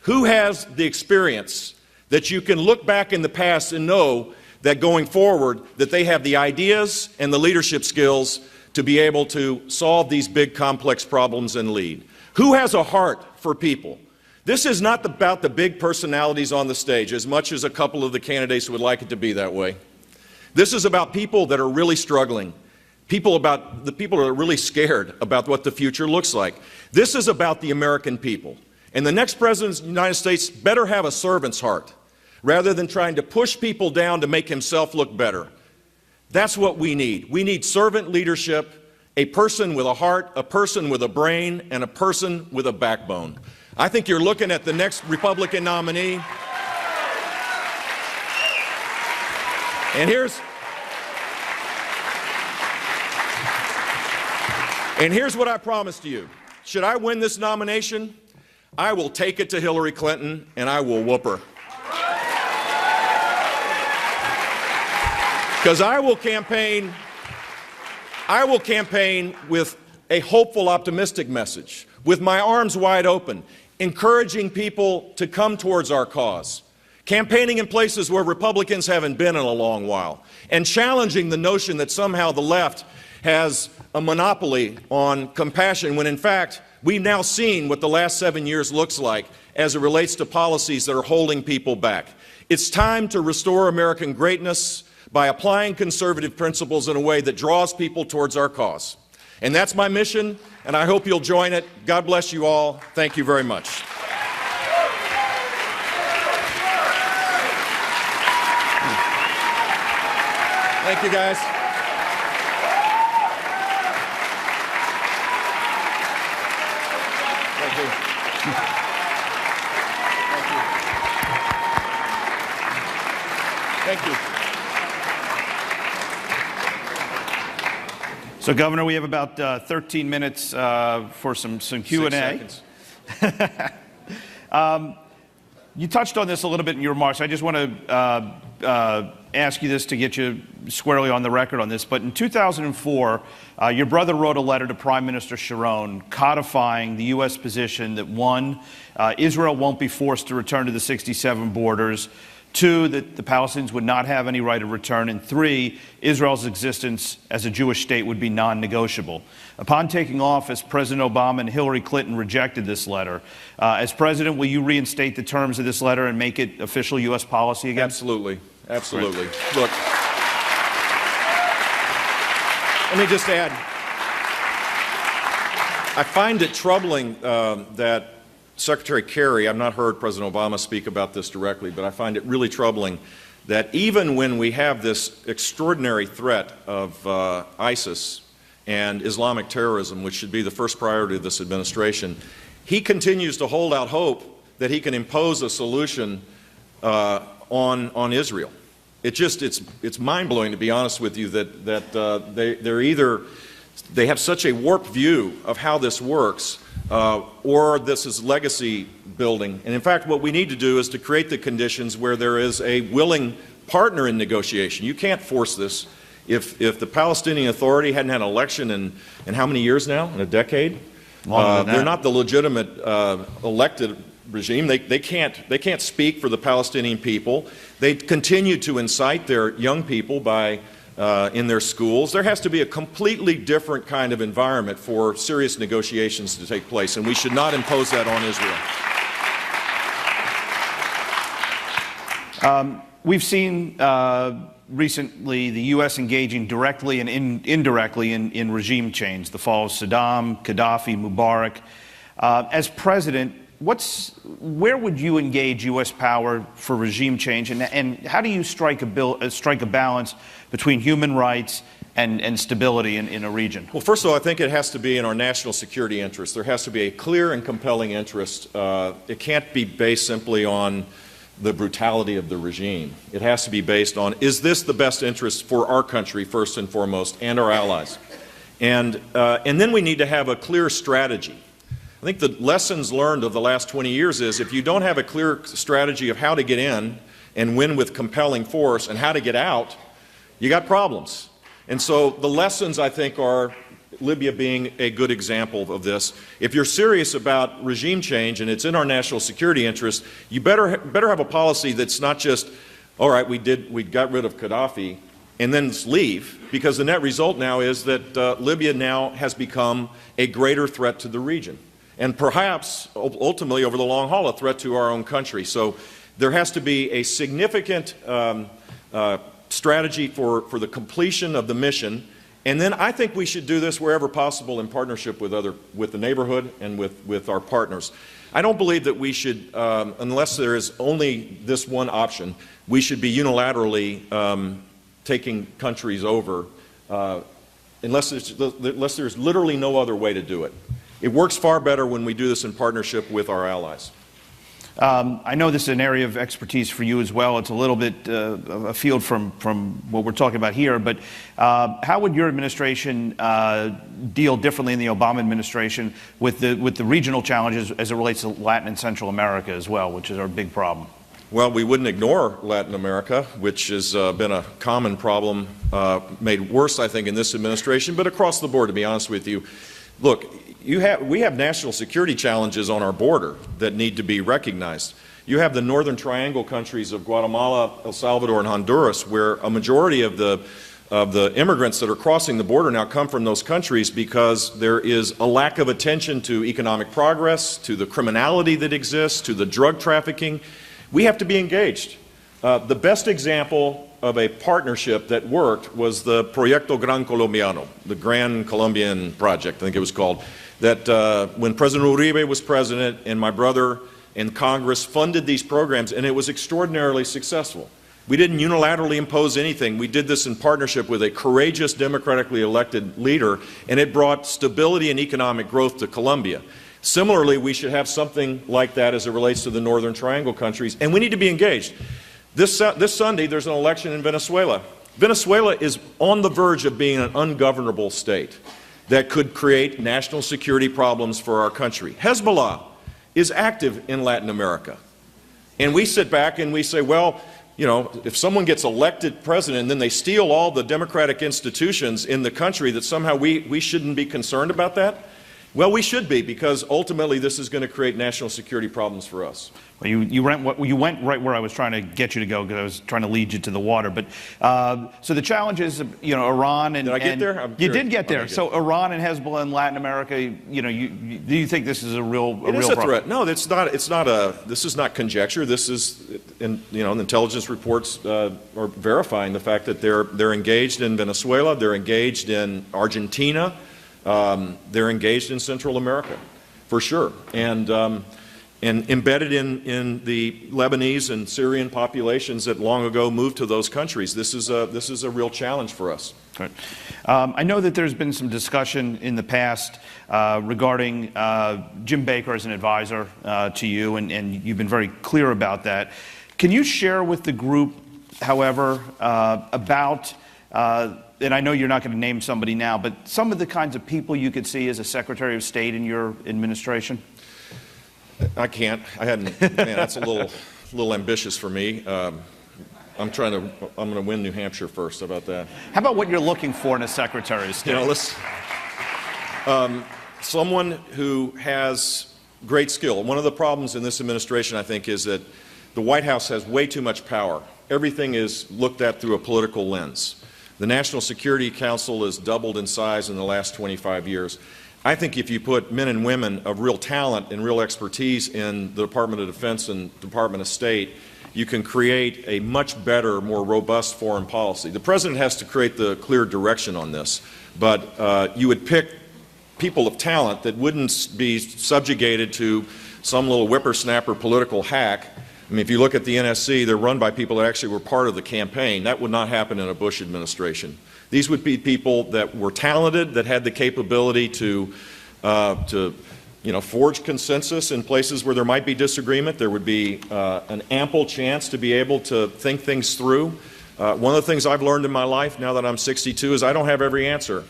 Who has the experience that you can look back in the past and know that going forward that they have the ideas and the leadership skills to be able to solve these big complex problems and lead? Who has a heart for people? This is not about the big personalities on the stage, as much as a couple of the candidates would like it to be that way. This is about people that are really struggling, people that are really scared about what the future looks like. This is about the American people. And the next president of the United States better have a servant's heart, rather than trying to push people down to make himself look better. That's what we need. We need servant leadership, a person with a heart, a person with a brain, and a person with a backbone. I think you're looking at the next Republican nominee. And here's what I promise to you. Should I win this nomination, I will take it to Hillary Clinton and I will whoop her. Because I will campaign with a hopeful, optimistic message, with my arms wide open, encouraging people to come towards our cause, campaigning in places where Republicans haven't been in a long while, and challenging the notion that somehow the left has a monopoly on compassion, when in fact we've now seen what the last 7 years looks like as it relates to policies that are holding people back. It's time to restore American greatness by applying conservative principles in a way that draws people towards our cause. And that's my mission, and I hope you'll join it. God bless you all. Thank you very much. Thank you, guys. Thank you. Thank you. So, Governor, we have about 13 minutes for some Q&A. 6 seconds. You touched on this a little bit in your remarks. I just want to ask you this to get you squarely on the record on this. But in 2004, your brother wrote a letter to Prime Minister Sharon codifying the U.S. position that, one, Israel won't be forced to return to the 67 borders, two, that the Palestinians would not have any right of return, and three, Israel's existence as a Jewish state would be non-negotiable. Upon taking office, President Obama and Hillary Clinton rejected this letter. As president, will you reinstate the terms of this letter and make it official U.S. policy again? Absolutely. Absolutely. Right. Look, let me just add, I find it troubling that Secretary Kerry, I've not heard President Obama speak about this directly, but I find it really troubling that even when we have this extraordinary threat of ISIS and Islamic terrorism, which should be the first priority of this administration, he continues to hold out hope that he can impose a solution on Israel. It's mind-blowing, to be honest with you, that they have such a warped view of how this works, or this is legacy building. And in fact, what we need to do is to create the conditions where there is a willing partner in negotiation. You can't force this. If the Palestinian Authority hadn't had an election in how many years now? In a decade? They're not the legitimate elected regime. They can't speak for the Palestinian people. They continue to incite their young people by in their schools. There has to be a completely different kind of environment for serious negotiations to take place, and we should not impose that on Israel. We've seen recently the U.S. engaging directly and indirectly in regime change, the fall of Saddam, Gaddafi, Mubarak. As president, where would you engage U.S. power for regime change, and how do you strike a balance between human rights and stability in a region? Well, first of all, I think it has to be in our national security interest. There has to be a clear and compelling interest. It can't be based simply on the brutality of the regime. It has to be based on, is this the best interest for our country, first and foremost, and our allies? And then we need to have a clear strategy. I think the lessons learned of the last 20 years is if you don't have a clear strategy of how to get in and win with compelling force and how to get out, you got problems. And so the lessons, I think, are Libya being a good example of this. If you're serious about regime change and it's in our national security interest, you better have a policy that's not just, all right, we got rid of Gaddafi and then leave, because the net result now is that Libya now has become a greater threat to the region, and perhaps ultimately over the long haul a threat to our own country. So there has to be a significant strategy for the completion of the mission. And then I think we should do this wherever possible in partnership with the neighborhood and with our partners. I don't believe that we should, unless there is only this one option, we should be unilaterally taking countries over, unless there's literally no other way to do it. It works far better when we do this in partnership with our allies. I know this is an area of expertise for you as well. It's a little bit afield from what we're talking about here, but how would your administration deal differently in the Obama administration with the regional challenges as it relates to Latin and Central America as well, which is our big problem? Well, we wouldn't ignore Latin America, which has been a common problem, made worse, I think, in this administration, but across the board, to be honest with you. Look, we have national security challenges on our border that need to be recognized. You have the Northern Triangle countries of Guatemala, El Salvador, and Honduras, where a majority of the immigrants that are crossing the border now come from those countries because there is a lack of attention to economic progress, to the criminality that exists, to the drug trafficking. We have to be engaged. The best example of a partnership that worked was the Proyecto Gran Colombiano, the Grand Colombian Project, I think it was called, that when President Uribe was president and my brother and Congress funded these programs, and it was extraordinarily successful. We didn't unilaterally impose anything. We did this in partnership with a courageous, democratically elected leader, and it brought stability and economic growth to Colombia. Similarly, we should have something like that as it relates to the Northern Triangle countries, and we need to be engaged. This Sunday, there's an election in Venezuela. Venezuela is on the verge of being an ungovernable state that could create national security problems for our country. Hezbollah is active in Latin America. And we sit back and we say, well, you know, if someone gets elected president and then they steal all the democratic institutions in the country, that somehow we shouldn't be concerned about that? Well, we should be, because ultimately this is going to create national security problems for us. Well, you went right where I was trying to get you to go, because I was trying to lead you to the water. But so the challenge is, you know, Iran and... Did I get there? You did get there. Okay, so Iran and Hezbollah in Latin America, you know, do you think this is a real problem? It is a threat. No, it's not. This is not conjecture. This is, you know, the intelligence reports are verifying the fact that they're engaged in Venezuela, they're engaged in Argentina, they're engaged in Central America, for sure. And and embedded in the Lebanese and Syrian populations that long ago moved to those countries. This is a real challenge for us. Right. I know that there's been some discussion in the past regarding Jim Baker as an advisor to you, and you've been very clear about that. Can you share with the group, however, about, and I know you're not going to name somebody now, but some of the kinds of people you could see as a Secretary of State in your administration? I can't. I hadn't. Man, that's a little ambitious for me. I'm going to win New Hampshire first. How about that? How about what you're looking for in a Secretary of State? You know, someone who has great skill. One of the problems in this administration, I think, is that the White House has way too much power. Everything is looked at through a political lens. The National Security Council has doubled in size in the last 25 years. I think if you put men and women of real talent and real expertise in the Department of Defense and Department of State, you can create a much better, more robust foreign policy. The President has to create the clear direction on this, but you would pick people of talent that wouldn't be subjugated to some little whippersnapper political hack. I mean, if you look at the NSC, they're run by people that actually were part of the campaign. That would not happen in a Bush administration. These would be people that were talented, that had the capability to forge consensus in places where there might be disagreement. There would be an ample chance to be able to think things through. One of the things I've learned in my life now that I'm 62 is I don't have every answer.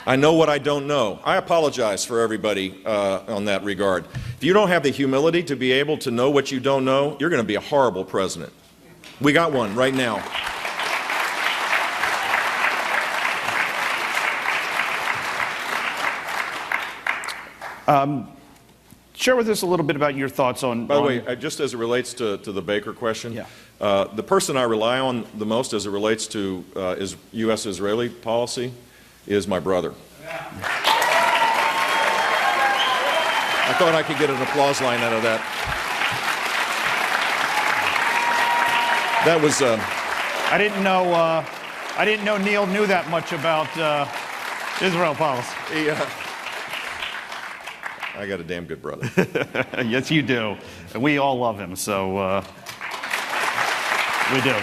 I know what I don't know. I apologize for everybody on that regard. If you don't have the humility to be able to know what you don't know, you're going to be a horrible president. We got one right now. Share with us a little bit about your thoughts on... By the way, just as it relates to the Baker question, the person I rely on the most as it relates to U.S.-Israeli policy is my brother. I thought I could get an applause line out of that. That was... I didn't know Neil knew that much about Israel policy. I got a damn good brother. Yes, you do. And we all love him, so we do.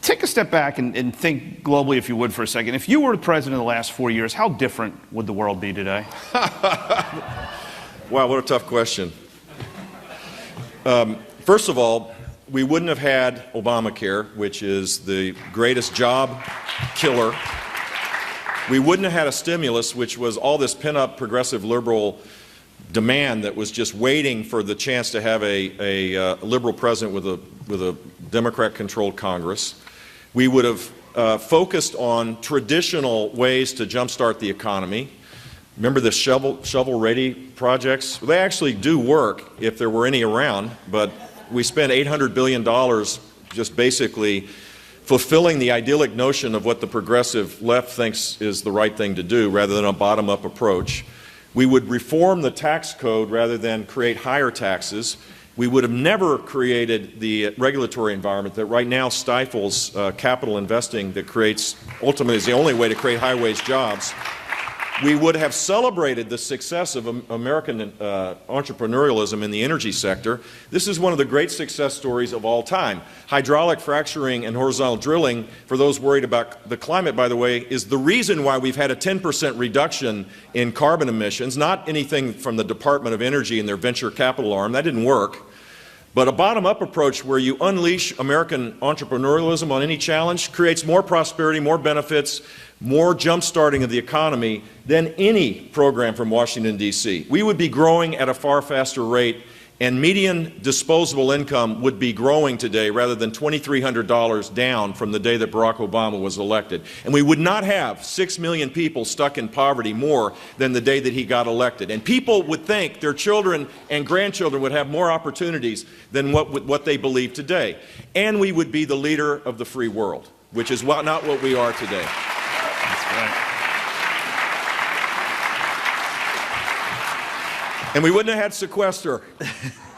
Take a step back and think globally, if you would, for a second. If you were the president of the last 4 years, how different would the world be today? Wow, what a tough question. First of all, we wouldn't have had Obamacare, which is the greatest job killer. We wouldn't have had a stimulus, which was all this pent-up progressive liberal demand that was just waiting for the chance to have a liberal president with a Democrat-controlled Congress. We would have focused on traditional ways to jumpstart the economy. Remember the shovel-ready projects? They actually do work if there were any around, but we spent $800 billion just basically fulfilling the idyllic notion of what the progressive left thinks is the right thing to do rather than a bottom-up approach. We would reform the tax code rather than create higher taxes. We would have never created the regulatory environment that right now stifles capital investing that creates, ultimately is the only way to create high-wage jobs. We would have celebrated the success of American entrepreneurialism in the energy sector. This is one of the great success stories of all time. Hydraulic fracturing and horizontal drilling, for those worried about the climate, by the way, is the reason why we've had a 10% reduction in carbon emissions, not anything from the Department of Energy and their venture capital arm. That didn't work. But a bottom-up approach where you unleash American entrepreneurialism on any challenge creates more prosperity, more benefits, more jump-starting of the economy than any program from Washington, D.C. We would be growing at a far faster rate, and median disposable income would be growing today rather than $2,300 down from the day that Barack Obama was elected. And we would not have 6 million people stuck in poverty more than the day that he got elected. And people would think their children and grandchildren would have more opportunities than what they believe today. And we would be the leader of the free world, which is not what we are today. And we wouldn't have had sequester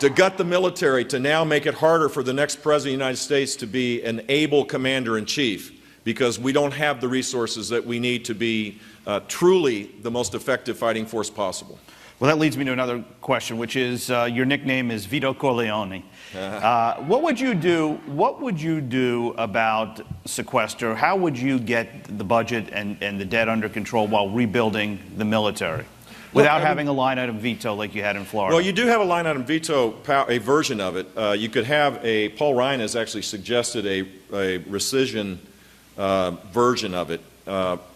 to gut the military to now make it harder for the next president of the United States to be an able commander-in-chief because we don't have the resources that we need to be truly the most effective fighting force possible. Well, that leads me to another question, which is your nickname is Vito Corleone. What would you do? What would you do about sequester? How would you get the budget and the debt under control while rebuilding the military, without having a line item veto like you had in Florida? Well, you do have a line item veto, a version of it. You could have a. Paul Ryan has actually suggested a rescission version of it,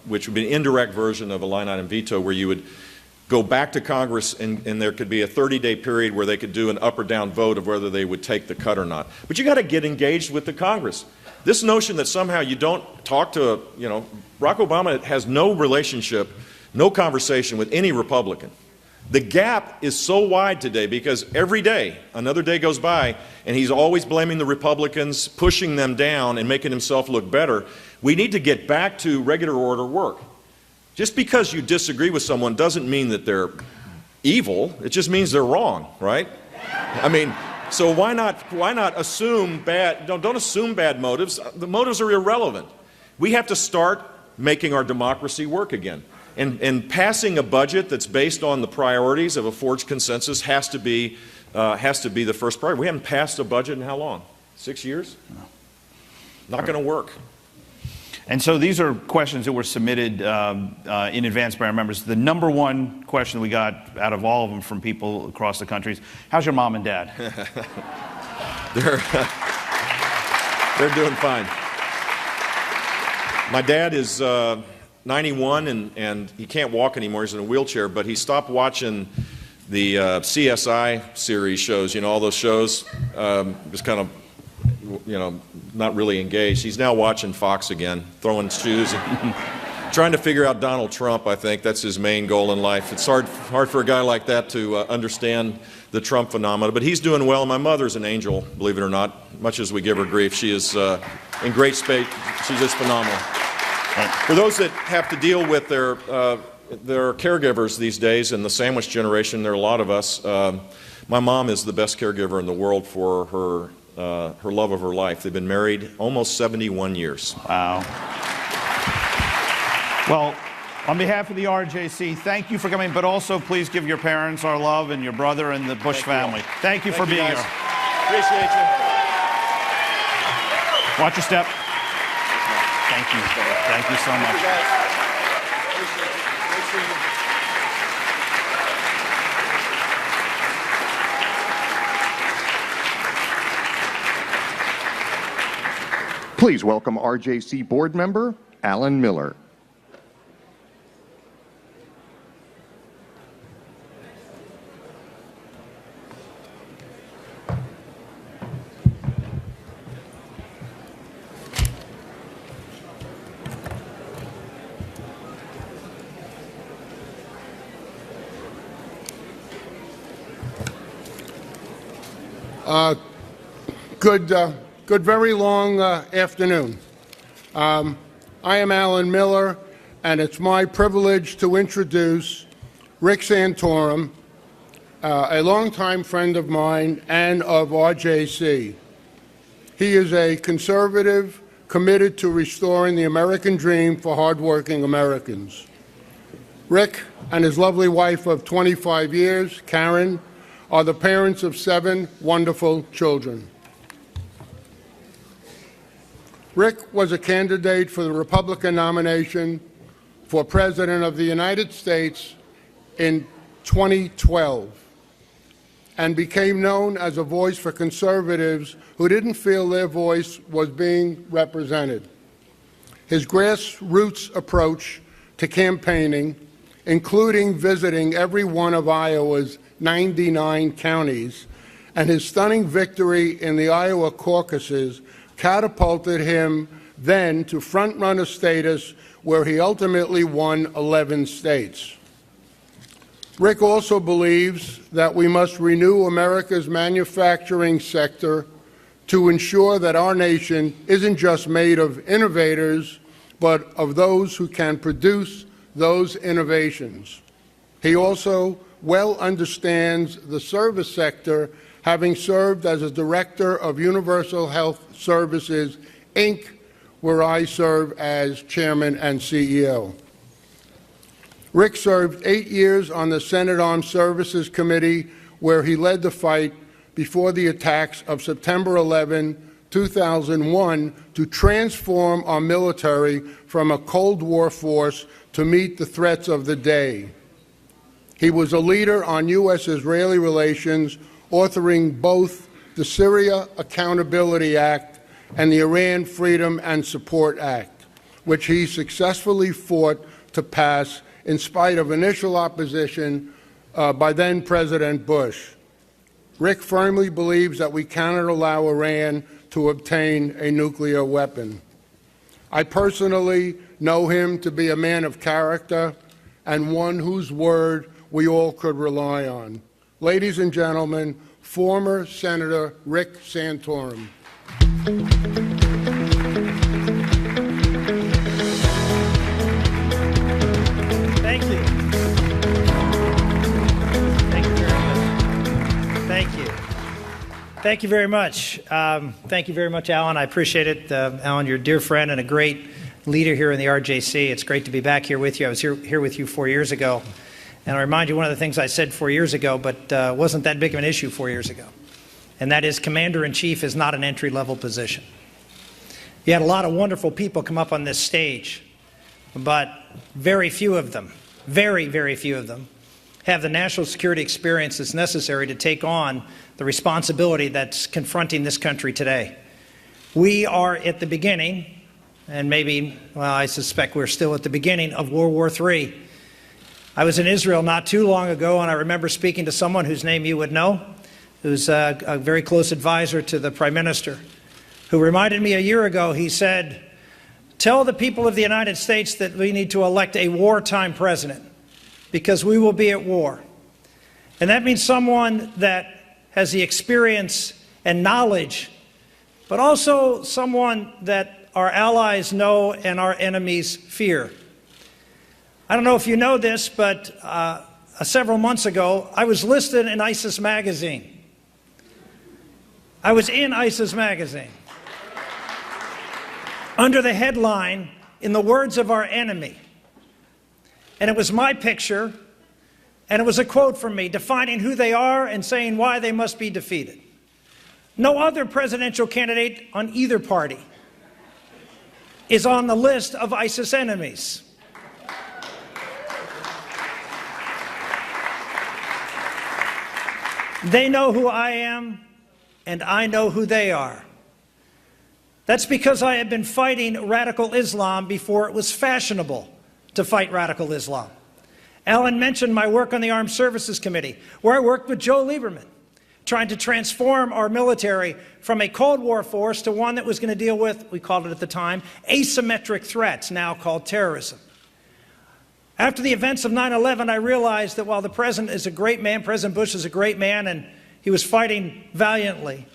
which would be an indirect version of a line item veto, where you would go back to Congress and there could be a 30-day period where they could do an up or down vote of whether they would take the cut or not. But you got to get engaged with the Congress. This notion that somehow you don't talk to, Barack Obama has no relationship, no conversation with any Republican. The gap is so wide today because every day, another day goes by, and he's always blaming the Republicans, pushing them down and making himself look better. We need to get back to regular order work. Just because you disagree with someone doesn't mean that they're evil. It just means they're wrong, right? I mean, so why not assume bad, don't assume bad motives. The motives are irrelevant. We have to start making our democracy work again. And passing a budget that's based on the priorities of a forged consensus has to be the first priority. We haven't passed a budget in how long? 6 years? No. Not going to work. And so these are questions that were submitted in advance by our members. The number one question we got out of all of them from people across the country is, how's your mom and dad? They're doing fine. My dad is 91 and he can't walk anymore. He's in a wheelchair, but he stopped watching the CSI series shows, all those shows, just kind of, not really engaged. He's now watching Fox again, throwing shoes, and trying to figure out Donald Trump. I think that's his main goal in life. It's hard for a guy like that to understand the Trump phenomena, but he's doing well. My mother's an angel, believe it or not, much as we give her grief. She is in great space. She's just phenomenal. For those that have to deal with their caregivers these days, in the sandwich generation, there are a lot of us. My mom is the best caregiver in the world for her love of her life. They've been married almost 71 years. Wow. Well, on behalf of the RJC, thank you for coming, but also please give your parents our love and your brother and the Bush family. Thank you for being here. Appreciate you. Watch your step. Thank you. Thank you so much. Please welcome RJC board member Alan Miller. Good, very long afternoon. I am Alan Miller, and it's my privilege to introduce Rick Santorum, a longtime friend of mine and of RJC. He is a conservative committed to restoring the American dream for hardworking Americans. Rick and his lovely wife of 25 years, Karen, are the parents of 7 wonderful children. Rick was a candidate for the Republican nomination for President of the United States in 2012 and became known as a voice for conservatives who didn't feel their voice was being represented. His grassroots approach to campaigning, including visiting every one of Iowa's 99 counties, and his stunning victory in the Iowa caucuses catapulted him then to front-runner status, where he ultimately won 11 states. Rick also believes that we must renew America's manufacturing sector to ensure that our nation isn't just made of innovators, but of those who can produce those innovations. He also well understands the service sector, having served as a director of Universal Health Services, Inc., where I serve as chairman and CEO. Rick served 8 years on the Senate Armed Services Committee, where he led the fight before the attacks of September 11, 2001, to transform our military from a Cold War force to meet the threats of the day. He was a leader on U.S.-Israeli relations, authoring both the Syria Accountability Act and the Iran Freedom and Support Act, which he successfully fought to pass in spite of initial opposition by then-President Bush. Rick firmly believes that we cannot allow Iran to obtain a nuclear weapon. I personally know him to be a man of character and one whose word we all could rely on. Ladies and gentlemen, former Senator Rick Santorum. Thank you. Thank you very much. Thank you. Thank you very much. Thank you very much, Alan. I appreciate it. Alan, you're a dear friend and a great leader here in the RJC. It's great to be back here with you. I was here with you 4 years ago. And I remind you one of the things I said 4 years ago, but wasn't that big of an issue 4 years ago. And that is Commander-in-Chief is not an entry-level position. You had a lot of wonderful people come up on this stage, but very few of them, very, very few of them, have the national security experience that's necessary to take on the responsibility that's confronting this country today. We are at the beginning, and maybe, well, I suspect we're still at the beginning of World War III. I was in Israel not too long ago, and I remember speaking to someone whose name you would know, who's a very close advisor to the Prime Minister, who reminded me a year ago, he said, tell the people of the United States that we need to elect a wartime president, because we will be at war. And that means someone that has the experience and knowledge, but also someone that our allies know and our enemies fear. I don't know if you know this, but several months ago, I was listed in ISIS magazine. I was in ISIS magazine under the headline, "In the Words of Our Enemy." And it was my picture, and it was a quote from me defining who they are and saying why they must be defeated. No other presidential candidate on either party is on the list of ISIS enemies. They know who I am, and I know who they are. That's because I have been fighting radical Islam before it was fashionable to fight radical Islam. Alan mentioned my work on the Armed Services Committee, where I worked with Joe Lieberman, trying to transform our military from a Cold War force to one that was going to deal with, we called it at the time, asymmetric threats, now called terrorism. After the events of 9/11, I realized that while the president is a great man, President Bush is a great man, and he was fighting valiantly,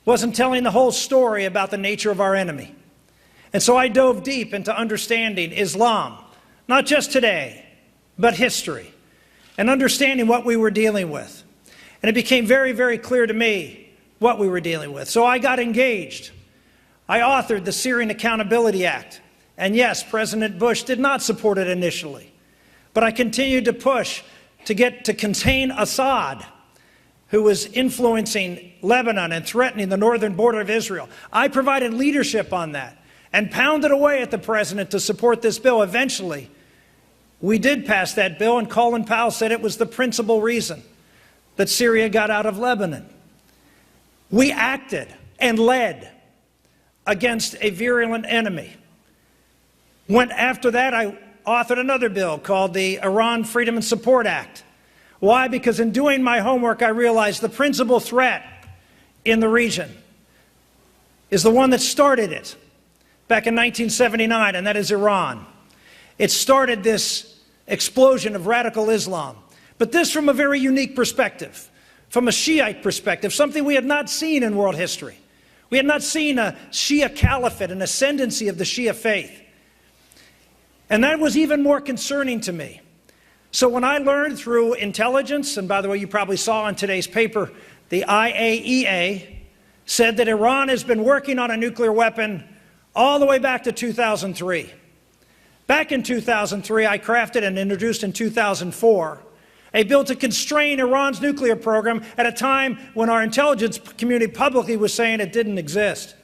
wasn't telling the whole story about the nature of our enemy. And so I dove deep into understanding Islam, not just today, but history, and understanding what we were dealing with. And it became very, very clear to me what we were dealing with. So I got engaged. I authored the Syrian Accountability Act. And yes, President Bush did not support it initially. But I continued to push to contain Assad, who was influencing Lebanon and threatening the northern border of Israel. I provided leadership on that and pounded away at the president to support this bill. Eventually, we did pass that bill, and Colin Powell said it was the principal reason that Syria got out of Lebanon. We acted and led against a virulent enemy. After that, I authored another bill called the Iran Freedom and Support Act. Why? Because in doing my homework, I realized the principal threat in the region is the one that started it back in 1979, and that is Iran. It started this explosion of radical Islam, but this from a very unique perspective, from a Shiite perspective, something we had not seen in world history. We had not seen a Shia caliphate, an ascendancy of the Shia faith. And that was even more concerning to me. So when I learned through intelligence, and by the way, you probably saw in today's paper, the IAEA said that Iran has been working on a nuclear weapon all the way back to 2003. Back in 2003, I crafted and introduced in 2004 a bill to constrain Iran's nuclear program at a time when our intelligence community publicly was saying it didn't exist.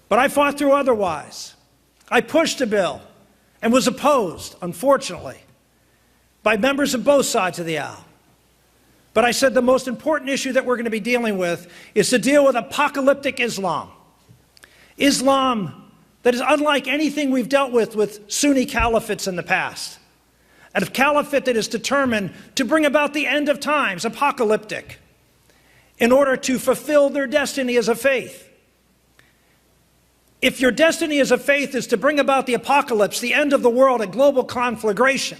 But I fought through otherwise. I pushed a bill and was opposed, unfortunately, by members of both sides of the aisle. But I said the most important issue that we're going to be dealing with is to deal with apocalyptic Islam. Islam that is unlike anything we've dealt with Sunni caliphates in the past. A caliphate that is determined to bring about the end of times, apocalyptic, in order to fulfill their destiny as a faith. If your destiny as a faith is to bring about the apocalypse, the end of the world, a global conflagration,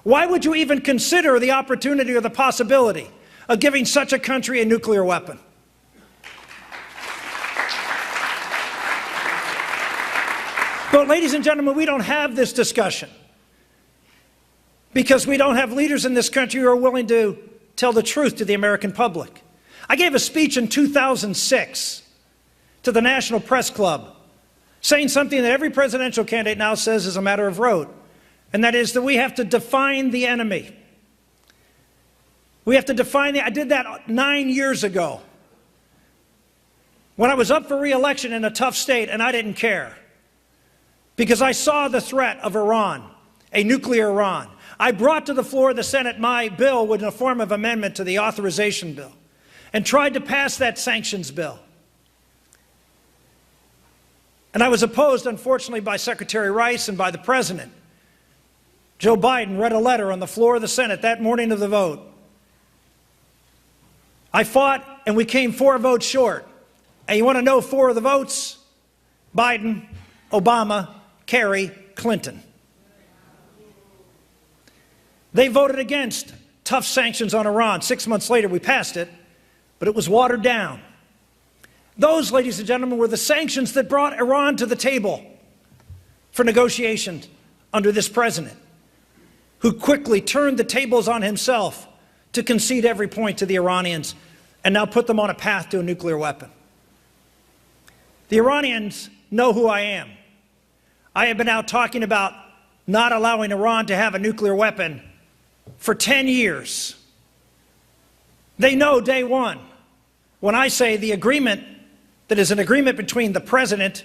why would you even consider the opportunity or the possibility of giving such a country a nuclear weapon? But ladies and gentlemen, we don't have this discussion because we don't have leaders in this country who are willing to tell the truth to the American public. I gave a speech in 2006 to the National Press Club saying something that every presidential candidate now says is a matter of rote, and that is that we have to define the enemy. We have to define I did that 9 years ago when I was up for re-election in a tough state, and I didn't care because I saw the threat of Iran, a nuclear Iran. I brought to the floor of the Senate my bill in a form of amendment to the authorization bill and tried to pass that sanctions bill. And I was opposed, unfortunately, by Secretary Rice and by the President. Joe Biden read a letter on the floor of the Senate that morning of the vote. I fought, and we came 4 votes short. And you want to know 4 of the votes? Biden, Obama, Kerry, Clinton. They voted against tough sanctions on Iran. 6 months later, we passed it, but it was watered down. Those, ladies and gentlemen, were the sanctions that brought Iran to the table for negotiations under this president, who quickly turned the tables on himself to concede every point to the Iranians and now put them on a path to a nuclear weapon. The Iranians know who I am. I have been out talking about not allowing Iran to have a nuclear weapon for 10 years. They know day one when I say the agreement that is an agreement between the president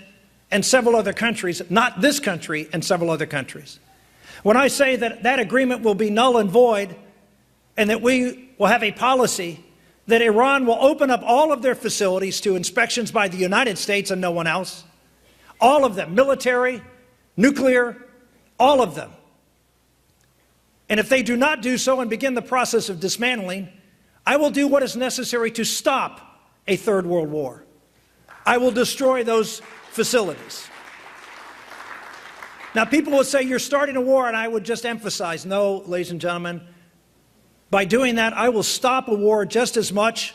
and several other countries, not this country and several other countries. When I say that that agreement will be null and void and that we will have a policy that Iran will open up all of their facilities to inspections by the United States and no one else, all of them, military, nuclear, all of them. And if they do not do so and begin the process of dismantling, I will do what is necessary to stop a third world war. I will destroy those facilities. Now, people will say you're starting a war, and I would just emphasize, no, ladies and gentlemen, by doing that, I will stop a war just as much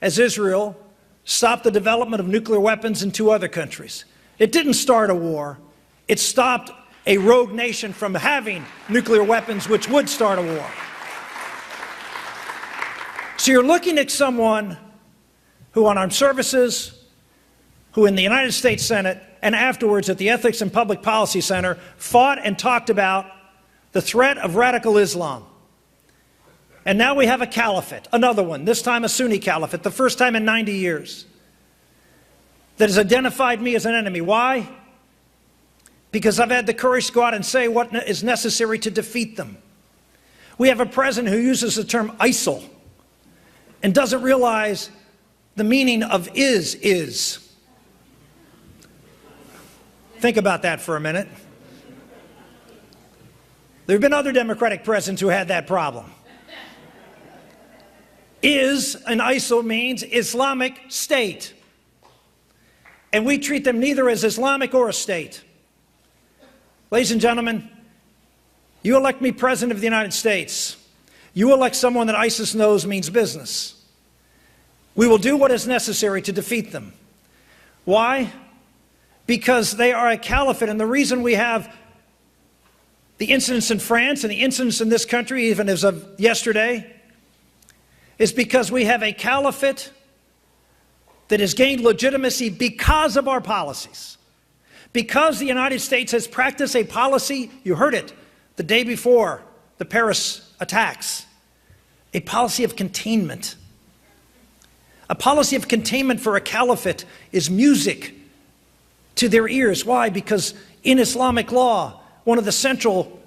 as Israel stopped the development of nuclear weapons in 2 other countries. It didn't start a war. It stopped a rogue nation from having nuclear weapons, which would start a war. So you're looking at someone who on armed services, who in the United States Senate and afterwards at the Ethics and Public Policy Center fought and talked about the threat of radical Islam. And now we have a caliphate, another one, this time a Sunni caliphate, the first time in 90 years, that has identified me as an enemy. Why? Because I've had the courage to go out and say what is necessary to defeat them. We have a president who uses the term ISIL and doesn't realize the meaning of is. Think about that for a minute. There have been other Democratic presidents who had that problem. Is in ISIL means Islamic State. And we treat them neither as Islamic or a state. Ladies and gentlemen, you elect me President of the United States. You elect someone that ISIS knows means business. We will do what is necessary to defeat them. Why? Because they are a caliphate, and the reason we have the incidents in France and the incidents in this country, even as of yesterday, is because we have a caliphate that has gained legitimacy because of our policies. Because the United States has practiced a policy, you heard it the day before the Paris attacks, a policy of containment. A policy of containment for a caliphate is music to their ears. Why? Because in Islamic law, one of the central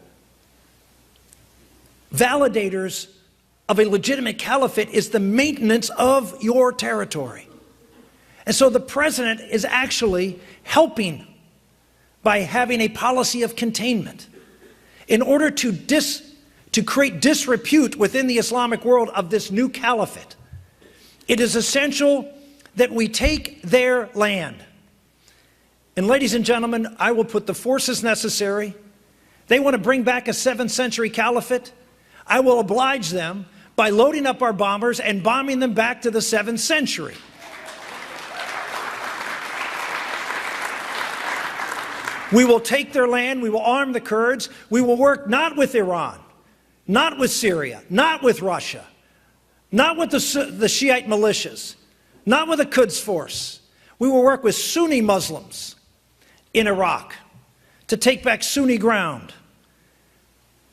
validators of a legitimate caliphate is the maintenance of your territory. And so the president is actually helping by having a policy of containment in order to create disrepute within the Islamic world of this new caliphate. It is essential that we take their land. And ladies and gentlemen, I will put the forces necessary. They want to bring back a 7th century caliphate. I will oblige them by loading up our bombers and bombing them back to the 7th century. We will take their land, we will arm the Kurds, we will work not with Iran, not with Syria, not with Russia, not with the Shiite militias, not with the Quds Force. We will work with Sunni Muslims in Iraq to take back Sunni ground.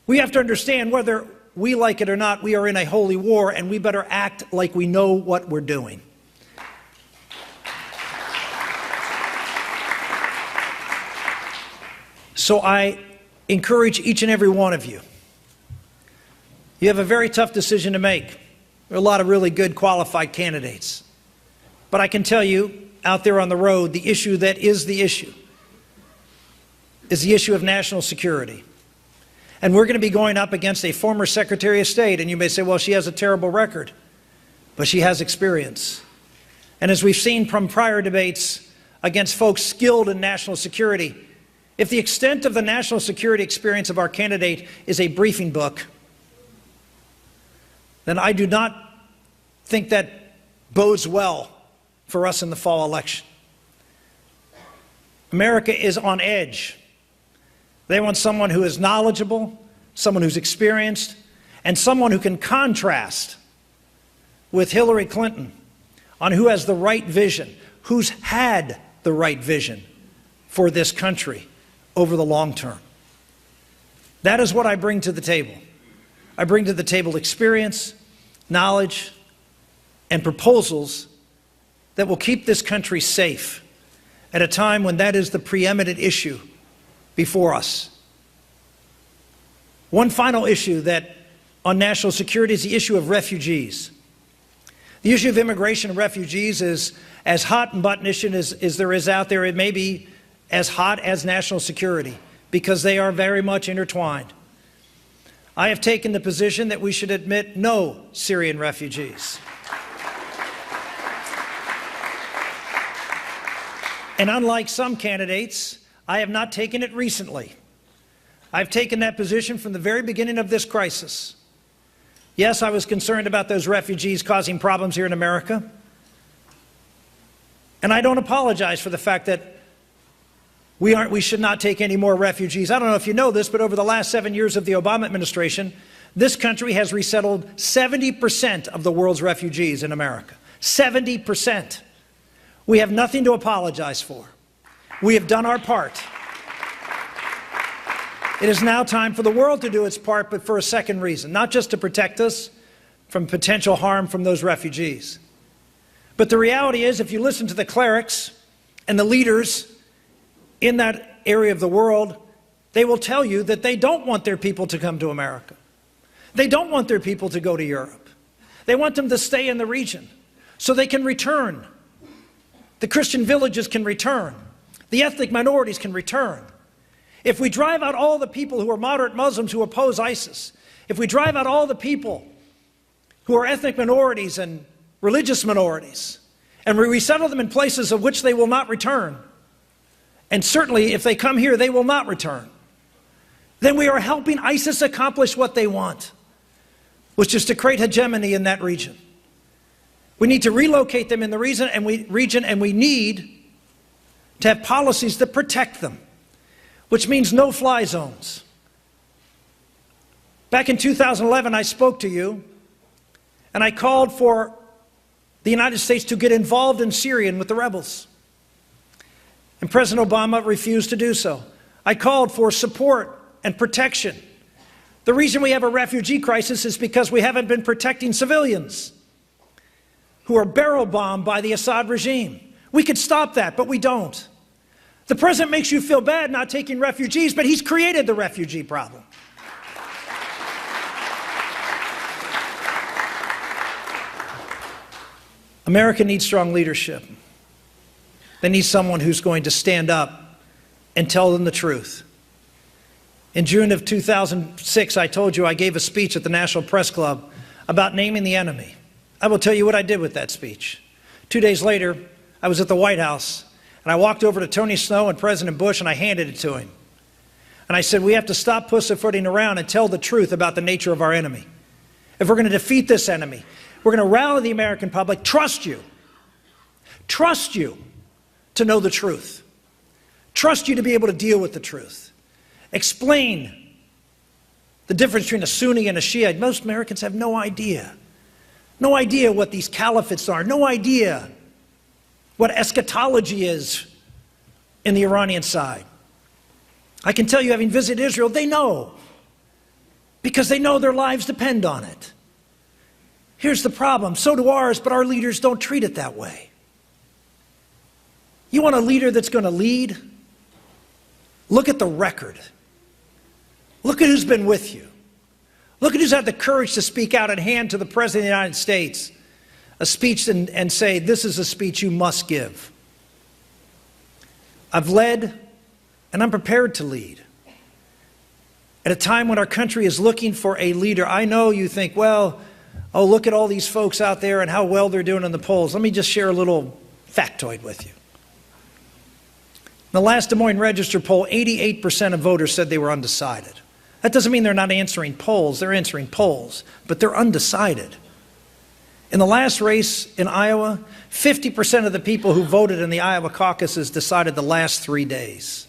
We have to understand, whether we like it or not, we are in a holy war, and we better act like we know what we're doing. So I encourage each and every one of you. You have a very tough decision to make. There are a lot of really good, qualified candidates. But I can tell you, out there on the road, the issue that is the issue is the issue of national security. And we're going to be going up against a former Secretary of State. And you may say, well, she has a terrible record. But she has experience. And as we've seen from prior debates against folks skilled in national security, if the extent of the national security experience of our candidate is a briefing book, then I do not think that bodes well for us in the fall election. America is on edge. They want someone who is knowledgeable, someone who's experienced, and someone who can contrast with Hillary Clinton on who has the right vision, who's had the right vision for this country over the long term. That is what I bring to the table. I bring to the table experience, knowledge, and proposals that will keep this country safe at a time when that is the preeminent issue before us. One final issue that on national security is the issue of refugees. The issue of immigration and refugees is as hot and button issue as there is out there. It may be as hot as national security because they are very much intertwined. I have taken the position that we should admit no Syrian refugees. And unlike some candidates, I have not taken it recently. I've taken that position from the very beginning of this crisis. Yes, I was concerned about those refugees causing problems here in America. And I don't apologize for the fact that we should not take any more refugees. I don't know if you know this, but over the last 7 years of the Obama administration, this country has resettled 70% of the world's refugees in America. 70%. We have nothing to apologize for. We have done our part. It is now time for the world to do its part, but for a second reason, not just to protect us from potential harm from those refugees. But the reality is, if you listen to the clerics and the leaders in that area of the world, they will tell you that they don't want their people to come to America. They don't want their people to go to Europe. They want them to stay in the region so they can return. The Christian villages can return. The ethnic minorities can return. If we drive out all the people who are moderate Muslims who oppose ISIS, if we drive out all the people who are ethnic minorities and religious minorities, and we resettle them in places of which they will not return, and certainly if they come here, they will not return, then we are helping ISIS accomplish what they want, which is to create hegemony in that region. We need to relocate them in the region, and we need to have policies that protect them, which means no-fly zones. Back in 2011, I spoke to you, and I called for the United States to get involved in Syria and with the rebels. And President Obama refused to do so. I called for support and protection. The reason we have a refugee crisis is because we haven't been protecting civilians who are barrel bombed by the Assad regime. We could stop that, but we don't. The president makes you feel bad not taking refugees, but he's created the refugee problem. America needs strong leadership. They need someone who's going to stand up and tell them the truth. In June of 2006, I told you I gave a speech at the National Press Club about naming the enemy. I will tell you what I did with that speech. 2 days later, I was at the White House, and I walked over to Tony Snow and President Bush, and I handed it to him. And I said, we have to stop pussyfooting around and tell the truth about the nature of our enemy. If we're going to defeat this enemy, we're going to rally the American public, trust you to know the truth, trust you to be able to deal with the truth, explain the difference between a Sunni and a Shia. Most Americans have no idea what these caliphates are, no idea what eschatology is in the Iranian side. I can tell you, having visited Israel, they know, because they know their lives depend on it. Here's the problem, so do ours, but our leaders don't treat it that way. You want a leader that's going to lead? Look at the record. Look at who's been with you. Look at who's had the courage to speak out and hand to the President of the United States a speech and say, this is a speech you must give. I've led, and I'm prepared to lead. At a time when our country is looking for a leader, I know you think, well, oh, look at all these folks out there and how well they're doing in the polls. Let me just share a little factoid with you. In the last Des Moines Register poll, 88% of voters said they were undecided. That doesn't mean they're not answering polls. They're answering polls, but they're undecided. In the last race in Iowa, 50% of the people who voted in the Iowa caucuses decided the last 3 days.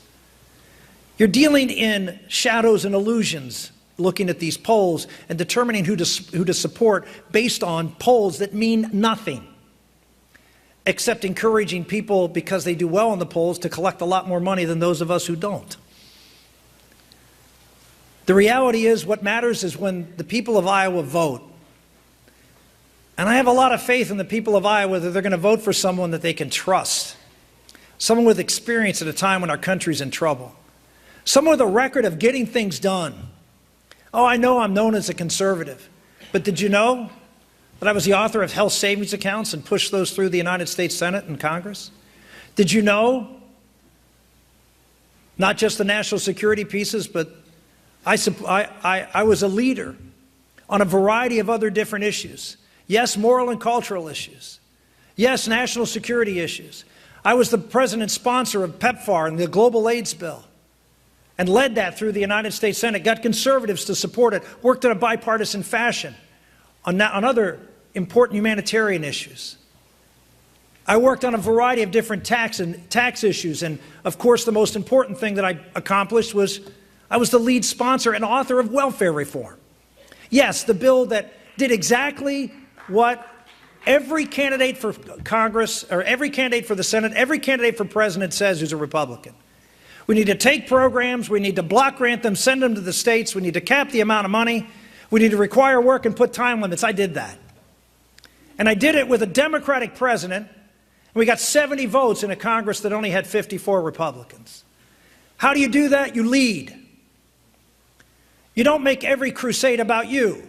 You're dealing in shadows and illusions, looking at these polls and determining who to support based on polls that mean nothing, except encouraging people, because they do well in the polls, to collect a lot more money than those of us who don't. The reality is, what matters is when the people of Iowa vote. And I have a lot of faith in the people of Iowa that they're going to vote for someone that they can trust, someone with experience at a time when our country's in trouble, someone with a record of getting things done. Oh, I know I'm known as a conservative, but did you know that I was the author of health savings accounts and pushed those through the United States Senate and Congress? Did you know not just the national security pieces, but I was a leader on a variety of other different issues. Yes, moral and cultural issues. Yes, national security issues. I was the president's sponsor of PEPFAR and the Global AIDS Bill, and led that through the United States Senate, got conservatives to support it, worked in a bipartisan fashion on other important humanitarian issues. I worked on a variety of different tax issues, and of course the most important thing that I accomplished was I was the lead sponsor and author of welfare reform. Yes, the bill that did exactly what every candidate for Congress, or every candidate for the Senate, every candidate for president says who's a Republican. We need to take programs, we need to block grant them, send them to the states, we need to cap the amount of money, we need to require work and put time limits. I did that. And I did it with a Democratic president, and we got 70 votes in a Congress that only had 54 Republicans. How do you do that? You lead. You don't make every crusade about you.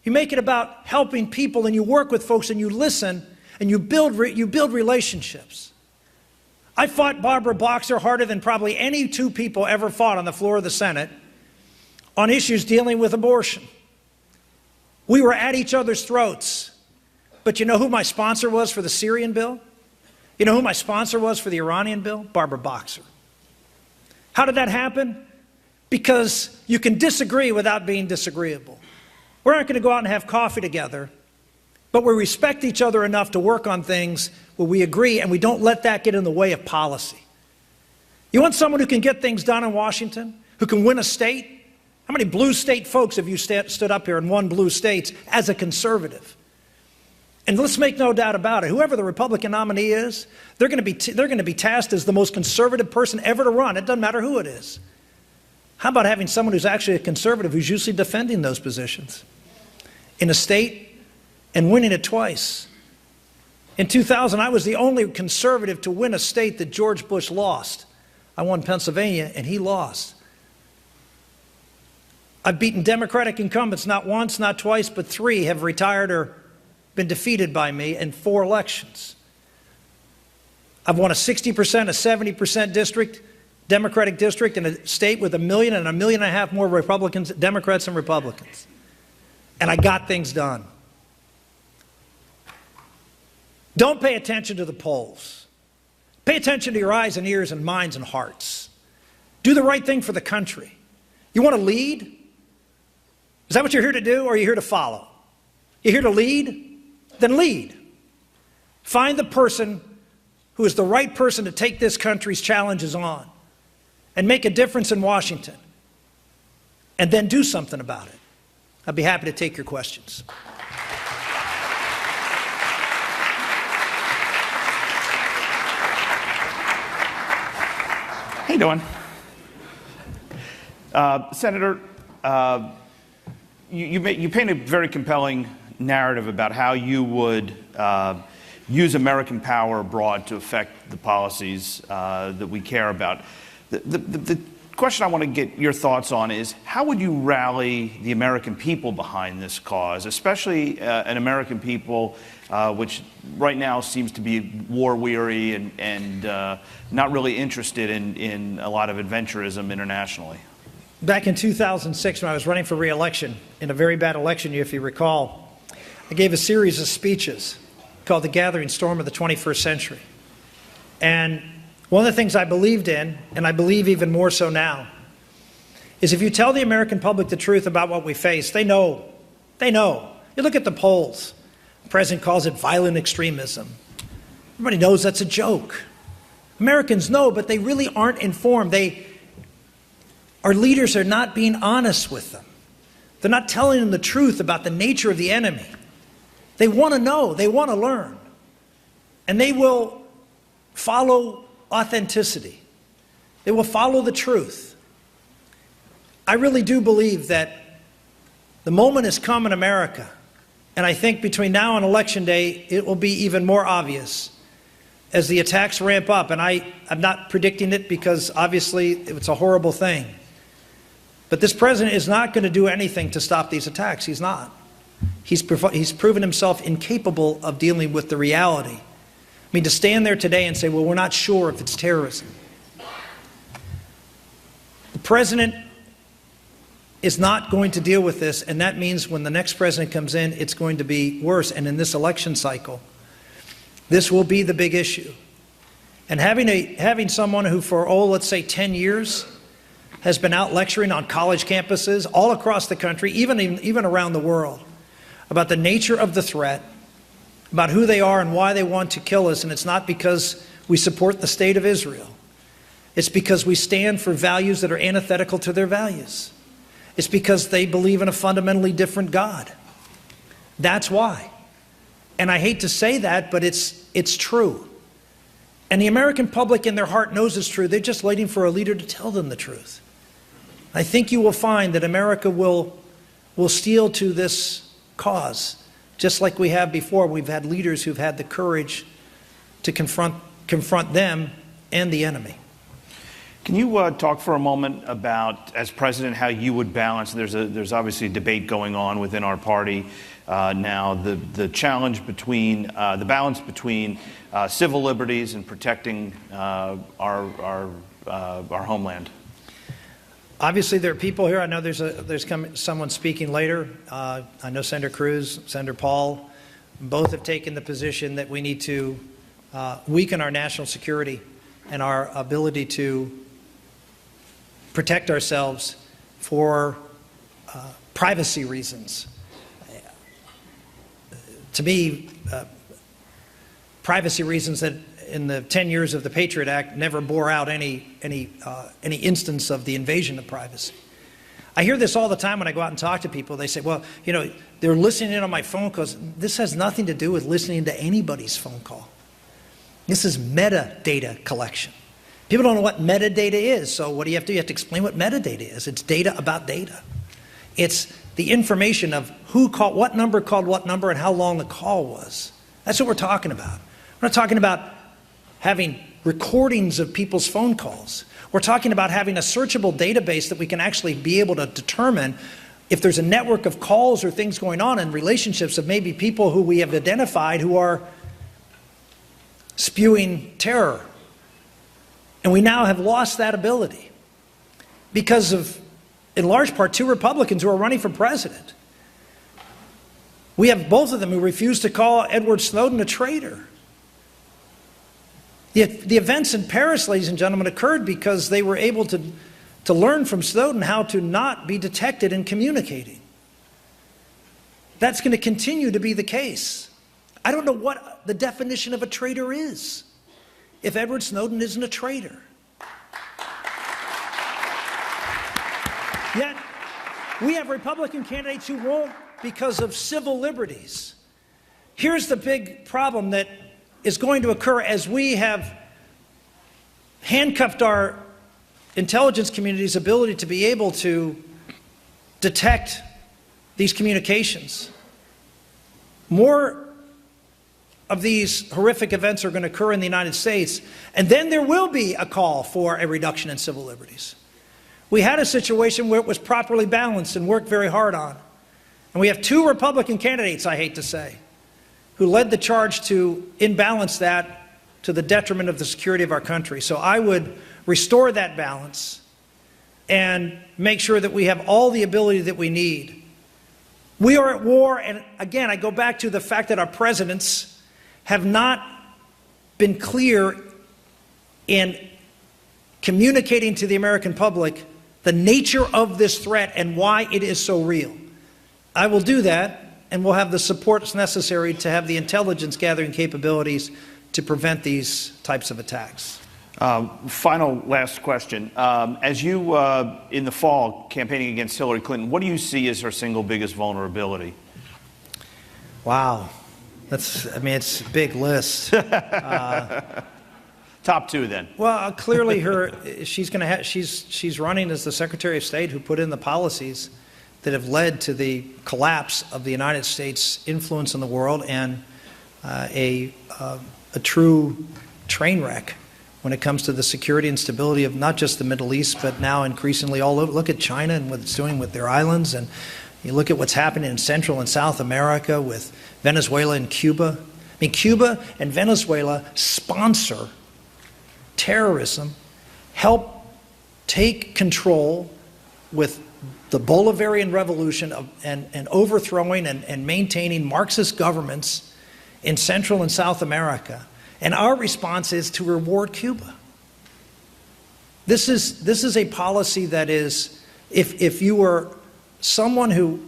You make it about helping people, and you work with folks, and you listen, and you build relationships. I fought Barbara Boxer harder than probably any two people ever fought on the floor of the Senate on issues dealing with abortion. We were at each other's throats. But you know who my sponsor was for the Syrian bill? You know who my sponsor was for the Iranian bill? Barbara Boxer. How did that happen? Because you can disagree without being disagreeable. We're not going to go out and have coffee together, but we respect each other enough to work on things where we agree, and we don't let that get in the way of policy. You want someone who can get things done in Washington, who can win a state? How many blue state folks have you stood up here and won blue states as a conservative? And let's make no doubt about it, whoever the Republican nominee is, they're going to be tasked as the most conservative person ever to run. It doesn't matter who it is. How about having someone who's actually a conservative who's usually defending those positions in a state and winning it twice? In 2000, I was the only conservative to win a state that George Bush lost. I won Pennsylvania, and he lost. I've beaten Democratic incumbents not once, not twice, but 3 have retired or been defeated by me in 4 elections. I've won a 60%, a 70% district, Democratic district in a state with 1 million and 1.5 million more Republicans, Democrats and Republicans. And I got things done. Don't pay attention to the polls. Pay attention to your eyes and ears and minds and hearts. Do the right thing for the country. You want to lead? Is that what you're here to do, or are you here to follow? You're here to lead? Then lead. Find the person who is the right person to take this country's challenges on and make a difference in Washington, and then do something about it. I'd be happy to take your questions. How you doing? Senator, you paint a very compelling narrative about how you would use American power abroad to affect the policies that we care about. The question I want to get your thoughts on is, how would you rally the American people behind this cause, especially an American people which right now seems to be war-weary and not really interested in a lot of adventurism internationally? Back in 2006, when I was running for re-election, in a very bad election year, if you recall, I gave a series of speeches called The Gathering Storm of the 21st Century. And one of the things I believed in, and I believe even more so now, is if you tell the American public the truth about what we face, they know. They know. You look at the polls. The president calls it violent extremism. Everybody knows that's a joke. Americans know, but they really aren't informed. Our leaders are not being honest with them. They're not telling them the truth about the nature of the enemy. They want to know. They want to learn. And they will follow authenticity. They will follow the truth. I really do believe that the moment has come in America, and I think between now and Election Day, it will be even more obvious as the attacks ramp up. And I'm not predicting it because obviously it's a horrible thing. But this president is not going to do anything to stop these attacks. He's not. He's proven himself incapable of dealing with the reality. I mean, to stand there today and say, well, we're not sure if it's terrorism. The president is not going to deal with this, and that means when the next president comes in, it's going to be worse. And in this election cycle, this will be the big issue. And having someone who for, let's say 10 years has been out lecturing on college campuses all across the country, even around the world, about the nature of the threat, about who they are and why they want to kill us. And it's not because we support the state of Israel. It's because we stand for values that are antithetical to their values. It's because they believe in a fundamentally different God. That's why. And I hate to say that, but it's true. And the American public in their heart knows it's true. They're just waiting for a leader to tell them the truth. I think you will find that America will steal to this cause, just like we have before. We've had leaders who've had the courage to confront them and the enemy. Can you talk for a moment about, as president, how you would balance? There's obviously a debate going on within our party now. The challenge between the balance between civil liberties and protecting our homeland. Obviously, there are people here. I know there's someone speaking later. I know Senator Cruz, Senator Paul, both have taken the position that we need to weaken our national security and our ability to protect ourselves for privacy reasons. To me, privacy reasons that in the 10 years of the Patriot Act never bore out any instance of the invasion of privacy. I hear this all the time when I go out and talk to people. They say, well, you know, they're listening in on my phone calls. This has nothing to do with listening to anybody's phone call. This is metadata collection. People don't know what metadata is, so what do? You have to explain what metadata is. It's data about data. It's the information of who called, what number called what number, and how long the call was. That's what we're talking about. We're not talking about having recordings of people's phone calls. We're talking about having a searchable database that we can actually be able to determine if there's a network of calls or things going on in relationships of maybe people who we have identified who are spewing terror. And we now have lost that ability because of, in large part, 2 Republicans who are running for president. We have both of them who refuse to call Edward Snowden a traitor. The events in Paris, ladies and gentlemen, occurred because they were able to learn from Snowden how to not be detected in communicating. That's going to continue to be the case. I don't know what the definition of a traitor is if Edward Snowden isn't a traitor. Yet, we have Republican candidates who won't because of civil liberties. Here's the big problem that is going to occur as we have handcuffed our intelligence community's ability to be able to detect these communications. More of these horrific events are going to occur in the United States, and then there will be a call for a reduction in civil liberties. We had a situation where it was properly balanced and worked very hard on. And we have 2 Republican candidates, I hate to say, who led the charge to imbalance that to the detriment of the security of our country. So I would restore that balance and make sure that we have all the ability that we need. We are at war, and again, I go back to the fact that our presidents have not been clear in communicating to the American public the nature of this threat and why it is so real. I will do that, and we'll have the supports necessary to have the intelligence gathering capabilities to prevent these types of attacks. Final last question. As you, in the fall, campaigning against Hillary Clinton, what do you see as her single biggest vulnerability? Wow. That's, I mean, it's a big list. Top 2 then. Well, clearly she's running as the Secretary of State who put in the policies that have led to the collapse of the United States' influence in the world and a true train wreck when it comes to the security and stability of not just the Middle East, but now increasingly all over. Look at China and what it's doing with their islands, and you look at what's happening in Central and South America with Venezuela and Cuba. I mean, Cuba and Venezuela sponsor terrorism, help take control with the Bolivarian Revolution and overthrowing and maintaining Marxist governments in Central and South America. And our response is to reward Cuba. This is a policy that is, if you were someone who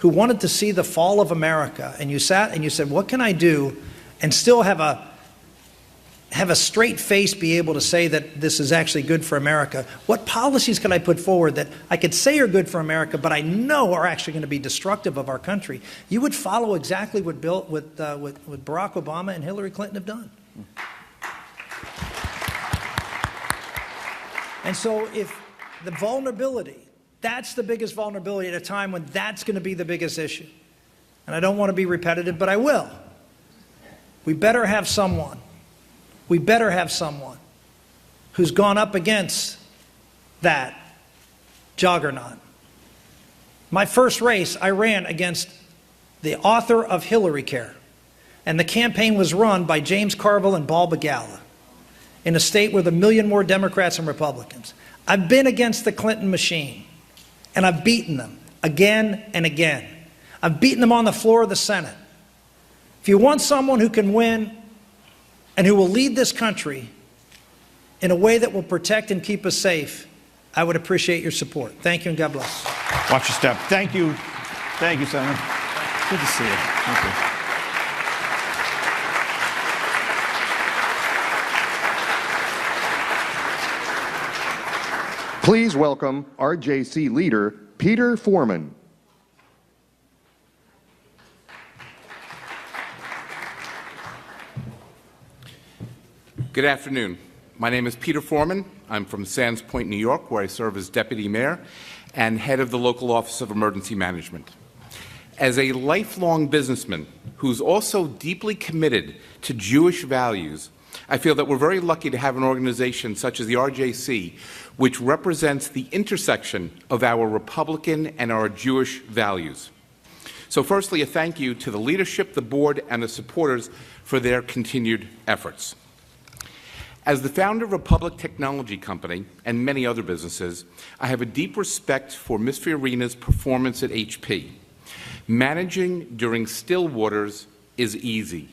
wanted to see the fall of America and you sat and you said, what can I do and still have a straight face, be able to say that this is actually good for America, what policies can I put forward that I could say are good for America, but I know are actually going to be destructive of our country? You would follow exactly what Barack Obama and Hillary Clinton have done. And so if the vulnerability, that's the biggest vulnerability at a time when that's going to be the biggest issue. And I don't want to be repetitive, but I will. We better have someone who's gone up against that juggernaut. My first race, I ran against the author of Hillary Care, and the campaign was run by James Carville and Paul Begala in a state with 1 million more Democrats and Republicans. I've been against the Clinton machine, and I've beaten them again and again. I've beaten them on the floor of the Senate. If you want someone who can win and who will lead this country in a way that will protect and keep us safe, I would appreciate your support. Thank you, and God bless. Watch your step. Thank you. Thank you, Senator. Good to see you. Thank you. Please welcome RJC leader, Peter Foreman. Good afternoon. My name is Peter Foreman. I'm from Sands Point, New York, where I serve as deputy mayor and head of the local Office of Emergency Management. As a lifelong businessman who's also deeply committed to Jewish values, I feel that we're very lucky to have an organization such as the RJC, which represents the intersection of our Republican and our Jewish values. So firstly, a thank you to the leadership, the board, and the supporters for their continued efforts. As the founder of Republic Technology Company and many other businesses, I have a deep respect for Ms. Fiorina's performance at HP. Managing during still waters is easy.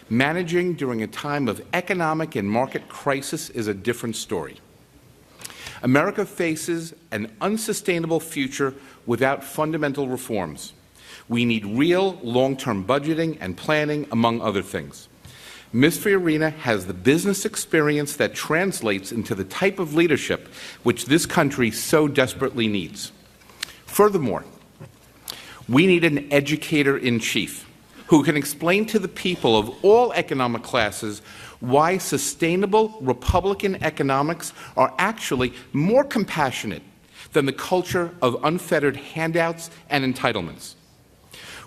Managing during a time of economic and market crisis is a different story. America faces an unsustainable future without fundamental reforms. We need real long-term budgeting and planning, among other things. Ms. Fiorina has the business experience that translates into the type of leadership which this country so desperately needs. Furthermore, we need an educator-in-chief who can explain to the people of all economic classes why sustainable Republican economics are actually more compassionate than the culture of unfettered handouts and entitlements.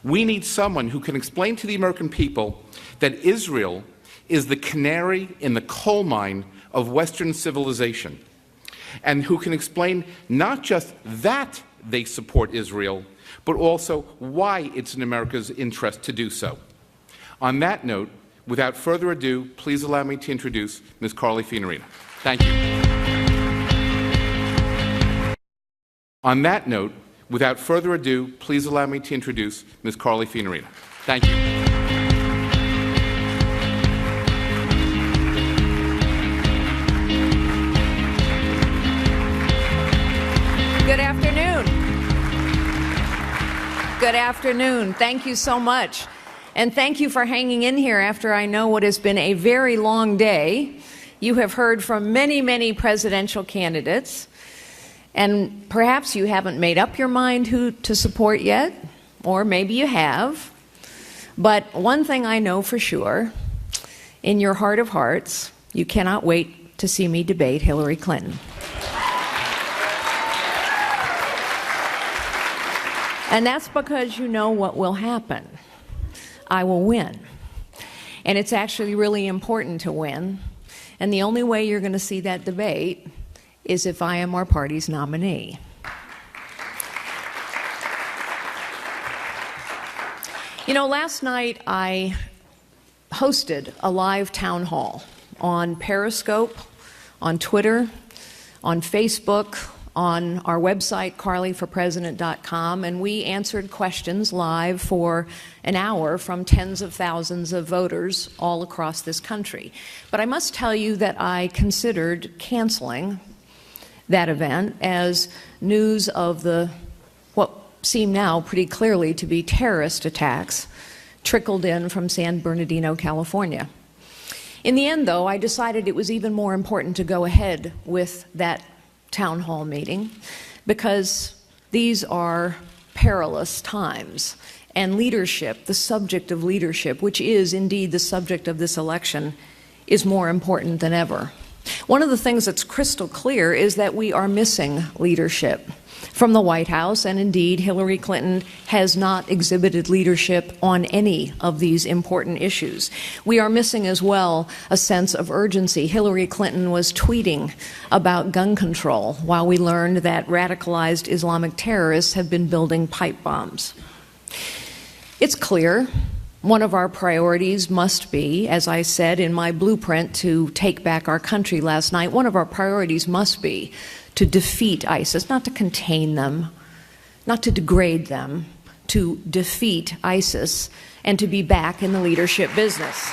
We need someone who can explain to the American people that Israel is the canary in the coal mine of Western civilization, and who can explain not just that they support Israel, but also why it's in America's interest to do so. On that note, without further ado, please allow me to introduce Ms. Carly Fiorina. Thank you. On that note, without further ado, please allow me to introduce Ms. Carly Fiorina. Thank you. Good afternoon. Good afternoon. Thank you so much. And thank you for hanging in here after I know what has been a very long day. You have heard from many, many presidential candidates, and perhaps you haven't made up your mind who to support yet, or maybe you have. But one thing I know for sure, in your heart of hearts, you cannot wait to see me debate Hillary Clinton. And that's because you know what will happen. I will win. And it's actually really important to win. And the only way you're going to see that debate is if I am our party's nominee. You know, last night I hosted a live town hall on Periscope, on Twitter, on Facebook, on our website, carlyforpresident.com, and we answered questions live for an hour from tens of thousands of voters all across this country. But I must tell you that I considered canceling that event as news of the what seem now pretty clearly to be terrorist attacks trickled in from San Bernardino, California. In the end, though, I decided it was even more important to go ahead with that town hall meeting because these are perilous times, and leadership, the subject of leadership, which is indeed the subject of this election, is more important than ever. One of the things that's crystal clear is that we are missing leadership from the White House, and indeed Hillary Clinton has not exhibited leadership on any of these important issues. We are missing as well a sense of urgency. Hillary Clinton was tweeting about gun control while we learned that radicalized Islamic terrorists have been building pipe bombs. It's clear one of our priorities must be, as I said in my blueprint to take back our country last night, one of our priorities must be to defeat ISIS, not to contain them, not to degrade them, to defeat ISIS and to be back in the leadership business.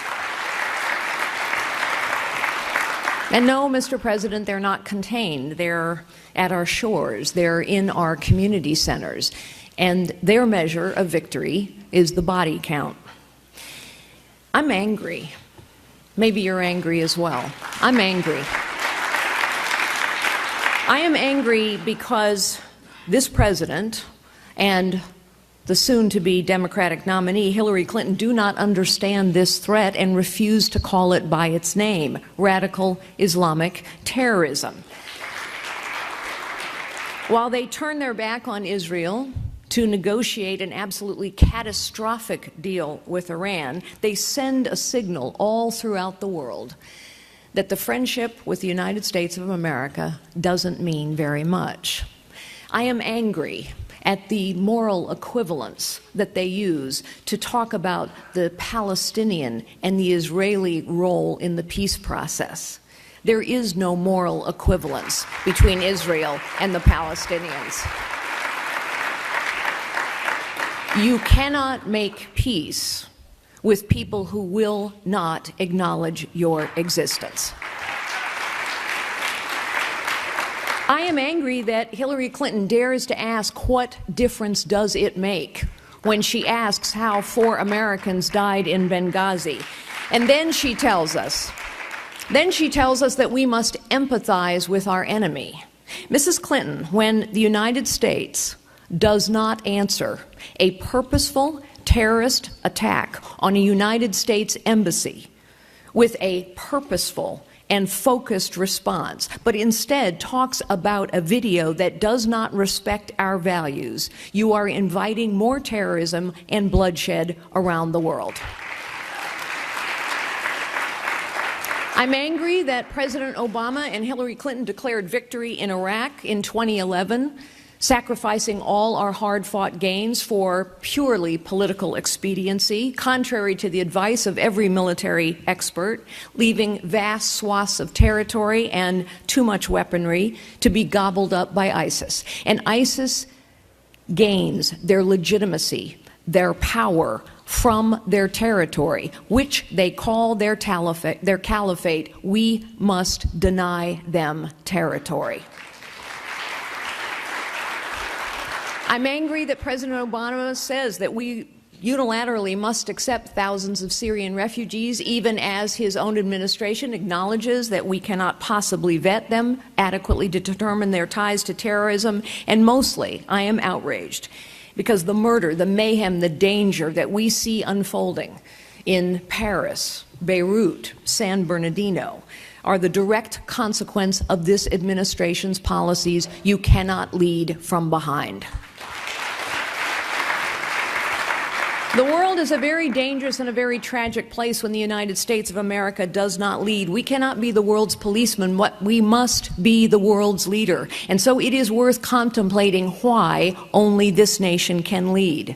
And no, Mr. President, they're not contained. They're at our shores. They're in our community centers. And their measure of victory is the body count. I'm angry. Maybe you're angry as well. I'm angry. I am angry because this president and the soon-to-be Democratic nominee, Hillary Clinton, do not understand this threat and refuse to call it by its name, radical Islamic terrorism. While they turn their back on Israel to negotiate an absolutely catastrophic deal with Iran, they send a signal all throughout the world that the friendship with the United States of America doesn't mean very much. I am angry at the moral equivalence that they use to talk about the Palestinian and the Israeli role in the peace process. There is no moral equivalence between Israel and the Palestinians. You cannot make peace with people who will not acknowledge your existence. I am angry that Hillary Clinton dares to ask, what difference does it make, when she asks how 4 Americans died in Benghazi. And then she tells us that we must empathize with our enemy. Mrs. Clinton, when the United States does not answer a purposeful terrorist attack on a United States embassy with a purposeful and focused response, but instead talks about a video that does not respect our values, you are inviting more terrorism and bloodshed around the world. I'm angry that President Obama and Hillary Clinton declared victory in Iraq in 2011, sacrificing all our hard-fought gains for purely political expediency, contrary to the advice of every military expert, leaving vast swaths of territory and too much weaponry to be gobbled up by ISIS. And ISIS gains their legitimacy, their power from their territory, which they call their caliphate. We must deny them territory. I'm angry that President Obama says that we unilaterally must accept thousands of Syrian refugees, even as his own administration acknowledges that we cannot possibly vet them adequately to determine their ties to terrorism. And mostly, I am outraged because the murder, the mayhem, the danger that we see unfolding in Paris, Beirut, San Bernardino are the direct consequence of this administration's policies. You cannot lead from behind. The world is a very dangerous and a very tragic place when the United States of America does not lead. We cannot be the world's policeman. We must be the world's leader. And so it is worth contemplating why only this nation can lead.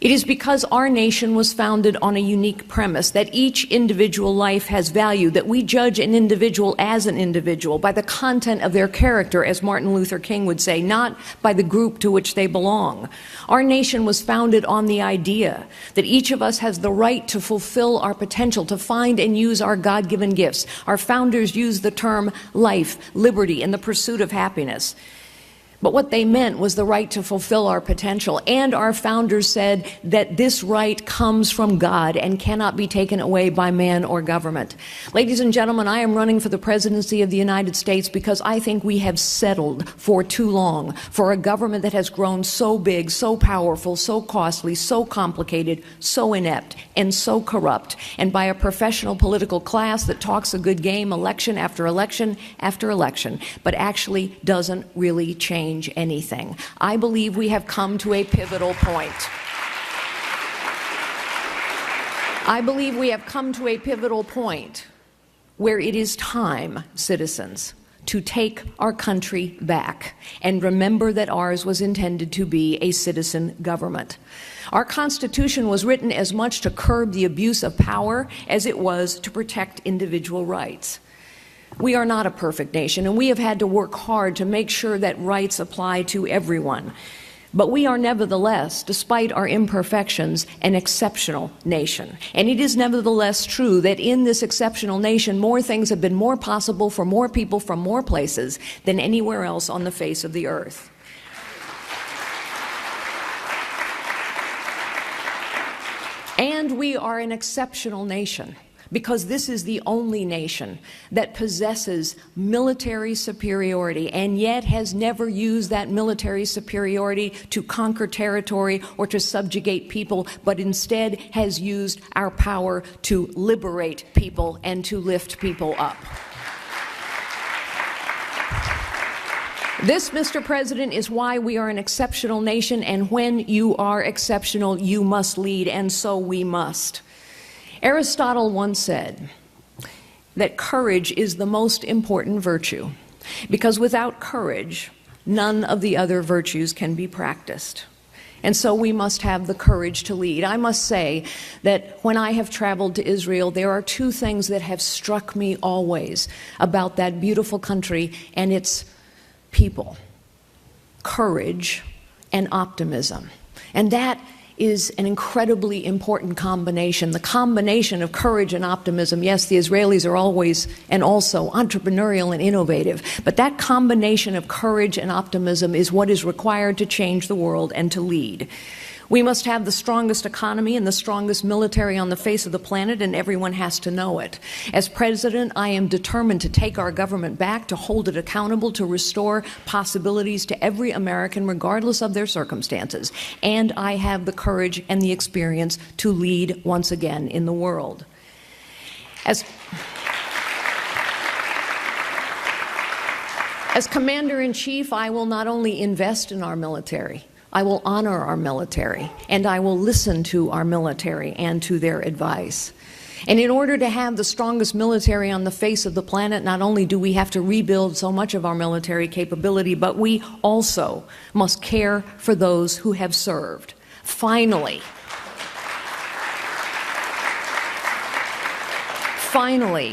It is because our nation was founded on a unique premise that each individual life has value, that we judge an individual as an individual by the content of their character, as Martin Luther King would say, not by the group to which they belong. Our nation was founded on the idea that each of us has the right to fulfill our potential, to find and use our God-given gifts. Our founders used the term life, liberty, and the pursuit of happiness. But what they meant was the right to fulfill our potential. And our founders said that this right comes from God and cannot be taken away by man or government. Ladies and gentlemen, I am running for the presidency of the United States because I think we have settled for too long for a government that has grown so big, so powerful, so costly, so complicated, so inept, and so corrupt, and by a professional political class that talks a good game election after election after election, but actually doesn't really change anything. I believe we have come to a pivotal point. I believe we have come to a pivotal point where it is time, citizens, to take our country back and remember that ours was intended to be a citizen government. Our Constitution was written as much to curb the abuse of power as it was to protect individual rights. We are not a perfect nation, and we have had to work hard to make sure that rights apply to everyone. But we are nevertheless, despite our imperfections, an exceptional nation. And it is nevertheless true that in this exceptional nation, more things have been more possible for more people from more places than anywhere else on the face of the earth. And we are an exceptional nation because this is the only nation that possesses military superiority and yet has never used that military superiority to conquer territory or to subjugate people, but instead has used our power to liberate people and to lift people up. This, Mr. President, is why we are an exceptional nation, and when you are exceptional, you must lead, and so we must. Aristotle once said that courage is the most important virtue, because without courage, none of the other virtues can be practiced. And so we must have the courage to lead. I must say that when I have traveled to Israel, there are two things that have struck me always about that beautiful country and its people: courage and optimism. And that is an incredibly important combination. The combination of courage and optimism. Yes, the Israelis are always and also entrepreneurial and innovative, but that combination of courage and optimism is what is required to change the world and to lead. We must have the strongest economy and the strongest military on the face of the planet, and everyone has to know it. As president, I am determined to take our government back, to hold it accountable, to restore possibilities to every American, regardless of their circumstances. And I have the courage and the experience to lead once again in the world. As Commander-in-Chief, I will not only invest in our military, I will honor our military, and I will listen to our military and to their advice. And in order to have the strongest military on the face of the planet, not only do we have to rebuild so much of our military capability, but we also must care for those who have served. Finally,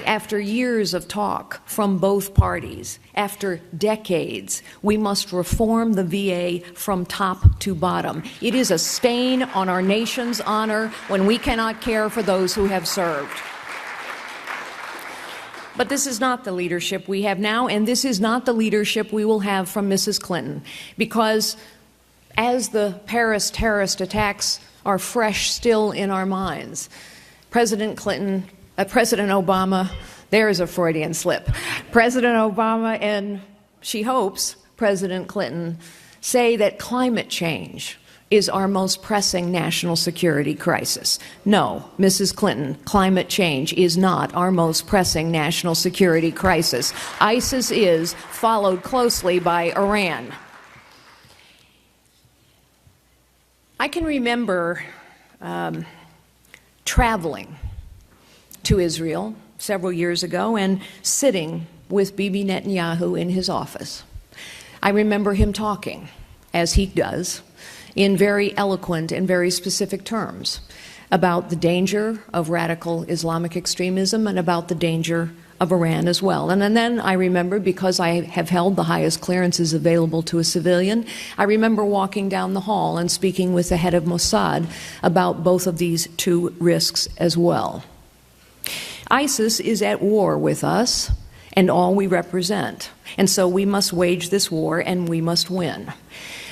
after years of talk from both parties, after decades, we must reform the VA from top to bottom. It is a stain on our nation's honor when we cannot care for those who have served. But this is not the leadership we have now, and this is not the leadership we will have from Mrs. Clinton, because as the Paris terrorist attacks are fresh still in our minds, President Obama, there is a Freudian slip. President Obama and, she hopes, President Clinton say that climate change is our most pressing national security crisis. No, Mrs. Clinton, climate change is not our most pressing national security crisis. ISIS is, followed closely by Iran. I can remember traveling to Israel several years ago and sitting with Bibi Netanyahu in his office. I remember him talking, as he does, in very eloquent and very specific terms about the danger of radical Islamic extremism and about the danger of Iran as well. And then I remember, because I have held the highest clearances available to a civilian, I remember walking down the hall and speaking with the head of Mossad about both of these two risks as well. ISIS is at war with us and all we represent, and so we must wage this war and we must win.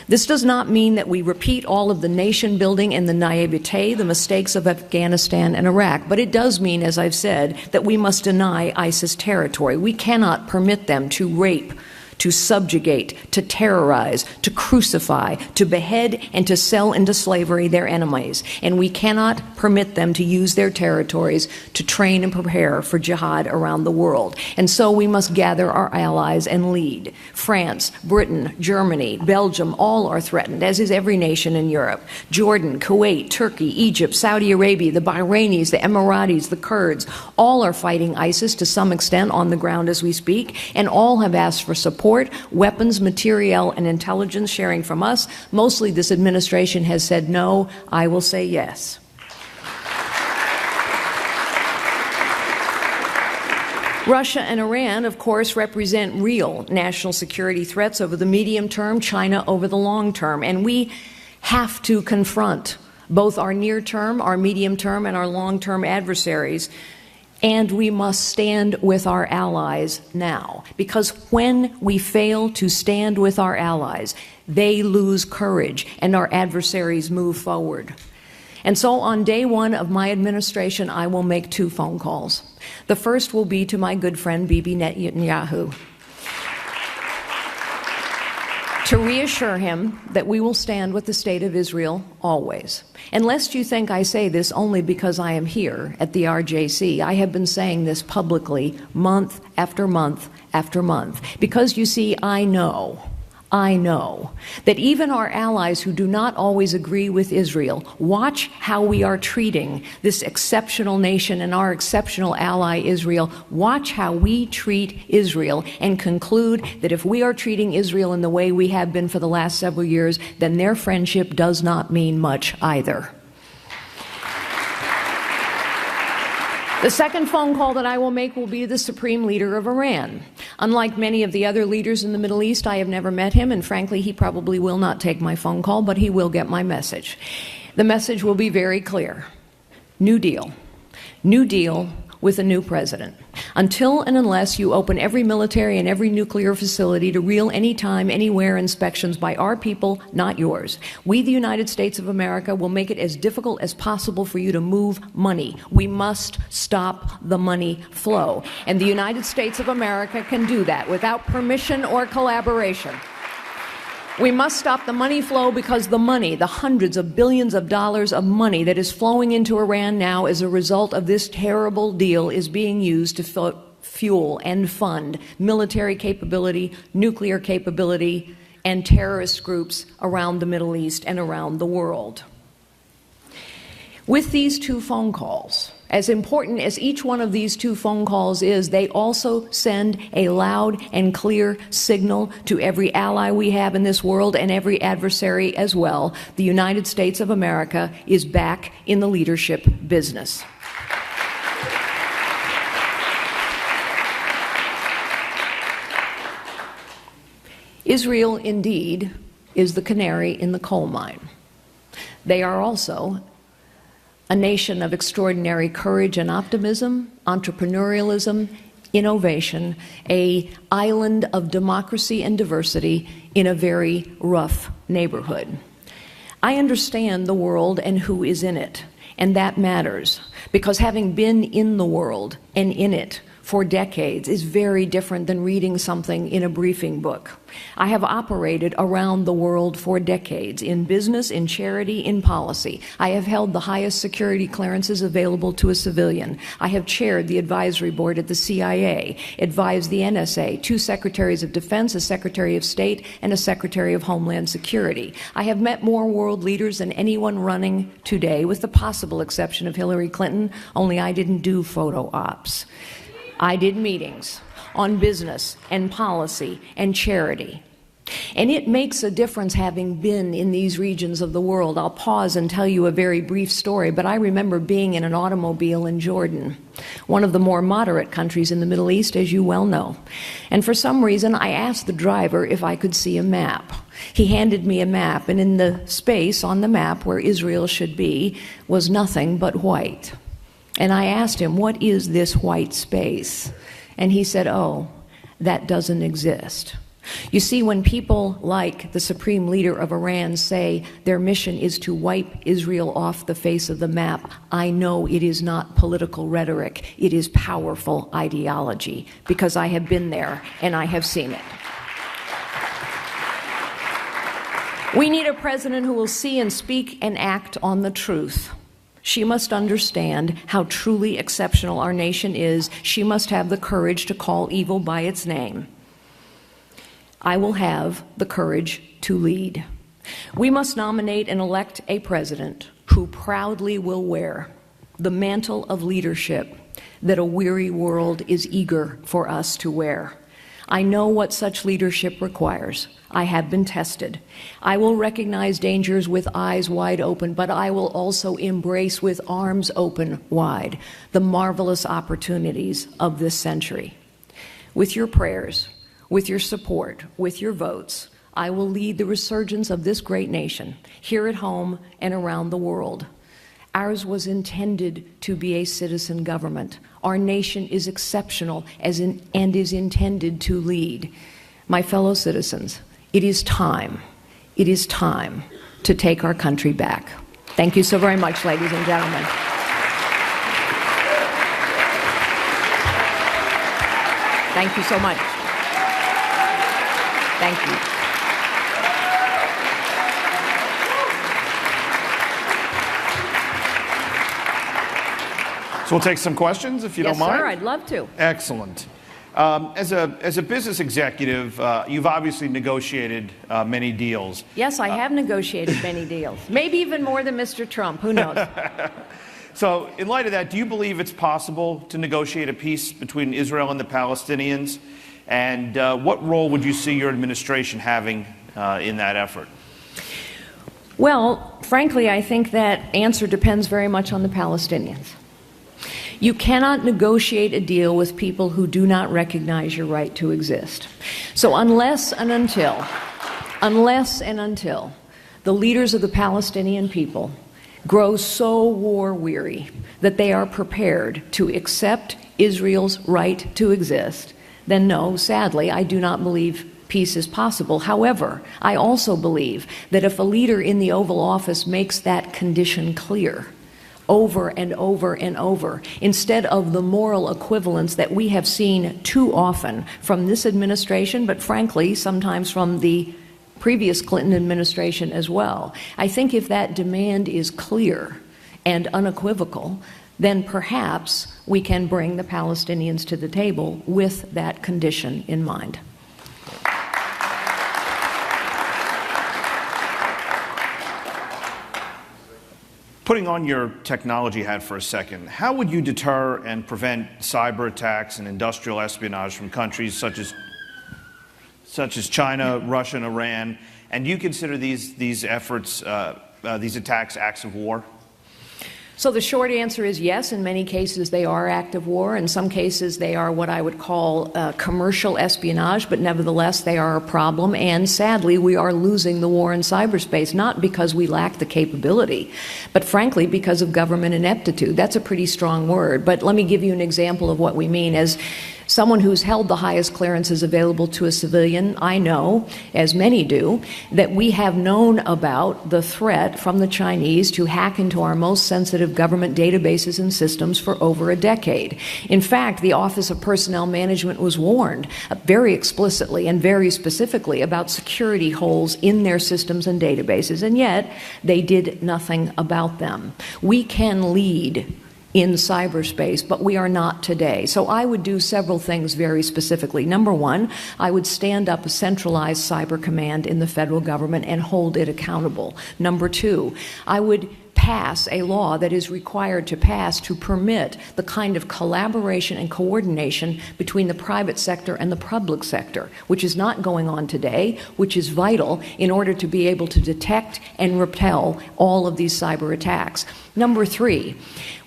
This does not mean that we repeat all of the nation building and the naivete, the mistakes of Afghanistan and Iraq, but it does mean, as I've said, that we must deny ISIS territory. We cannot permit them to rape, to subjugate, to terrorize, to crucify, to behead, and to sell into slavery their enemies. And we cannot permit them to use their territories to train and prepare for jihad around the world. And so we must gather our allies and lead. France, Britain, Germany, Belgium, all are threatened, as is every nation in Europe. Jordan, Kuwait, Turkey, Egypt, Saudi Arabia, the Bahrainis, the Emiratis, the Kurds, all are fighting ISIS to some extent on the ground as we speak, and all have asked for support, weapons, materiel, and intelligence sharing from us. Mostly this administration has said no. I will say yes. Russia and Iran, of course, represent real national security threats over the medium term, China over the long term, and we have to confront both our near term, our medium term, and our long term adversaries. And we must stand with our allies now, because when we fail to stand with our allies, they lose courage and our adversaries move forward. And so on day one of my administration, I will make 2 phone calls. The first will be to my good friend Bibi Netanyahu, to reassure him that we will stand with the State of Israel always. And lest you think I say this only because I am here at the RJC, I have been saying this publicly month after month after month, because you see, I know that even our allies who do not always agree with Israel watch how we are treating this exceptional nation and our exceptional ally Israel. Watch how we treat Israel and conclude that if we are treating Israel in the way we have been for the last several years, then their friendship does not mean much either. The second phone call that I will make will be to the supreme leader of Iran. Unlike many of the other leaders in the Middle East, I have never met him, and frankly, he probably will not take my phone call, but he will get my message. The message will be very clear. New deal. New deal with a new president. Until and unless you open every military and every nuclear facility to real anytime, anywhere inspections by our people, not yours, we, the United States of America, will make it as difficult as possible for you to move money. We must stop the money flow. And the United States of America can do that without permission or collaboration. We must stop the money flow because the money, the hundreds of billions of dollars of money that is flowing into Iran now as a result of this terrible deal, is being used to fuel and fund military capability, nuclear capability, and terrorist groups around the Middle East and around the world. With these 2 phone calls, as important as each one of these 2 phone calls is, they also send a loud and clear signal to every ally we have in this world and every adversary as well. The United States of America is back in the leadership business. Israel, indeed, is the canary in the coal mine. They are also a nation of extraordinary courage and optimism, entrepreneurialism, innovation, an island of democracy and diversity in a very rough neighborhood. I understand the world and who is in it, and that matters, because having been in the world and in it for decades is very different than reading something in a briefing book. I have operated around the world for decades, in business, in charity, in policy. I have held the highest security clearances available to a civilian. I have chaired the advisory board at the CIA, advised the NSA, 2 secretaries of defense, a secretary of state, and a secretary of homeland security. I have met more world leaders than anyone running today, with the possible exception of Hillary Clinton, only I didn't do photo ops. I did meetings on business and policy and charity. And it makes a difference having been in these regions of the world. I'll pause and tell you a very brief story, but I remember being in an automobile in Jordan, one of the more moderate countries in the Middle East, as you well know. And for some reason, I asked the driver if I could see a map. He handed me a map, and in the space on the map where Israel should be was nothing but white. And I asked him, what is this white space? And he said, oh, that doesn't exist. You see, when people like the supreme leader of Iran say their mission is to wipe Israel off the face of the map, I know it is not political rhetoric. It is powerful ideology, because I have been there and I have seen it. We need a president who will see and speak and act on the truth. She must understand how truly exceptional our nation is. She must have the courage to call evil by its name. I will have the courage to lead. We must nominate and elect a president who proudly will wear the mantle of leadership that a weary world is eager for us to wear. I know what such leadership requires. I have been tested. I will recognize dangers with eyes wide open, but I will also embrace with arms open wide the marvelous opportunities of this century. With your prayers, with your support, with your votes, I will lead the resurgence of this great nation, here at home and around the world. Ours was intended to be a citizen government. Our nation is exceptional and is intended to lead. My fellow citizens, it is time to take our country back. Thank you so very much, ladies and gentlemen. Thank you so much. Thank you. So we'll take some questions, if you Yes, don't mind. sir, I'd love to. Excellent. As a business executive, you've obviously negotiated many deals. Yes, I have negotiated many deals. Maybe even more than Mr. Trump. Who knows? So in light of that, do you believe it's possible to negotiate a peace between Israel and the Palestinians? And what role would you see your administration having in that effort? Well, frankly, I think that answer depends very much on the Palestinians. You cannot negotiate a deal with people who do not recognize your right to exist. So unless and until the leaders of the Palestinian people grow so war-weary that they are prepared to accept Israel's right to exist, then no, sadly, I do not believe peace is possible. However, I also believe that if a leader in the Oval Office makes that condition clear, over and over and over, instead of the moral equivalence that we have seen too often from this administration, but frankly, sometimes from the previous Clinton administration as well. I think if that demand is clear and unequivocal, then perhaps we can bring the Palestinians to the table with that condition in mind. Putting on your technology hat for a second, how would you deter and prevent cyber attacks and industrial espionage from countries such as China, Russia, and Iran? And do you consider these efforts, these attacks, acts of war? So the short answer is yes. In many cases, they are acts of war. In some cases, they are what I would call commercial espionage, but nevertheless, they are a problem. And sadly, we are losing the war in cyberspace, not because we lack the capability, but frankly, because of government ineptitude. That's a pretty strong word, but let me give you an example of what we mean. As someone who's held the highest clearances available to a civilian, I know, as many do, that we have known about the threat from the Chinese to hack into our most sensitive government databases and systems for over a decade. In fact, the Office of Personnel Management was warned very explicitly and very specifically about security holes in their systems and databases, and yet they did nothing about them. We can lead in cyberspace, but we are not today. So I would do several things very specifically. Number one, I would stand up a centralized cyber command in the federal government and hold it accountable. Number two, I would pass a law that is required to pass to permit the kind of collaboration and coordination between the private sector and the public sector, which is not going on today, which is vital in order to be able to detect and repel all of these cyber attacks. Number three,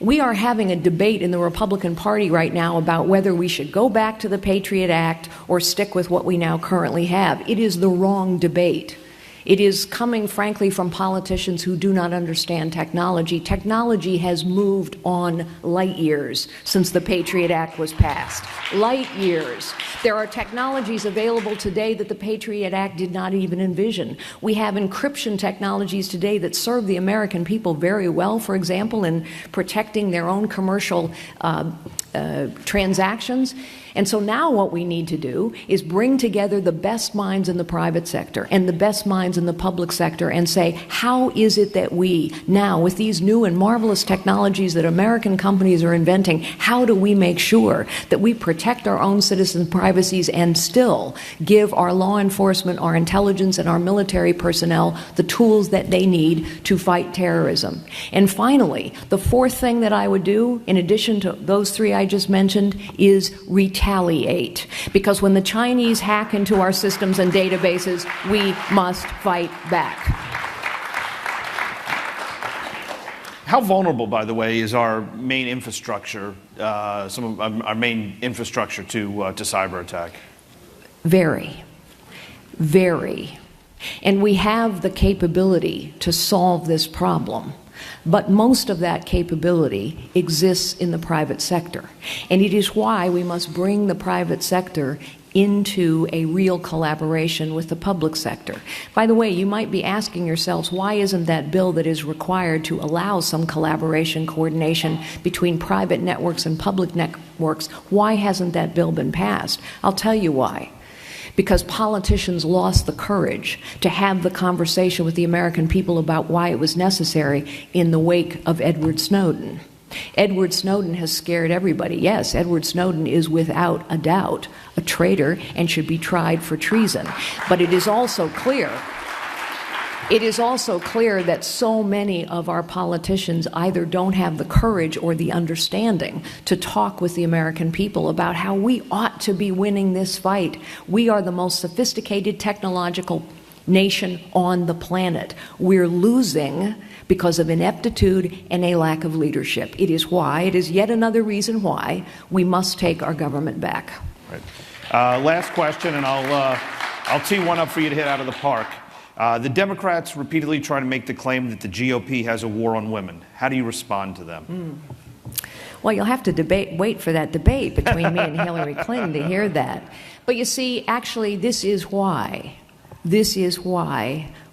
we are having a debate in the Republican Party right now about whether we should go back to the Patriot Act or stick with what we now currently have. It is the wrong debate. It is coming, frankly, from politicians who do not understand technology. Technology has moved on light years since the Patriot Act was passed. Light years. There are technologies available today that the Patriot Act did not even envision. We have encryption technologies today that serve the American people very well, for example, in protecting their own commercial transactions. And so now what we need to do is bring together the best minds in the private sector and the best minds in the public sector and say, how is it that we now, with these new and marvelous technologies that American companies are inventing, how do we make sure that we protect our own citizens' privacies and still give our law enforcement, our intelligence, and our military personnel the tools that they need to fight terrorism? And finally, the fourth thing that I would do, in addition to those three I just mentioned, is retaliate. Because when the Chinese hack into our systems and databases, we must fight back. How vulnerable, by the way, is our main infrastructure, some of our main infrastructure to cyber attack? Very, very. And we have the capability to solve this problem. But most of that capability exists in the private sector. And it is why we must bring the private sector into a real collaboration with the public sector. By the way, you might be asking yourselves, why isn't that bill that is required to allow some collaboration, coordination between private networks and public networks, why hasn't that bill been passed? I'll tell you why. Because politicians lost the courage to have the conversation with the American people about why it was necessary in the wake of Edward Snowden. Edward Snowden has scared everybody. Yes, Edward Snowden is without a doubt a traitor and should be tried for treason. But it is also clear that so many of our politicians either don't have the courage or the understanding to talk with the American people about how we ought to be winning this fight. We are the most sophisticated technological nation on the planet. We're losing because of ineptitude and a lack of leadership. It is yet another reason why we must take our government back. Right. Last question, and I'll tee one up for you to hit out of the park. The Democrats repeatedly try to make the claim that the GOP has a war on women. How do you respond to them? Well, you'll have to wait for that debate between me and Hillary Clinton to hear that. But you see, actually, this is why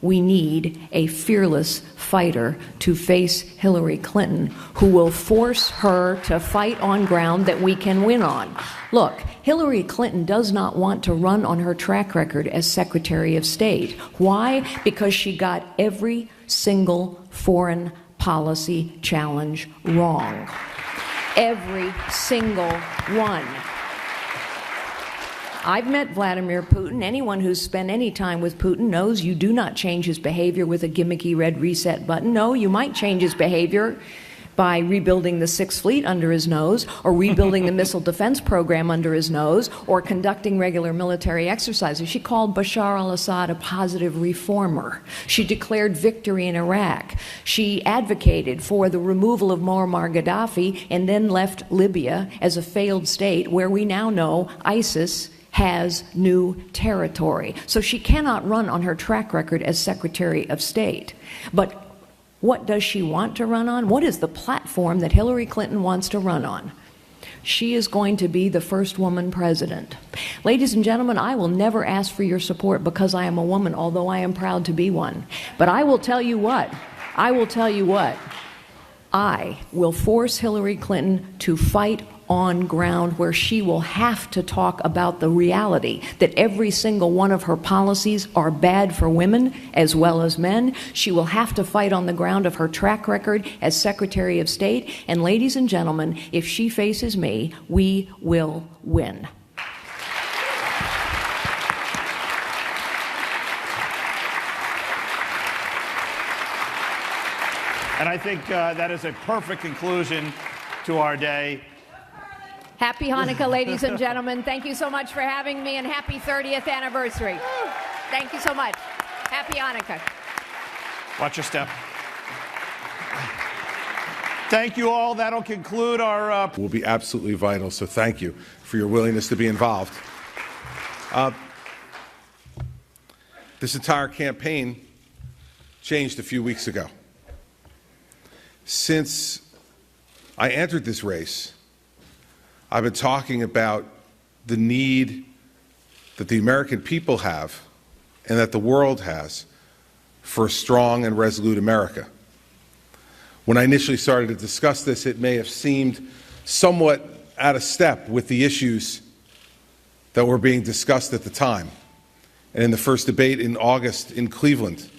we need a fearless fighter to face Hillary Clinton, who will force her to fight on ground that we can win on. Look, Hillary Clinton does not want to run on her track record as Secretary of State. Why? Because she got every single foreign policy challenge wrong. Every single one. I've met Vladimir Putin. Anyone who's spent any time with Putin knows you do not change his behavior with a gimmicky red reset button. No, you might change his behavior by rebuilding the Sixth Fleet under his nose, or rebuilding the missile defense program under his nose, or conducting regular military exercises. She called Bashar al-Assad a positive reformer. She declared victory in Iraq. She advocated for the removal of Muammar Gaddafi and then left Libya as a failed state where we now know ISIS has new territory. So she cannot run on her track record as Secretary of State. But what does she want to run on? What is the platform that Hillary Clinton wants to run on? She is going to be the first woman president. Ladies and gentlemen, I will never ask for your support because I am a woman, although I am proud to be one. But I will tell you what, I will force Hillary Clinton to fight on ground where she will have to talk about the reality that every single one of her policies are bad for women as well as men. She will have to fight on the ground of her track record as Secretary of State. And ladies and gentlemen, if she faces me, we will win. And I think that is a perfect conclusion to our day. Happy Hanukkah, ladies and gentlemen. Thank you so much for having me, and happy 30th anniversary. Thank you so much. Happy Hanukkah. Watch your step. Thank you all. That'll conclude our... will be absolutely vital, so thank you for your willingness to be involved. This entire campaign changed a few weeks ago. Since I entered this race, I've been talking about the need that the American people have and that the world has for a strong and resolute America. When I initially started to discuss this, it may have seemed somewhat out of step with the issues that were being discussed at the time. And in the first debate in August in Cleveland,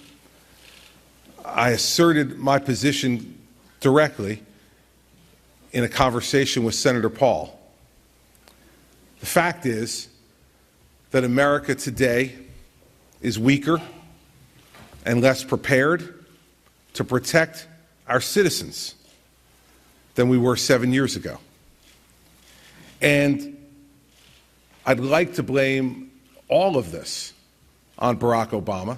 I asserted my position directly in a conversation with Senator Paul. The fact is that America today is weaker and less prepared to protect our citizens than we were 7 years ago. And I'd like to blame all of this on Barack Obama.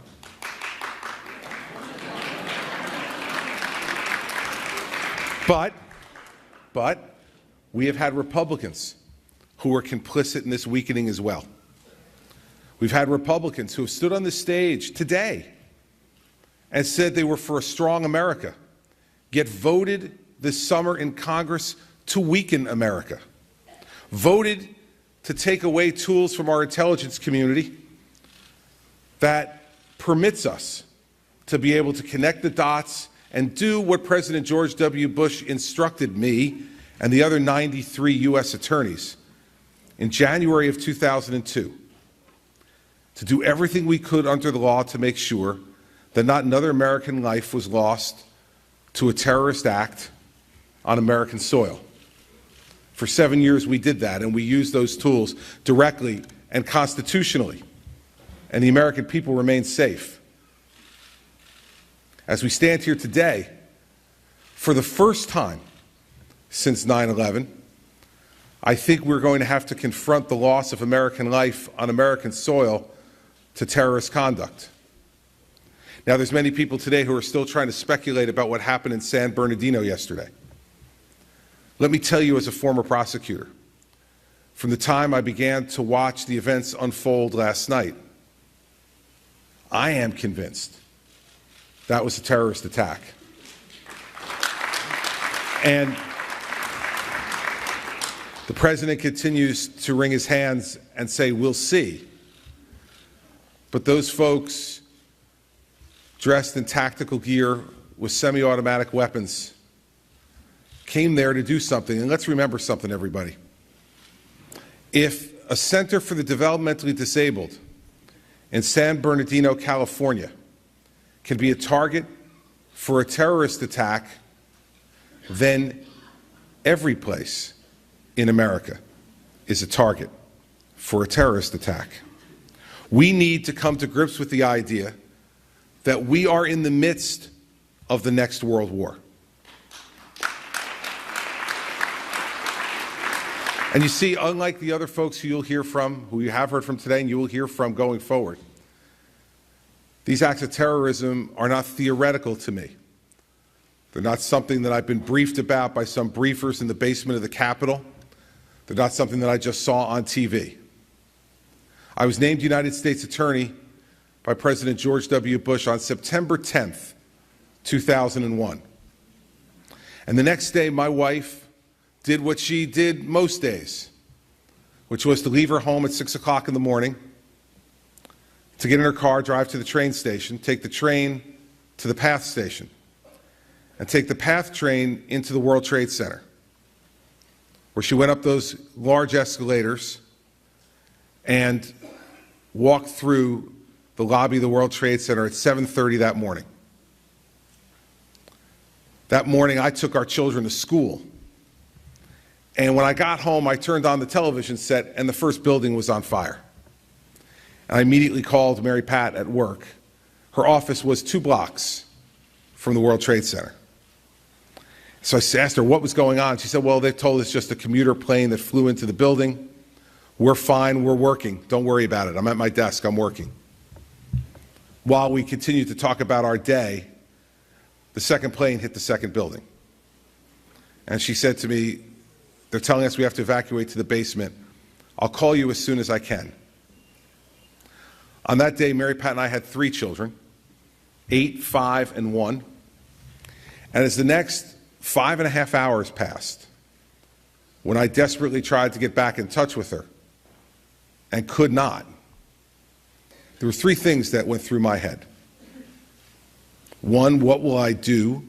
But we have had Republicans who are complicit in this weakening as well. We've had Republicans who have stood on the stage today and said they were for a strong America, yet voted this summer in Congress to weaken America, voted to take away tools from our intelligence community that permits us to be able to connect the dots and do what President George W. Bush instructed me and the other 93 U.S. attorneys in January of 2002, to do everything we could under the law to make sure that not another American life was lost to a terrorist act on American soil. For 7 years we did that, and we used those tools directly and constitutionally, and the American people remain safe. As we stand here today, for the first time since 9/11, I think we're going to have to confront the loss of American life on American soil to terrorist conduct. Now, there's many people today who are still trying to speculate about what happened in San Bernardino yesterday. Let me tell you, as a former prosecutor, from the time I began to watch the events unfold last night, I am convinced that was a terrorist attack. And the president continues to wring his hands and say, we'll see. But those folks dressed in tactical gear with semi-automatic weapons came there to do something. And let's remember something, everybody. If a Center for the Developmentally Disabled in San Bernardino, California, can be a target for a terrorist attack, then every place in America is a target for a terrorist attack. We need to come to grips with the idea that we are in the midst of the next world war. And you see, unlike the other folks who you'll hear from, who you have heard from today and you will hear from going forward, these acts of terrorism are not theoretical to me. They're not something that I've been briefed about by some briefers in the basement of the Capitol. They're not something that I just saw on TV. I was named United States Attorney by President George W. Bush on September 10th, 2001. And the next day, my wife did what she did most days, which was to leave her home at 6 o'clock in the morning, to get in her car, drive to the train station, take the train to the PATH station, and take the PATH train into the World Trade Center, where she went up those large escalators and walked through the lobby of the World Trade Center at 7:30 that morning. That morning, I took our children to school. And when I got home, I turned on the television set, and the first building was on fire. And I immediately called Mary Pat at work. Her office was 2 blocks from the World Trade Center. So I asked her what was going on. She said, well, they told us just a commuter plane that flew into the building. We're fine, we're working. Don't worry about it. I'm at my desk, I'm working. While we continued to talk about our day, the second plane hit the second building. And she said to me, they're telling us we have to evacuate to the basement. I'll call you as soon as I can. On that day, Mary Pat and I had 3 children, 8, 5, and 1. And as the next 5.5 hours passed, when I desperately tried to get back in touch with her and could not, there were 3 things that went through my head. 1, what will I do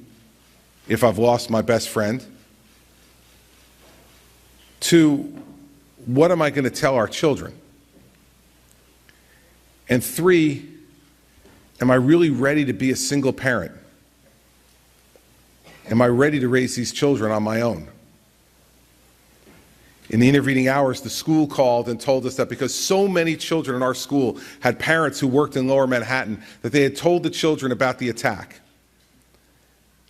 if I've lost my best friend? 2, what am I going to tell our children? And 3, am I really ready to be a single parent? Am I ready to raise these children on my own? In the intervening hours, the school called and told us that because so many children in our school had parents who worked in Lower Manhattan, that they had told the children about the attack,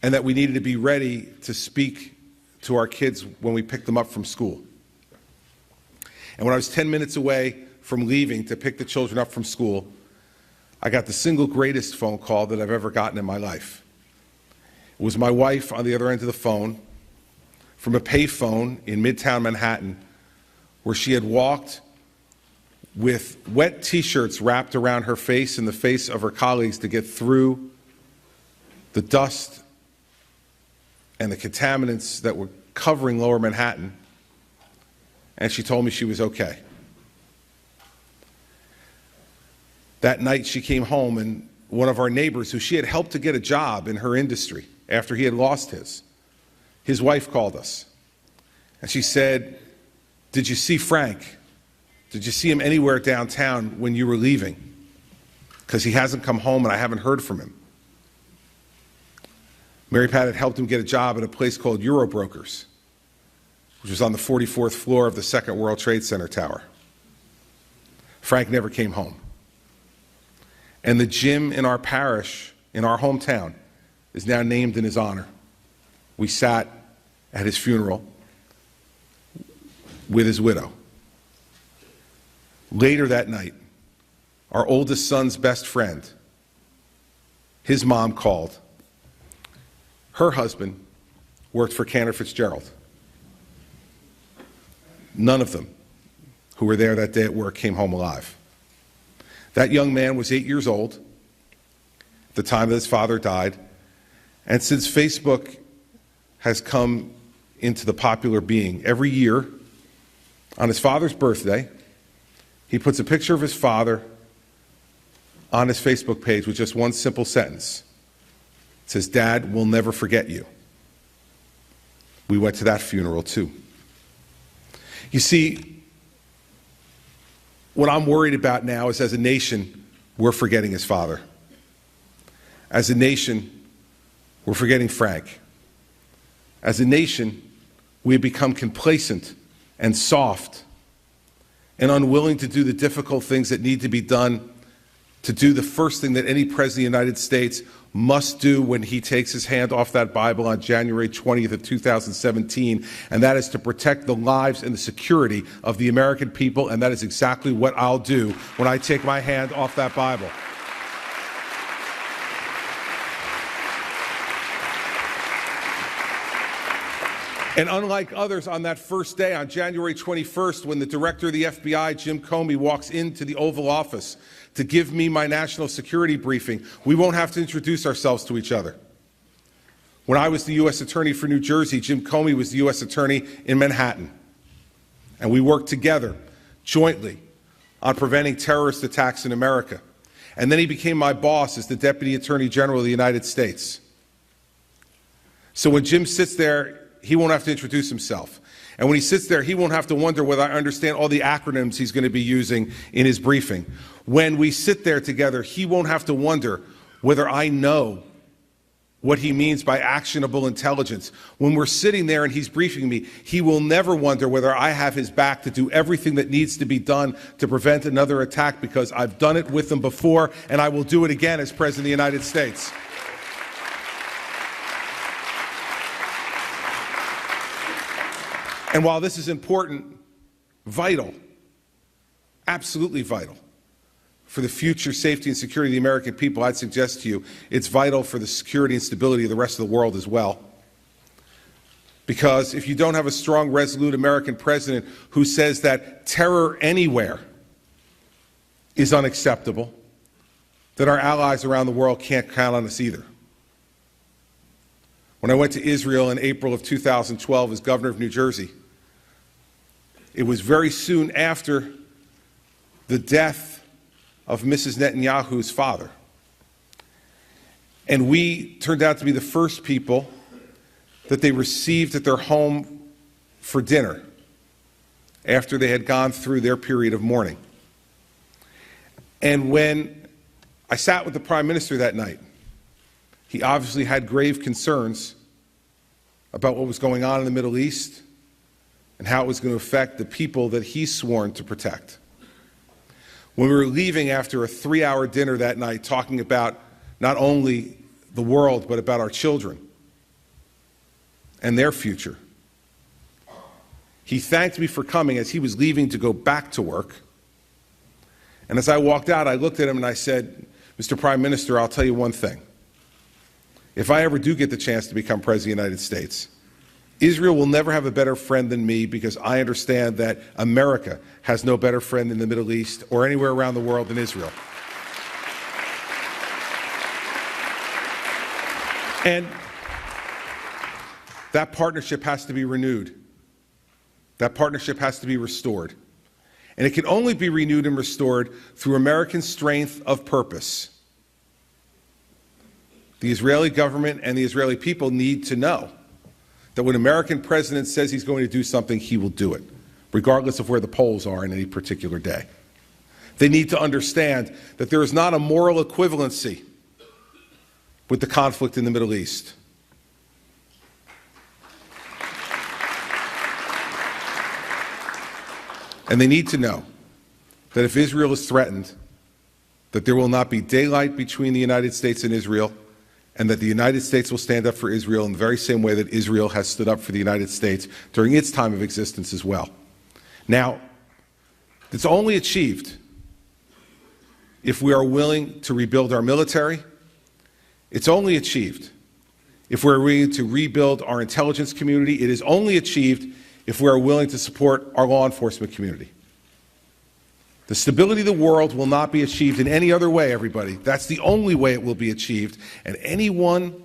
and that we needed to be ready to speak to our kids when we picked them up from school. And when I was 10 minutes away from leaving to pick the children up from school, I got the single greatest phone call that I've ever gotten in my life. It was my wife on the other end of the phone from a payphone in Midtown Manhattan, where she had walked with wet T-shirts wrapped around her face and the face of her colleagues to get through the dust and the contaminants that were covering Lower Manhattan. And she told me she was okay. That night she came home, and one of our neighbors, who she had helped to get a job in her industry after he had lost his wife called us. And she said, "Did you see Frank? Did you see him anywhere downtown when you were leaving? Because he hasn't come home and I haven't heard from him." Mary Pat had helped him get a job at a place called Eurobrokers, which was on the 44th floor of the Second World Trade Center tower. Frank never came home. And the gym in our parish, in our hometown, is now named in his honor. We sat at his funeral with his widow. Later that night, our oldest son's best friend, his mom called. Her husband worked for Cantor Fitzgerald. None of them who were there that day at work came home alive. That young man was 8 years old at the time that his father died, and since Facebook has come into the popular being, every year on his father's birthday, he puts a picture of his father on his Facebook page with just one simple sentence. It says, "Dad, we'll never forget you." We went to that funeral too. You see, what I'm worried about now is, as a nation, we're forgetting his father. As a nation, we're forgetting Frank. As a nation, we have become complacent and soft and unwilling to do the difficult things that need to be done, to do the first thing that any president of the United States must do when he takes his hand off that Bible on January 20th of 2017, and that is to protect the lives and the security of the American people, and that is exactly what I'll do when I take my hand off that Bible. And unlike others on that first day, on January 21st, when the director of the FBI, Jim Comey, walks into the Oval Office to give me my national security briefing, we won't have to introduce ourselves to each other. When I was the U.S. Attorney for New Jersey, Jim Comey was the U.S. Attorney in Manhattan. And we worked together, jointly, on preventing terrorist attacks in America. And then he became my boss as the Deputy Attorney General of the United States. So when Jim sits there, he won't have to introduce himself. And when he sits there, he won't have to wonder whether I understand all the acronyms he's going to be using in his briefing. When we sit there together, he won't have to wonder whether I know what he means by actionable intelligence. When we're sitting there and he's briefing me, he will never wonder whether I have his back to do everything that needs to be done to prevent another attack, because I've done it with him before, and I will do it again as President of the United States. And while this is important, vital, absolutely vital for the future safety and security of the American people, I'd suggest to you it's vital for the security and stability of the rest of the world as well. Because if you don't have a strong, resolute American president who says that terror anywhere is unacceptable, then our allies around the world can't count on us either. When I went to Israel in April of 2012 as governor of New Jersey, it was very soon after the death of Mrs. Netanyahu's father. And we turned out to be the first people that they received at their home for dinner after they had gone through their period of mourning. And when I sat with the Prime Minister that night, he obviously had grave concerns about what was going on in the Middle East and how it was going to affect the people that he's sworn to protect. When we were leaving after a 3-hour dinner that night, talking about not only the world, but about our children and their future, he thanked me for coming as he was leaving to go back to work. And as I walked out, I looked at him and I said, "Mr. Prime Minister, I'll tell you one thing. If I ever do get the chance to become President of the United States, Israel will never have a better friend than me, because I understand that America has no better friend in the Middle East or anywhere around the world than Israel." And that partnership has to be renewed. That partnership has to be restored. And it can only be renewed and restored through American strength of purpose. The Israeli government and the Israeli people need to know that when an American president says he's going to do something, he will do it, regardless of where the polls are in any particular day. They need to understand that there is not a moral equivalency with the conflict in the Middle East. And they need to know that if Israel is threatened, that there will not be daylight between the United States and Israel, and that the United States will stand up for Israel in the very same way that Israel has stood up for the United States during its time of existence as well. Now, it's only achieved if we are willing to rebuild our military. It's only achieved if we're willing to rebuild our intelligence community. It is only achieved if we are willing to support our law enforcement community. The stability of the world will not be achieved in any other way, everybody. That's the only way it will be achieved. And anyone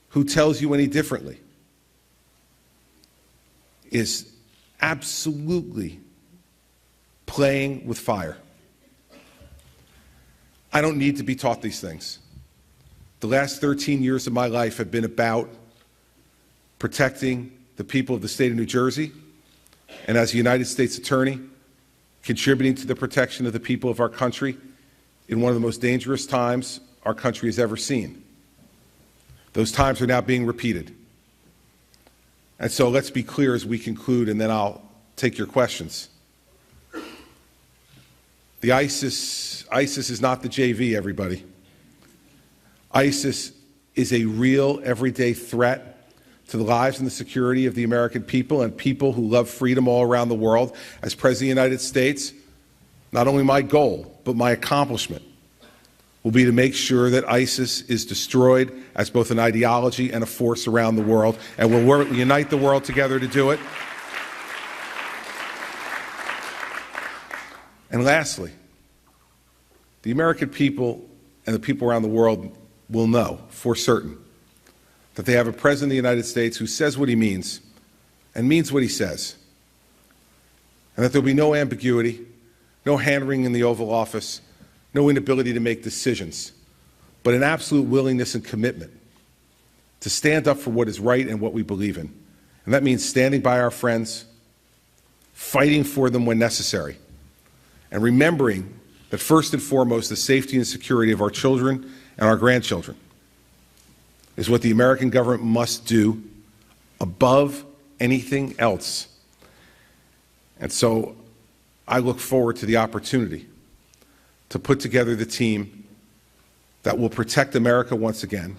who tells you any differently is absolutely playing with fire. I don't need to be taught these things. The last 13 years of my life have been about protecting the people of the state of New Jersey, and as a United States Attorney, contributing to the protection of the people of our country in one of the most dangerous times our country has ever seen. Those times are now being repeated. And so let's be clear as we conclude, and then I'll take your questions. The ISIS is not the JV, everybody. ISIS is a real, everyday threat to the lives and the security of the American people and people who love freedom all around the world. As President of the United States, not only my goal, but my accomplishment will be to make sure that ISIS is destroyed as both an ideology and a force around the world, and we'll unite the world together to do it. And lastly, the American people and the people around the world will know for certain that they have a President of the United States who says what he means and means what he says, and that there will be no ambiguity, no hand-wringing in the Oval Office, no inability to make decisions, but an absolute willingness and commitment to stand up for what is right and what we believe in. And that means standing by our friends, fighting for them when necessary, and remembering that first and foremost, the safety and security of our children and our grandchildren is what the American government must do above anything else. And so I look forward to the opportunity to put together the team that will protect America once again,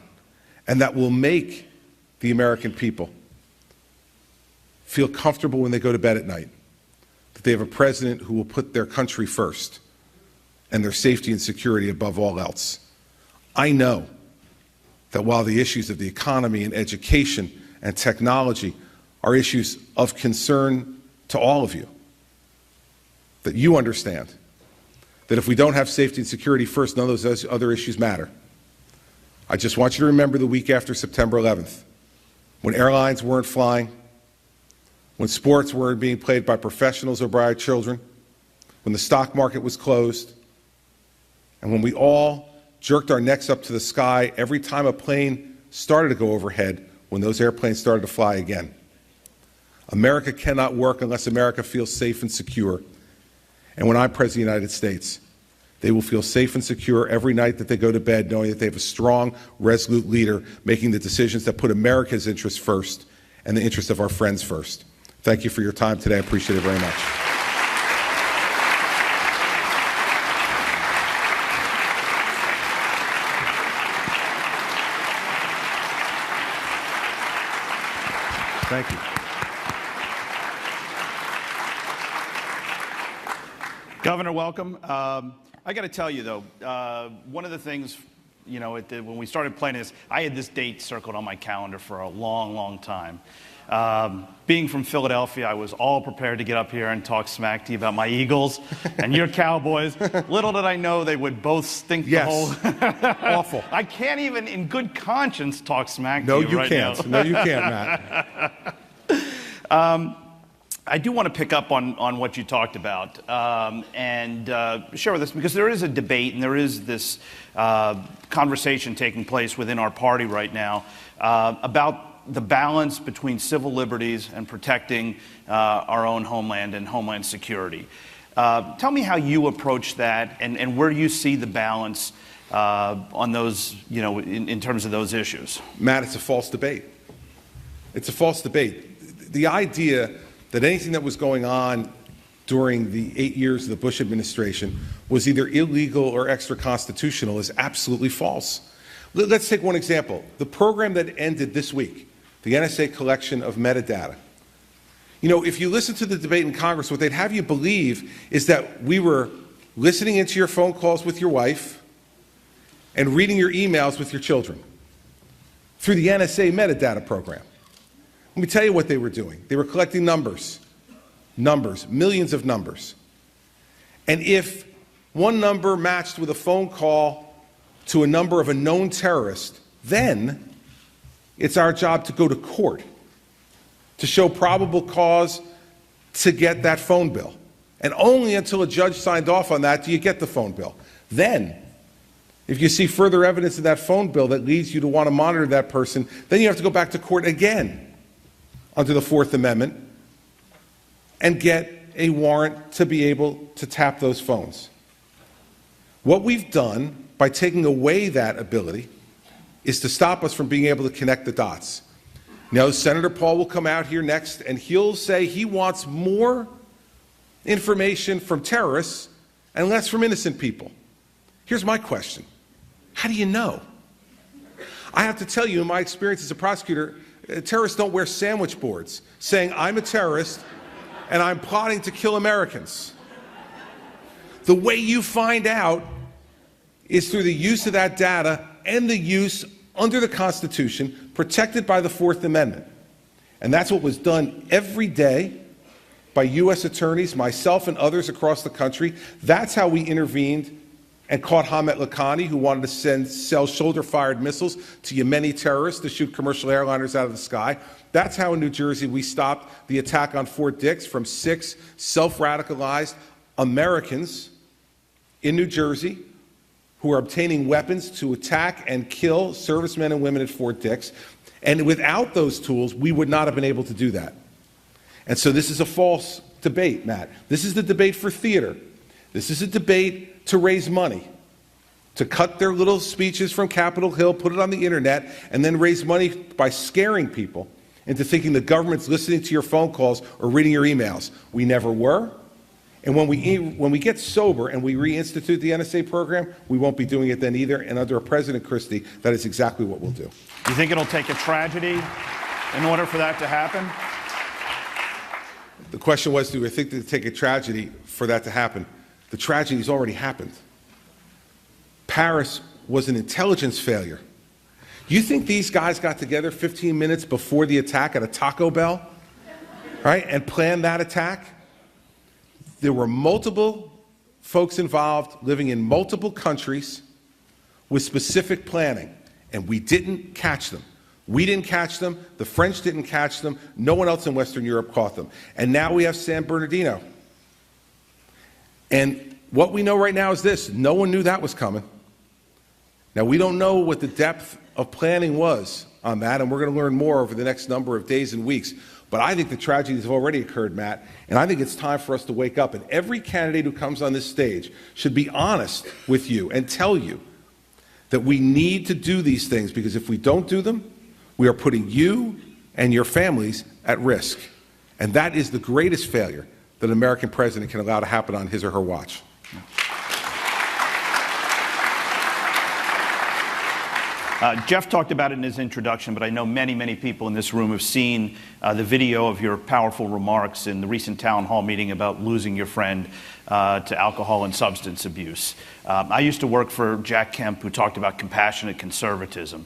and that will make the American people feel comfortable when they go to bed at night, that they have a president who will put their country first and their safety and security above all else. I know that while the issues of the economy and education and technology are issues of concern to all of you, that you understand that if we don't have safety and security first, none of those other issues matter. I just want you to remember the week after September 11th, when airlines weren't flying, when sports weren't being played by professionals or by our children, when the stock market was closed, and when we all jerked our necks up to the sky every time a plane started to go overhead, when those airplanes started to fly again. America cannot work unless America feels safe and secure. And when I'm President of the United States, they will feel safe and secure every night that they go to bed, knowing that they have a strong, resolute leader making the decisions that put America's interests first and the interests of our friends first. Thank you for your time today. I appreciate it very much. Thank you. Governor, welcome. I got to tell you, though, one of the things, you know, when we started planning this, I had this date circled on my calendar for a long, long time. Being from Philadelphia, I was all prepared to get up here and talk smack to you about my Eagles and your Cowboys. Little did I know they would both stink the whole... Awful. I can't even, in good conscience, talk smack No, to you you right can't. now. No, you can't, Matt. I do want to pick up on what you talked about and share with us, because there is a debate and there is this conversation taking place within our party right now about the balance between civil liberties and protecting our own homeland and homeland security. Tell me how you approach that and where you see the balance on those, in terms of those issues. Matt, it's a false debate. It's a false debate. The idea that anything that was going on during the 8 years of the Bush administration was either illegal or extra-constitutional is absolutely false. Let's take one example. The program that ended this week, the NSA collection of metadata. If you listen to the debate in Congress, what they'd have you believe is that we were listening into your phone calls with your wife and reading your emails with your children through the NSA metadata program. Let me tell you what they were doing. They were collecting numbers, millions of numbers. And if one number matched with a phone call to a number of a known terrorist, then it's our job to go to court to show probable cause to get that phone bill. And only until a judge signed off on that do you get the phone bill. Then, if you see further evidence of that phone bill that leads you to want to monitor that person, then you have to go back to court again under the Fourth Amendment and get a warrant to be able to tap those phones. What we've done by taking away that ability is to stop us from being able to connect the dots. Now, Senator Paul will come out here next and he'll say he wants more information from terrorists and less from innocent people. Here's my question. How do you know? I have to tell you, in my experience as a prosecutor, terrorists don't wear sandwich boards saying, I'm a terrorist and I'm plotting to kill Americans. The way you find out is through the use of that data and the use under the Constitution protected by the Fourth Amendment. And that's what was done every day by U.S. attorneys, myself and others across the country. That's how we intervened and caught Hamed Lakhani, who wanted to sell shoulder-fired missiles to Yemeni terrorists to shoot commercial airliners out of the sky. That's how in New Jersey we stopped the attack on Fort Dix from 6 self-radicalized Americans in New Jersey who are obtaining weapons to attack and kill servicemen and women at Fort Dix. And without those tools, we would not have been able to do that. And so this is a false debate, Matt. This is the debate for theater. This is a debate to raise money, to cut their little speeches from Capitol Hill, put it on the internet, and then raise money by scaring people into thinking the government's listening to your phone calls or reading your emails. We never were. And when we get sober and we reinstitute the NSA program, we won't be doing it then either. And under President Christie, that is exactly what we'll do. You think it'll take a tragedy in order for that to happen? The question was, do I think it'll take a tragedy for that to happen? The tragedy's already happened. Paris was an intelligence failure. You think these guys got together 15 minutes before the attack at a Taco Bell, right, and planned that attack? There were multiple folks involved living in multiple countries with specific planning, and we didn't catch them. We didn't catch them. The French didn't catch them. No one else in Western Europe caught them. And now we have San Bernardino. And what we know right now is this: no one knew that was coming. Now, we don't know what the depth of planning was on that, and we're going to learn more over the next number of days and weeks. But I think the tragedies have already occurred, Matt, and I think it's time for us to wake up. And every candidate who comes on this stage should be honest with you and tell you that we need to do these things, because if we don't do them, we are putting you and your families at risk. And that is the greatest failure that an American president can allow to happen on his or her watch. Jeff talked about it in his introduction, but I know many, many people in this room have seen the video of your powerful remarks in the recent town hall meeting about losing your friend to alcohol and substance abuse. I used to work for Jack Kemp, who talked about compassionate conservatism.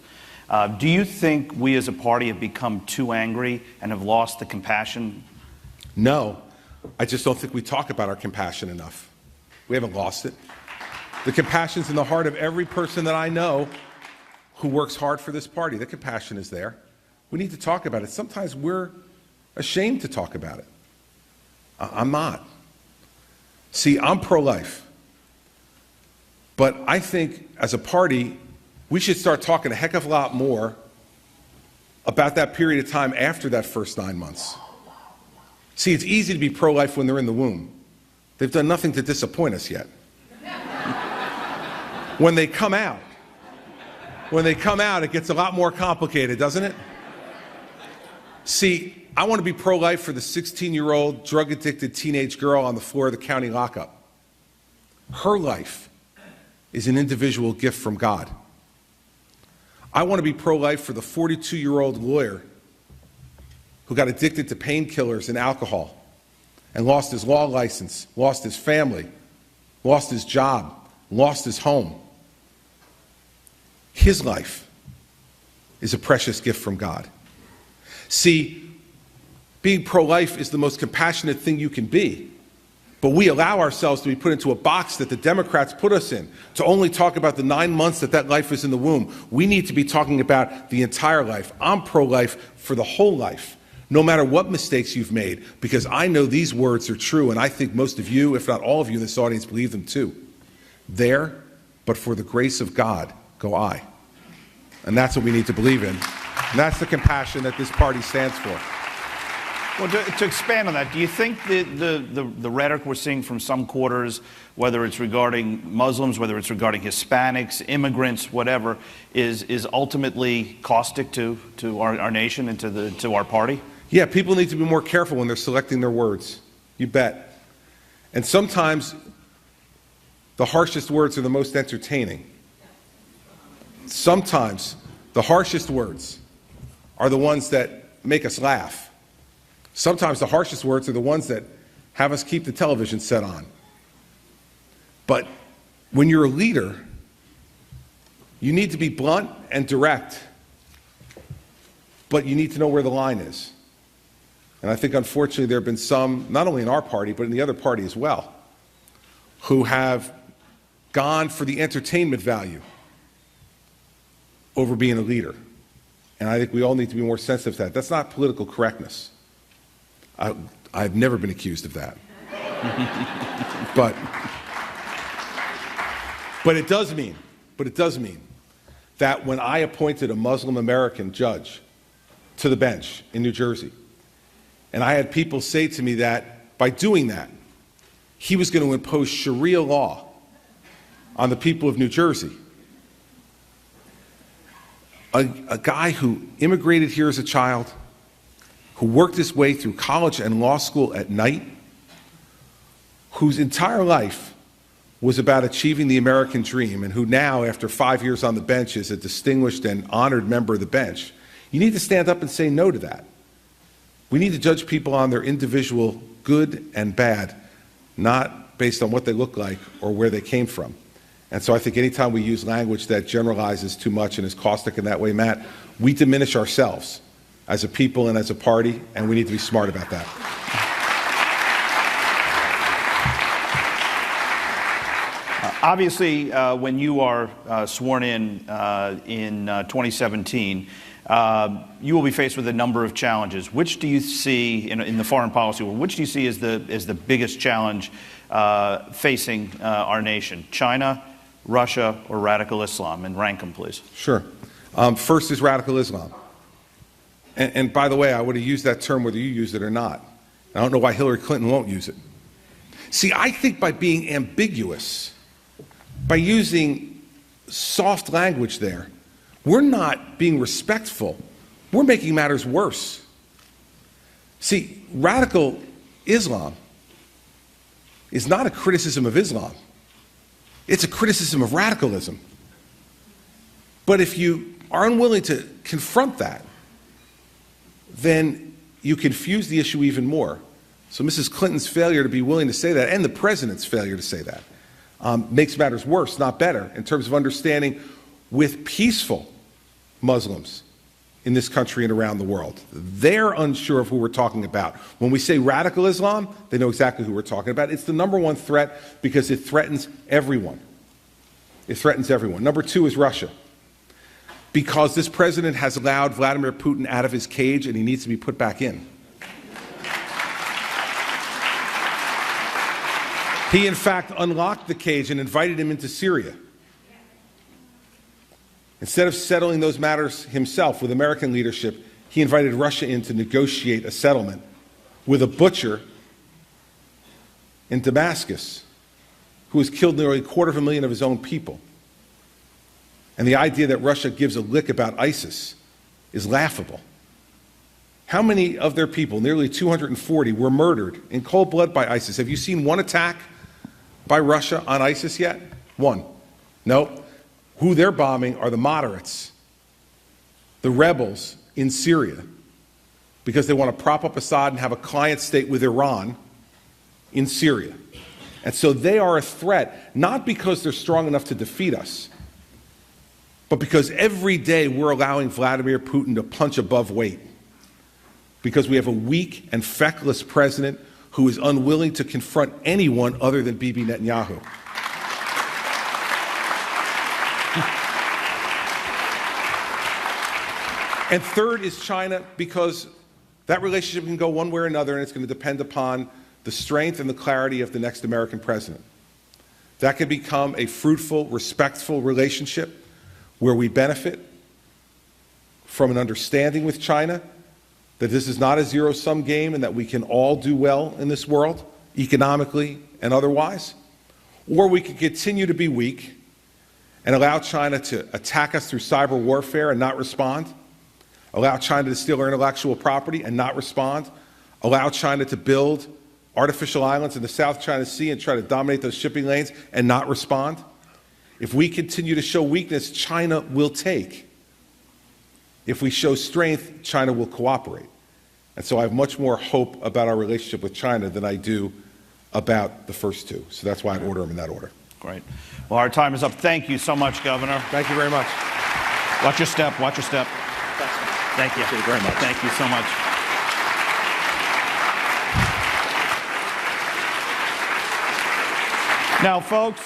Do you think we as a party have become too angry and have lost the compassion? No, I just don't think we talk about our compassion enough. We haven't lost it. The compassion's in the heart of every person that I know who works hard for this party. The compassion is there. We need to talk about it. Sometimes we're ashamed to talk about it. I'm not. See, I'm pro-life. But I think as a party, we should start talking a heck of a lot more about that period of time after that first 9 months. See, it's easy to be pro-life when they're in the womb. They've done nothing to disappoint us yet. When they come out, it gets a lot more complicated, doesn't it? See, I want to be pro-life for the 16-year-old drug-addicted teenage girl on the floor of the county lockup. Her life is an individual gift from God. I want to be pro-life for the 42-year-old lawyer who got addicted to painkillers and alcohol and lost his law license, lost his family, lost his job, lost his home. His life is a precious gift from God. See, being pro-life is the most compassionate thing you can be, but we allow ourselves to be put into a box that the Democrats put us in, to only talk about the 9 months that life is in the womb. We need to be talking about the entire life. I'm pro-life for the whole life, no matter what mistakes you've made, because I know these words are true, and I think most of you, if not all of you in this audience, believe them too. There, but for the grace of God, go I. And that's what we need to believe in. And that's the compassion that this party stands for. Well, to expand on that, do you think the rhetoric we're seeing from some quarters, whether it's regarding Muslims, whether it's regarding Hispanics, immigrants, whatever, is ultimately caustic to our nation and to our party? Yeah, people need to be more careful when they're selecting their words. You bet. And sometimes the harshest words are the most entertaining. Sometimes the harshest words are the ones that make us laugh. Sometimes the harshest words are the ones that have us keep the television set on. But when you're a leader, you need to be blunt and direct, but you need to know where the line is. And I think, unfortunately, there have been some, not only in our party, but in the other party as well, who have gone for the entertainment value over being a leader. And I think we all need to be more sensitive to that. That's not political correctness. I've never been accused of that. But it does mean that when I appointed a Muslim American judge to the bench in New Jersey, and I had people say to me that by doing that, he was going to impose Sharia law on the people of New Jersey. A guy who immigrated here as a child, who worked his way through college and law school at night, whose entire life was about achieving the American dream, and who now, after 5 years on the bench, is a distinguished and honored member of the bench. You need to stand up and say no to that. We need to judge people on their individual good and bad, not based on what they look like or where they came from. And so I think anytime we use language that generalizes too much and is caustic in that way, Matt, we diminish ourselves as a people and as a party, and we need to be smart about that. Obviously, when you are sworn in 2017, you will be faced with a number of challenges. Which do you see in the foreign policy world? Which do you see as the biggest challenge facing our nation? China, Russia, or radical Islam? And rank them, please. Sure. First is radical Islam. And by the way, I would have used that term whether you use it or not. I don't know why Hillary Clinton won't use it. See, I think by being ambiguous, by using soft language there, we're not being respectful. We're making matters worse. See, radical Islam is not a criticism of Islam. It's a criticism of radicalism. But if you are unwilling to confront that, then you confuse the issue even more. So Mrs. Clinton's failure to be willing to say that, and the president's failure to say that, makes matters worse, not better, in terms of understanding with peaceful Muslims in this country and around the world. They're unsure of who we're talking about. When we say radical Islam, they know exactly who we're talking about. It's the number one threat because it threatens everyone. It threatens everyone. Number two is Russia. Because this president has allowed Vladimir Putin out of his cage and he needs to be put back in. He, in fact, unlocked the cage and invited him into Syria. Instead of settling those matters himself with American leadership, he invited Russia in to negotiate a settlement with a butcher in Damascus who has killed nearly 250,000 of his own people. And the idea that Russia gives a lick about ISIS is laughable. How many of their people, nearly 240, were murdered in cold blood by ISIS? Have you seen one attack by Russia on ISIS yet? One. No. Who they're bombing are the moderates, the rebels in Syria, because they want to prop up Assad and have a client state with Iran in Syria. And so they are a threat, not because they're strong enough to defeat us, but because every day we're allowing Vladimir Putin to punch above weight, because we have a weak and feckless president who is unwilling to confront anyone other than Bibi Netanyahu. And third is China, because that relationship can go one way or another, and it's going to depend upon the strength and the clarity of the next American president. That could become a fruitful, respectful relationship where we benefit from an understanding with China that this is not a zero-sum game and that we can all do well in this world, economically and otherwise. Or we could continue to be weak and allow China to attack us through cyber warfare and not respond, allow China to steal our intellectual property and not respond, allow China to build artificial islands in the South China Sea and try to dominate those shipping lanes and not respond. If we continue to show weakness, China will take. If we show strength, China will cooperate. And so I have much more hope about our relationship with China than I do about the first two. So that's why I'd order them in that order. Great. Well, our time is up. Thank you so much, Governor. Thank you very much. Watch your step. Watch your step. Thank you. Thank you very much. Thank you so much. Now, folks,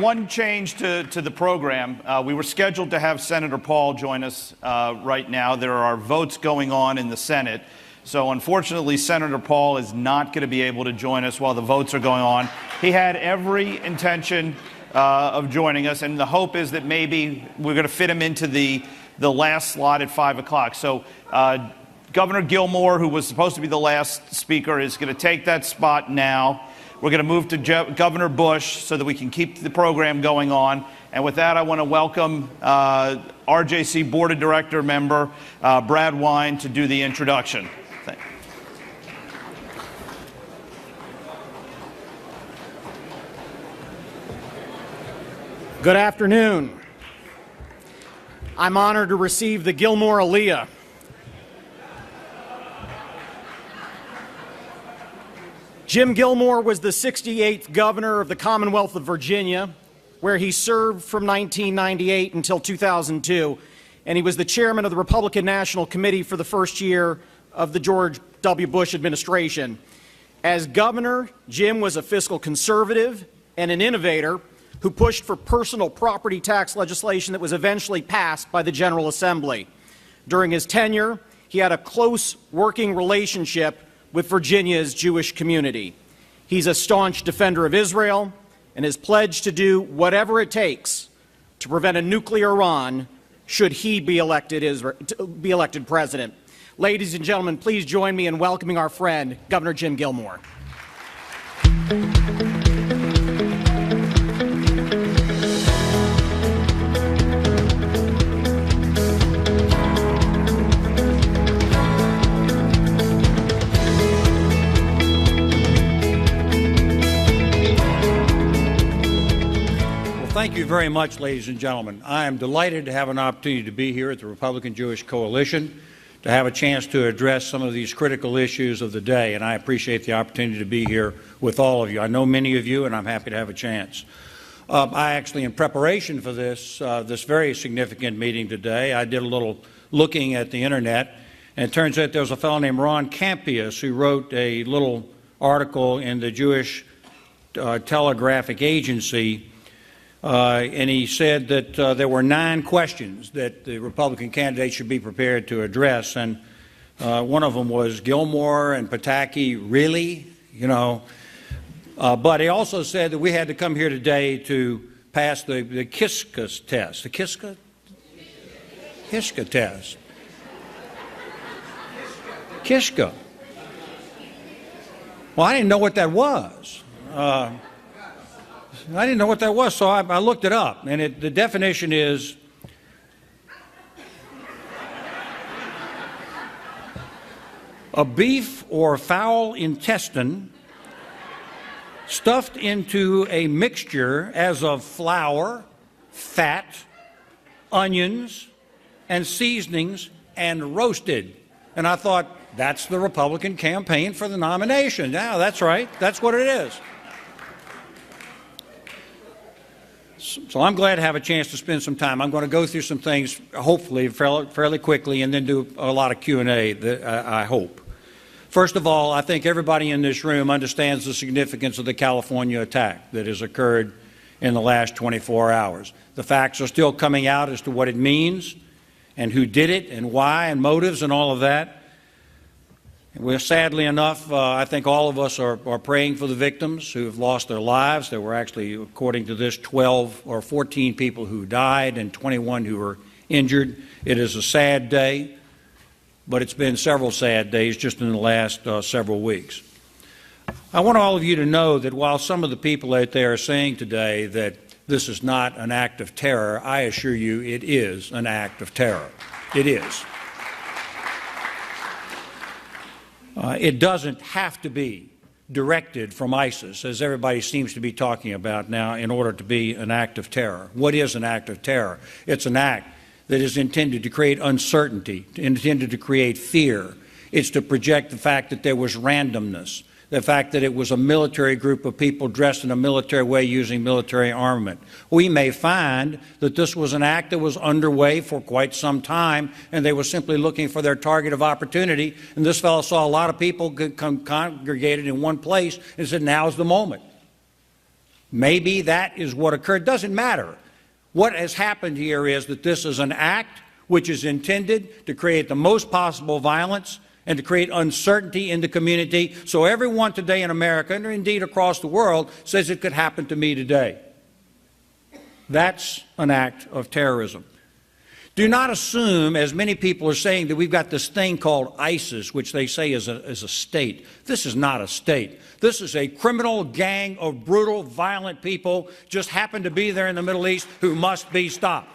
one change to the program. We were scheduled to have Senator Paul join us right now. There are votes going on in the Senate. So unfortunately, Senator Paul is not going to be able to join us while the votes are going on. He had every intention of joining us, and the hope is that maybe we're going to fit him into the last slot at 5 o'clock. So Governor Gilmore, who was supposed to be the last speaker, is going to take that spot now. We're going to move to Governor Bush so that we can keep the program going on. And with that, I want to welcome RJC Board of Director member Brad Wine to do the introduction. Good afternoon. I'm honored to receive the Gilmore Aliyah. Jim Gilmore was the 68th governor of the Commonwealth of Virginia, where he served from 1998 until 2002, and he was the chairman of the Republican National Committee for the first year of the George W. Bush administration. As governor, Jim was a fiscal conservative and an innovator who pushed for personal property tax legislation that was eventually passed by the General Assembly. During his tenure, he had a close working relationship with Virginia's Jewish community. He's a staunch defender of Israel and has pledged to do whatever it takes to prevent a nuclear Iran should he be elected president. Ladies and gentlemen, please join me in welcoming our friend, Governor Jim Gilmore. Thank you very much, ladies and gentlemen. I am delighted to have an opportunity to be here at the Republican Jewish Coalition, to have a chance to address some of these critical issues of the day, and I appreciate the opportunity to be here with all of you. I know many of you, and I'm happy to have a chance. I actually, in preparation for this very significant meeting today, I did a little looking at the internet, and it turns out there was a fellow named Ron Campius who wrote a little article in the Jewish Telegraphic Agency, and he said that there were 9 questions that the Republican candidates should be prepared to address, and one of them was Gilmore and Pataki, really? You know, But he also said that we had to come here today to pass the KISCA test. The KISCA? KISCA test. KISCA. Well, I didn't know what that was. I didn't know what that was, so I looked it up. And the definition is a beef or fowl intestine stuffed into a mixture as of flour, fat, onions, and seasonings, and roasted. And I thought, that's the Republican campaign for the nomination. Yeah, that's right. That's what it is. So I'm glad to have a chance to spend some time. I'm going to go through some things, hopefully, fairly quickly, and then do a lot of Q&A, I hope. First of all, I think everybody in this room understands the significance of the California attack that has occurred in the last 24 hours. The facts are still coming out as to what it means and who did it and why and motives and all of that. Well, sadly enough, I think all of us are praying for the victims who have lost their lives. There were actually, according to this, 12 or 14 people who died and 21 who were injured. It is a sad day, but it's been several sad days just in the last several weeks. I want all of you to know that while some of the people out there are saying today that this is not an act of terror, I assure you it is an act of terror. It is. It doesn't have to be directed from ISIS, as everybody seems to be talking about now, in order to be an act of terror. What is an act of terror? It's an act that is intended to create uncertainty, intended to create fear. It's to project the fact that there was randomness, the fact that it was a military group of people dressed in a military way using military armament. We may find that this was an act that was underway for quite some time, and they were simply looking for their target of opportunity, and this fellow saw a lot of people congregated in one place and said, now's the moment. Maybe that is what occurred. Doesn't matter. What has happened here is that this is an act which is intended to create the most possible violence and to create uncertainty in the community, so everyone today in America, and indeed across the world, says it could happen to me today. That's an act of terrorism. Do not assume, as many people are saying, that we've got this thing called ISIS, which they say is a state. This is not a state. This is a criminal gang of brutal, violent people just happen to be there in the Middle East who must be stopped.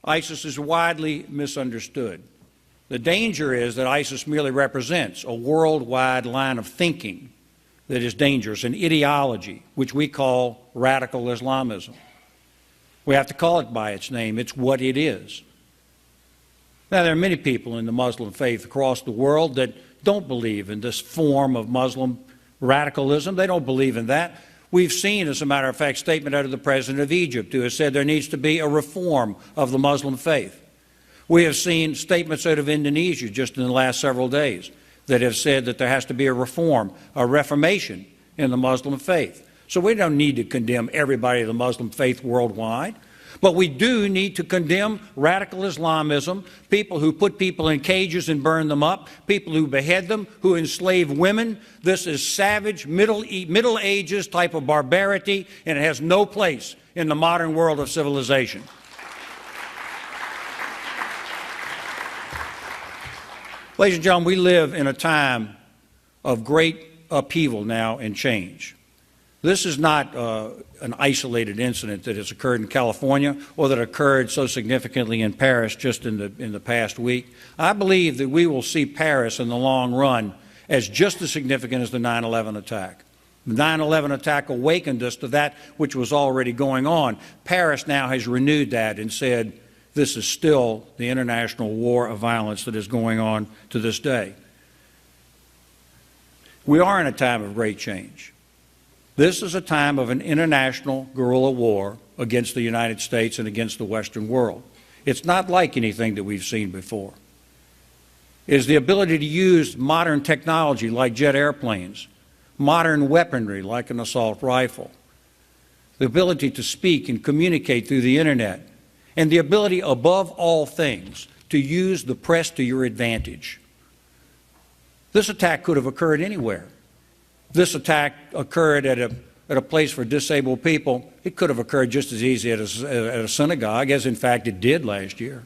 ISIS is widely misunderstood. The danger is that ISIS merely represents a worldwide line of thinking that is dangerous, an ideology, which we call radical Islamism. We have to call it by its name. It's what it is. Now, there are many people in the Muslim faith across the world that don't believe in this form of Muslim radicalism. They don't believe in that. We've seen, as a matter of fact, a statement out of the President of Egypt who has said there needs to be a reform of the Muslim faith. We have seen statements out of Indonesia just in the last several days that have said that there has to be a reform, a reformation in the Muslim faith. So we don't need to condemn everybody of the Muslim faith worldwide, but we do need to condemn radical Islamism, people who put people in cages and burn them up, people who behead them, who enslave women. This is savage Middle Ages type of barbarity, and it has no place in the modern world of civilization. Ladies and gentlemen, we live in a time of great upheaval now and change. This is not an isolated incident that has occurred in California or that occurred so significantly in Paris just in the past week. I believe that we will see Paris in the long run as just as significant as the 9/11 attack. The 9/11 attack awakened us to that which was already going on. Paris now has renewed that and said this is still the international war of violence that is going on to this day. We are in a time of great change. This is a time of an international guerrilla war against the United States and against the Western world. It's not like anything that we've seen before. It is the ability to use modern technology like jet airplanes, modern weaponry like an assault rifle, the ability to speak and communicate through the internet, and the ability, above all things, to use the press to your advantage. This attack could have occurred anywhere. This attack occurred at a place for disabled people. It could have occurred just as easy at a synagogue, as in fact it did last year,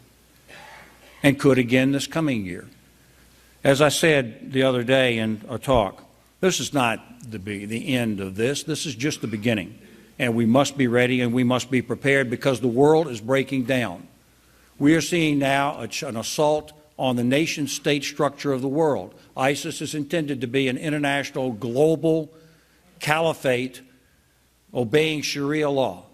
and could again this coming year. As I said the other day in a talk, this is not the end of this. This is just the beginning. And we must be ready and we must be prepared because the world is breaking down. We are seeing now an assault on the nation-state structure of the world. ISIS is intended to be an international global caliphate obeying Sharia law.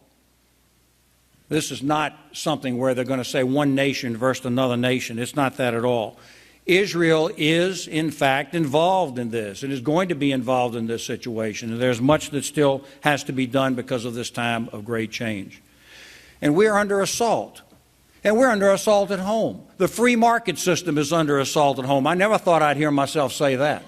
This is not something where they're going to say one nation versus another nation. It's not that at all. Israel is, in fact, involved in this and is going to be involved in this situation. And there's much that still has to be done because of this time of great change. And we are under assault. And we're under assault at home. The free market system is under assault at home. I never thought I'd hear myself say that.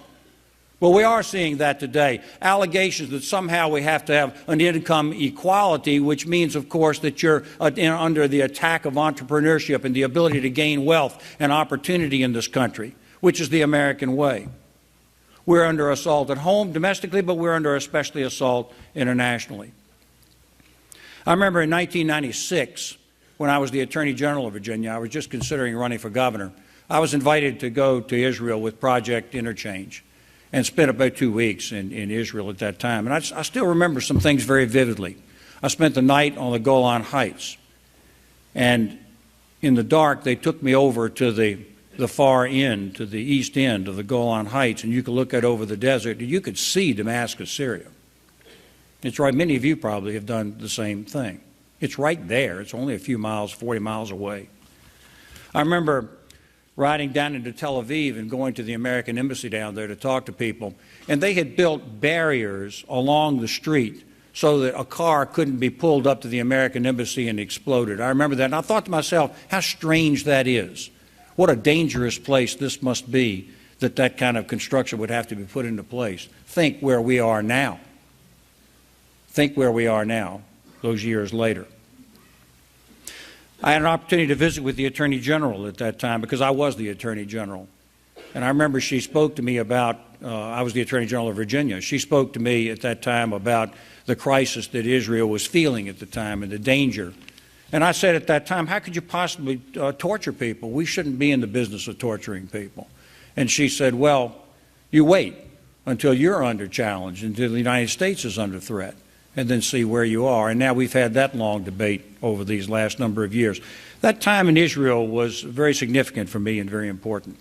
Well, we are seeing that today. Allegations that somehow we have to have an income equality, which means, of course, that you're under the attack of entrepreneurship and the ability to gain wealth and opportunity in this country, which is the American way. We're under assault at home domestically, but we're under especially assault internationally. I remember in 1996, when I was the Attorney General of Virginia, I was just considering running for governor. I was invited to go to Israel with Project Interchange and spent about 2 weeks in Israel at that time. And I still remember some things very vividly. I spent the night on the Golan Heights. And in the dark, they took me over to the far end, to the east end of the Golan Heights, and you could look out over the desert, and you could see Damascus, Syria. It's right, many of you probably have done the same thing. It's right there. It's only a few miles, 40 miles away. I remember riding down into Tel Aviv and going to the American Embassy down there to talk to people, and they had built barriers along the street so that a car couldn't be pulled up to the American Embassy and exploded. I remember that, and I thought to myself, how strange that is. What a dangerous place this must be that that kind of construction would have to be put into place. Think where we are now. Think where we are now, those years later. I had an opportunity to visit with the Attorney General at that time because I was the Attorney General. And I remember she spoke to me about, I was the Attorney General of Virginia. She spoke to me at that time about the crisis that Israel was feeling at the time and the danger. And I said at that time, how could you possibly torture people? We shouldn't be in the business of torturing people. And she said, well, you wait until you're under challenge, until the United States is under threat, and then see where you are. And now we've had that long debate over these last number of years. That time in Israel was very significant for me and very important.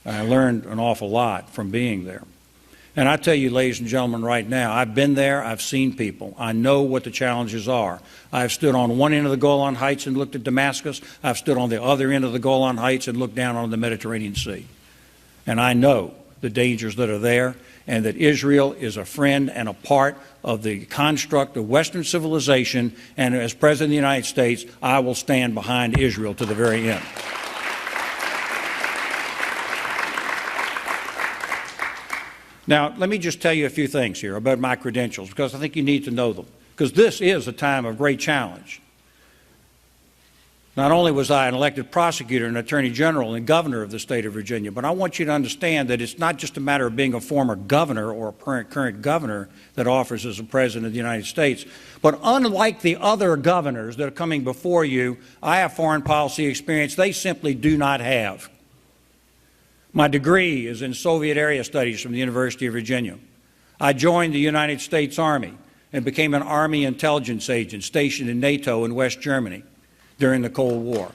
I learned an awful lot from being there. And I tell you, ladies and gentlemen, right now, I've been there, I've seen people. I know what the challenges are. I've stood on one end of the Golan Heights and looked at Damascus. I've stood on the other end of the Golan Heights and looked down on the Mediterranean Sea. And I know the dangers that are there, and that Israel is a friend and a part of the construct of Western civilization, and as President of the United States, I will stand behind Israel to the very end. Now, let me just tell you a few things here about my credentials, because I think you need to know them, because this is a time of great challenge. Not only was I an elected prosecutor and attorney general and governor of the state of Virginia, but I want you to understand that it's not just a matter of being a former governor or a current governor that offers as a president of the United States. But unlike the other governors that are coming before you, I have foreign policy experience they simply do not have. My degree is in Soviet area studies from the University of Virginia. I joined the United States Army and became an Army intelligence agent stationed in NATO in West Germany during the Cold War.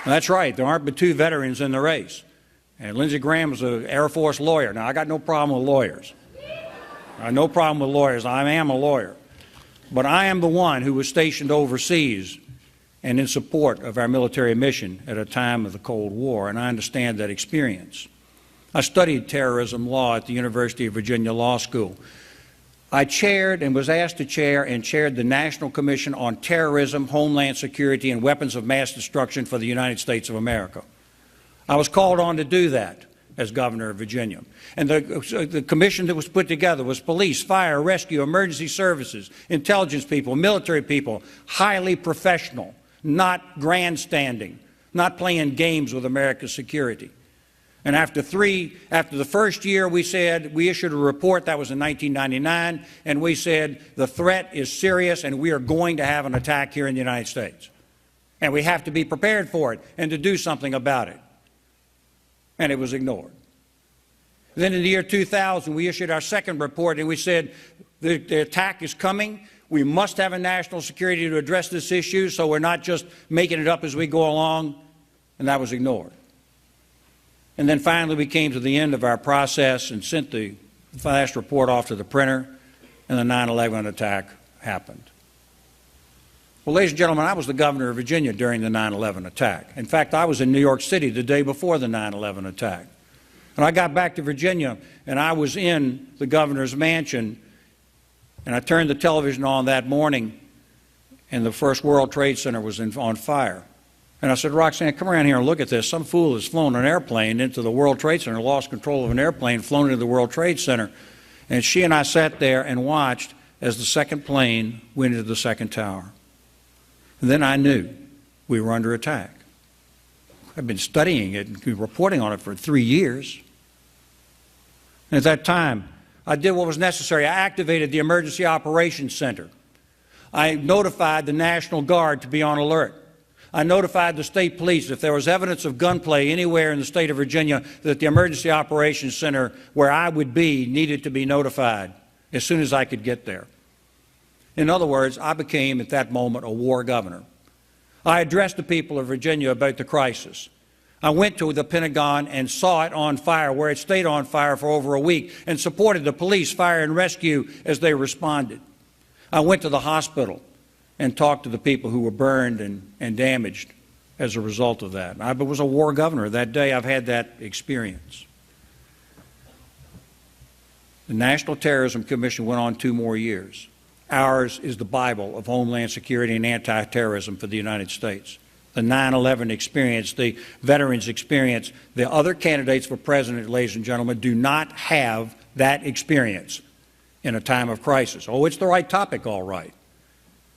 Now, that's right, there aren't but two veterans in the race. And Lindsey Graham is an Air Force lawyer. Now, I got no problem with lawyers. I have no problem with lawyers. I am a lawyer. But I am the one who was stationed overseas and in support of our military mission at a time of the Cold War, and I understand that experience. I studied terrorism law at the University of Virginia Law School. I chaired and was asked to chair and chaired the National Commission on Terrorism, Homeland Security, and Weapons of Mass Destruction for the United States of America. I was called on to do that as governor of Virginia. And the commission that was put together was police, fire, rescue, emergency services, intelligence people, military people, highly professional, not grandstanding, not playing games with America's security. And after the first year, we issued a report, that was in 1999, and we said the threat is serious and we are going to have an attack here in the United States. And we have to be prepared for it and to do something about it. And it was ignored. Then in the year 2000, we issued our second report and we said the attack is coming. We must have a national security to address this issue, so we're not just making it up as we go along, and that was ignored. And then finally we came to the end of our process and sent the last report off to the printer, and the 9/11 attack happened. Well, ladies and gentlemen, I was the governor of Virginia during the 9/11 attack. In fact, I was in New York City the day before the 9/11 attack. And I got back to Virginia, and I was in the governor's mansion, and I turned the television on that morning, and the first World Trade Center was on fire. And I said, Roxanne, come around here and look at this. Some fool has flown an airplane into the World Trade Center, lost control of an airplane, flown into the World Trade Center. And she and I sat there and watched as the second plane went into the second tower. And then I knew we were under attack. I've been studying it and reporting on it for 3 years. And at that time, I did what was necessary. I activated the Emergency Operations Center. I notified the National Guard to be on alert. I notified the state police if there was evidence of gunplay anywhere in the state of Virginia that the Emergency Operations Center where I would be needed to be notified as soon as I could get there. In other words, I became at that moment a war governor. I addressed the people of Virginia about the crisis. I went to the Pentagon and saw it on fire, where it stayed on fire for over a week, and supported the police, fire, and rescue as they responded. I went to the hospital and talked to the people who were burned and damaged as a result of that. I was a war governor that day. I've had that experience. The National Terrorism Commission went on 2 more years. Ours is the Bible of Homeland Security and anti-terrorism for the United States. The 9/11 experience, the veterans experience, the other candidates for president, ladies and gentlemen, do not have that experience in a time of crisis. Oh, it's the right topic, all right,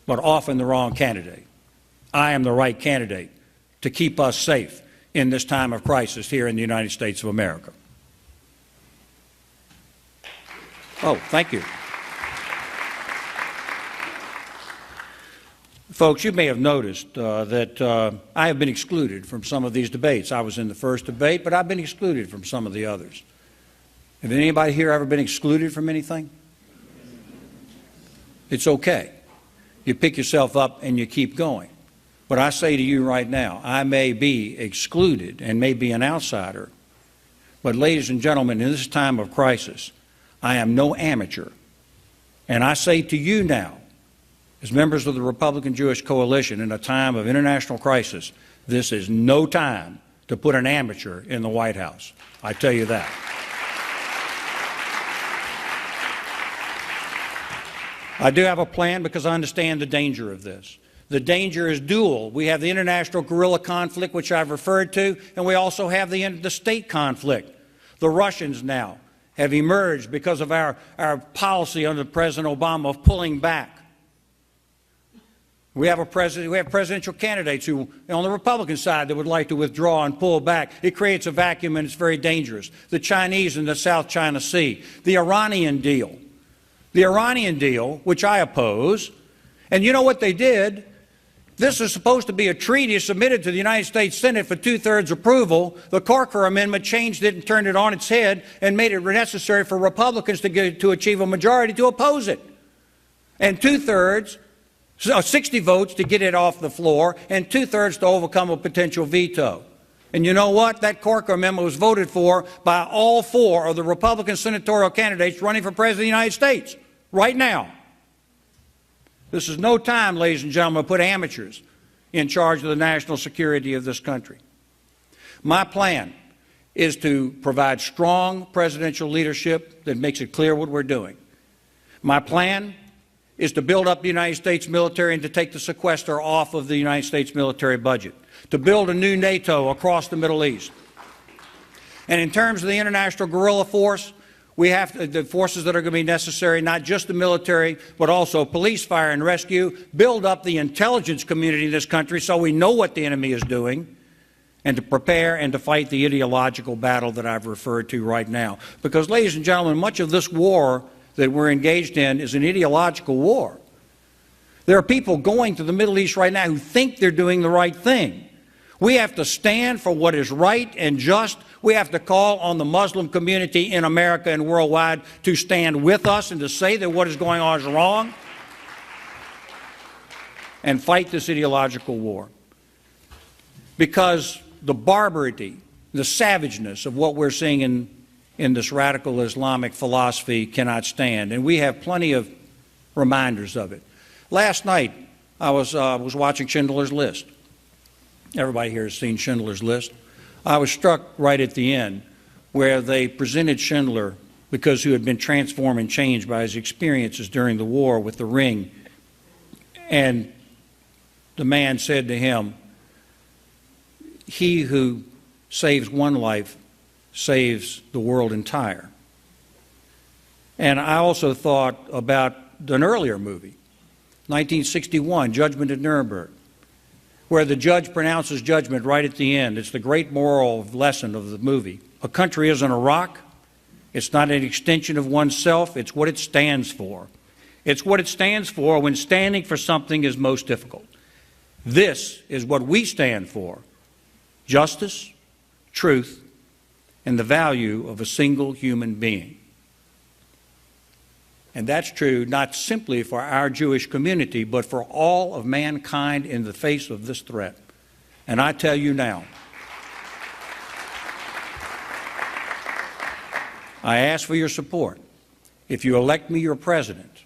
but often the wrong candidate. I am the right candidate to keep us safe in this time of crisis here in the United States of America. Oh, thank you. Folks, you may have noticed that I have been excluded from some of these debates. I was in the first debate, but I've been excluded from some of the others. Have anybody here ever been excluded from anything? It's okay. You pick yourself up and you keep going. But I say to you right now, I may be excluded and may be an outsider, but ladies and gentlemen, in this time of crisis, I am no amateur. And I say to you now, as members of the Republican Jewish Coalition, in a time of international crisis, this is no time to put an amateur in the White House. I tell you that. I do have a plan because I understand the danger of this. The danger is dual. We have the international guerrilla conflict, which I've referred to, and we also have the state conflict. The Russians now have emerged because of our policy under President Obama of pulling back. We have presidential candidates who, on the Republican side, that would like to withdraw and pull back. It creates a vacuum and it's very dangerous. The Chinese in the South China Sea. The Iranian deal. The Iranian deal, which I oppose. And you know what they did? This is supposed to be a treaty submitted to the United States Senate for 2/3 approval. The Corker Amendment changed it and turned it on its head and made it necessary for Republicans to achieve a majority to oppose it. And 2/3, 60 votes to get it off the floor, and 2/3 to overcome a potential veto. And you know what? That Corker Amendment was voted for by all 4 of the Republican senatorial candidates running for President of the United States right now. This is no time, ladies and gentlemen, to put amateurs in charge of the national security of this country. My plan is to provide strong presidential leadership that makes it clear what we're doing. My plan is to build up the United States military and to take the sequester off of the United States military budget, to build a new NATO across the Middle East. And in terms of the international guerrilla force, we have the forces that are going to be necessary, not just the military, but also police, fire, and rescue, build up the intelligence community in this country so we know what the enemy is doing, and to prepare and to fight the ideological battle that I've referred to right now. Because, ladies and gentlemen, much of this war that we're engaged in is an ideological war. There are people going to the Middle East right now who think they're doing the right thing. We have to stand for what is right and just. We have to call on the Muslim community in America and worldwide to stand with us and to say that what is going on is wrong and fight this ideological war. Because the barbarity, the savageness of what we're seeing in this radical Islamic philosophy cannot stand, and we have plenty of reminders of it. Last night, I was watching Schindler's List. Everybody here has seen Schindler's List. I was struck right at the end where they presented Schindler, because who had been transformed and changed by his experiences during the war with the ring, and the man said to him, "He who saves one life saves the world entire." And I also thought about an earlier movie, 1961, Judgment at Nuremberg, where the judge pronounces judgment right at the end. It's the great moral lesson of the movie. A country isn't a rock. It's not an extension of oneself. It's what it stands for. It's what it stands for when standing for something is most difficult. This is what we stand for: justice, truth, and the value of a single human being. And that's true not simply for our Jewish community, but for all of mankind in the face of this threat. And I tell you now, I ask for your support. If you elect me your president,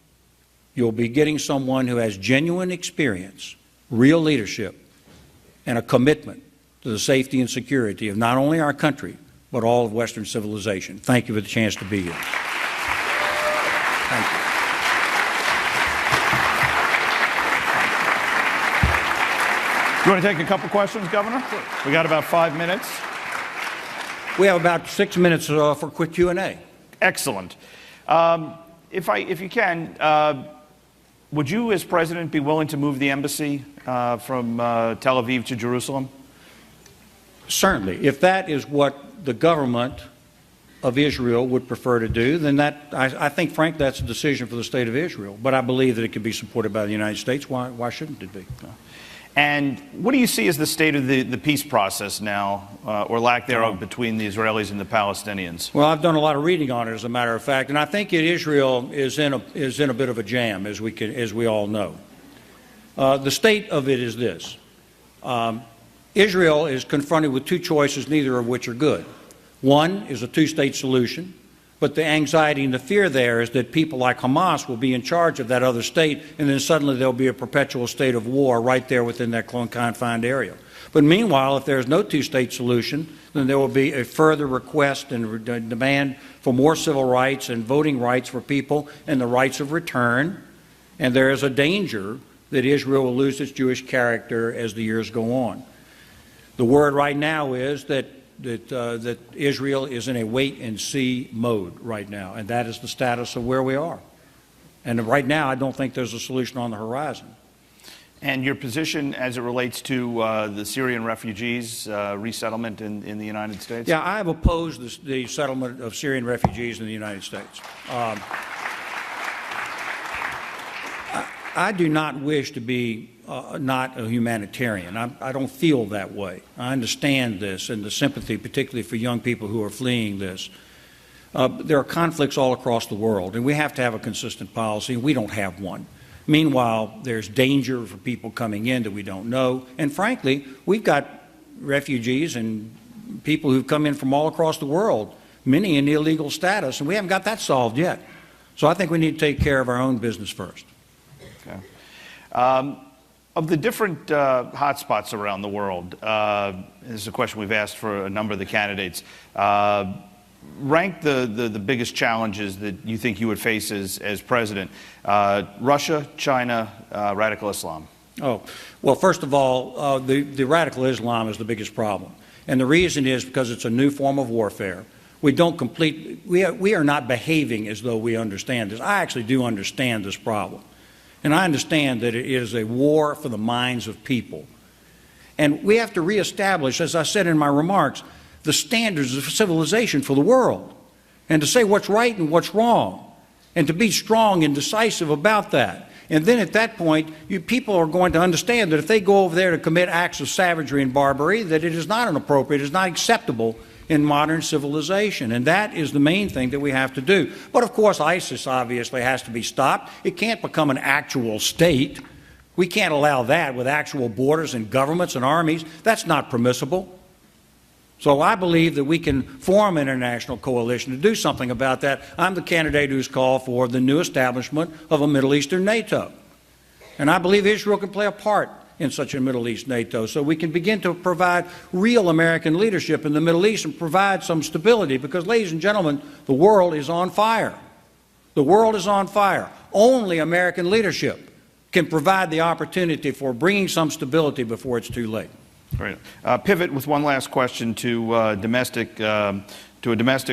you'll be getting someone who has genuine experience, real leadership, and a commitment to the safety and security of not only our country, but all of Western civilization. Thank you for the chance to be here. Thank you. You want to take a couple questions, Governor? We got about 5 minutes. We have about 6 minutes for quick Q&A. Excellent. If you can, would you, as president, be willing to move the embassy from Tel Aviv to Jerusalem? Certainly. If that is what the government of Israel would prefer to do, then I think, frankly, that's a decision for the state of Israel. But I believe that it can be supported by the United States. Why shouldn't it be? And what do you see as the state of the peace process now, or lack thereof, between the Israelis and the Palestinians? Well, I've done a lot of reading on it, as a matter of fact, and I think that Israel is in a bit of a jam, as we all know. The state of it is this: Israel is confronted with two choices, neither of which are good. One is a two-state solution, but the anxiety and the fear there is that people like Hamas will be in charge of that other state, and then suddenly there'll be a perpetual state of war right there within that confined area. But meanwhile, if there's no two-state solution, then there will be a further request and demand for more civil rights and voting rights for people and the rights of return, and there is a danger that Israel will lose its Jewish character as the years go on. The word right now is that Israel is in a wait-and-see mode right now, and that is the status of where we are. And right now, I don't think there's a solution on the horizon. And your position as it relates to the Syrian refugees resettlement in the United States? Yeah, I have opposed the settlement of Syrian refugees in the United States. I do not wish to be not a humanitarian. I don't feel that way. I understand this and the sympathy, particularly for young people who are fleeing this. There are conflicts all across the world, and we have to have a consistent policy, and we don't have one. Meanwhile, there's danger for people coming in that we don't know, and frankly, we've got refugees and people who've come in from all across the world, many in illegal status, and we haven't got that solved yet. So I think we need to take care of our own business first. Okay. Of the different hotspots around the world, this is a question we've asked for a number of the candidates, rank the biggest challenges that you think you would face as president. Russia, China, radical Islam. Oh, well, first of all, the radical Islam is the biggest problem. And the reason is because it's a new form of warfare. We are not behaving as though we understand this. I actually do understand this problem. And I understand that it is a war for the minds of people. And we have to reestablish, as I said in my remarks, the standards of civilization for the world, and to say what's right and what's wrong, and to be strong and decisive about that. And then at that point, people are going to understand that if they go over there to commit acts of savagery and barbarity, that it is not inappropriate, it is not acceptable in modern civilization. And that is the main thing that we have to do. But of course, ISIS obviously has to be stopped. It can't become an actual state. We can't allow that with actual borders and governments and armies. That's not permissible. So I believe that we can form an international coalition to do something about that. I'm the candidate who's called for the new establishment of a Middle Eastern NATO. And I believe Israel can play a part in such a Middle East NATO, so we can begin to provide real American leadership in the Middle East and provide some stability, because, ladies and gentlemen, the world is on fire. The world is on fire. Only American leadership can provide the opportunity for bringing some stability before it's too late. Great. Pivot with one last question to a domestic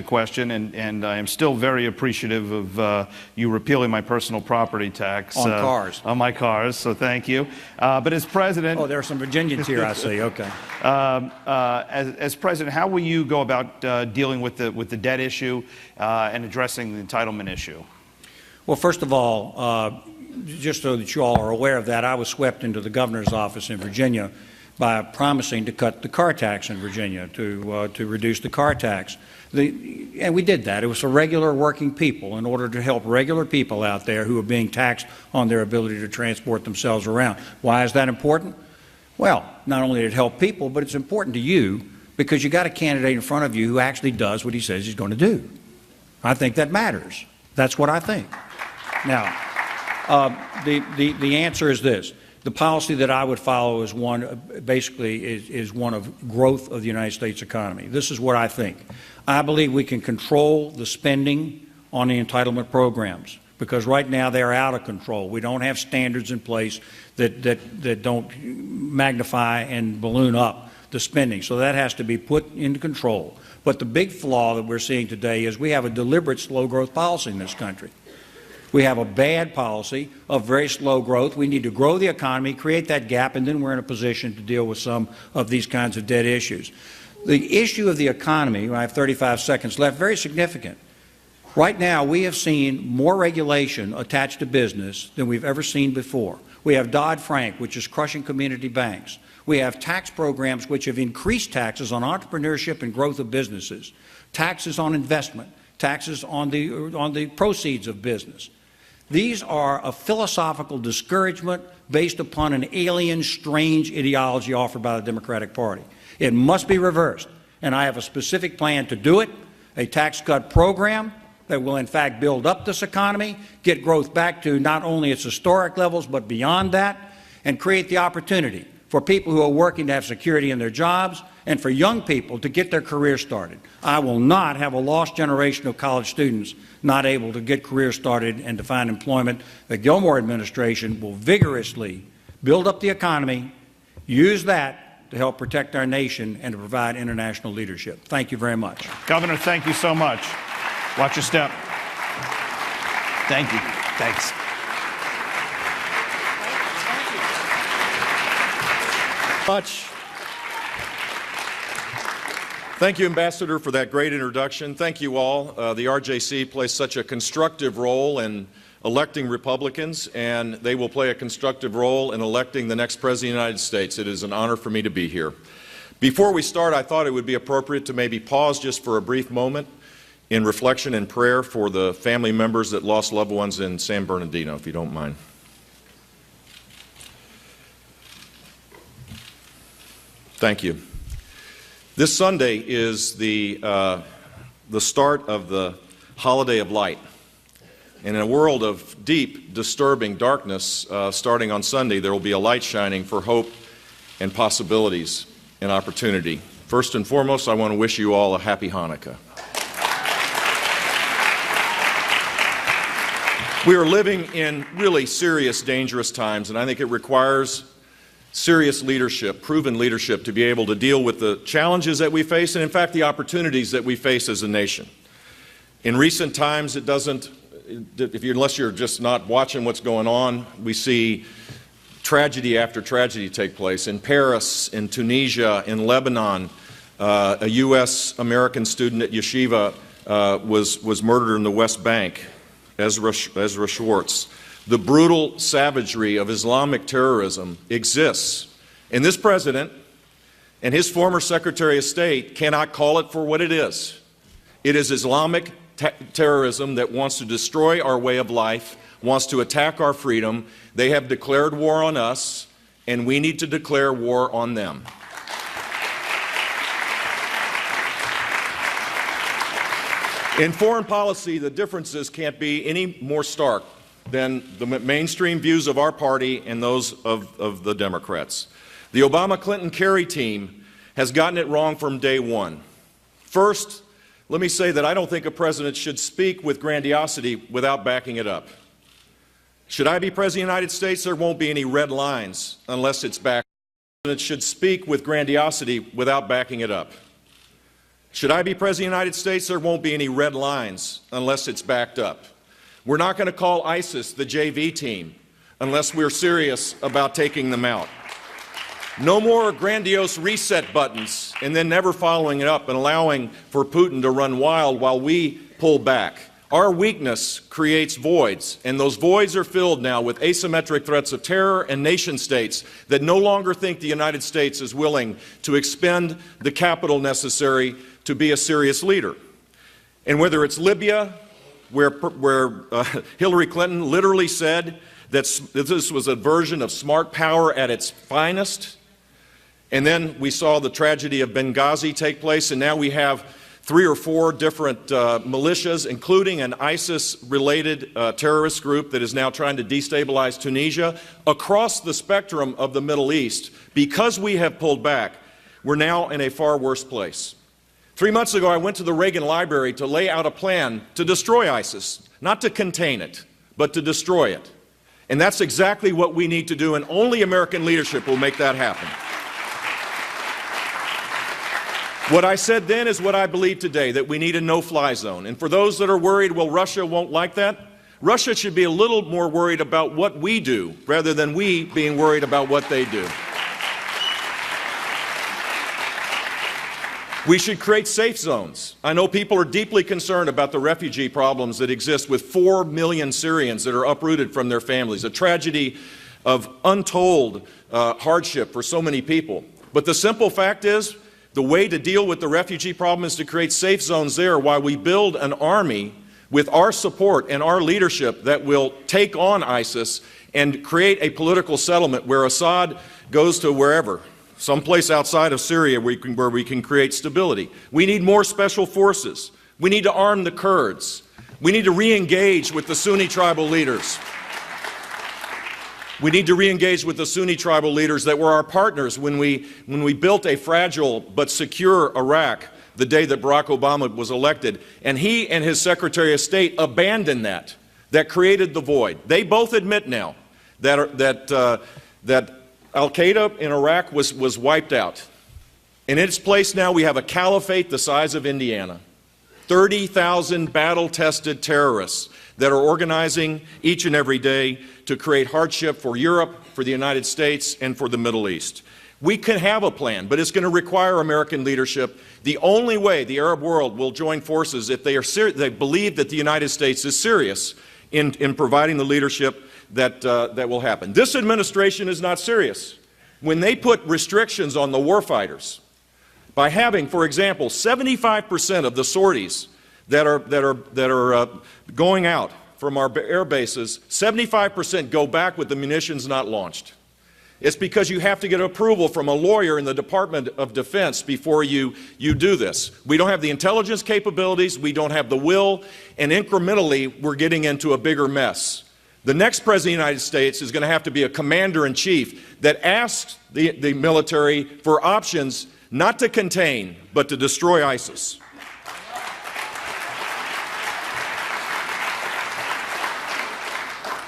question, and I am still very appreciative of you repealing my personal property tax On cars. On my cars. So thank you. But as president, oh, there are some Virginians here, I see. Okay. As president, how will you go about dealing with the debt issue and addressing the entitlement issue? Well, first of all, just so that you all are aware of that, I was swept into the governor's office in Virginia by promising to cut the car tax in Virginia, to reduce the car tax. And we did that. It was for regular working people, in order to help regular people out there who are being taxed on their ability to transport themselves around. Why is that important? Well, not only did it help people, but it's important to you because you got a candidate in front of you who actually does what he says he's going to do. I think that matters. That's what I think. Now, the answer is this. The policy that I would follow is one, basically, is one of growth of the United States economy. This is what I think. I believe we can control the spending on the entitlement programs, because right now they're out of control. We don't have standards in place that don't magnify and balloon up the spending. So that has to be put into control. But the big flaw that we're seeing today is we have a deliberate slow growth policy in this country. We have a bad policy of very slow growth. We need to grow the economy, create that gap, and then we're in a position to deal with some of these kinds of debt issues. The issue of the economy, I have 35 seconds left, very significant. Right now, we have seen more regulation attached to business than we've ever seen before. We have Dodd-Frank, which is crushing community banks. We have tax programs which have increased taxes on entrepreneurship and growth of businesses, taxes on investment, taxes on the proceeds of business. These are a philosophical discouragement based upon an alien, strange ideology offered by the Democratic Party. It must be reversed, and I have a specific plan to do it, a tax cut program that will in fact build up this economy, get growth back to not only its historic levels but beyond that, and create the opportunity for people who are working to have security in their jobs and for young people to get their career started. I will not have a lost generation of college students not able to get careers started and to find employment. The Gilmore administration will vigorously build up the economy, use that to help protect our nation and to provide international leadership. Thank you very much. Governor, thank you so much. Watch your step. Thank you. Thanks. Much. Thank you, Ambassador, for that great introduction. Thank you all. The RJC plays such a constructive role in electing Republicans, and they will play a constructive role in electing the next President of the United States. It is an honor for me to be here. Before we start, I thought it would be appropriate to maybe pause just for a brief moment in reflection and prayer for the family members that lost loved ones in San Bernardino, if you don't mind. Thank you. This Sunday is the start of the Holiday of Light. And in a world of deep, disturbing darkness, starting on Sunday, there will be a light shining for hope and possibilities and opportunity. First and foremost, I want to wish you all a happy Hanukkah. We are living in really serious, dangerous times, and I think it requires serious leadership, proven leadership, to be able to deal with the challenges that we face and, in fact, the opportunities that we face as a nation. In recent times, it doesn't, unless you're just not watching what's going on, we see tragedy after tragedy take place. In Paris, in Tunisia, in Lebanon, a U.S. American student at yeshiva was murdered in the West Bank, Ezra Schwartz. The brutal savagery of Islamic terrorism exists. And this president and his former Secretary of State cannot call it for what it is. It is Islamic terrorism that wants to destroy our way of life, wants to attack our freedom. They have declared war on us, and we need to declare war on them. In foreign policy, the differences can't be any more stark than the mainstream views of our party and those of the Democrats. The Obama-Clinton-Kerry team has gotten it wrong from day one. First, let me say that I don't think a president should speak with grandiosity without backing it up. Should I be President of the United States, there won't be any red lines unless it's backed up. The president should speak with grandiosity without backing it up. Should I be President of the United States, there won't be any red lines unless it's backed up. We're not going to call ISIS the JV team unless we're serious about taking them out. No more grandiose reset buttons and then never following it up and allowing for Putin to run wild while we pull back. Our weakness creates voids, and those voids are filled now with asymmetric threats of terror and nation states that no longer think the United States is willing to expend the capital necessary to be a serious leader. And whether it's Libya, where Hillary Clinton literally said that this was a version of smart power at its finest, and then we saw the tragedy of Benghazi take place, and now we have 3 or 4 different militias, including an ISIS-related terrorist group that is now trying to destabilize Tunisia. Across the spectrum of the Middle East, because we have pulled back, we're now in a far worse place. 3 months ago, I went to the Reagan Library to lay out a plan to destroy ISIS, not to contain it, but to destroy it. And that's exactly what we need to do, and only American leadership will make that happen. What I said then is what I believe today, that we need a no-fly zone. And for those that are worried, well, Russia won't like that, Russia should be a little more worried about what we do rather than we being worried about what they do. We should create safe zones. I know people are deeply concerned about the refugee problems that exist with 4 million Syrians that are uprooted from their families, a tragedy of untold hardship for so many people. But the simple fact is, the way to deal with the refugee problem is to create safe zones there while we build an army with our support and our leadership that will take on ISIS and create a political settlement where Assad goes to wherever, someplace outside of Syria where we can create stability. We need more special forces. We need to arm the Kurds. We need to re-engage with the Sunni tribal leaders. We need to re-engage with the Sunni tribal leaders that were our partners when we built a fragile but secure Iraq the day that Barack Obama was elected. And he and his Secretary of State abandoned that. That created the void. They both admit now that Al-Qaeda in Iraq was wiped out. In its place now we have a caliphate the size of Indiana. 30,000 battle-tested terrorists that are organizing each and every day to create hardship for Europe, for the United States, and for the Middle East. We can have a plan, but it's going to require American leadership. The only way the Arab world will join forces if they believe that the United States is serious in providing the leadership that will happen. This administration is not serious. When they put restrictions on the warfighters, by having, for example, 75% of the sorties that are going out from our air bases, 75% go back with the munitions not launched. It's because you have to get approval from a lawyer in the Department of Defense before you do this. We don't have the intelligence capabilities, we don't have the will, and incrementally we're getting into a bigger mess. The next President of the United States is going to have to be a commander-in-chief that asks the military for options not to contain, but to destroy ISIS.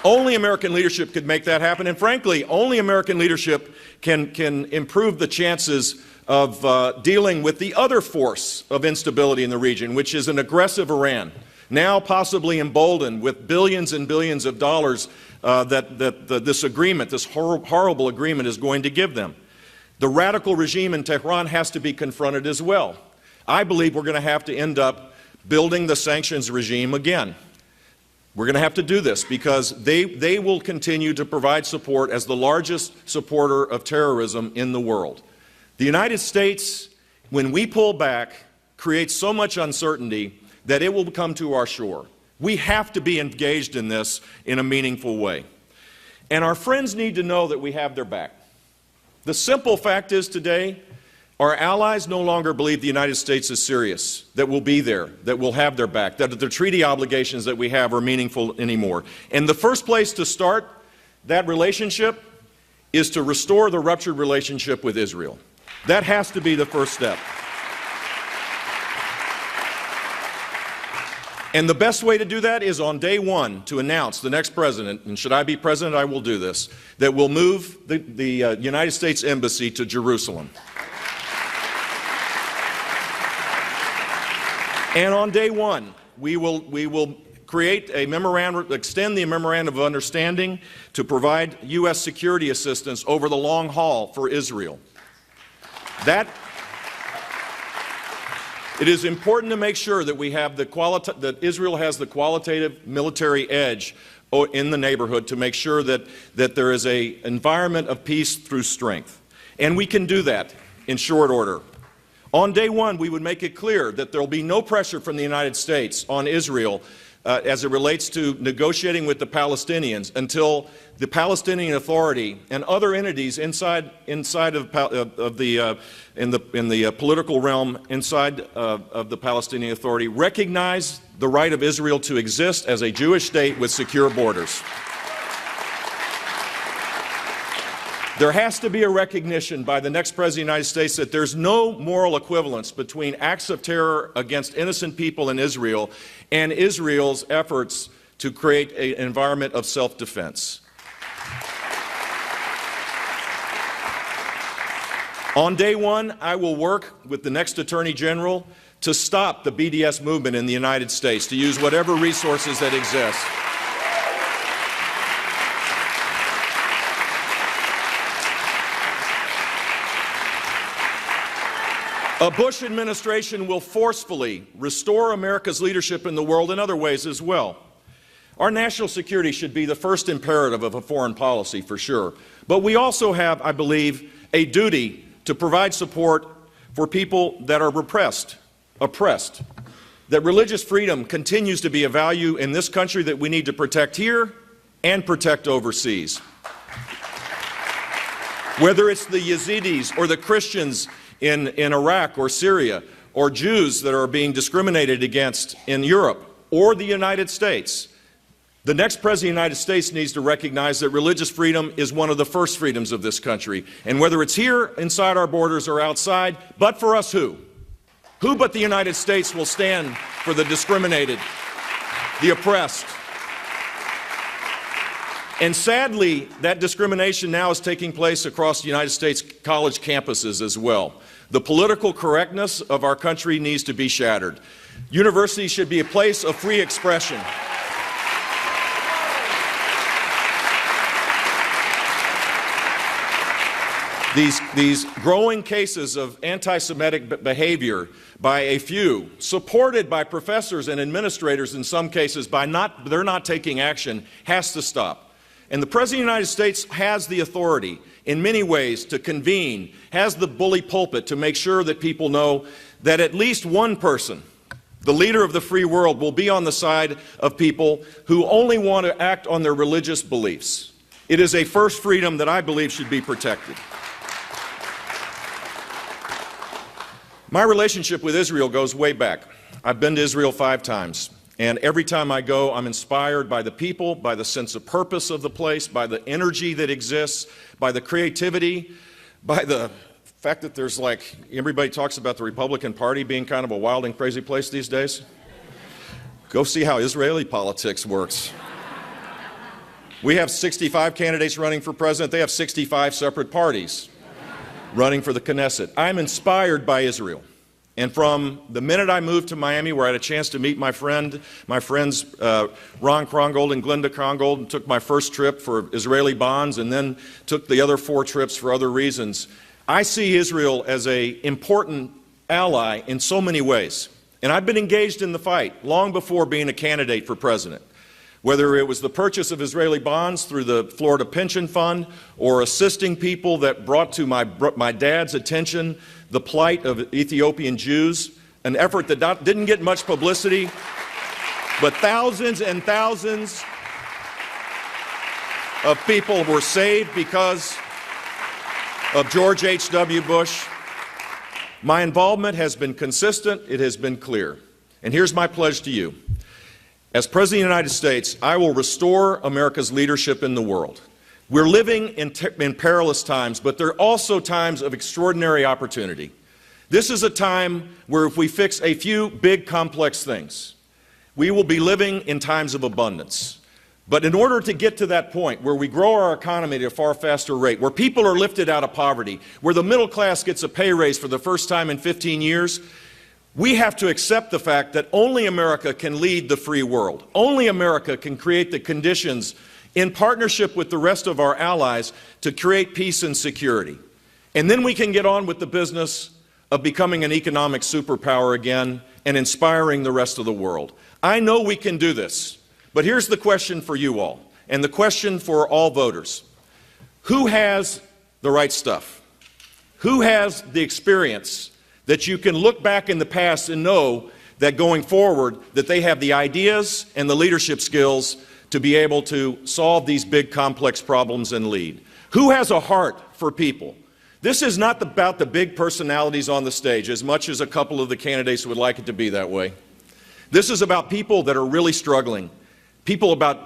Only American leadership could make that happen, and frankly, only American leadership can improve the chances of dealing with the other force of instability in the region, which is an aggressive Iran. now possibly emboldened with billions and billions of dollars this agreement, this horrible agreement, is going to give them. The radical regime in Tehran has to be confronted as well. I believe we're going to have to end up building the sanctions regime again. We're going to have to do this because they will continue to provide support as the largest supporter of terrorism in the world. The United States, when we pull back, creates so much uncertainty that it will come to our shore. We have to be engaged in this in a meaningful way. And our friends need to know that we have their back. The simple fact is today, our allies no longer believe the United States is serious, that we'll be there, that we'll have their back, that the treaty obligations that we have are meaningful anymore. And the first place to start that relationship is to restore the ruptured relationship with Israel. That has to be the first step. And the best way to do that is on day one to announce the next president, and should I be president, I will do this, that we'll move the United States Embassy to Jerusalem. And on day one, we will create a memorandum, extend the memorandum of understanding to provide U.S. security assistance over the long haul for Israel. It is important to make sure that we have that Israel has the qualitative military edge in the neighborhood to make sure that there is an environment of peace through strength. And we can do that in short order. On day one, we would make it clear that there will be no pressure from the United States on Israel as it relates to negotiating with the Palestinians until the Palestinian Authority and other entities inside of the political realm inside of the Palestinian Authority recognize the right of Israel to exist as a Jewish state with secure borders. There has to be a recognition by the next President of the United States that there's no moral equivalence between acts of terror against innocent people in Israel and Israel's efforts to create an environment of self-defense. On day one, I will work with the next Attorney General to stop the BDS movement in the United States, to use whatever resources that exist. A Bush administration will forcefully restore America's leadership in the world in other ways as well. Our national security should be the first imperative of a foreign policy, for sure. But we also have, I believe, a duty to provide support for people that are oppressed. That religious freedom continues to be a value in this country that we need to protect here and protect overseas. Whether it's the Yazidis or the Christians in Iraq or Syria, or Jews that are being discriminated against in Europe or the United States, the next President of the United States needs to recognize that religious freedom is one of the first freedoms of this country. And whether it's here, inside our borders, or outside, but for us who? Who but the United States will stand for the discriminated, the oppressed? And sadly, that discrimination now is taking place across the United States college campuses as well. The political correctness of our country needs to be shattered. Universities should be a place of free expression. These growing cases of anti-Semitic behavior by a few, supported by professors and administrators in some cases they're not taking action, has to stop. And the President of the United States has the authority in many ways to convene, has the bully pulpit to make sure that people know that at least one person, the leader of the free world, will be on the side of people who only want to act on their religious beliefs. It is a first freedom that I believe should be protected. My relationship with Israel goes way back. I've been to Israel 5 times. And every time I go, I'm inspired by the people, by the sense of purpose of the place, by the energy that exists, by the creativity, by the fact that there's everybody talks about the Republican Party being kind of a wild and crazy place these days. Go see how Israeli politics works. We have 65 candidates running for president. They have 65 separate parties running for the Knesset. I'm inspired by Israel. And from the minute I moved to Miami, where I had a chance to meet my friends, Ron Krongold and Glenda Krongold, and took my first trip for Israeli bonds, and then took the other 4 trips for other reasons, I see Israel as an important ally in so many ways. And I've been engaged in the fight long before being a candidate for president. Whether it was the purchase of Israeli bonds through the Florida Pension Fund, or assisting people that brought to my dad's attention the plight of Ethiopian Jews, an effort that didn't get much publicity, but thousands and thousands of people were saved because of George H.W. Bush. My involvement has been consistent, it has been clear. And here's my pledge to you. As President of the United States, I will restore America's leadership in the world. We're living in perilous times, but there are also times of extraordinary opportunity. This is a time where if we fix a few big, complex things, we will be living in times of abundance. But in order to get to that point where we grow our economy at a far faster rate, where people are lifted out of poverty, where the middle class gets a pay raise for the first time in 15 years, we have to accept the fact that only America can lead the free world. Only America can create the conditions in partnership with the rest of our allies to create peace and security. And then we can get on with the business of becoming an economic superpower again and inspiring the rest of the world. I know we can do this, but here's the question for you all, and the question for all voters. Who has the right stuff? Who has the experience that you can look back in the past and know that going forward, that they have the ideas and the leadership skills to be able to solve these big, complex problems and lead? Who has a heart for people? This is not about the big personalities on the stage, as much as a couple of the candidates would like it to be that way. This is about people that are really struggling, people that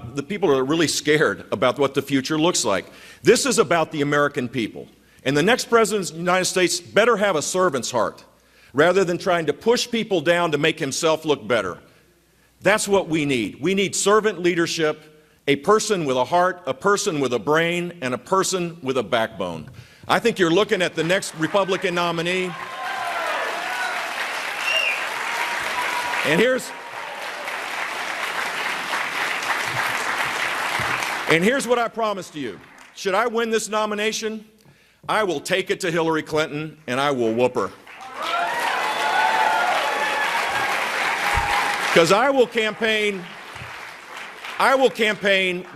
are really scared about what the future looks like. This is about the American people. And the next president of the United States better have a servant's heart, rather than trying to push people down to make himself look better. That's what we need. We need servant leadership, a person with a heart, a person with a brain, and a person with a backbone. I think you're looking at the next Republican nominee. And here's what I promise to you. Should I win this nomination, I will take it to Hillary Clinton and I will whoop her. Because I will campaign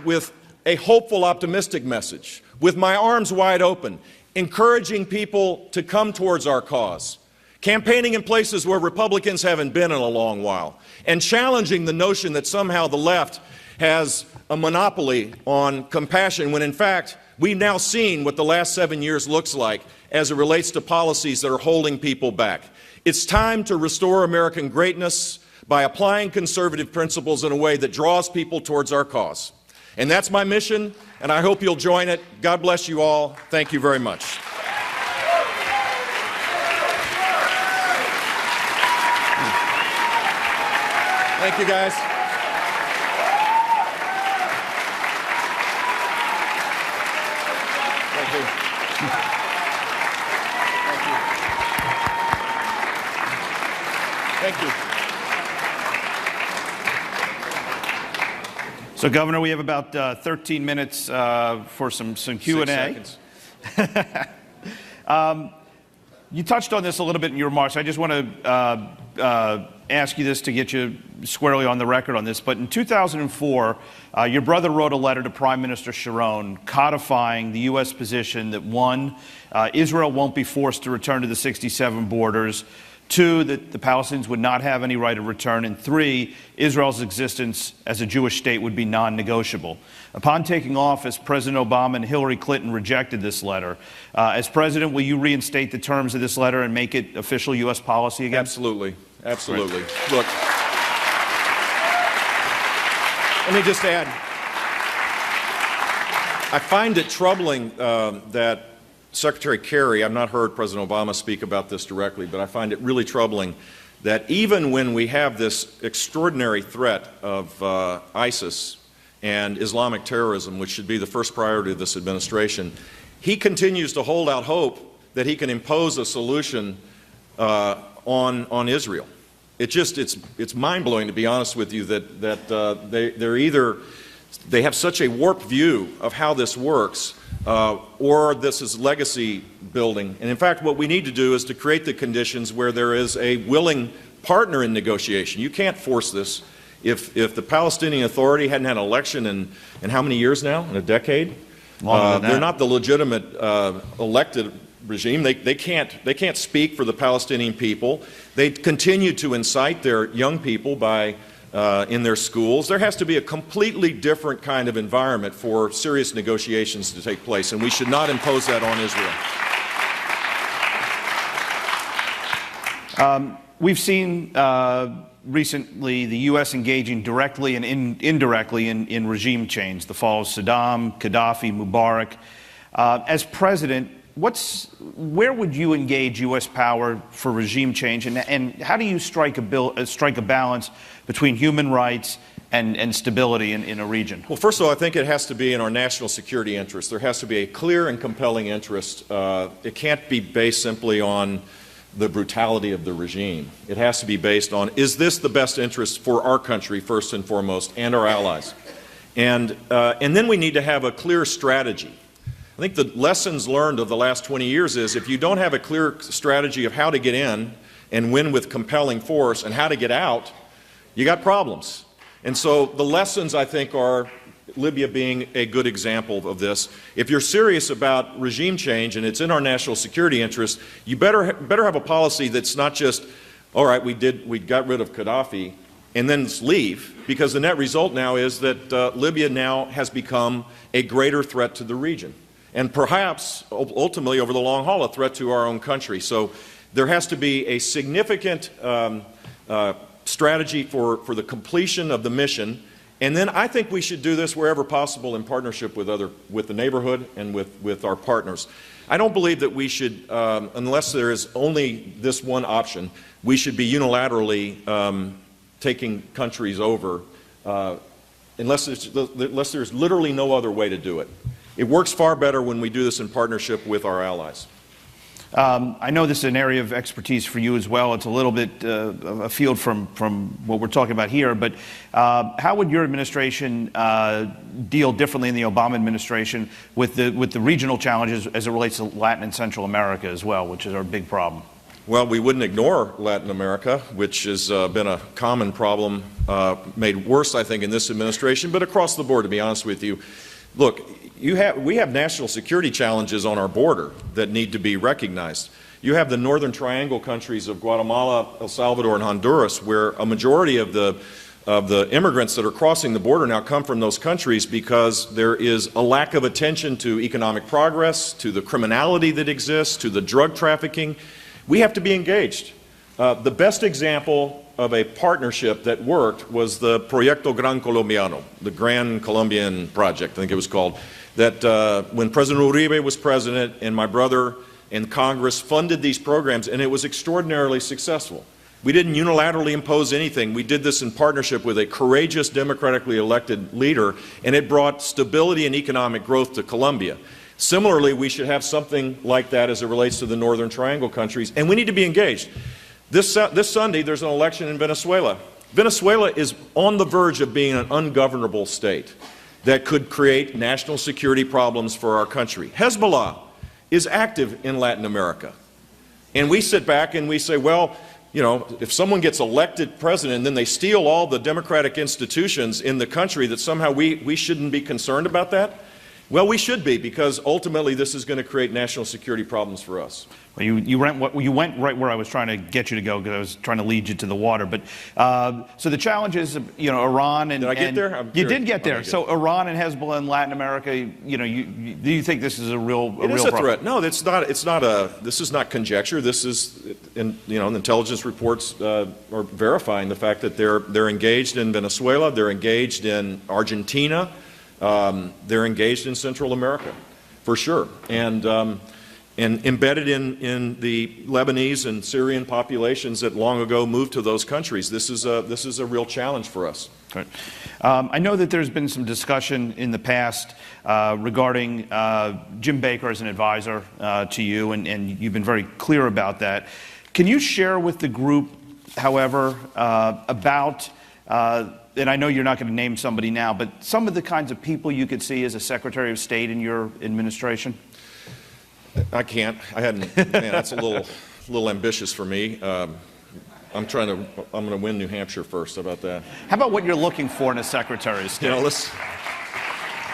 with a hopeful, optimistic message, with my arms wide open, encouraging people to come towards our cause, campaigning in places where Republicans haven't been in a long while, and challenging the notion that somehow the left has a monopoly on compassion, when in fact we've now seen what the last 7 years looks like as it relates to policies that are holding people back. It's time to restore American greatness by applying conservative principles in a way that draws people towards our cause. And that's my mission, and I hope you'll join it. God bless you all. Thank you very much. Thank you, guys. Thank you. Thank you. So, Governor, we have about 13 minutes for some Q&A. 6 seconds. You touched on this a little bit in your remarks. I just want to ask you this to get you squarely on the record on this. But in 2004, your brother wrote a letter to Prime Minister Sharon codifying the U.S. position that, 1, Israel won't be forced to return to the 67 borders, 2, that the Palestinians would not have any right of return, and 3, Israel's existence as a Jewish state would be non-negotiable. Upon taking office, President Obama and Hillary Clinton rejected this letter. As president, will you reinstate the terms of this letter and make it official U.S. policy again? Absolutely. Absolutely. Right. Look, let me just add, I find it troubling that Secretary Kerry, I've not heard President Obama speak about this directly, but I find it really troubling that even when we have this extraordinary threat of ISIS and Islamic terrorism, which should be the first priority of this administration, he continues to hold out hope that he can impose a solution on Israel. It's mind-blowing, to be honest with you, that they have such a warped view of how this works, or this is legacy building. And in fact, what we need to do is to create the conditions where there is a willing partner in negotiation. You can't force this. If the Palestinian Authority hadn't had an election in how many years now? In a decade? They're not the legitimate elected regime. They can't speak for the Palestinian people. They continue to incite their young people by in their schools. There has to be a completely different kind of environment for serious negotiations to take place, and we should not impose that on Israel. We've seen recently the U.S. engaging directly and indirectly in regime change, the fall of Saddam, Gaddafi, Mubarak. As president, where would you engage U.S. power for regime change, and how do you strike a balance between human rights and stability in a region? Well, first of all, I think it has to be in our national security interest. There has to be a clear and compelling interest. It can't be based simply on the brutality of the regime. It has to be based on, is this the best interest for our country, first and foremost, and our allies? And then we need to have a clear strategy. I think the lessons learned of the last 20 years is if you don't have a clear strategy of how to get in and win with compelling force and how to get out, you got problems. And so the lessons, I think, are Libya being a good example of this. If you're serious about regime change and it's in our national security interest, you better have a policy that's not just, all right, we got rid of Gaddafi and then leave, because the net result now is that Libya now has become a greater threat to the region, and perhaps ultimately over the long haul a threat to our own country. So there has to be a significant strategy for the completion of the mission. And then I think we should do this wherever possible in partnership with the neighborhood and with our partners. I don't believe that we should, unless there is only this one option, we should be unilaterally taking countries over, unless there's literally no other way to do it. It works far better when we do this in partnership with our allies. I know this is an area of expertise for you as well. It's a little bit afield from what we're talking about here, but how would your administration deal differently in the Obama administration with the regional challenges as it relates to Latin and Central America as well, which is our big problem? Well, we wouldn't ignore Latin America, which has been a common problem, made worse, I think, in this administration, but across the board, to be honest with you. Look, we have national security challenges on our border that need to be recognized. You have the Northern Triangle countries of Guatemala, El Salvador, and Honduras, where a majority of the immigrants that are crossing the border now come from those countries because there is a lack of attention to economic progress, to the criminality that exists, to the drug trafficking. We have to be engaged. The best example of a partnership that worked was the Proyecto Gran Colombiano, the Grand Colombian Project, I think it was called, that when President Uribe was president and my brother and Congress funded these programs, and it was extraordinarily successful. We didn't unilaterally impose anything. We did this in partnership with a courageous, democratically elected leader, and it brought stability and economic growth to Colombia. Similarly, we should have something like that as it relates to the Northern Triangle countries, and we need to be engaged. This Sunday, there's an election in Venezuela. Venezuela is on the verge of being an ungovernable state that could create national security problems for our country. Hezbollah is active in Latin America. And we sit back and we say, well, you know, if someone gets elected president and then they steal all the democratic institutions in the country, that somehow we shouldn't be concerned about that? Well, we should be, because ultimately this is going to create national security problems for us. Well, you went right where I was trying to get you to go, because I was trying to lead you to the water. But so the challenge is, you know, Iran and... Did I get there? You did get there. So Iran and Hezbollah in Latin America, you know, do you think this is a real problem? It is a threat. No, this is not conjecture. This is, you know, the intelligence reports are verifying the fact that they're engaged in Venezuela, they're engaged in Argentina, they're engaged in Central America, for sure. And embedded in the Lebanese and Syrian populations that long ago moved to those countries. This is a real challenge for us. Right. I know that there's been some discussion in the past regarding Jim Baker as an advisor to you, and you've been very clear about that. Can you share with the group, however, about, and I know you're not going to name somebody now, but some of the kinds of people you could see as a Secretary of State in your administration? I can't. I hadn't. Man, that's a little ambitious for me. I'm going to win New Hampshire first. How about that? How about what you're looking for in a Secretary of State? You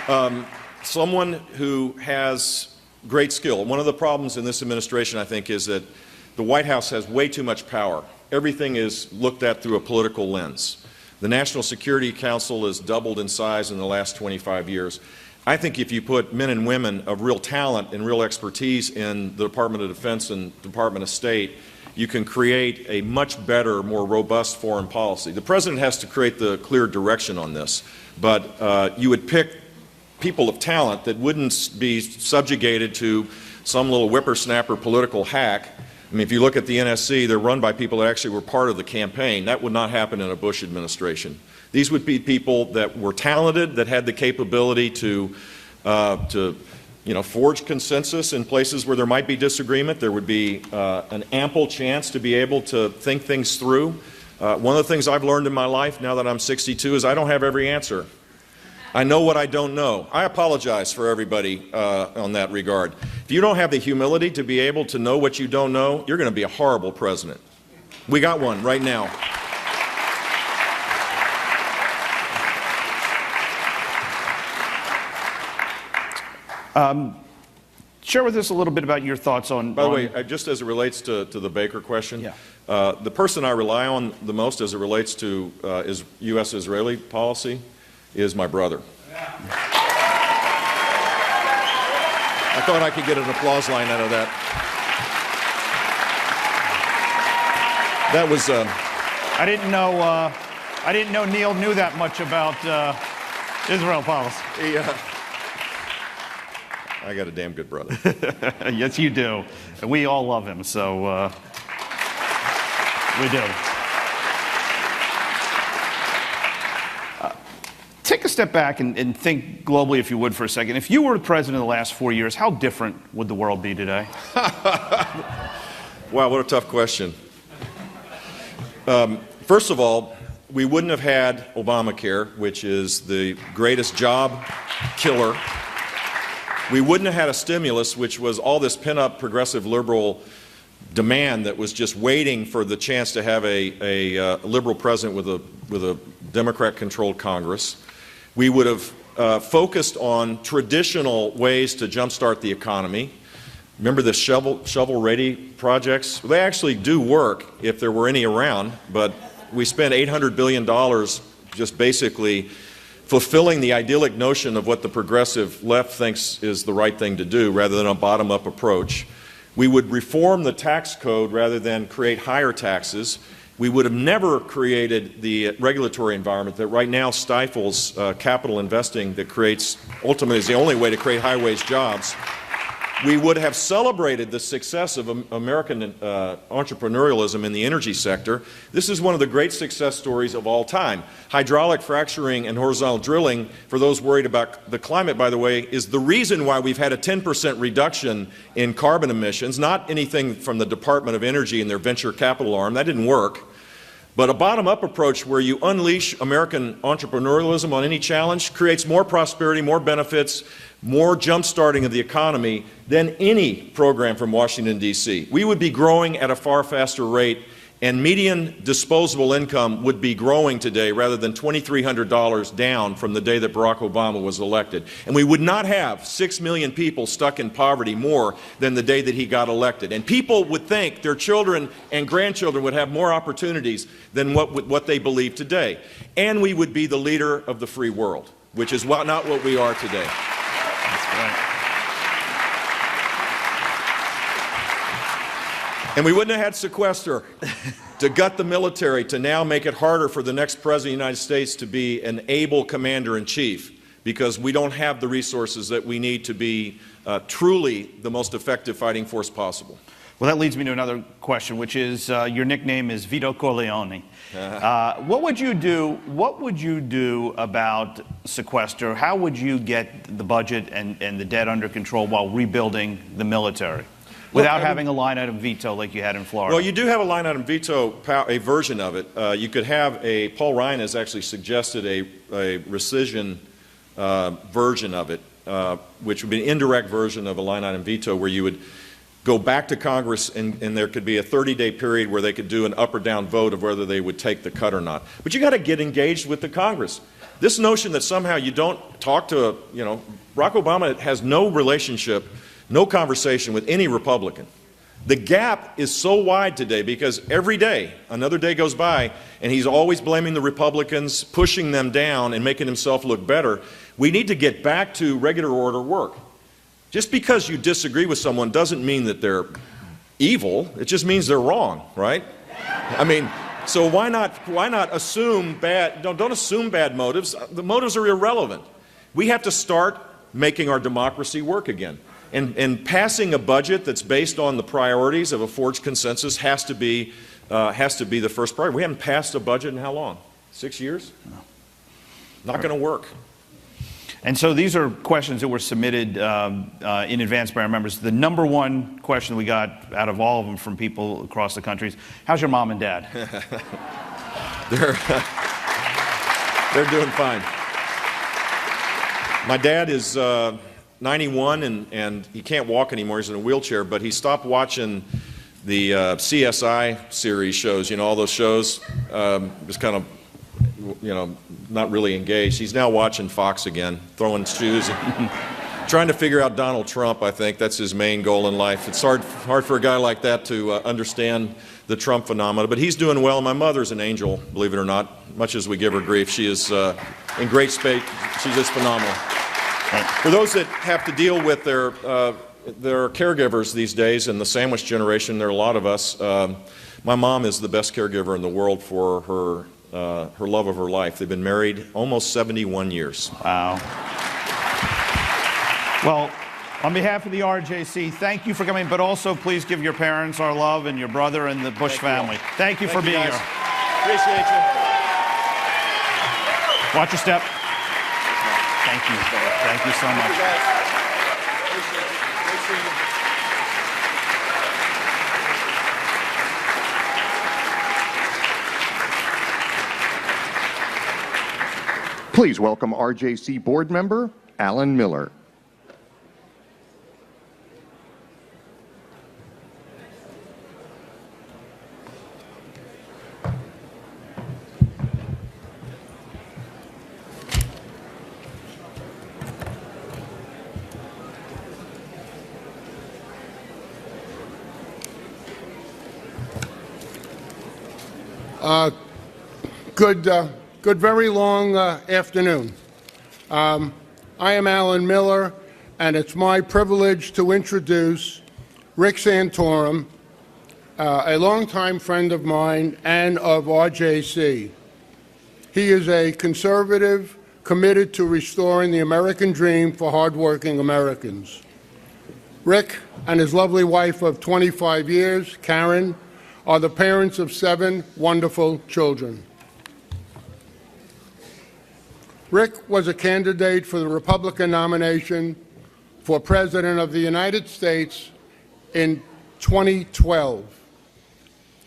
know, someone who has great skill. One of the problems in this administration, I think, is that the White House has way too much power. Everything is looked at through a political lens. The National Security Council has doubled in size in the last 25 years. I think if you put men and women of real talent and real expertise in the Department of Defense and Department of State, you can create a much better, more robust foreign policy. The President has to create the clear direction on this, but you would pick people of talent that wouldn't be subjugated to some little whippersnapper political hack. I mean, if you look at the NSC, they're run by people that actually were part of the campaign. That would not happen in a Bush administration. These would be people that were talented, that had the capability to forge consensus in places where there might be disagreement. There would be an ample chance to be able to think things through. One of the things I've learned in my life now that I'm 62 is I don't have every answer. I know what I don't know. I apologize for everybody on that regard. If you don't have the humility to be able to know what you don't know, you're going to be a horrible president. We got one right now. Share with us a little bit about your thoughts on... By the way, just as it relates to the Baker question, the person I rely on the most as it relates to U.S.-Israeli policy is my brother. I thought I could get an applause line out of that. That was... I didn't know Neil knew that much about Israel policy. I got a damn good brother. Yes, you do. And we all love him, so we do. Take a step back and think globally, if you would, for a second. If you were the president of the last 4 years, how different would the world be today? Wow, what a tough question. First of all, we wouldn't have had Obamacare, which is the greatest job killer. We wouldn't have had a stimulus, which was all this pent-up progressive liberal demand that was just waiting for the chance to have a liberal president with a Democrat-controlled Congress. We would have focused on traditional ways to jumpstart the economy. Remember the shovel-ready projects? They actually do work if there were any around, but we spent $800 billion just basically fulfilling the idyllic notion of what the progressive left thinks is the right thing to do rather than a bottom-up approach. We would reform the tax code rather than create higher taxes. We would have never created the regulatory environment that right now stifles capital investing that creates, ultimately is the only way to create high-wage jobs. We would have celebrated the success of American entrepreneurialism in the energy sector. This is one of the great success stories of all time. Hydraulic fracturing and horizontal drilling, for those worried about the climate, by the way, is the reason why we've had a 10% reduction in carbon emissions, not anything from the Department of Energy and their venture capital arm. That didn't work. But a bottom-up approach where you unleash American entrepreneurialism on any challenge creates more prosperity, more benefits, more jump-starting of the economy than any program from Washington, D.C. We would be growing at a far faster rate, and median disposable income would be growing today rather than $2,300 down from the day that Barack Obama was elected. And we would not have 6 million people stuck in poverty more than the day that he got elected. And people would think their children and grandchildren would have more opportunities than what they believe today. And we would be the leader of the free world, which is not what we are today. And we wouldn't have had sequester to gut the military, to now make it harder for the next president of the United States to be an able commander-in-chief, because we don't have the resources that we need to be truly the most effective fighting force possible. Well, that leads me to another question, which is your nickname is Vito Corleone. What would you do about sequester? How would you get the budget and the debt under control while rebuilding the military? without having a line item veto like you had in Florida? Well, you do have a line item veto, a version of it. You could have Paul Ryan has actually suggested a rescission version of it, which would be an indirect version of a line item veto where you would go back to Congress and there could be a 30-day period where they could do an up or down vote of whether they would take the cut or not. But you got to get engaged with the Congress. This notion that somehow you don't talk to, Barack Obama has no relationship, no conversation with any Republican. The gap is so wide today because every day, another day goes by, and he's always blaming the Republicans, pushing them down and making himself look better. We need to get back to regular order work. Just because you disagree with someone doesn't mean that they're evil. It just means they're wrong, right? I mean, so why not assume bad, don't assume bad motives. The motives are irrelevant. We have to start making our democracy work again. And passing a budget that's based on the priorities of a forged consensus has to be the first priority. We haven't passed a budget in how long? 6 years? No. Not going to work. And so these are questions that were submitted in advance by our members. The number one question we got out of all of them from people across the country is, how's your mom and dad? They're doing fine. My dad is 91 and he can't walk anymore. He's in a wheelchair, but he stopped watching the CSI series shows, all those shows. Just kind of, not really engaged. He's now watching Fox again, throwing shoes, and trying to figure out Donald Trump. I think that's his main goal in life. It's hard for a guy like that to understand the Trump phenomena, but he's doing well. My mother's an angel, believe it or not, much as we give her grief. She is in great space. She's just phenomenal. For those that have to deal with their caregivers these days, and the sandwich generation, there are a lot of us. My mom is the best caregiver in the world for her love of her life. They've been married almost 71 years. Wow. Well, on behalf of the RJC, thank you for coming, but also please give your parents our love and your brother and the Bush family. Thank you for being here. Appreciate you. Watch your step. Thank you. Thank you so much. Please welcome RJC board member Alan Miller. Good very long afternoon. I am Alan Miller, and it's my privilege to introduce Rick Santorum, a longtime friend of mine and of RJC. He is a conservative committed to restoring the American dream for hardworking Americans. Rick and his lovely wife of 25 years, Karen, are the parents of 7 wonderful children. Rick was a candidate for the Republican nomination for President of the United States in 2012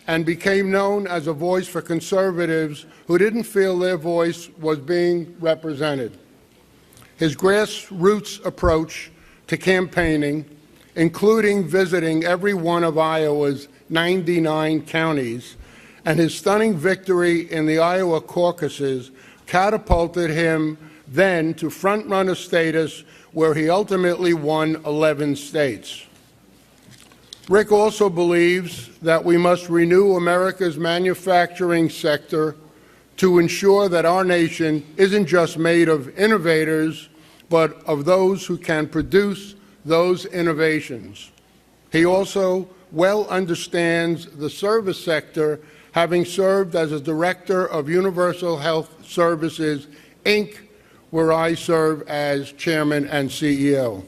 and became known as a voice for conservatives who didn't feel their voice was being represented. His grassroots approach to campaigning, including visiting every one of Iowa's 99 counties, and his stunning victory in the Iowa caucuses catapulted him then to front-runner status, where he ultimately won 11 states. Rick also believes that we must renew America's manufacturing sector to ensure that our nation isn't just made of innovators, but of those who can produce those innovations. He also well understands the service sector, having served as a director of Universal Health Services, Inc., where I serve as chairman and CEO.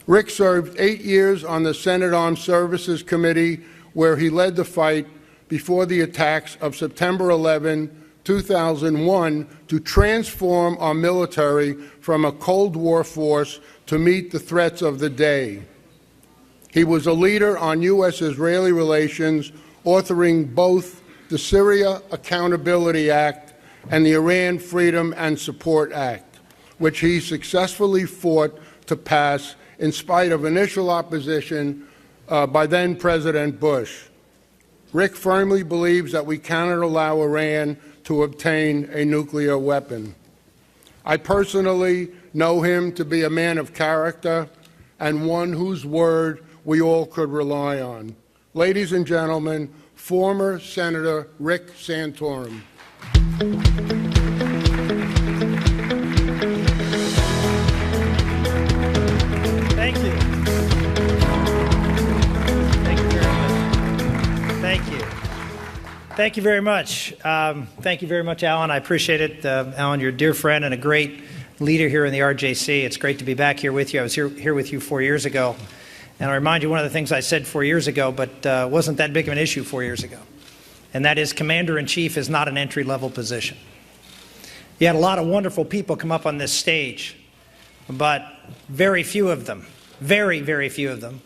Rick served 8 years on the Senate Armed Services Committee, where he led the fight before the attacks of September 11, 2001, to transform our military from a Cold War force to meet the threats of the day. He was a leader on U.S.-Israeli relations, authoring both the Syria Accountability Act and the Iran Freedom and Support Act, which he successfully fought to pass in spite of initial opposition by then-President Bush. Rick firmly believes that we cannot allow Iran to obtain a nuclear weapon. I personally know him to be a man of character and one whose word we all could rely on. Ladies and gentlemen, former Senator Rick Santorum. Thank you. Thank you very much. Thank you. Thank you very much. Thank you very much, Alan. I appreciate it. Alan, you're a dear friend and a great leader here in the RJC. It's great to be back here with you. I was here with you 4 years ago. And I remind you one of the things I said 4 years ago, but wasn't that big of an issue 4 years ago. And that is Commander-in-Chief is not an entry-level position. You had a lot of wonderful people come up on this stage, but very few of them, very, very few of them,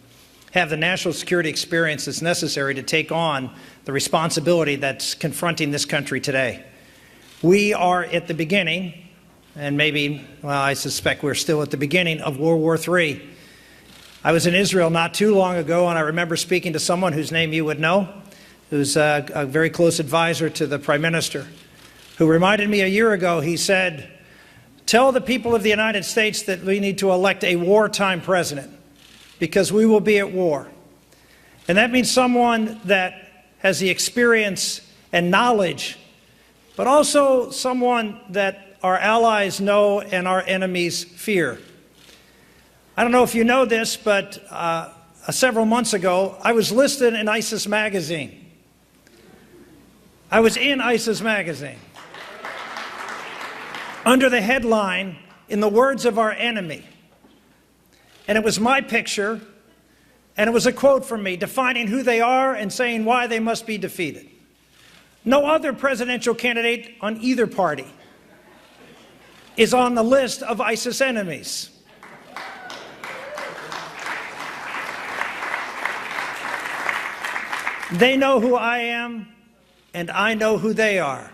have the national security experience that's necessary to take on the responsibility that's confronting this country today. We are at the beginning, and maybe, well, I suspect we're still at the beginning of World War III. I was in Israel not too long ago, and I remember speaking to someone whose name you would know, who's a very close advisor to the Prime Minister, who reminded me a year ago, he said, tell the people of the United States that we need to elect a wartime president, because we will be at war. And that means someone that has the experience and knowledge, but also someone that our allies know and our enemies fear. I don't know if you know this, but several months ago, I was listed in ISIS magazine. I was in ISIS magazine under the headline, "In the Words of Our Enemy." And it was my picture, and it was a quote from me defining who they are and saying why they must be defeated. No other presidential candidate on either party is on the list of ISIS enemies. They know who I am, and I know who they are.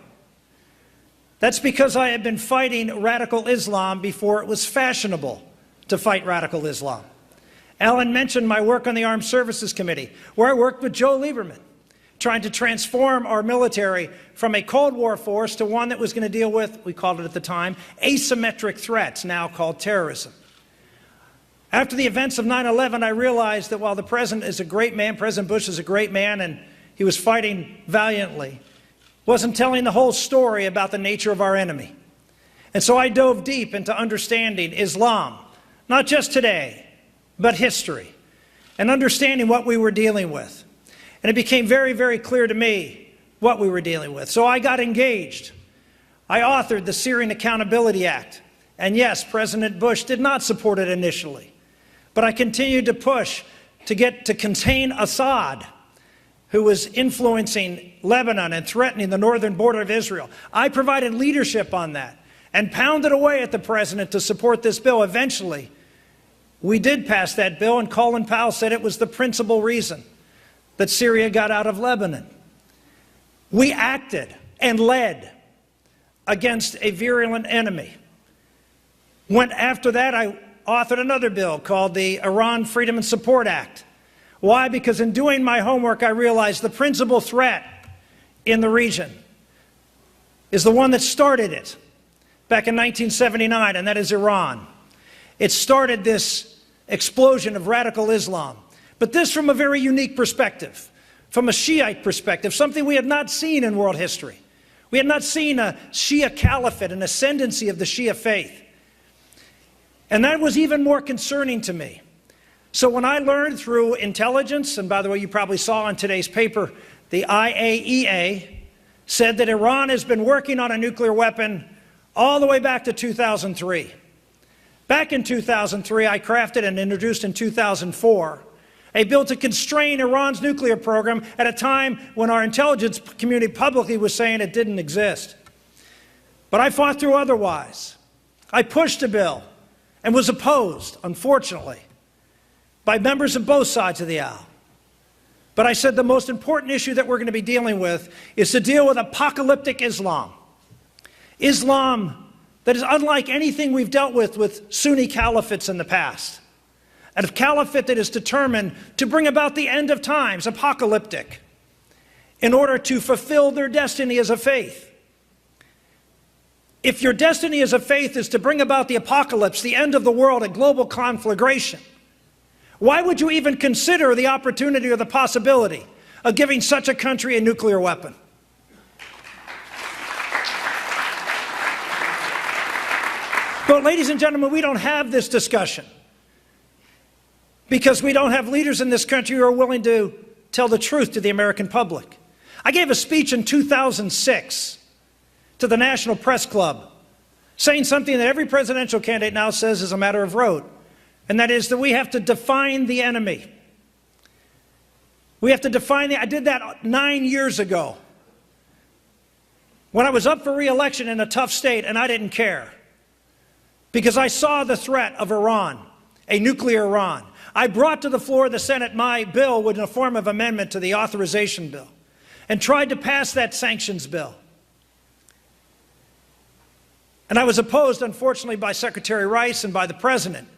That's because I have been fighting radical Islam before it was fashionable to fight radical Islam. Alan mentioned my work on the Armed Services Committee, where I worked with Joe Lieberman, trying to transform our military from a Cold War force to one that was going to deal with, we called it at the time, asymmetric threats, now called terrorism. After the events of 9/11, I realized that while the President is a great man, President Bush is a great man, and he was fighting valiantly, wasn't telling the whole story about the nature of our enemy. And so I dove deep into understanding Islam, not just today, but history, and understanding what we were dealing with. And it became very, very clear to me what we were dealing with. So I got engaged. I authored the Syrian Accountability Act. And yes, President Bush did not support it initially. But I continued to push to contain Assad, who was influencing Lebanon and threatening the northern border of Israel. I provided leadership on that and pounded away at the President to support this bill. Eventually, we did pass that bill, and Colin Powell said it was the principal reason that Syria got out of Lebanon. We acted and led against a virulent enemy. After that, I authored another bill called the Iran Freedom and Support Act. Why? Because in doing my homework, I realized the principal threat in the region is the one that started it back in 1979, and that is Iran. It started this explosion of radical Islam, but this from a very unique perspective, from a Shiite perspective, something we have not seen in world history. We have not seen a Shia caliphate, an ascendancy of the Shia faith. And that was even more concerning to me. So when I learned through intelligence, and by the way, you probably saw in today's paper, the IAEA said that Iran has been working on a nuclear weapon all the way back to 2003. Back in 2003, I crafted and introduced in 2004 a bill to constrain Iran's nuclear program at a time when our intelligence community publicly was saying it didn't exist. But I fought through otherwise. I pushed a bill and was opposed, unfortunately. by members of both sides of the aisle. But I said the most important issue that we're going to be dealing with is to deal with apocalyptic Islam. Islam that is unlike anything we've dealt with Sunni caliphates in the past. A caliphate that is determined to bring about the end of times, apocalyptic, in order to fulfill their destiny as a faith. If your destiny as a faith is to bring about the apocalypse, the end of the world, a global conflagration, why would you even consider the opportunity or the possibility of giving such a country a nuclear weapon? But ladies and gentlemen, we don't have this discussion because we don't have leaders in this country who are willing to tell the truth to the American public. I gave a speech in 2006 to the National Press Club saying something that every presidential candidate now says is a matter of rote, and that is that we have to define the enemy. We have to define I did that 9 years ago when I was up for re-election in a tough state, and I didn't care because I saw the threat of Iran, a nuclear Iran. I brought to the floor of the Senate my bill in a form of amendment to the authorization bill and tried to pass that sanctions bill. And I was opposed, unfortunately, by Secretary Rice and by the President.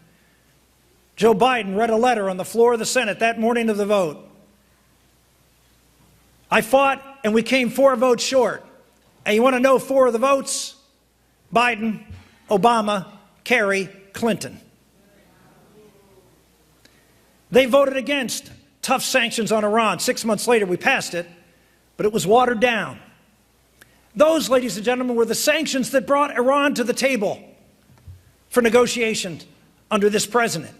Joe Biden read a letter on the floor of the Senate that morning of the vote. I fought, and we came 4 votes short. And you want to know 4 of the votes? Biden, Obama, Kerry, Clinton. They voted against tough sanctions on Iran. 6 months later, we passed it, but it was watered down. Those, ladies and gentlemen, were the sanctions that brought Iran to the table for negotiations under this president,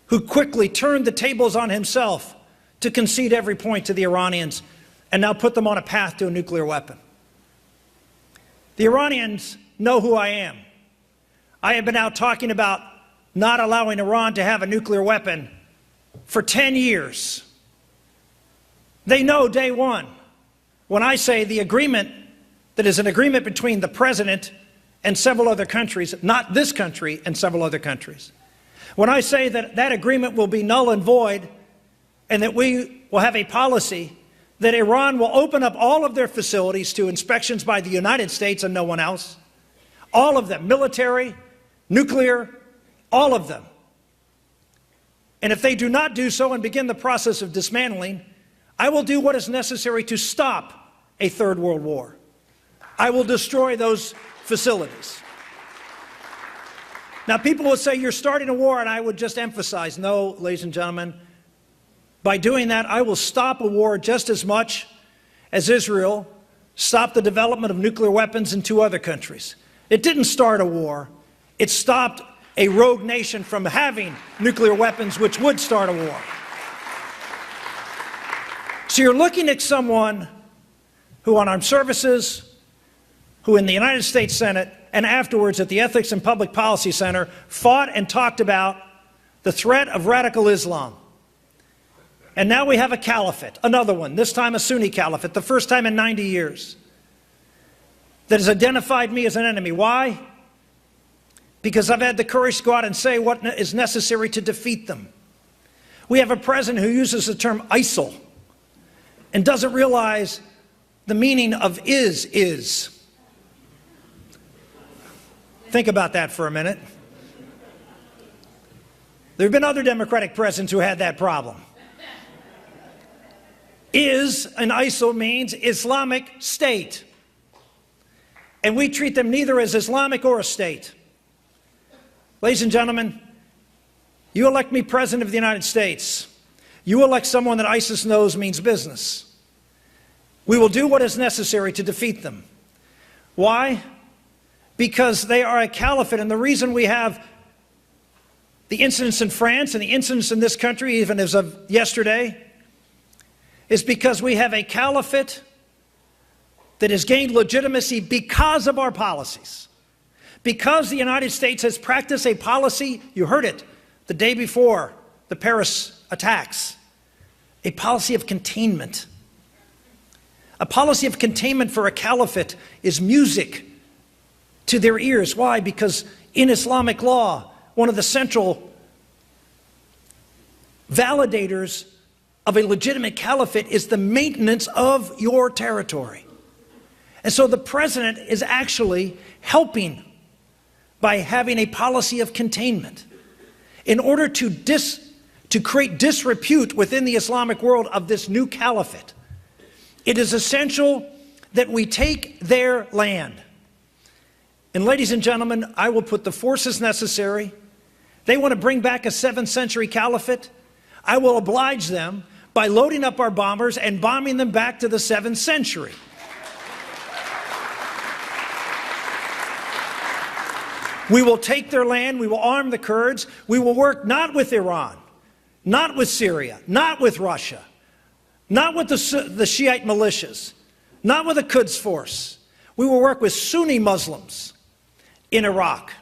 who quickly turned the tables on himself to concede every point to the Iranians and now put them on a path to a nuclear weapon. The Iranians know who I am. I have been out talking about not allowing Iran to have a nuclear weapon for 10 years. They know day one when I say the agreement that is an agreement between the president and several other countries, not this country and several other countries. When I say that that agreement will be null and void and that we will have a policy that Iran will open up all of their facilities to inspections by the United States and no one else, all of them, military, nuclear, all of them. And if they do not do so and begin the process of dismantling, I will do what is necessary to stop a third world war. I will destroy those facilities. Now, people will say, you're starting a war, and I would just emphasize, no, ladies and gentlemen, by doing that, I will stop a war just as much as Israel stopped the development of nuclear weapons in 2 other countries. It didn't start a war. It stopped a rogue nation from having nuclear weapons, which would start a war. So you're looking at someone who on armed services, who in the United States Senate, and afterwards at the Ethics and Public Policy Center, fought and talked about the threat of radical Islam. And now we have a caliphate, another one, this time a Sunni caliphate, the first time in 90 years, that has identified me as an enemy. Why? Because I've had the courage to go out and say what is necessary to defeat them. We have a president who uses the term ISIL and doesn't realize the meaning of is. Think about that for a minute. There have been other Democratic presidents who had that problem. Is in ISIL means Islamic State. And we treat them neither as Islamic or a state. Ladies and gentlemen, you elect me President of the United States. You elect someone that ISIS knows means business. We will do what is necessary to defeat them. Why? Because they are a caliphate, and the reason we have the incidents in France and the incidents in this country, even as of yesterday, is because we have a caliphate that has gained legitimacy because of our policies. Because the United States has practiced a policy, you heard it the day before the Paris attacks, a policy of containment. A policy of containment for a caliphate is music to their ears. Why? Because in Islamic law, one of the central validators of a legitimate caliphate is the maintenance of your territory. And so the president is actually helping by having a policy of containment in order to create disrepute within the Islamic world of this new caliphate. It is essential that we take their land. And ladies and gentlemen, I will put the forces necessary. They want to bring back a 7th century caliphate. I will oblige them by loading up our bombers and bombing them back to the 7th century. We will take their land, we will arm the Kurds, we will work not with Iran, not with Syria, not with Russia, not with the Shiite militias, not with the Quds Force. We will work with Sunni Muslims in Iraq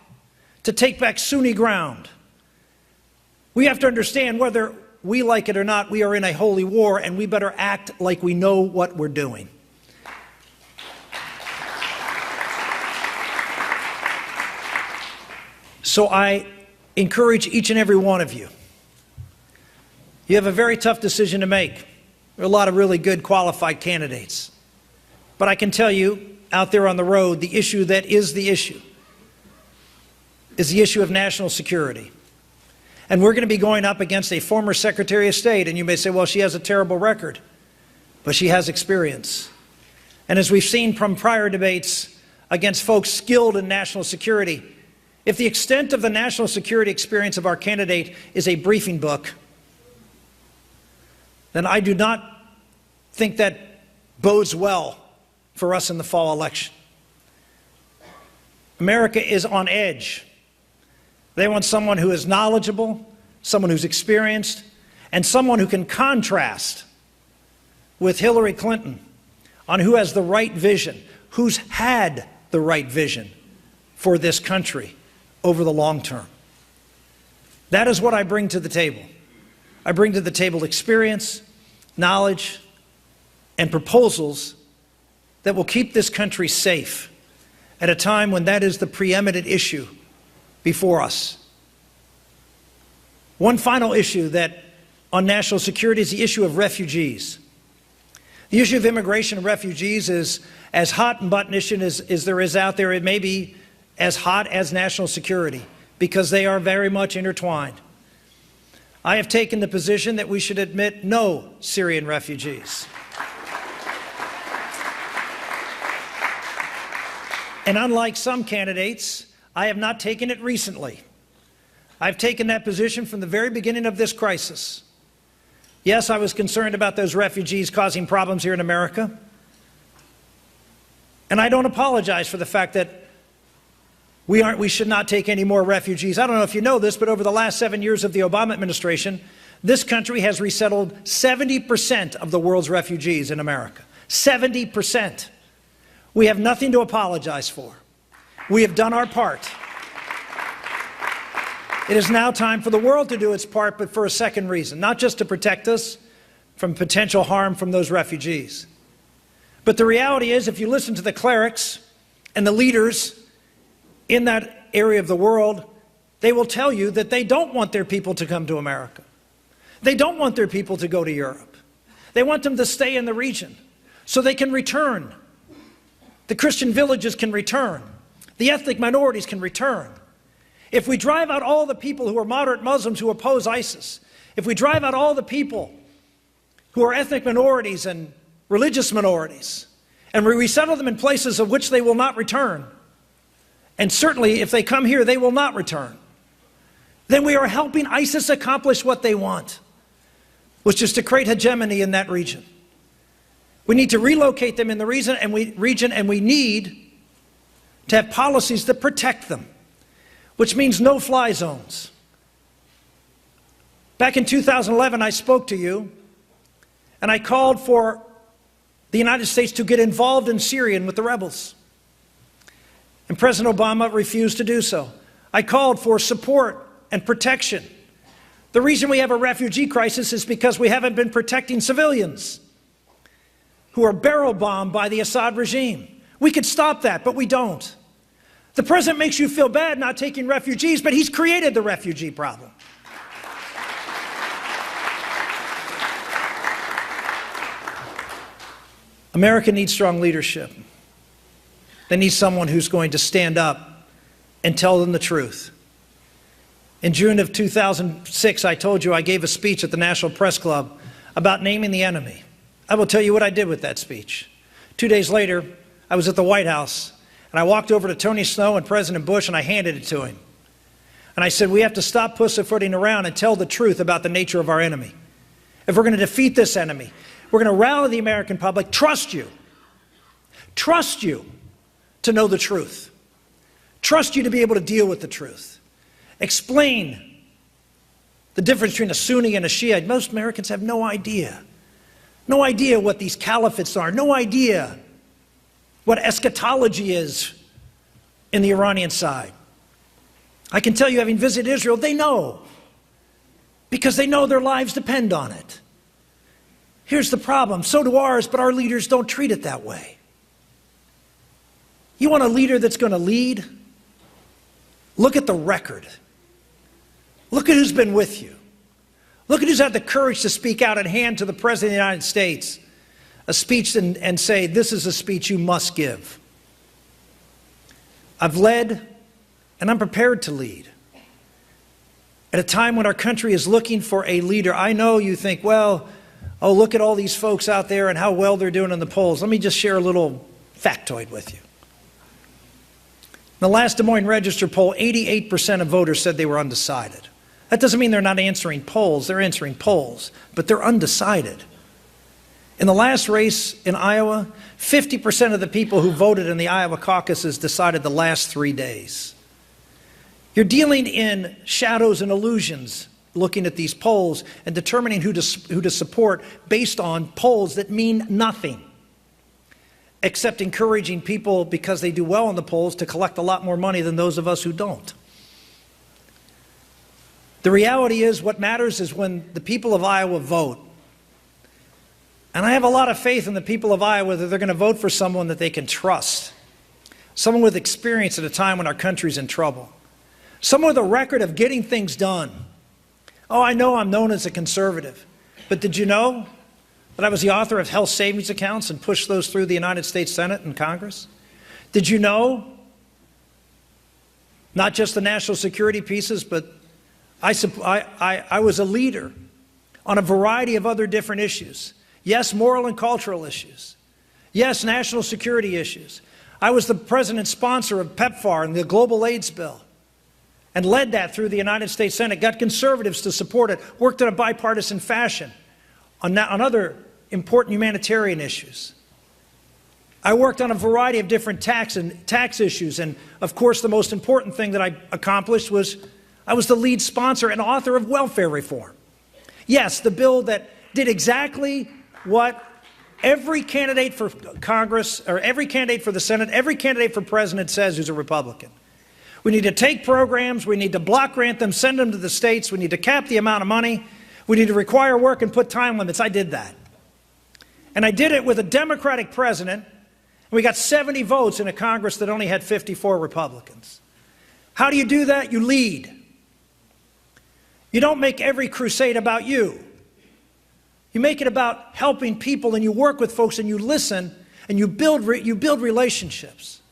to take back Sunni ground. We have to understand, whether we like it or not, we are in a holy war, and we better act like we know what we're doing. So I encourage each and every one of you. You have a very tough decision to make. There are a lot of really good qualified candidates. But I can tell you, out there on the road, the issue that is the issue is the issue of national security. And we're going to be going up against a former Secretary of State. And you may say, well, she has a terrible record. But she has experience. And as we've seen from prior debates against folks skilled in national security, if the extent of the national security experience of our candidate is a briefing book, then I do not think that bodes well for us in the fall election. America is on edge. They want someone who is knowledgeable, someone who's experienced, and someone who can contrast with Hillary Clinton on who has the right vision, who's had the right vision for this country over the long term. That is what I bring to the table. I bring to the table experience, knowledge, and proposals that will keep this country safe at a time when that is the preeminent issue before us. One final issue that on national security is the issue of refugees. The issue of immigration and refugees is as hot and button issue as there is out there. It may be as hot as national security because they are very much intertwined. I have taken the position that we should admit no Syrian refugees. And unlike some candidates, I have not taken it recently. I've taken that position from the very beginning of this crisis. Yes, I was concerned about those refugees causing problems here in America. And I don't apologize for the fact that we should not take any more refugees. I don't know if you know this, but over the last 7 years of the Obama administration, this country has resettled 70% of the world's refugees in America. 70%. We have nothing to apologize for. We have done our part. It is now time for the world to do its part, but for a second reason, not just to protect us from potential harm from those refugees. But the reality is, if you listen to the clerics and the leaders in that area of the world, they will tell you that they don't want their people to come to America. They don't want their people to go to Europe. They want them to stay in the region so they can return. The Christian villages can return. The ethnic minorities can return. If we drive out all the people who are moderate Muslims who oppose ISIS, if we drive out all the people who are ethnic minorities and religious minorities, and we resettle them in places of which they will not return, and certainly if they come here, they will not return, then we are helping ISIS accomplish what they want, which is to create hegemony in that region. We need to relocate them in the region, and we need to have policies that protect them, which means no-fly zones. Back in 2011, I spoke to you, and I called for the United States to get involved in Syria and with the rebels. And President Obama refused to do so. I called for support and protection. The reason we have a refugee crisis is because we haven't been protecting civilians who are barrel bombed by the Assad regime. We could stop that, but we don't. The president makes you feel bad not taking refugees, but he's created the refugee problem. America needs strong leadership. They need someone who's going to stand up and tell them the truth. In June of 2006, I told you I gave a speech at the National Press Club about naming the enemy. I will tell you what I did with that speech. 2 days later, I was at the White House, and I walked over to Tony Snow and President Bush, and I handed it to him. And I said, we have to stop pussyfooting around and tell the truth about the nature of our enemy. If we're going to defeat this enemy, we're going to rally the American public, trust you to know the truth, trust you to be able to deal with the truth, explain the difference between a Sunni and a Shiite. Most Americans have no idea what these caliphates are, no idea what eschatology is in the Iranian side. I can tell you, having visited Israel, they know, because they know their lives depend on it. Here's the problem, so do ours, but our leaders don't treat it that way. You want a leader that's going to lead? Look at the record. Look at who's been with you. Look at who's had the courage to speak out and hand to the President of the United States a speech and say, this is a speech you must give. I've led, and I'm prepared to lead. At a time when our country is looking for a leader, I know you think, well, oh, look at all these folks out there and how well they're doing in the polls. Let me just share a little factoid with you. In the last Des Moines Register poll, 88% of voters said they were undecided. That doesn't mean they're not answering polls. They're answering polls, but they're undecided. In the last race in Iowa, 50% of the people who voted in the Iowa caucuses decided the last 3 days. You're dealing in shadows and illusions looking at these polls and determining who to support based on polls that mean nothing, except encouraging people, because they do well in the polls, to collect a lot more money than those of us who don't. The reality is, what matters is when the people of Iowa vote. And I have a lot of faith in the people of Iowa that they're going to vote for someone that they can trust, someone with experience at a time when our country's in trouble, someone with a record of getting things done. Oh, I know I'm known as a conservative, but did you know that I was the author of health savings accounts and pushed those through the United States Senate and Congress? Did you know not just the national security pieces, but I was a leader on a variety of other different issues. Yes, moral and cultural issues. Yes, national security issues. I was the president's sponsor of PEPFAR and the Global AIDS Bill, and led that through the United States Senate, got conservatives to support it, worked in a bipartisan fashion on other important humanitarian issues. I worked on a variety of different tax issues, and of course the most important thing that I accomplished was I was the lead sponsor and author of welfare reform. Yes, the bill that did exactly what every candidate for Congress, or every candidate for the Senate, every candidate for president says who's a Republican. We need to take programs, we need to block grant them, send them to the states, we need to cap the amount of money, we need to require work and put time limits. I did that. And I did it with a Democratic president, and we got 70 votes in a Congress that only had 54 Republicans. How do you do that? You lead. You don't make every crusade about you. You make it about helping people, and you work with folks, and you listen, and you build relationships.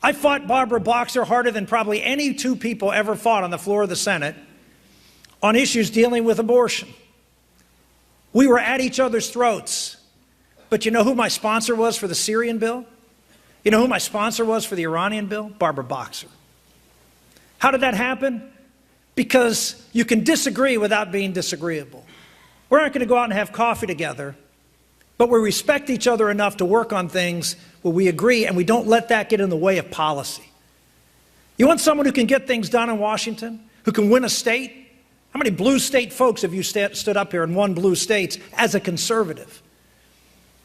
I fought Barbara Boxer harder than probably any two people ever fought on the floor of the Senate on issues dealing with abortion. We were at each other's throats. But you know who my sponsor was for the Syrian bill? You know who my sponsor was for the Iranian bill? Barbara Boxer. How did that happen? Because you can disagree without being disagreeable. We're not going to go out and have coffee together, but we respect each other enough to work on things where we agree, and we don't let that get in the way of policy. You want someone who can get things done in Washington, who can win a state? How many blue state folks have you stood up here and won blue states as a conservative?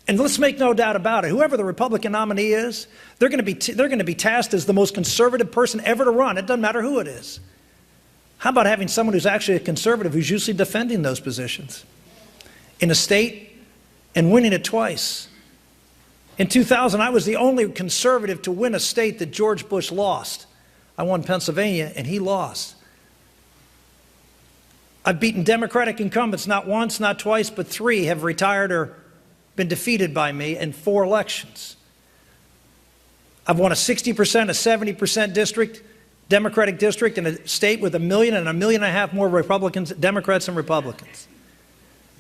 And let's make no doubt about it, whoever the Republican nominee is, they're going to be tasked as the most conservative person ever to run. It doesn't matter who it is. How about having someone who's actually a conservative who's usually defending those positions in a state and winning it twice? In 2000, I was the only conservative to win a state that George Bush lost. I won Pennsylvania, and he lost. I've beaten Democratic incumbents not once, not twice, but 3 have retired or been defeated by me in 4 elections. I've won a 60%, a 70% district, Democratic district in a state with 1 million and 1.5 million more Republicans, Democrats and Republicans.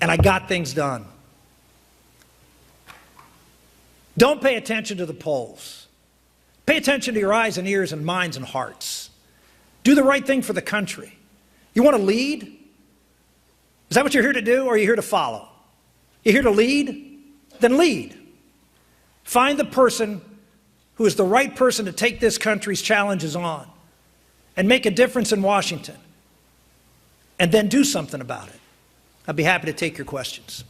And I got things done. Don't pay attention to the polls. Pay attention to your eyes and ears and minds and hearts. Do the right thing for the country. You want to lead? Is that what you're here to do, or are you here to follow? You're here to lead? Then lead. Find the person who is the right person to take this country's challenges on and make a difference in Washington, and then do something about it. I'd be happy to take your questions.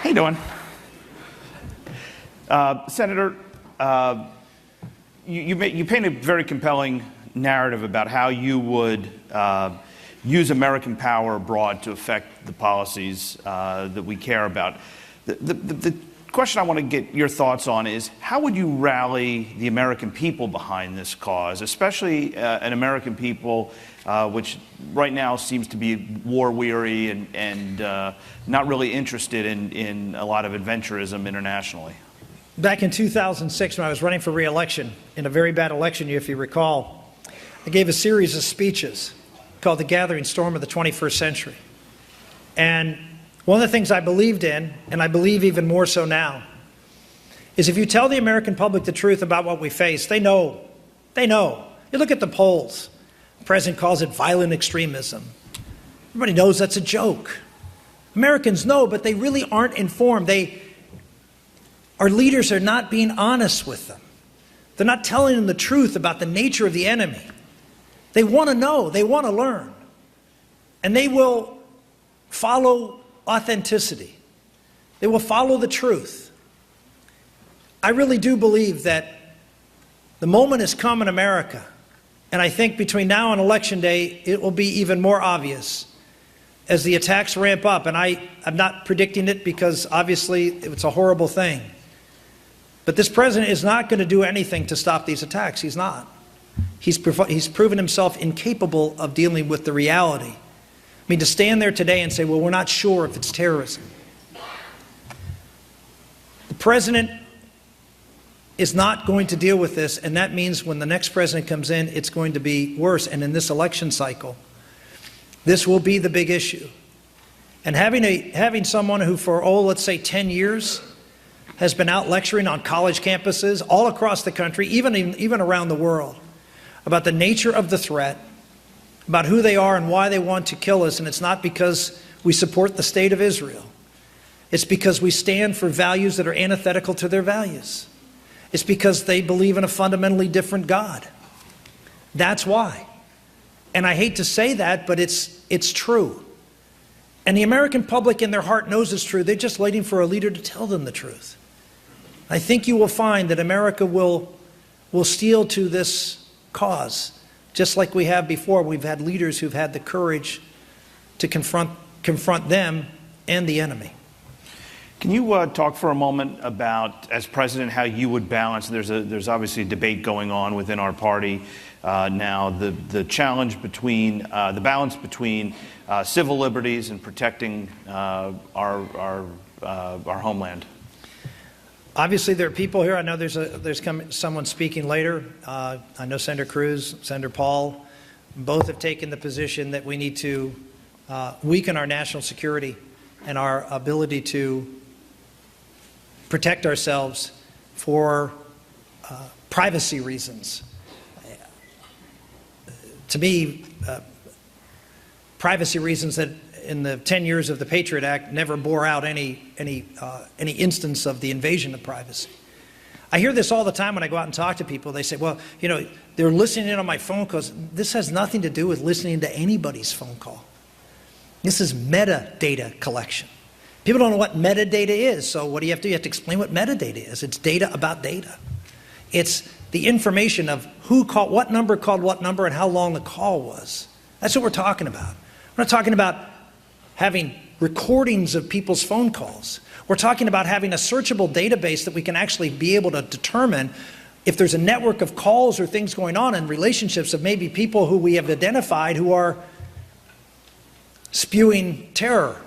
How you doing? Senator, you paint a very compelling narrative about how you would use American power abroad to affect the policies that we care about. The question I want to get your thoughts on is, how would you rally the American people behind this cause, especially an American people which right now seems to be war-weary and not really interested in a lot of adventurism internationally? Back in 2006, when I was running for re-election, in a very bad election year, if you recall, I gave a series of speeches called The Gathering Storm of the 21st Century. And one of the things I believed in, and I believe even more so now, is if you tell the American public the truth about what we face, they know. They know. You look at the polls. The president calls it violent extremism. Everybody knows that's a joke. Americans know, but they really aren't informed. Our leaders are not being honest with them. They're not telling them the truth about the nature of the enemy. They want to know. They want to learn. And they will follow authenticity. They will follow the truth. I really do believe that the moment has come in America, and I think between now and Election Day, it will be even more obvious as the attacks ramp up. And I'm not predicting it because obviously it's a horrible thing. But this president is not going to do anything to stop these attacks. He's not. He's proven himself incapable of dealing with the reality. I mean, to stand there today and say, well, we're not sure if it's terrorism. The president is not going to deal with this, and that means when the next president comes in, it's going to be worse. And in this election cycle, this will be the big issue. And having someone who for, let's say 10 years has been out lecturing on college campuses all across the country, even around the world, about the nature of the threat, about who they are and why they want to kill us. And it's not because we support the state of Israel. It's because we stand for values that are antithetical to their values. It's because they believe in a fundamentally different God. That's why. And I hate to say that, but it's true. And the American public in their heart knows it's true. They're just waiting for a leader to tell them the truth. I think you will find that America will steal to this cause, just like we have before. We've had leaders who've had the courage to confront them and the enemy. Can you talk for a moment about, as president, how you would balance? There's obviously a debate going on within our party now. The challenge between the balance between civil liberties and protecting our homeland. Obviously, there are people here. I know there's someone speaking later. I know Senator Cruz, Senator Paul, both have taken the position that we need to weaken our national security and our ability to protect ourselves for privacy reasons. To me, privacy reasons that in the 10 years of the Patriot Act never bore out any instance of the invasion of privacy. I hear this all the time when I go out and talk to people. They say, well, you know, they're listening in on my phone calls. This has nothing to do with listening to anybody's phone call. This is metadata collection. People don't know what metadata is, so what do you have to do? You have to explain what metadata is. It's data about data. It's the information of who called, what number called what number, and how long the call was. That's what we're talking about. We're not talking about having recordings of people's phone calls. We're talking about having a searchable database that we can actually be able to determine if there's a network of calls or things going on in relationships of maybe people who we have identified who are spewing terror.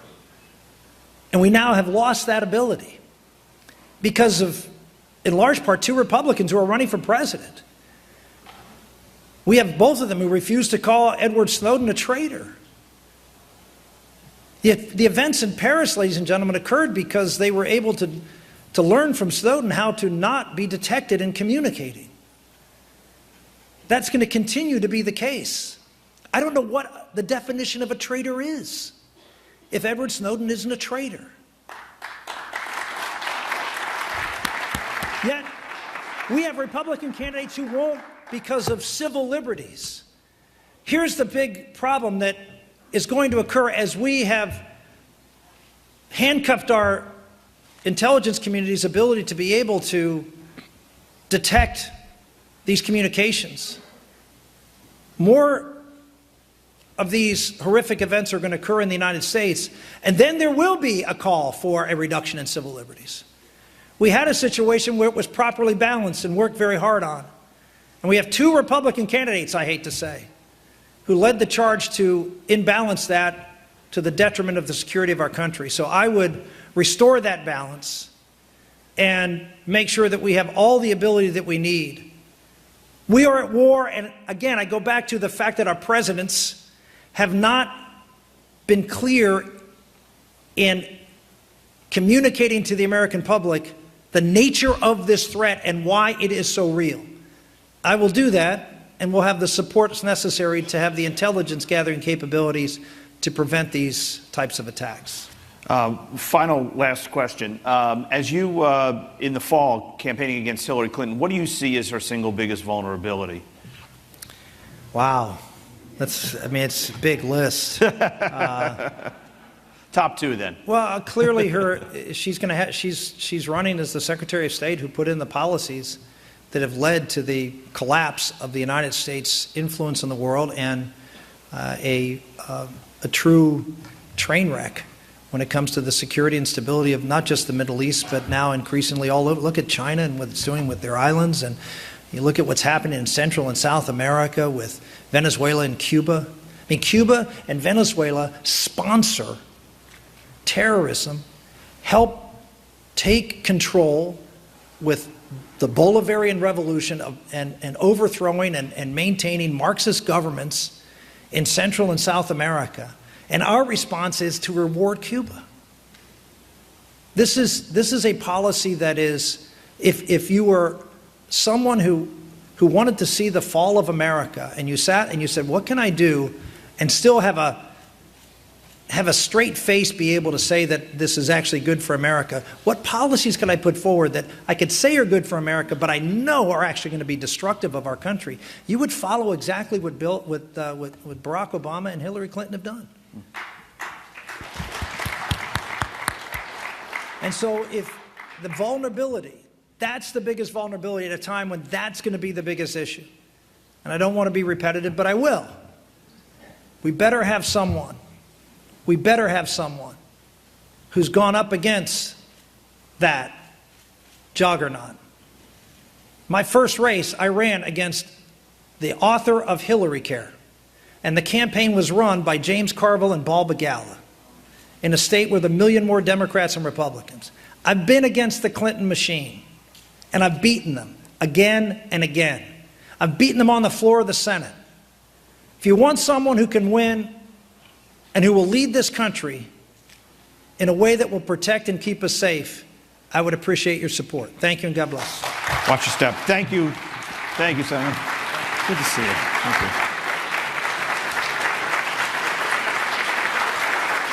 And we now have lost that ability because of, in large part, 2 Republicans who are running for president. We have both of them who refuse to call Edward Snowden a traitor. The events in Paris, ladies and gentlemen, occurred because they were able to learn from Snowden how to not be detected in communicating. That's going to continue to be the case. I don't know what the definition of a traitor is if Edward Snowden isn't a traitor. Yet, we have Republican candidates who won't because of civil liberties. Here's the big problem that is going to occur as we have handcuffed our intelligence community's ability to be able to detect these communications. More of these horrific events are going to occur in the United States, and then there will be a call for a reduction in civil liberties. We had a situation where it was properly balanced and worked very hard on. And we have 2 Republican candidates, I hate to say, who led the charge to imbalance that to the detriment of the security of our country. So I would restore that balance and make sure that we have all the ability that we need. We are at war, and again, I go back to the fact that our presidents have not been clear in communicating to the American public the nature of this threat and why it is so real. I will do that, and we'll have the supports necessary to have the intelligence gathering capabilities to prevent these types of attacks. Final last question. As you, in the fall, campaigning against Hillary Clinton, what do you see as her single biggest vulnerability? Wow. It's a big list. Top 2, then. Well, clearly she's running as the Secretary of State who put in the policies that have led to the collapse of the United States' influence in the world and a true train wreck when it comes to the security and stability of not just the Middle East, but now increasingly all over. Look at China and what it's doing with their islands, and you look at what's happening in Central and South America with Venezuela and Cuba. I mean, Cuba and Venezuela sponsor terrorism, help take control with the Bolivarian Revolution and overthrowing and maintaining Marxist governments in Central and South America. And our response is to reward Cuba. This is a policy that is, if you were someone who wanted to see the fall of America and you sat and you said, what can I do and still have a straight face, be able to say that this is actually good for America, what policies can I put forward that I could say are good for America, but I know are actually going to be destructive of our country? You would follow exactly what Barack Obama and Hillary Clinton have done. And so if the vulnerability, that's the biggest vulnerability at a time when that's going to be the biggest issue. And I don't want to be repetitive, but I will. We better have someone who's gone up against that juggernaut. My first race, I ran against the author of Hillary Care, and the campaign was run by James Carville and Paul Begala in a state with 1 million more Democrats and Republicans. I've been against the Clinton machine, and I've beaten them again and again. I've beaten them on the floor of the Senate. If you want someone who can win and who will lead this country in a way that will protect and keep us safe, I would appreciate your support. Thank you, and God bless. Watch your step. Thank you. Thank you, Senator. Good to see you. Thank you.